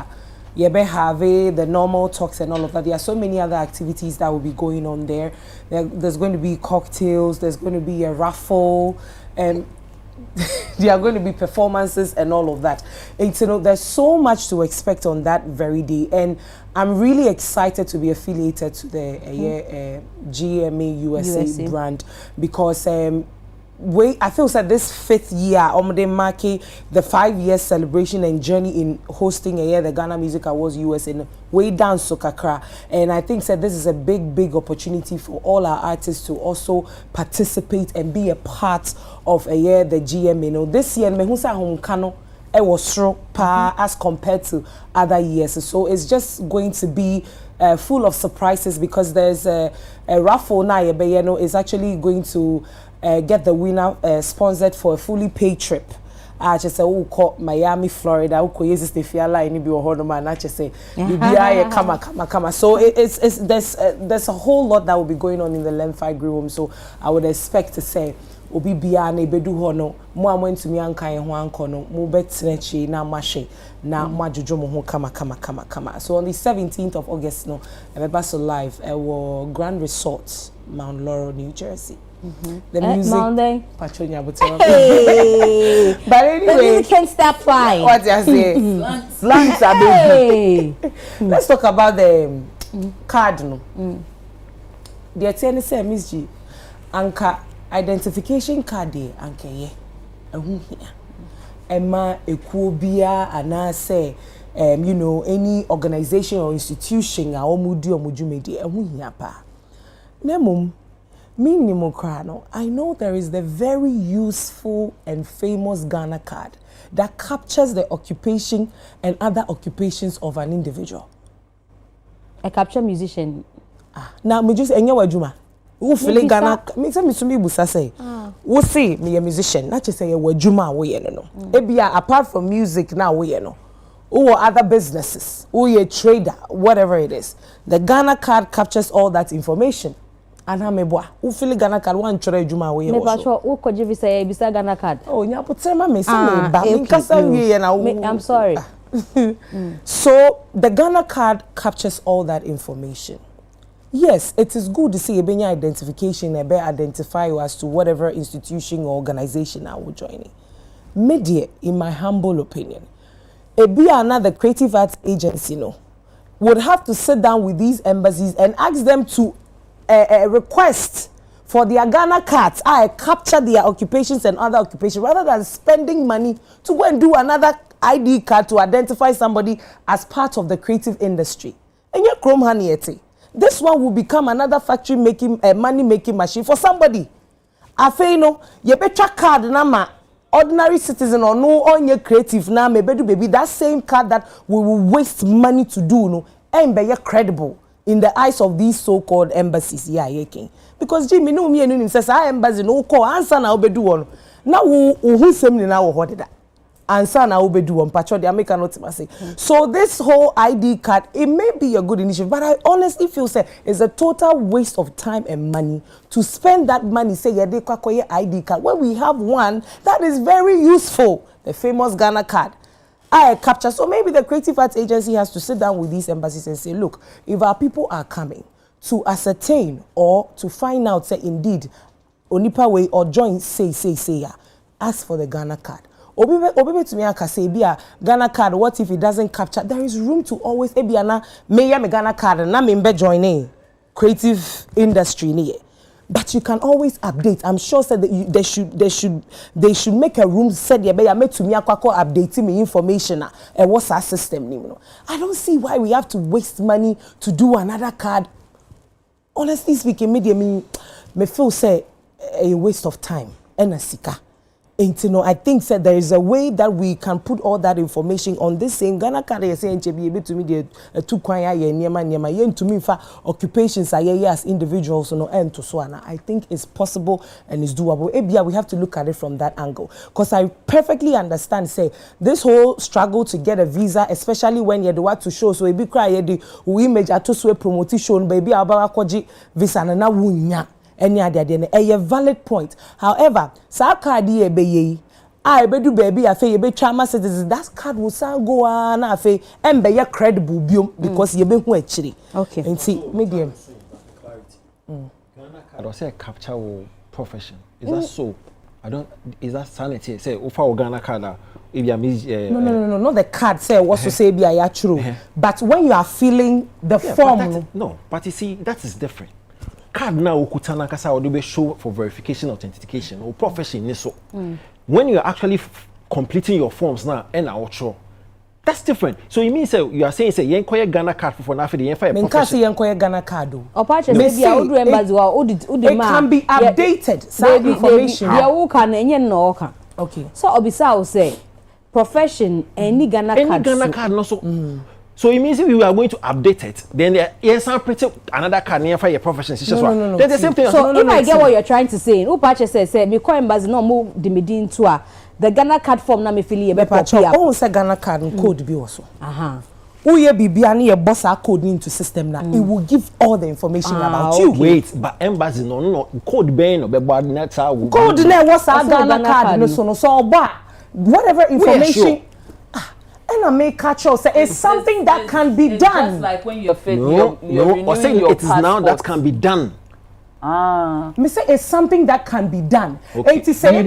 you be have the normal talks and all of that. There are so many other activities that will be going on there. There's going to be cocktails, there's going to be a raffle, and there are going to be performances and all of that. And you know, there's so much to expect on that very day, and I'm really excited to be affiliated to the GMA USA brand because I feel that this 5th year, Omode marking the 5-year celebration and journey in hosting the Ghana Music Awards US in way down Sokakra. And I think that this is a big opportunity for all our artists to also participate and be a part of the GMA. You know, this year, Mehusa Homkano, it was strong as compared to other years. So it's just going to be full of surprises because there's a raffle now. Is actually going to get the winner sponsored for a fully paid trip I just say who call Miami, Florida, who call Jesus the Fiala and be a horn man, I just say come. So it's there's a whole lot that will be going on in the Lemfi room. So I would expect to say obi bia na ebedu ho no mo amwantumi ankan ho anko no mo betrechi na mahwe na majojo mo ho kama. So on the 17th of August no Emeba so live Grand Resort, Mount Laurel, New Jersey. The music Patronia hey. But anyway, the music can't stop flying. What do I say? Slants are baby. Let's talk about the card no. The attorney say Mzgee anka identification card dey anka ye ehun hia ema ekuo bia ana say you know any organization or institution a omudi omujumedi ehun hia pa nemum minimum krano. I know there is the very useful and famous Ghana card that captures the occupation and other occupations of an individual. A capture musician. Now me just enye wadwuma. Wo feel Ghana me say me sumi busa say. Wo say me a musician, not just say wadwuma wo ye no. Ebia apart from music now wo ye no. Or other businesses, or a trader, whatever it is. The Ghana card captures all that information. And how me boy, who feel Ghana card one trade juma we me ba sure who could visa bisa Ghana card. Oh, nya potema me say me ba me kasa we na. I'm sorry. So the Ghana card captures all that information. Yes, it is good to see a benya identification, a better identify you as to whatever institution or organization I will join in. Media, in my humble opinion, it be another creative arts agency, would have to sit down with these embassies and ask them to request for their Ghana cards. I capture their occupations and other occupations rather than spending money to go and do another ID card to identify somebody as part of the creative industry. And your Chrome honey, this one will become another factory making money making machine for somebody. Afeino, you better card nama ordinary citizen or no on your creative na maybe baby that same card that we will waste money to do no and be credible in the eyes of these so-called embassies. Yeah, because Jimmy no me and says I embassy no call answer na obedu one. Now who same ni na wo that answer na obedu one patcho they make not say. So this whole ID card, it may be a good initiative, but I honestly feel say it's a total waste of time and money to spend that money say yeah they kwakoye ID card when we have one that is very useful, the famous Ghana card. I capture. So maybe the creative arts agency has to sit down with these embassies and say, look, if our people are coming to ascertain or to find out, say indeed, Onipa way or join, say, yeah, ask for the Ghana card. Obibe to me aka say bia Ghana card, what if it doesn't capture? There is room to always ebiana me Ghana card na me mbe joining creative industry ni. But you can always update. I'm sure said that they should make a room said yeah me to me akwako updating me information and what's our system ni. I don't see why we have to waste money to do another card. Honestly speaking, me feel say a waste of time and a sika. And I think that there is a way that we can put all that information on this same Ghana card. You say to me the two kwanya niema to me for occupations as individuals and to so on. I think it's possible and it's doable. Ebia we have to look at it from that angle because I perfectly understand say this whole struggle to get a visa, especially when you want to show so e be cry the image atoswe promotion baby aba kwaji visa na wunya. Any other a valid point. However, sa card ye be ye I be do baby afe ye be trauma citizens that card will sound go on afe and be ye credible because ye be who actually. Okay. And see medium. Ghana card or say capture profession. Is that so? I don't. Is that sanity? Say ofa Ghana card if you are no, not the card say what to say be a true. But when you are filling the form. But you see that is different. Card now ukutana kasa odobe show for verification authentication or profession so when you are actually completing your forms now and outro that's different. So it means you are saying say yen koye Ghana card for na fe the yen for profession menkasi yen koye Ghana card o pache maybe a odu embassy wa odi it can be updated some information ya wo kan enye no kan okay so obisa wo say profession any Ghana card no so so it means if you are going to update it, then yes, I'm pretty another card near for your profession. No. Then the same thing. So if I get what you're trying to say, who patches say me call embassy no move the medin to the Ghana card form na me feel ye be copy. Oh, say Ghana card code be also. Uye bibia ni boss our code into system now. It will give all the information about you. Wait, but embassy no code be no be bad net code na what's our Ghana card no so whatever information. And I may catch us. It's something that can be done. Just like when you're fit, no, or saying it is now that can be done. Me say it's something that can be done. Okay. It is saying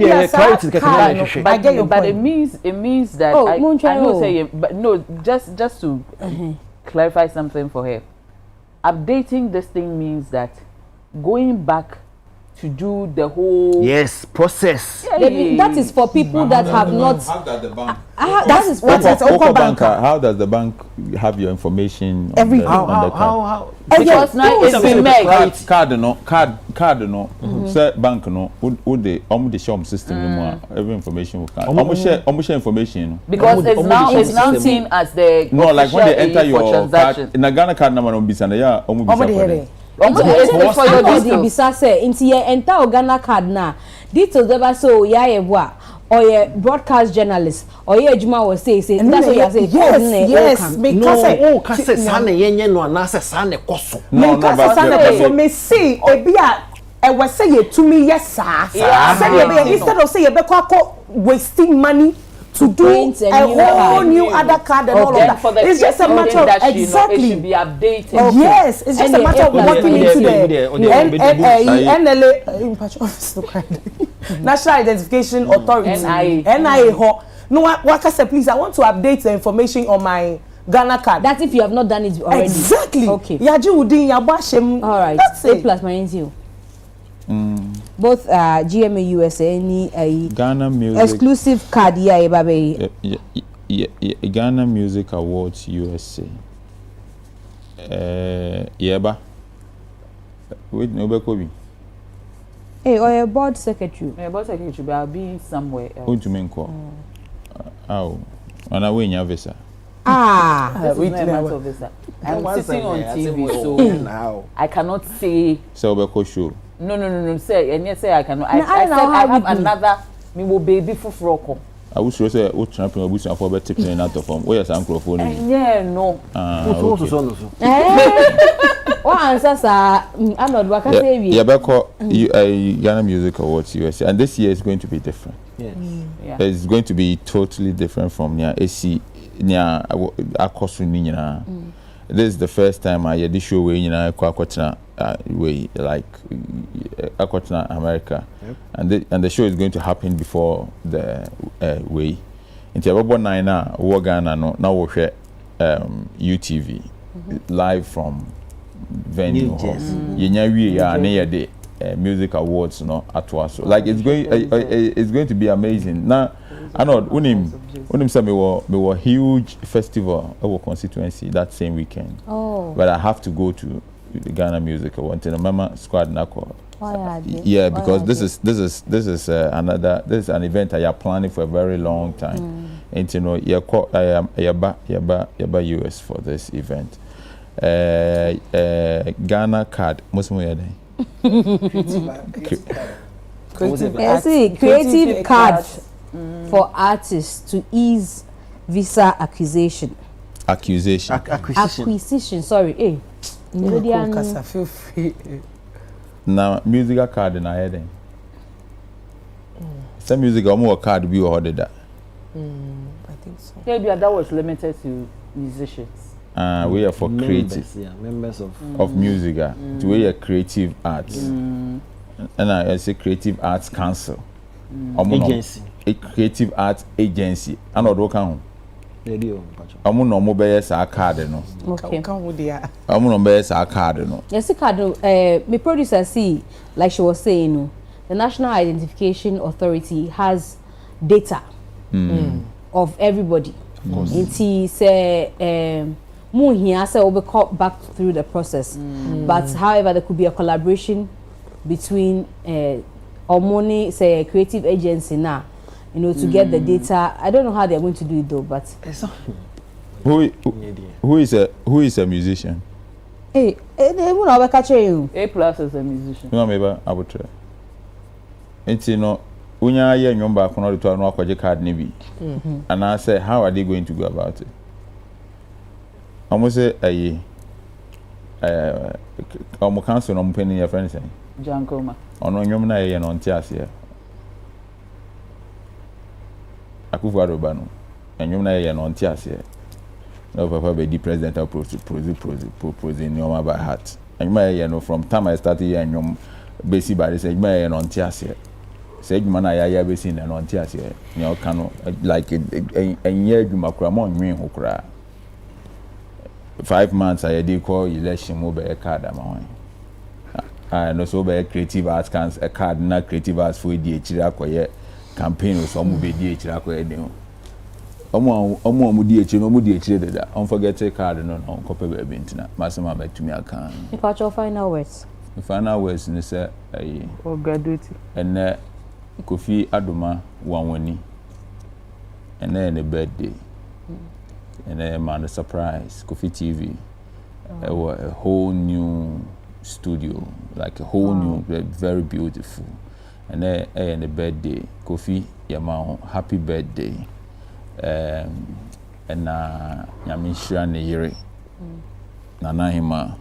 but it means that I know say but no just to clarify something for her. Updating this thing means that going back to do the whole process. That is for people that have not. How does the bank? That is what how does the bank have your information? Everything. How? Because now it's been made. Card no. Say bank no. Would they show system no more? Every information will come. Almost share information. Because it's now seen as the no, like when they enter your card in a Ghana card number on Bisana, yeah, it's for your bisa say into your entire Ghana card na details ever so ya ewa or your broadcast journalist or your ejuma was say that's what you say yes because say sane yenye no na say sane koso no so me see ebia e we say you to me yes sir instead of say you be wasting money to do a whole new other card and all of that. It's just a matter of exactly. It should be updated. Yes, it's just a matter of working into the National Identification Authority. NIA. No, what I say, please, I want to update the information on my Ghana card. That's if you have not done it already. Exactly. Okay. All right. That's it. A+ my NCO. Both GMA USA any Ghana Music exclusive card baby. Ghana Music Awards USA. Yeba. Wait, no be Kobe. Hey, or a board secretary. Board secretary, but I'll be somewhere else. What do you mean call? Oh, on a way in your visa. This is my matter of visa. I'm sitting on TV, so I cannot say. So we show. No. Say, and yes, say I cannot. I said I have another. Me will baby for froko. I wish you say what champion we should for better tipping out of form. Where is microphone? Yeah, no. What answers are I'm not working. Yeah, because Ghana Music Awards USA, and this year is going to be different. Yes. It's going to be totally different from near AC near Akosu Nina. This is the first time I had this show where Kwakotna way like Akwatna America, and the show is going to happen before the way. Into about 9 now, Ghana no now we share UTV live from venue. The music awards no atwaso like it's going to be amazing. Now I know unim say me were huge festival our constituency that same weekend. But I have to go to the Ghana Music Awards and Mama Squad Nako. Yeah, because this is an event I am planning for a very long time. And you know yaba US for this event. Ghana card creative cards for artists to ease visa acquisition. Sorry, feel free. Now musical card in our head. Some music card we ordered that. I think so. Maybe that was limited to musicians. We are for creative members of music. To we are creative arts, and I say creative arts council, agency, a creative arts agency. I know what can. I'm no mobile sa card no. Okay. I'm no mobile sa card no. Yes, card. Me producer see, like she was saying, no, the National Identification Authority has data of everybody. It say more here say we be back through the process. But however, there could be a collaboration between Omoni say creative agency now. You know, to get the data. I don't know how they're going to do it though, but who is a musician? Hey, everyone will catch you. A+ is a musician. No, maybe I would try. It's you know, Unya ye nyomba kono to no akwaje card ni bi. And I say how are they going to go about it? Almost say omo council no mpeni your friend say. Jankoma. Ono nyom na ye no nti ase. Akufu adoba no. Nyom na ye no nti ase. No papa be the president of propose nyom by heart. Nyom ye no from time I started here nyom basi by say nyom ye no nti ase. Say nyom na ya basi na no nti ase. Nyom kanu like enye dwuma kura mo nwen ho kura. 5 months I did call election mobile a card amount. And also by creative arts can a card not creative arts for the Chiraco campaign or some movie Chiraco. Omo mudi no mudi that unforget a card no on copy baby internet. Massima back to me I can. If I your final words. The final words in the or graduate. And Kofi Adoma one and then a birthday. And then man, a surprise, Kofi TV, a whole new studio, like a whole new, very beautiful. And then the birthday, Kofi, Yamao, happy birthday. And Yami Shran Yere, Nana Hima,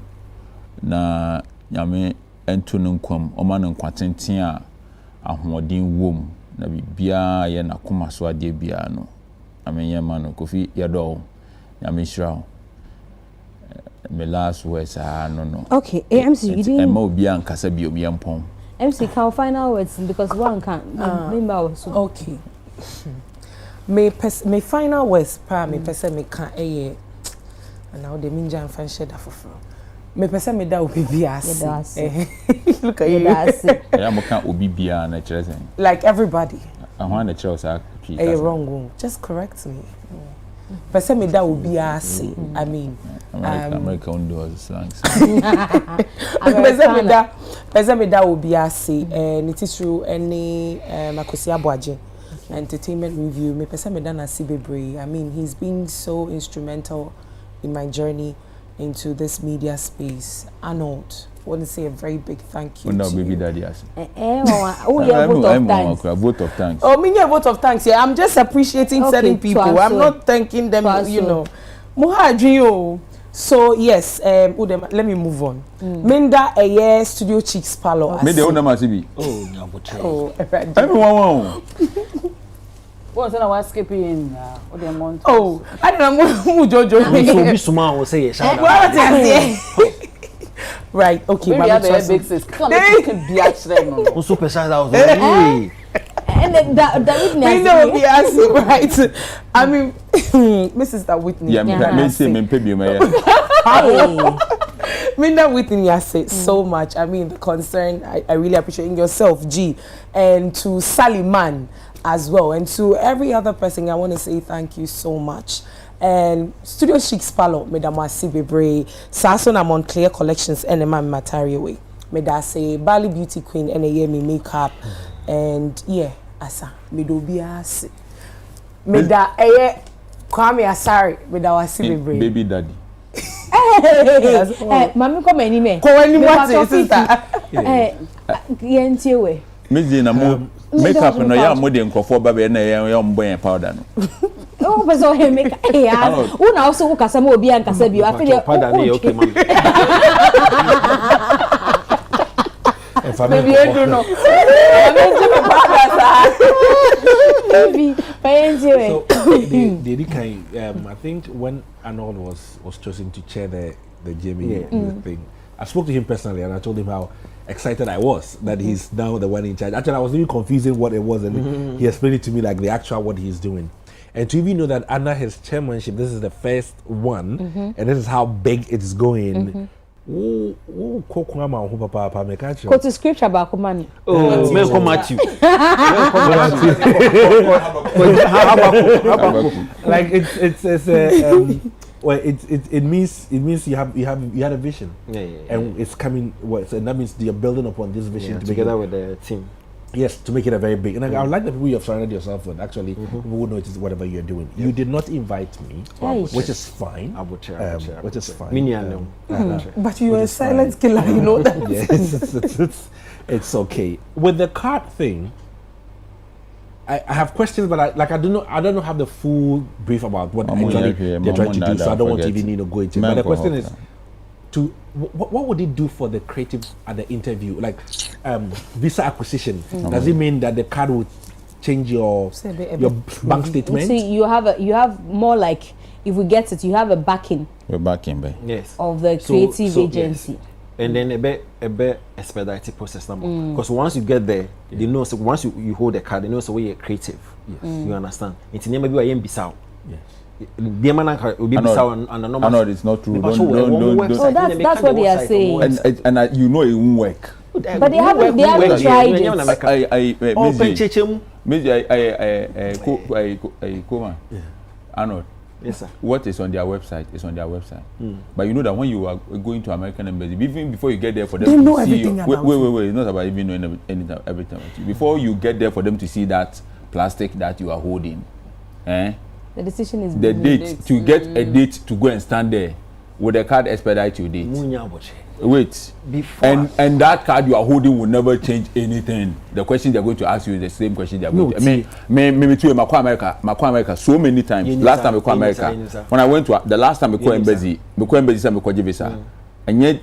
na Yami Entunum Quam, Oman and Quatentia, a Hodin womb, Nabi Bia, Yana Kumaswa de Biano. I mean, Yamano, Kofi, Yado. Yamishra. My last words are no. Okay, MC, you didn't. Mo bian kasabi o biampon. MC, can final words because one can't. Remember also. Okay. Me final words pa me pese me can and now the minja and fan shed for. Me pese me da obi bias. Look at you. Yeah, mo can obi bia na chese. Like everybody. I want the chelse wrong. Just correct me. Pese me da obi ase. I mean, America do slangs. Pese me da obi ase and it is through any Makosi Aboaje entertainment review. Me pese me da na Sibebre. I mean, he's been so instrumental in my journey into this media space. Arnold, I want to say a very big thank you. No, baby daddy has. Vote of thanks. Oh, me vote of thanks. Yeah, I'm just appreciating certain people. I'm not thanking them. You know, Mohadrio. So yes, let me move on. Minda a studio chicks palo. Me the owner must be. Oh, everyone. What's that? I was skipping. Oh, I don't know. Jojo. So small will say right, okay, maybe I have big sis. Come on, you can be actually. Also, precise out. And that witness. We know be asking, right? I mean, Mrs. That Whitney. Yeah, me say me pay me. Minda Whitney, I say so much. I mean, the concern. I really appreciate yourself, G, and to Sally Man as well, and to every other person. I want to say thank you so much. And Studio Chicks Palo, Madame Sibebre, Sasson Montclair Collections, and Emma Matariwe. Meda say Bali Beauty Queen, and a year me makeup, and yeah, asa, Medobias. Meda a Kwame Asari, Meda Sibebre. Baby daddy. Hey, Mammy, come anyway. Go anywhere, sister. Yentiwe. Mzgee na mo makeup no ya mo de nkrofo ba be na ya mbon powder no. Oh, but so he make yeah. Una also wo kasa ma obi an kasa bi. I feel powder na okay man. Maybe I don't know. I think when Arnold was chosen to chair the Jamie thing, I spoke to him personally and I told him how excited I was that he's now the one in charge. Actually, I was really confusing what it was, and he explained it to me like the actual what he's doing. And to even know that under his chairmanship, this is the first one, and this is how big it's going. Quote the scripture about command. Oh, may come at you. Like it's well, it means you had a vision, and it's coming. So that means you're building upon this vision together with the team. Yes, to make it a very big. And I would like the people you have surrounded yourself with. Actually, people would notice whatever you're doing. You did not invite me, which is fine. Which is fine. But you are a silent killer, you know that. Yes, it's okay. With the card thing, I have questions, but I don't know have the full brief about what actually they're trying to do, so I don't want to even go into it. But the question is, what would it do for the creative at the interview, like visa acquisition? Does it mean that the card would change your bank statement? See, you have more like, if we get it, you have a backing. We're backing, yes, of the creative agency. Yes. And then a bit expedited process number. Because once you get there, they know. So once you hold the card, they know so you're creative. Yes. You understand? It's never be a Bissau. Yes. The man will be Bissau and the number. I know it's not true. That's what they are saying. And you know it won't work. But they haven't tried it. Arnold. Yes, sir. What is on their website is on their website. But you know that when you are going to American embassy, even before you get there for them to see you, wait, it's not about even knowing everything. Before you get there for them to see that plastic that you are holding, the decision is the date to get a date to go and stand there with the card expedite your date. Wait, and that card you are holding will never change anything. The question they're going to ask you is the same question they're going to. Me too. America so many times. Last time I call America, when I went to the last time I call embassy, I call visa, and yet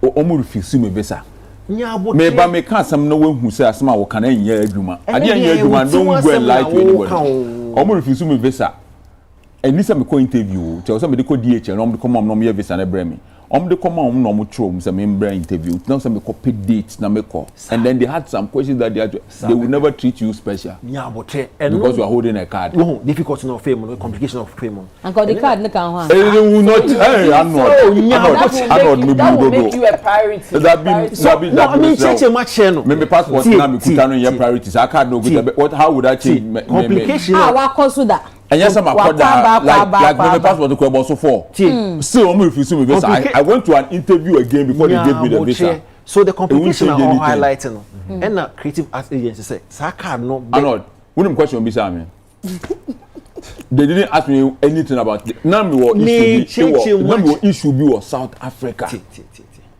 almost refuse me visa. Me can't some no one who says "Asma, what can I hear you?" I didn't hear you, man. Don't go and lie to anyone. Almost refuse me visa. And this time I call interview. Tell somebody call DHL. I'm come on, no me visa na bremi. The common normal throne some interview. Now some copy dates na make call. And then they had some questions that they will never treat you special. Yeah, but because you are holding a card. No, difficulty of fame, no complication of fame. And got the card, no can. They will not. Hey, I'm not. That will make you a priority. I mean, change a match channel. Maybe passport now me put on your priorities. I can't know what. How would I change? Complication. What consider that? And yes, I'm a like my passport to go so for. Still, I'm refusing me visa. I went to an interview again before they gave me the visa. So the complication are all highlighting. And the creative arts agency say, "Saka no." Arnold, when question visa me. They didn't ask me anything about it. Now me issue be South Africa.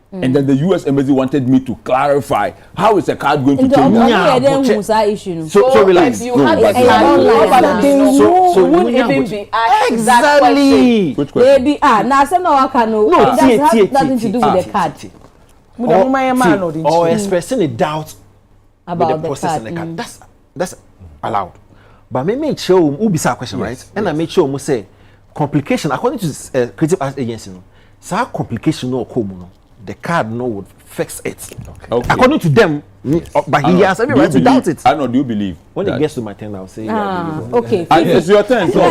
And then the US embassy wanted me to clarify how is a card going to change. So relax. You had a card, so you wouldn't even be asked exactly. Which question? Baby, now some no can know. It doesn't have nothing to do with the card. Or expressing a doubt about the process in the card. That's allowed. But me make sure who be question, right? And I make sure we say complication according to creative arts agency. So complication no come. The card would fix it. Okay. According to them, but he has every right to doubt it. I know. Do you believe? When it gets to my turn, I'll say. Okay. It's your turn. So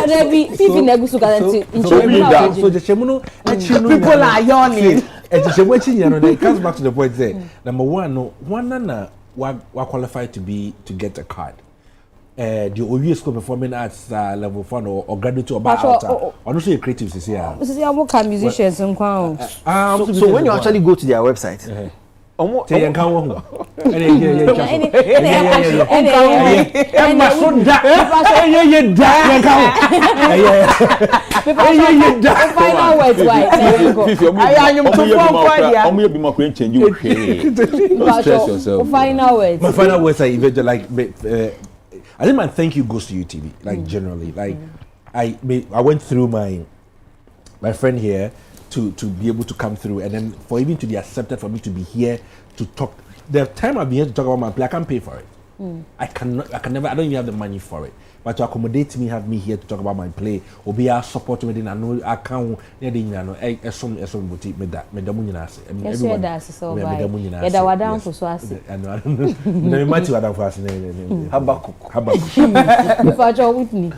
people are yawning. It comes back to the point there. Number one, we're qualified to get a card. The OU school performing arts level 1 or graduate or about honestly a creative is here. This is our musicians and so when you actually go to their website, final words are like I think my thank you goes to UTV, like generally. Like I went through my friend here to be able to come through, and then for even to be accepted for me to be here to talk. The time I've been here to talk about my play, I can't pay for it. I can never. I don't even have the money for it. But to accommodate me, have me here to talk about my play, or be our support me. I know I can't. Some boutique me that me damu nyina ase. Everyone that's so bad. Yeah, that was down for so ase. I know. No, me might down for ase. Habakuk. Before Joe Whitney.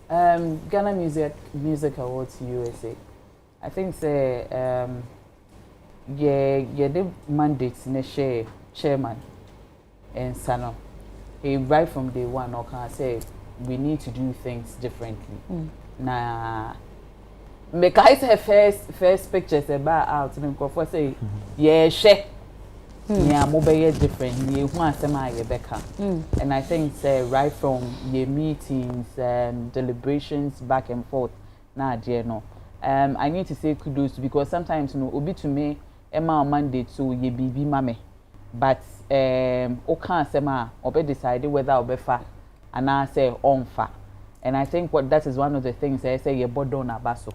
Ghana Music Awards USA. I think say the mandates ne chairman and Sano. Right from day one, or can I say we need to do things differently. Nah, make I say first pictures about out and go for say yeah mobile different. You want to say Rebecca, and I think say right from your meetings and deliberations back and forth. Nah, dear no. I need to say kudos because sometimes obi to me Emma mandate so ye BB mame, but o can't say ma obe decide whether obe fa and I say onfa. And I think that is one of the things I say you bodo na baso.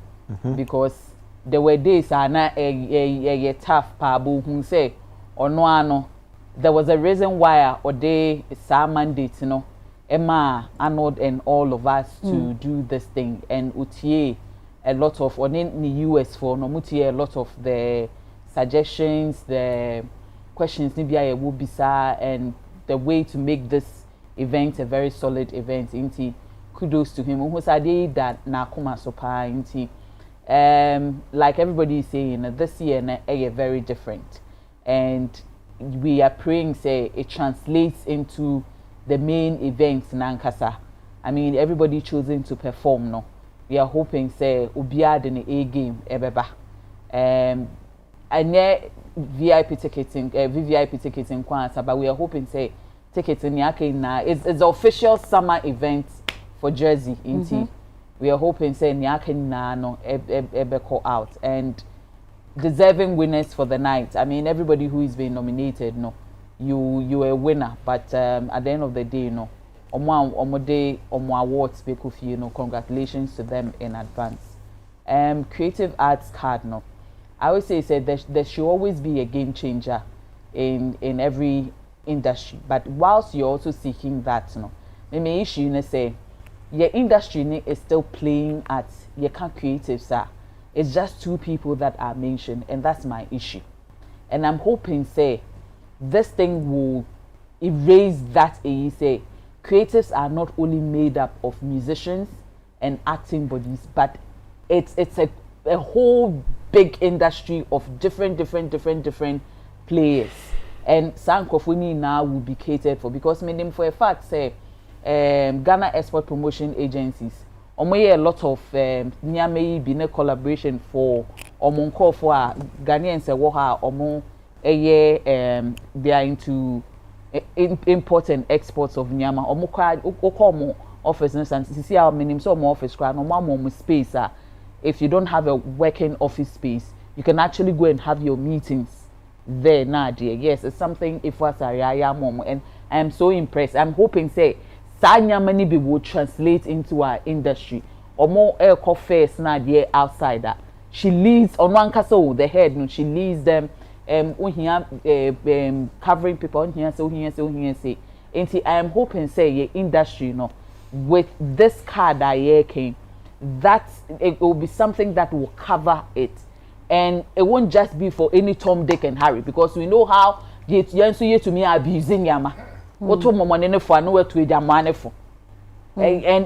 Because there were days a tough pabu who say or no ano. There was a reason why or they sa mandate, you know, Emma, Arnold and all of us to do this thing. And utie a lot of or in the US for no mutie a lot of the suggestions, the questions nibia will be and the way to make this event a very solid event. Inti kudos to him. Who said that na kuma sopa inti. Like everybody is saying, this year is very different, and we are praying say it translates into the main events nankasa. I mean, everybody choosing to perform. No, we are hoping say ubiad in the A game ebeba. And VIP ticketing, VVIP ticketing kwanza, but we are hoping say ticketing yake na it's the official summer event for Jersey inti. We are hoping say nyake na no ebeko out and deserving winners for the night. I mean, everybody who is being nominated, no, you are a winner. But at the end of the day, no, omo awards bekufi, you know, congratulations to them in advance. Creative arts card, no, I always say there should always be a game changer in every industry. But whilst you're also seeking that, no, maybe issue you say your industry is still playing at your creatives are. It's just two people that are mentioned, and that's my issue. And I'm hoping say this thing will erase that. You say creatives are not only made up of musicians and acting bodies, but it's a whole big industry of different players. And Sankofuni now will be catered for, because many for a fact say Ghana export promotion agencies a lot of nyame be collaboration for omonko for Ghanaians they are into import and exports of nyama omo office and see our minimum so more office no space. If you don't have a working office space, you can actually go and have your meetings there now, dear. Yes, it's something if was and I am so impressed. I'm hoping say many people will translate into our industry or more air first now the outsider. She leads on one castle the head, no, she leads them covering people on here say. And I am hoping say your industry, you know, with this card that came, that it will be something that will cover it. And it won't just be for any Tom, Dick and Harry, because we know how you to me abusing yama. And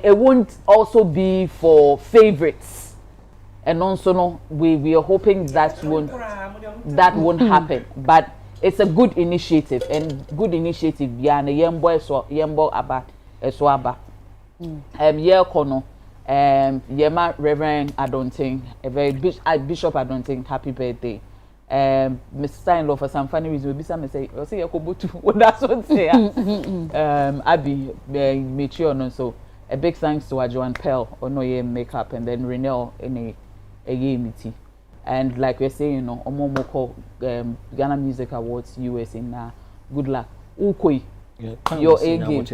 it won't also be for favorites. And also, no, we are hoping that won't happen. But it's a good initiative, and good initiative. Yeah, and yembo aba eswaba. Kono. Yema Reverend Adonting, a very Bishop Adonting, happy birthday. Mr. In law for some funny reason, we be some say, "Oh, see, what that's what say." Abby, mature, no, so a big thanks to Joanne Pell, Onoye Makeup, and then Renelle in a meeting. And like we're saying, you know, Omomoko Ghana Music Awards US in good luck. Ukoi, your A game.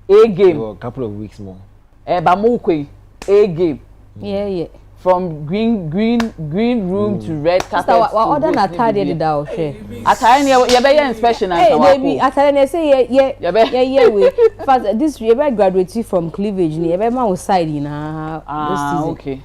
A game. A couple of weeks more. Bamukwe, A game. Yeah. From green room to red carpet. What other attire did thou share? Attire, you be inspection and so. Hey, baby, attire say yeah. We first this we be graduate from Cleavage. You be man side in okay.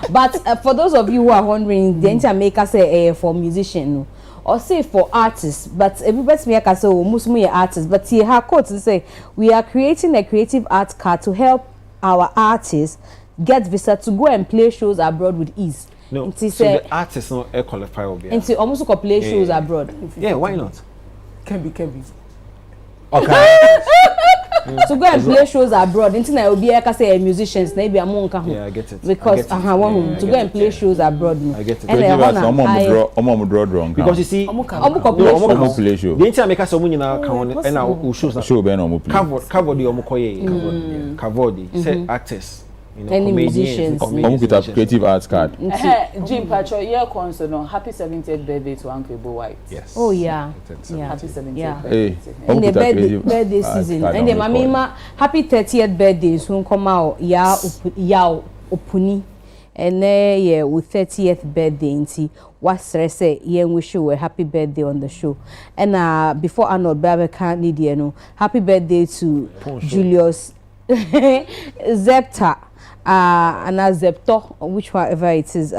But for those of you who are wondering, the Jamaica say for musician no. Or say for artists, but everybody me can say musmu artists, but here her quote to say we are creating a creative art card to help our artists get visa to go and play shows abroad with ease. No, so the artists not qualify or be. And so almost go play shows abroad. Yeah, why not? Can be. Okay. So go and play shows abroad. Until I will be like I say musicians, maybe I'm on. Yeah, I get it. Because to go and play shows abroad. I get it. And draw because you see, play show. The entire make us someone in our count and our shows. Show ben cover the omukoye. Cover the say actors. you know, any comedians, musicians. Creative arts card. Jim Pacho, yeah, concert no. Happy 70th birthday to Uncle Bo White. Yes. Oh yeah. Happy 70th yeah. birthday. In the birthday season. And then my happy 30th birthday soon come out. Yeah, opuni. And yeah, with 30th birthday nti what's say yeah wish you a happy birthday on the show. And before Arnold Babeka need no happy birthday to Julius Zepta and Zepto, which whatever it is,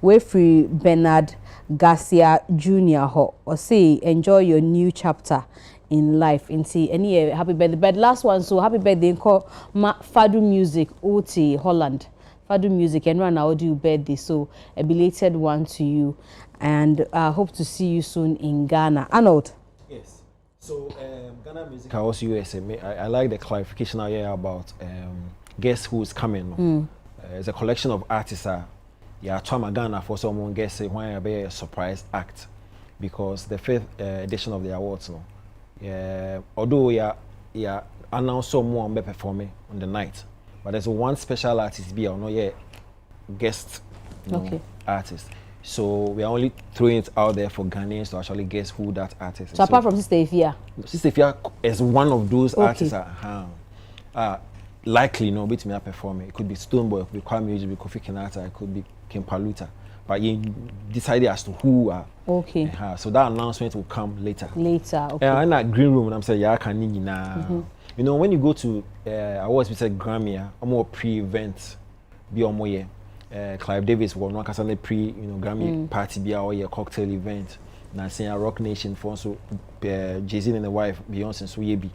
way free Bernard Garcia Jr. or say enjoy your new chapter in life. Into any happy birthday. But last one, so happy birthday call Fadu Music OT Holland. Fadu Music and run our do birthday, so a belated one to you, and hope to see you soon in Ghana. Arnold. Yes. So Ghana Music House USA. I like the clarification out here about guess who is coming. It's a collection of artists. Yeah, Trauma Ghana for someone guess why be a surprise act, because the 5th edition of the awards. No, yeah, although yeah announced someone be performing on the night. But there's one special artist be or no yeah guest artist. So we are only throwing it out there for Ghanaians to actually guess who that artist is. So apart from Sister Ifia? Sister Ifia is one of those artists likely no bit me performing. It could be Stoneboy, it could be Kwame, it could be Kofi Kinata, it could be Kim Paluta. But you decided as to who are. Okay. So that announcement will come later. Okay. In that green room, I'm saying yeah, can you now? You know, when you go to awards, we said Grammy, I'm more pre-event, be on more year. Clive Davis was one kind Grammy party, be our year cocktail event. Now saying a Rock Nation for so Jay-Z and the wife Beyonce so ye be.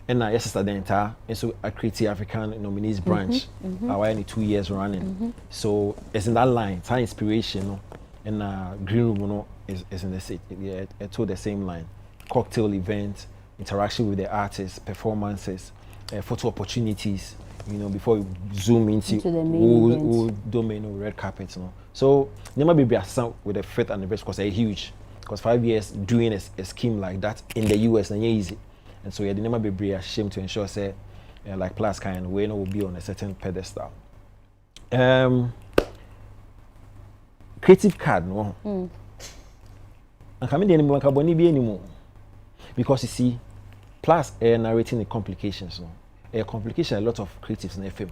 And now yesterday the entire and so a Creative African nominees branch. Our only 2 years running. So it's in that line, it's an inspiration, and green room is in the city. Yeah, it told the same line. Cocktail event. Interaction with the artists, performances, photo opportunities, you know, before we zoom into the main who domain red carpets, you know. So never be associated with the 5th anniversary because they're huge. Because 5 years doing a scheme like that in the US and easy. And so yeah, they never be ashamed to ensure say like Plus kind way will be on a certain pedestal. Creative card, no. And coming the anymore carboni be anymore. Because you see, Plus narrating the complications, no? A complication a lot of creatives in FM.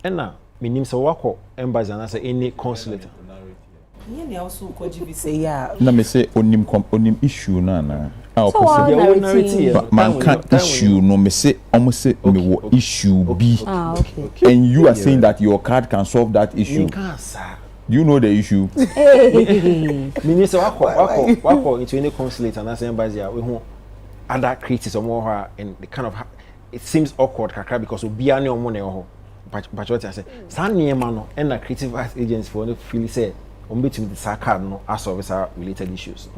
And now, my name is Wako Embassy and I say any consulate. Yeah, also could say yeah. Na me say onim issue na. So man can't issue no me say almost say me wo issue B. Okay. And you are saying that your card can solve that issue. Do you know the issue? Minister Wako into any consulate and that's embassy we who other creatives or more and the kind of it seems awkward kakra because we be any money or but what I say san niema no and the creative arts agents for no feel say on between the card no as of related issues.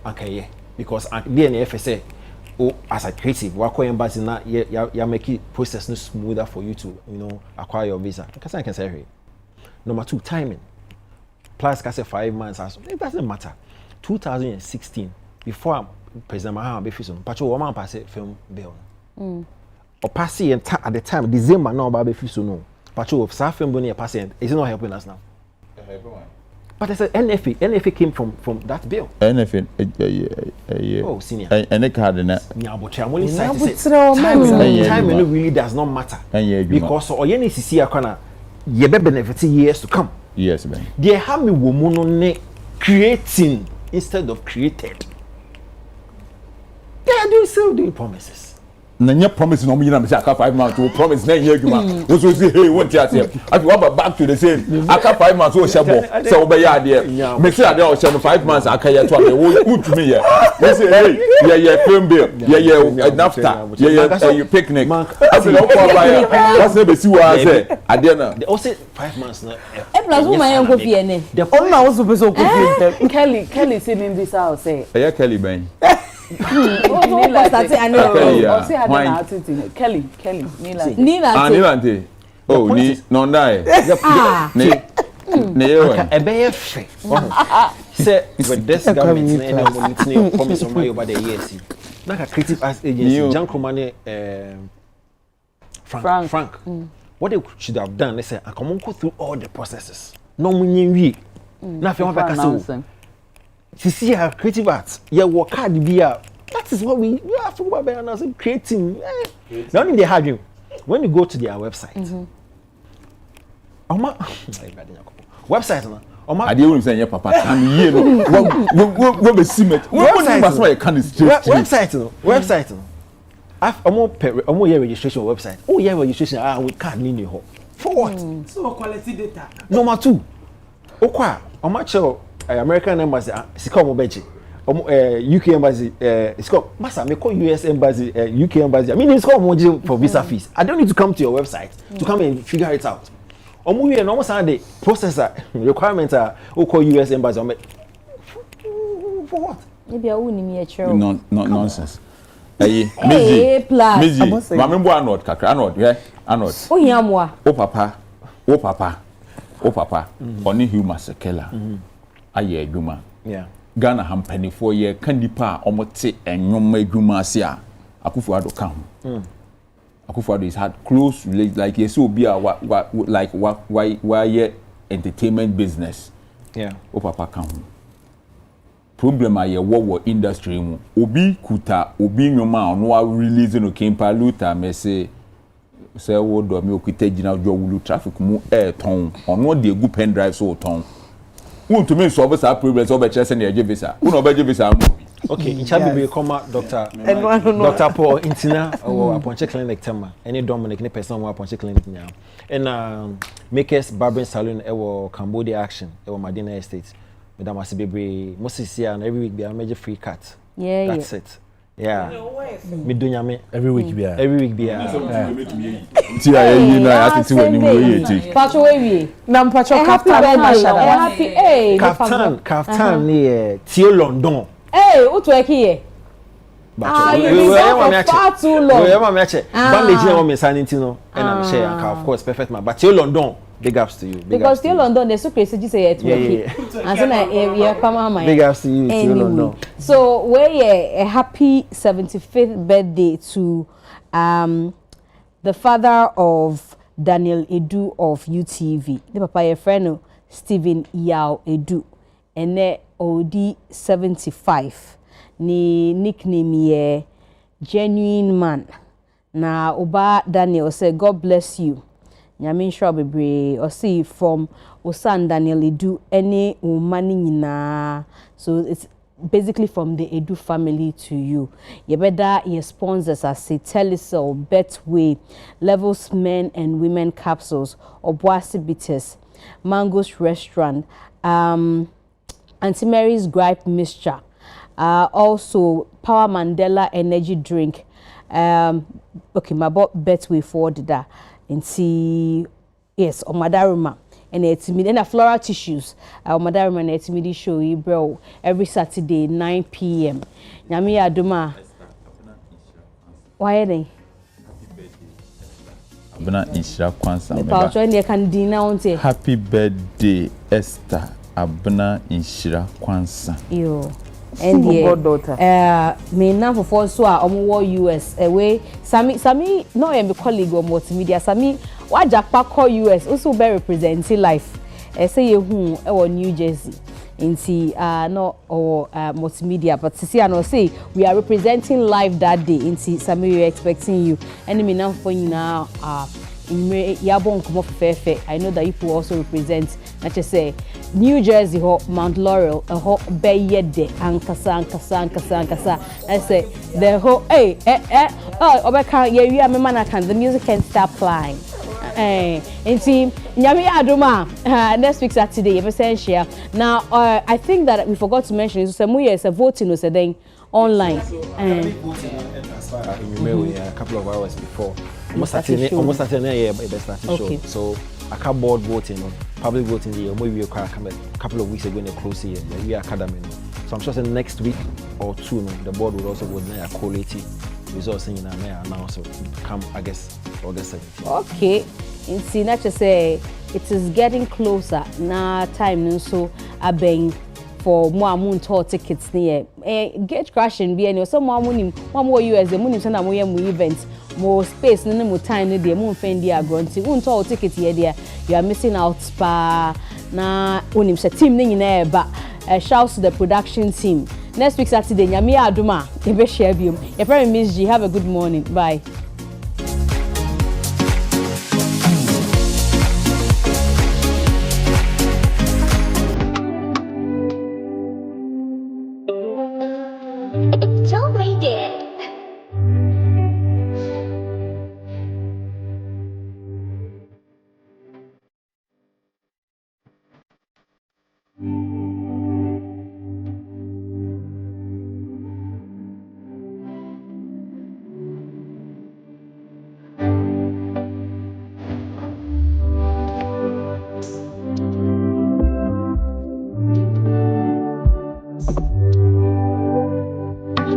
Okay, yeah. Because be an FSA as a creative Wako embassy na ya make it process no smoother for you to acquire your visa. Because I can say here. Number 2, timing. Plus, I say 5 months. It doesn't matter. 2016, before President Mahama Befison, Pacho Woman pass film bill. Or passing at the time, December now, Baby Fiso no. Pacho of South film bonnie passing. Is it not helping us now? But I said NFA came from that bill. NFA, oh, senior. And the card in that. Timing really does not matter. Because or any CC corner. You be benefit years to come. Yes, man. They have me woman creating instead of created. They are doing still doing promises. Nanya promise no me na me say aka 5 months to promise na yen adwuma. We so say hey won ti ase. If you want back to the same. Aka 5 months o shebo. Say we be ya ade. Me say ade o shebo 5 months aka ye to ade. Wo to me ye. We say hey yeah film bill. Yeah NAFTA. Yeah picnic. I say no for buy. I say be si wa say ade na. They also 5 months na. Plus who my go fie ne. The on na also be so go fie. Kelly sitting this house say. Yeah Kelly ben. Kelly, Nilante. Oh, ni nondai. Say with this government promise on my over the years. Like a creative arts agency, Janko Mane Frank. What they should have done, they say, I come on go through all the processes. No money nothing more back so. See our creative arts. Yeah, work hard be that is what we have to work about and creating. Not only they have you when you go to their website. Website no. I didn't say your papa. And you know, what be see me. Website no. Omo here registration website. Oh yeah, registration with card ni ho. For what? So quality data. Number 2. Okwa, omo che American embassy sika omo beji. UK embassy sika masa me call US embassy UK embassy. I mean it's called omo for visa fees. I don't need to come to your website to come and figure it out. Omo here no say the processor requirements are call US embassy. For what? Maybe I won't me a chair. Not nonsense. Mzgee. Mamembo Arnold kakra Arnold, yeah. Arnold. Oh yamwa. Oh papa. Oni humor sekela. Aye adwuma. Yeah. Ghana hampani for ye kan nipa omote enwom adwuma ase a Akufo-Addo ka ho. Akufo-Addo is had close like you so be why entertainment business. Yeah. Oh papa ka ho. Problem aye wo industry mu obi kuta obi nwoma ono release no Kempa Luther me say wo do me okuta gina jo wulu traffic mu ton ono de egu pen drive so ton won to me so be sa problem so be chere say na eje visa won obeje visa mu. Okay, in Chabi we come Dr. Paul Intina or Aponche Clinic Tema. Any Dominic any person who Aponche Clinic now. And Makers Barbering Saloon or Cambodia Action or Medina Estates. Madam Asibebre Moses here and every week be a major free cut. Yeah, that's it. Yeah. Me do nyame every week be. Every week be. Ti aye you know attitude when you ti. Pacho we. Na mpacho kaftan mashada. Happy eh. Kaftan ni Tio London. Hey, what work here? We far too long. We ever match. Bandage na me sanity no. And I'm sure of course perfect man. But Tio London, big ups to you. Because Tio London they so crazy just say it work. And so na yeah pama big ups to you Tio London. So we a happy 75th birthday to the father of Daniel Edu of UTV. The papa your friend Stephen Yao Edu. And OD 75 ni nickname ye genuine man na oba Daniel say God bless you nyame sure bebre or see from Osan Daniel Edu any money nyina so it's basically from the Edu family to you. You better your sponsors as say Telecel, Betway, Levels Men and Women Capsules, Obuasi Bitters, Mango's Restaurant, Auntie Mary's Gripe Mixture, also Power Mandela Energy Drink. Okay, my Betway forward that and see yes, on Madaruma and it's me and a floral tissues. Madaruma and it's me show you bro every Saturday 9 p.m. Nyami Aduma. Why are they? Abna Ishra Kwansa. Happy birthday, Esther. Abna Ishra Kwansa. Yo. And me now for so omo US away Sami no am colleague or multimedia Sami wa japa call US also be representing life say you hu e New Jersey inti no or multimedia but see I know say we are representing live that day inti Sami we are expecting you and me now for you now I know that you also represent not just say New Jersey Mount Laurel Bayede Ankasa I say the whole the music can start playing and team Nyami Adoma next week Saturday share now I think that we forgot to mention is a voting was then online a couple of hours before almost starting show so I can't board voting public voting the maybe a couple of weeks ago in the close here we are academy so I'm sure next week or two the board will also go there collating results in now so come I guess August 17th. Okay in see not to say it is getting closer now time so abeng for more moon tour tickets near gauge crashing be any some more money US the money send am event more space no more time no dey mo fendi agronti unto all ticket here there you are missing out pa na onim se team ne nyina e ba shouts to the production team next week Saturday nyame aduma e be share biom your friend Mzgee, have a good morning, bye.